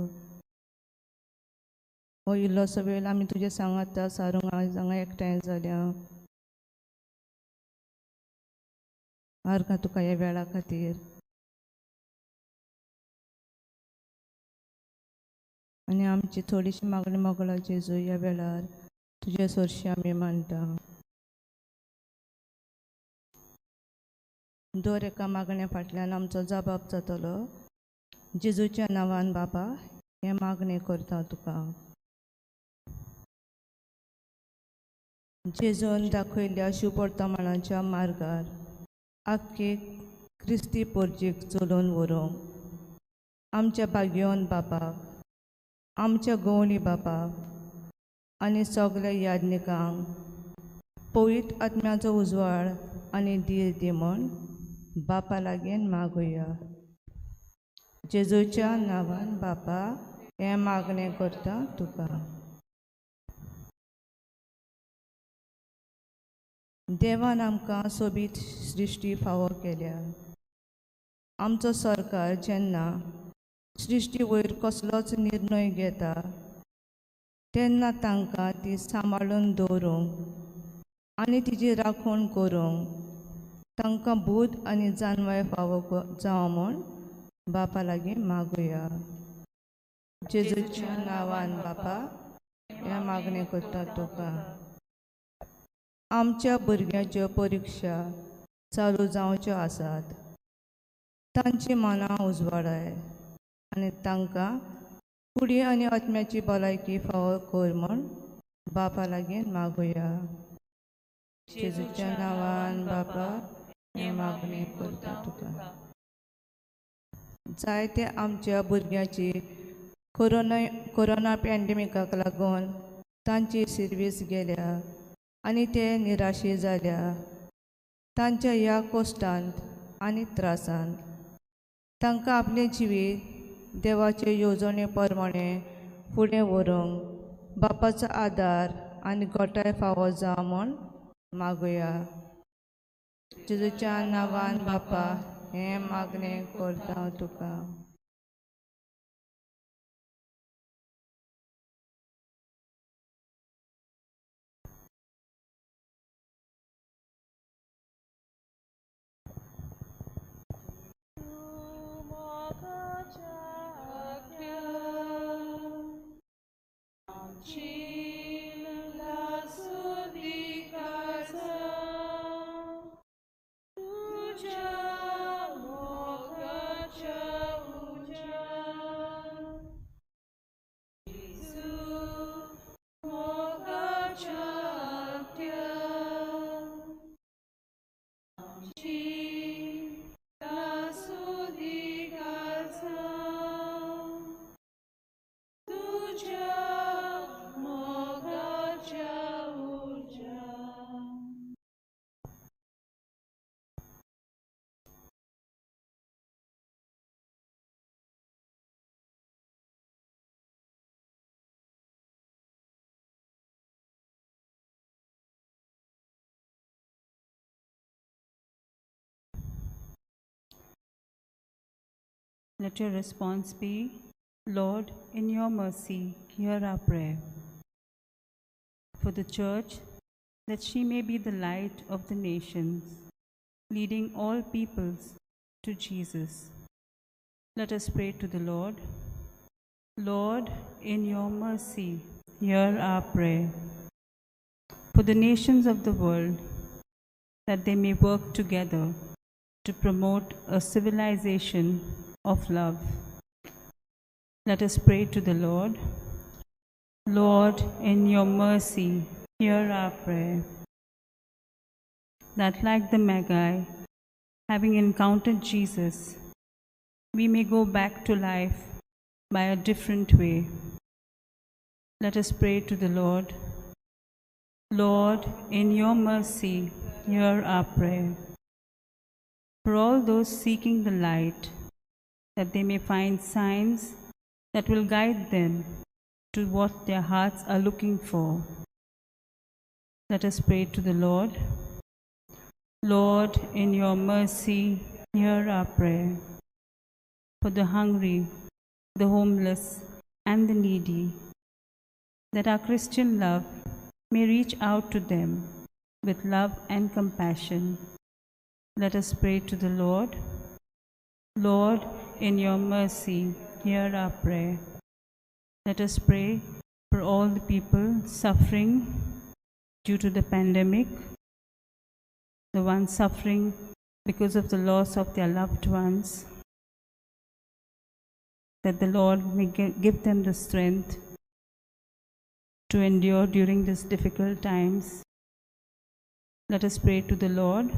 हो इल्लोसो वेळ आमी तुजे सांगात सारूंक आज हांगा एकठांय जाल्या. आर्गां तुका ह्या वेळा खातीर. आनी आमची थोडीशी मागणी मोगळा जेजू ह्या वेळार तुजे सरशी आमी मानता. दर एका मागण्या फाटल्यान आमचो जबाब जातलो. जेजूच्या नांवान बाबा हे मागणी करता तुका. जेजून दाखयल्ल्या शिवपर्तमानाच्या मार्गार आख्खे क्रिस्ती पोरजेक चलोवन व्हरूंक आमच्या भाग्यवन बापाक, आमच्या गवळी बापाक आनी सगल्या याज्ञिकांक पवित्र आत्म्याचो उजवाड आनी धीर दी म्हण बापा लागीं मागुया. जेजूच्या नांवान बापा हे मागणें करता तुका. देवान आमकां सोबीत सृश्टी फावो केल्या. आमचो सरकार जेन्ना सृश्टी वयर कसलोच निर्णय घेता तेन्ना तांकां ती सांबाळून दवरूंक आनी तिची राखण करूंक तांकां बूद आनी जानवाय फावो जावं म्हूण बापा लागीं मागुया. जेजूच्या नांवान बापा हे मागणी करता तुका. आमच्या भुरग्याच्यो परिक्षा चालू जावच्यो आसात. तांची मनां उजवाडाय आनी तांकां कुडी आनी आत्म्याची भलायकी फावो कर म्हूण बापा लागीं मागुया. जेजूच्या नांवान बापा हे मागणी करता तुका. जायते आमच्या भुरग्यांची कोरोना पॅन्डेमिकाक लागून तांची सर्वीस गेल्या आनी ते निराशे जाल्या. तांच्या ह्या कोश्टांत आनी त्रासांत तांकां आपलें जिवीत देवाचे येवजणे प्रमाणे फुडें व्हरूंक बापाचो आदार आनी गोठाय फावो जावं म्हूण मागुया. जेजूच्या नांवान बापा हे मागणें करता तुका. Let your response be, Lord, in your mercy, hear our prayer. For the Church, that she may be the light of the nations, leading all peoples to Jesus. Let us pray to the Lord. Lord, in your mercy, hear our prayer. For the nations of the world, that they may work together to promote a civilization of love. Let us pray to the Lord. Lord, in your mercy, hear our prayer. That like the Magi, having encountered Jesus, we may go back to life by a different way. Let us pray to the Lord. Lord, in your mercy, hear our prayer. For all those seeking the light, that they may find signs that will guide them to what their hearts are looking for. Let us pray to the Lord. Lord, in your mercy, hear our prayer. For the hungry, the homeless, and the needy, that our Christian love may reach out to them with love and compassion. Let us pray to the Lord. Lord, in your mercy, hear our prayer. Let us pray for all the people suffering due to the pandemic, the ones suffering because of the loss of their loved ones, that the Lord may give them the strength to endure during these difficult times. Let us pray to the Lord.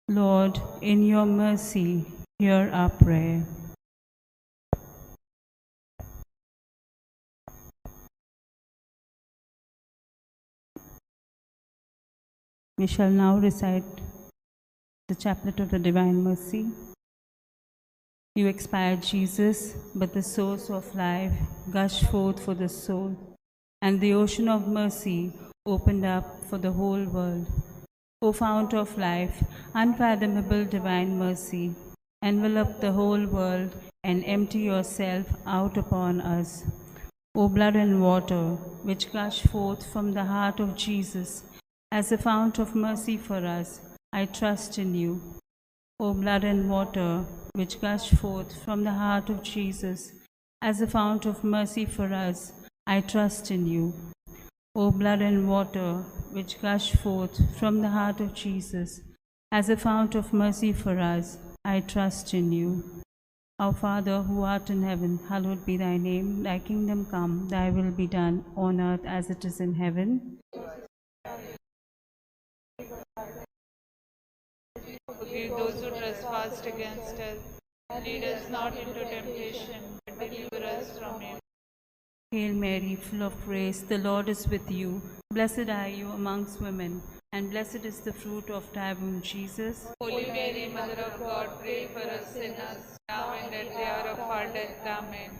Lord, in your mercy, hear our prayer. We shall now recite the Chaplet of the Divine Mercy. You expired, Jesus, but the source of life gushed forth for the soul, and the ocean of mercy opened up for the whole world. O fount of life, unfathomable divine mercy, envelop the whole world and empty yourself out upon us. O blood and water, which gush forth from the heart of Jesus, as a fount of mercy for us, I trust in you. O blood and water, which gush forth from the heart of Jesus, as a fount of mercy for us, I trust in you. O blood and water, which gush forth from the heart of Jesus, as a fount of mercy for us, I trust in you. Our Father, who art in heaven, hallowed be thy name. Thy kingdom come, thy will be done, on earth as it is in heaven. Forgive those who trespass against us. Lead us not into temptation, but deliver us from evil. Hail Mary, full of grace, the Lord is with you. Blessed are you amongst women, and blessed is the fruit of thy womb, Jesus. Holy Mary, Mother of God, pray for us sinners, now and at the hour of our death. Amen.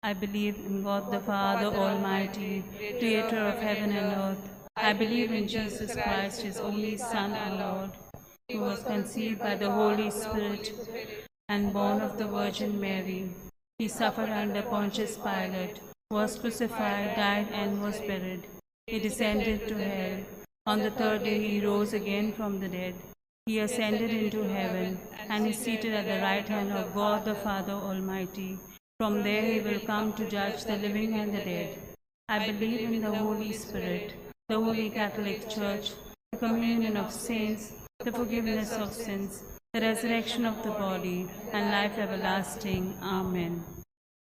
I believe in God the Father Almighty, creator of heaven and earth. I believe in Jesus Christ, his only Son, our Lord, who was conceived by the Holy Spirit and born of the Virgin Mary. He suffered under Pontius Pilate, was crucified, died, and was buried. He descended to hell. On the third day he rose again from the dead. He ascended into heaven and is seated at the right hand of God the Father Almighty. From there he will come to judge the living and the dead. I believe in the Holy Spirit, the Holy Catholic Church, the communion of saints, the forgiveness of sins, the resurrection of the body, and life everlasting. Amen.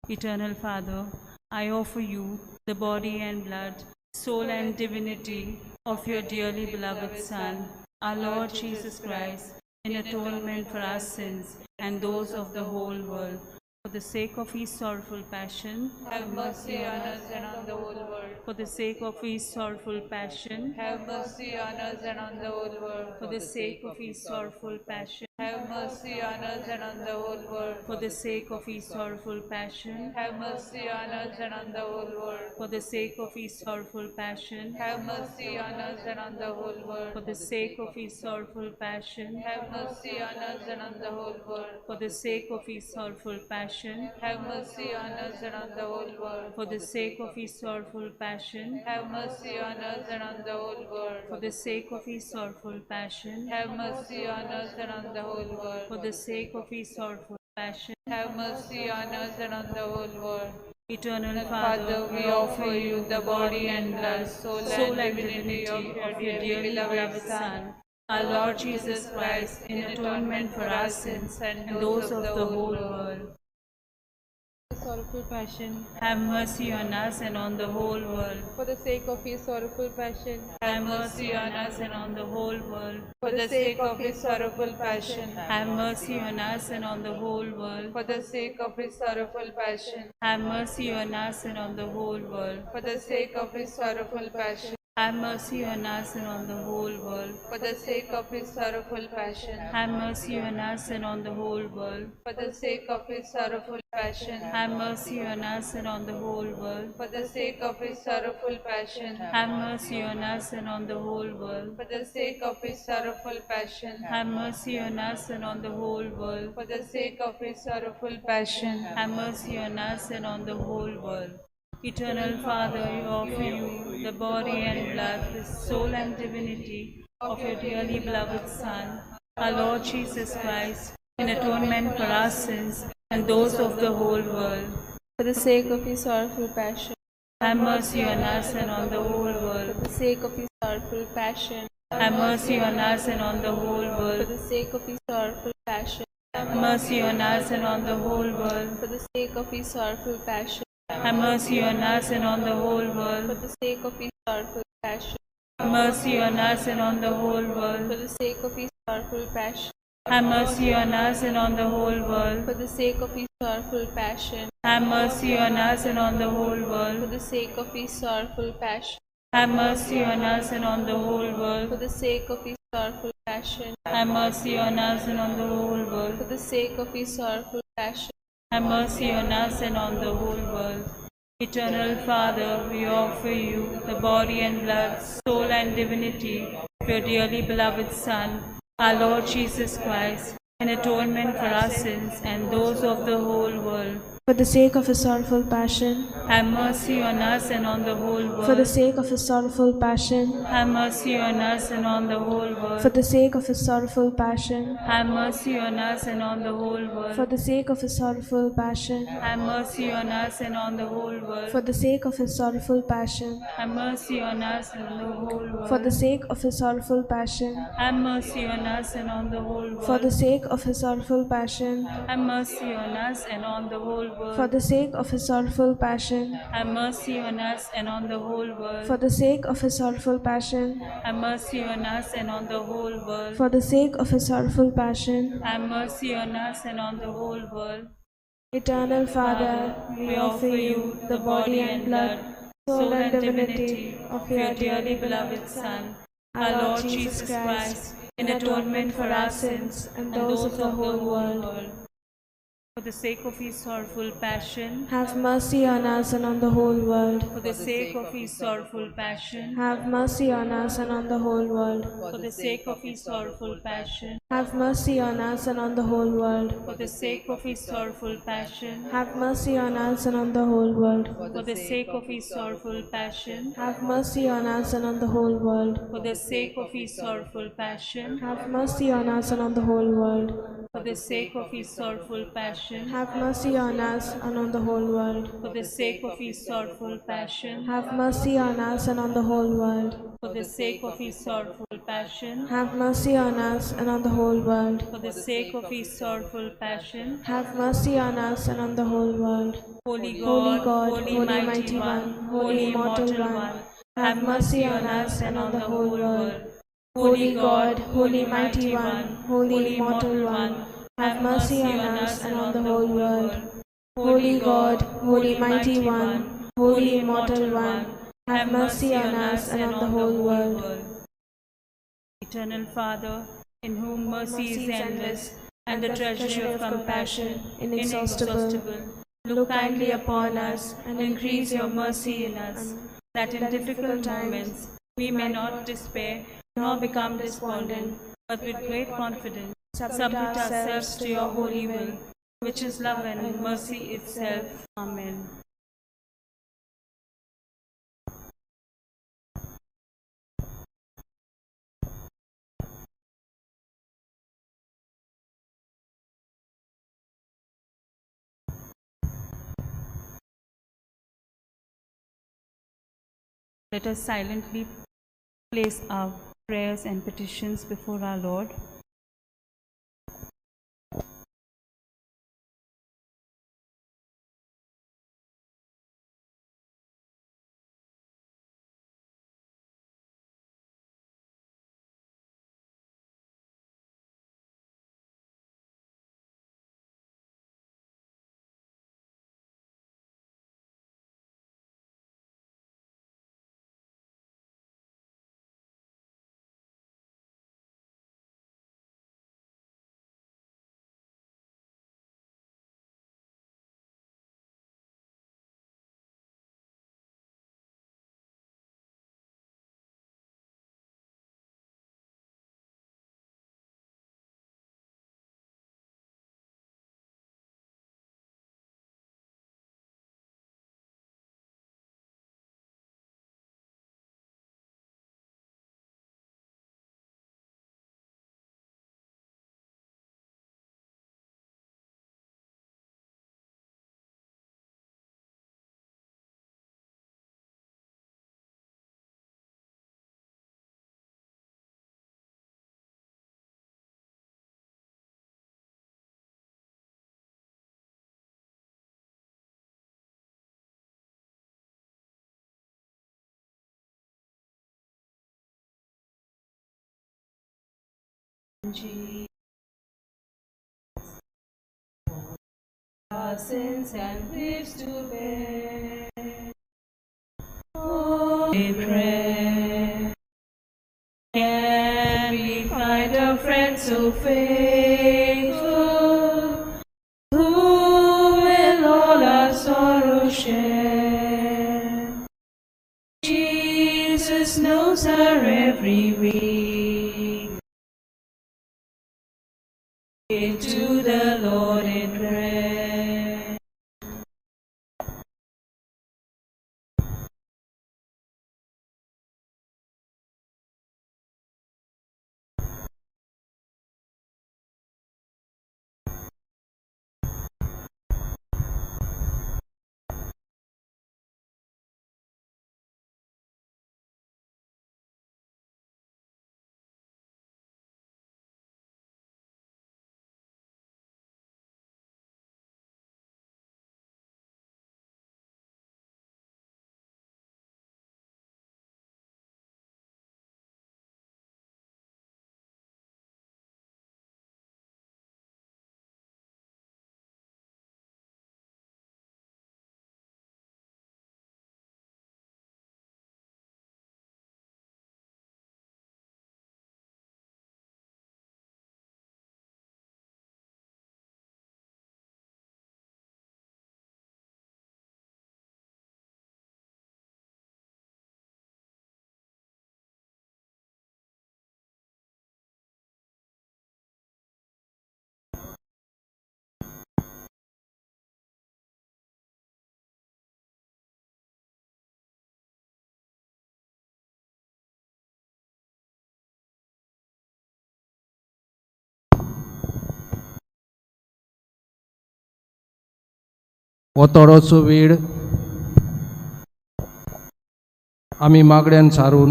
Eternal Father, I offer you the body and blood, soul and divinity of your dearly beloved Son, our Lord Jesus Christ, in atonement for our sins and those of the whole world. For the sake of his sorrowful passion, have mercy on us and on the whole world. For the sake of his sorrowful passion, have mercy on us and on the whole world. For the sake of his sorrowful passion, Have mercy on us and on the whole world. For the sake of his sorrowful passion, Have mercy on us and on the whole world. for the sake of his sorrowful passion, Have mercy on us and on the whole world. for the sake of his sorrowful passion, Have mercy on us and on the whole world. for the sake of his sorrowful passion, Have mercy on us and on the whole world. for the sake of his sorrowful passion, Have mercy on us and on the whole world. for the sake of his sorrowful passion, Have mercy on us and on the whole world. for the sake of his sorrowful passion. Have mercy on us and on the whole world. Eternal Father, we offer you the body and blood, soul and divinity of your dearly beloved Son, our Lord Jesus Christ, in atonement for our sins and those of the whole world. Sorrowful passion, Have mercy on us and on the whole world. for the sake of his sorrowful passion, Have mercy on us and on the whole world. for the sake of his sorrowful passion, Have mercy on us and on the whole world. for the sake of his sorrowful passion, Have mercy on us and on the whole world. for the sake of his sorrowful passion, Have mercy on us and on the whole world. for the sake of his sorrowful passion, Have mercy on us and on the whole world. for the sake of his sorrowful passion, Have mercy on us and on the whole world. for the sake of his sorrowful passion, Have mercy on us and on the whole world. for the sake of his sorrowful passion, Have mercy on us and on the whole world. for the sake of his sorrowful passion. Have mercy on us and on the whole world. Eternal Father, we offer you the body and blood, the soul and divinity of your dearly beloved Son, our Lord Jesus Christ, in atonement for our sins and those of the whole world. for the sake of his sorrowful passion, Have mercy on us and on the whole world. for the sake of his sorrowful passion, Have mercy on us and on the whole for world. the sake of his sorrowful passion, Have mercy on us and on the whole world. for the sake of his sorrowful passion, Have mercy on us and on the whole for world. the sake of his sorrowful passion, Have mercy on us and on the whole for world. the sake of his sorrowful passion, Have mercy on us and on the whole world. for the sake of his sorrowful passion, Have mercy on us and on the whole for world. the sake of his sorrowful passion, Have mercy on us and on the whole for world. the sake of his sorrowful passion, Have mercy on us and on the whole for world. the sake of his sorrowful passion, Have mercy on us and on the whole world. Eternal Father, we offer you the body and blood, soul and divinity of your dearly beloved Son, our Lord Jesus Christ, in atonement for our sins and those of the whole world. For the sake of his sorrowful passion, Have mercy on us and on the whole world. for the sake of his sorrowful passion, Have mercy on us and on the whole world. for the sake of his sorrowful passion, Have mercy on us and on the whole world. for the sake of his sorrowful passion, Have mercy on us and on the whole world. for the sake of his sorrowful passion, Have mercy on us and on the whole world. for the sake of his sorrowful passion, Have mercy on us and on the whole world. for the sake of his sorrowful passion, Have mercy on us and on the whole world. for the sake of his sorrowful passion, Have mercy on us and on the whole world. for the sake of his sorrowful passion, Have mercy on us and on the whole world. for the sake of his sorrowful passion. Have mercy on us and on the whole world. Eternal Father, we offer you the body and blood, soul and divinity of your dearly beloved Son, our Lord Jesus Christ, in atonement for our sins and those of the whole world. For the sake of his sorrowful passion, Have mercy on us and on the whole world. for the sake of his sorrowful passion, Have mercy on us and on the whole world. for the sake of his sorrowful passion, Have mercy on us and on the whole world. for the sake of his sorrowful passion, Have mercy on us and on the whole world. for the sake of his sorrowful passion, Have mercy on us and on the whole world. for the sake of his sorrowful passion, Have mercy on us and on the whole world. for the sake of his sorrowful passion, Have mercy on us and on the whole world. for the sake of his sorrowful passion, Have mercy on us and on the whole world. for the sake of his sorrowful passion, Have mercy on us and on the whole world. for the sake of his sorrowful passion. Have mercy on us and on the whole world. Holy Holy God, God, holy mighty one, holy immortal one, have mercy on us and on the whole world. Holy God, holy mighty one, holy immortal one, have mercy on us and on the whole world. Holy God, holy mighty one, holy immortal one, have mercy on us and on the whole world. Eternal Father, in whom mercy is endless, and the treasury of compassion inexhaustible. Look kindly upon us, and increase your mercy in us, that in difficult moments we may not despair, nor become despondent, but with great confidence submit ourselves to your holy will, which is love and mercy itself. Amen. Let us silently place our prayers and petitions before our Lord. Our sins and griefs to bear. Oh, in prayer, can we find a friend so faithful, who will all our sorrow share? Jesus knows our every week. To the Lord in prayer. हो थोडोसो वेळ आमी मागड्यान सारून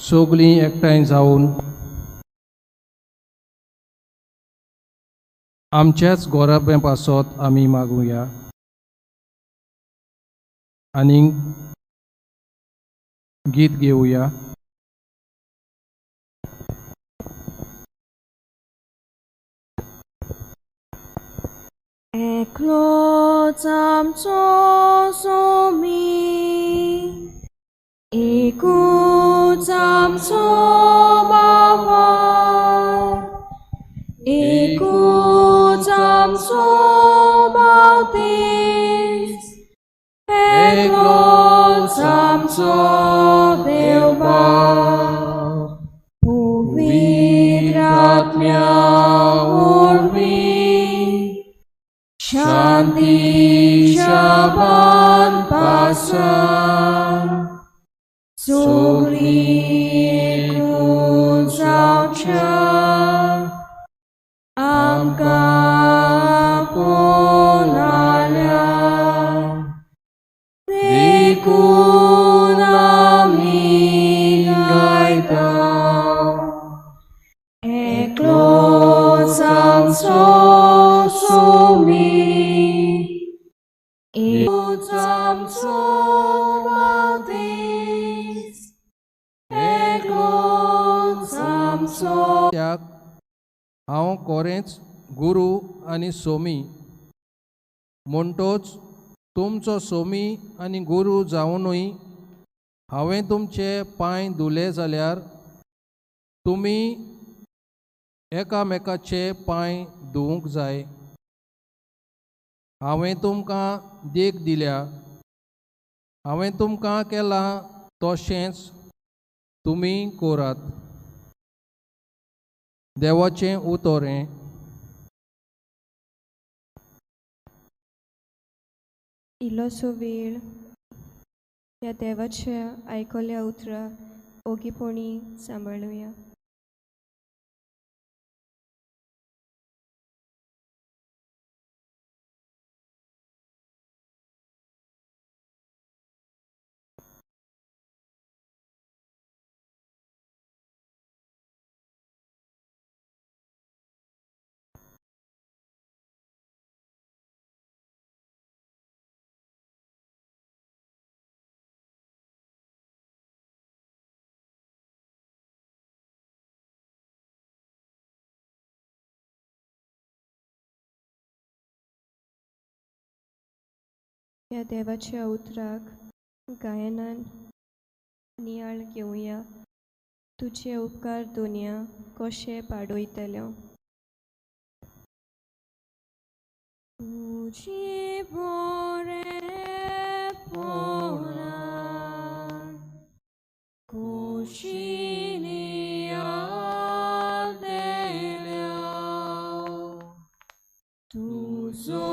सगळीं एकठांय जावन आमच्याच गोराबे पासत आमी मागुया आनी गीत घेवया. Ekloć amco somi, एकूच आमचो बाबा, एकूच आमचो बावतेस, एकलोच आमचो देवबाव, पवित्र आत्म्या वरवीं शांतीच्या बांदपासान सगळीं एकूच जावच्या आमकां पोलाल्या देखून आमी गायता एकलोच आमचो सोमी, एकूच आमचो बावतेस, एकलोच आमचो त्याग हांव कोरेंच गुरू आनी सोमी म्हणटोच तुमचो सोमी आनी गुरू जावनूय हांवें तुमचे पांय धुले जाल्यार तुमी एकामेकाचे पांय धुवूंक जाय. हांवें तुमकां देख दिल्या, हांवें तुमकां केलां तशेंच तुमी करात. देवाचें उतर हें. इल्लोसो वेळ ह्या देवाच्या आयकल्या उतराक ओगीपणी सांबाळुया. ह्या देवाच्या उतराक गायनान नियाळ घेवया. तुझे उपकार दुनिया कशे पाडयतलो. तुझी बरेपणां कशी नियाळ देल्या, तुजो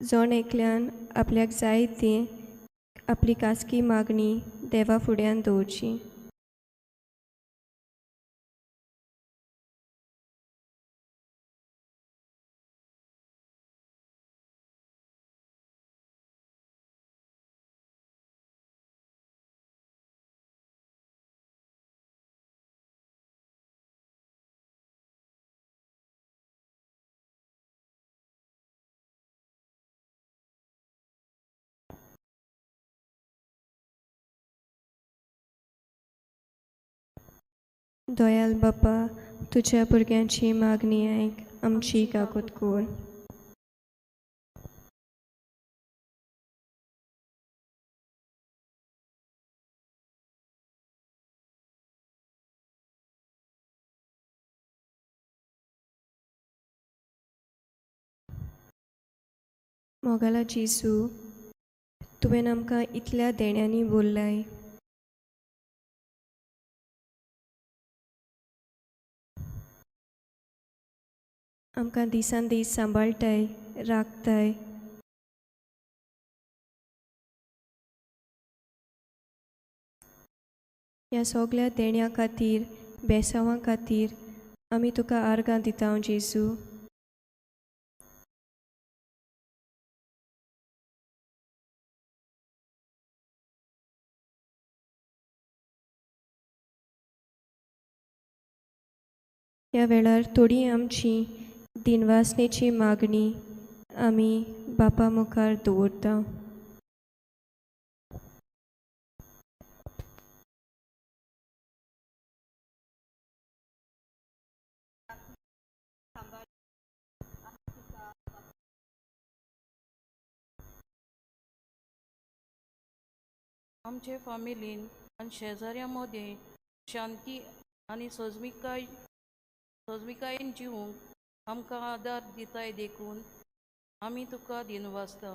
जण एकल्यान आपल्याक जाय ती आपली खासगी मागणी देवा फुड्यान दवरची. दयाल बापा, तुझ्या भुरग्यांची मागणी आयक, आमची काकूत कोर. मोगाला जेसू तुवें आमकां इतल्या देण्यांनी बोललाय. आमकां दिसान दीस सांबाळटाय, राखताय. ह्या सगळ्या देण्या खातीर, बेसांवां खातीर आमी तुका आर्गां दिता जेसू. ह्या वेळार थोडी आमची दिनवासनेची मागणी आमी बापा मुखार दवरता. आमचे फामिलीन आनी शेजाऱ्यां मदें शांती आनी सजमिकायेन जिवंक आमकां आदार दिताय देखून आमी तुका दिनवासता.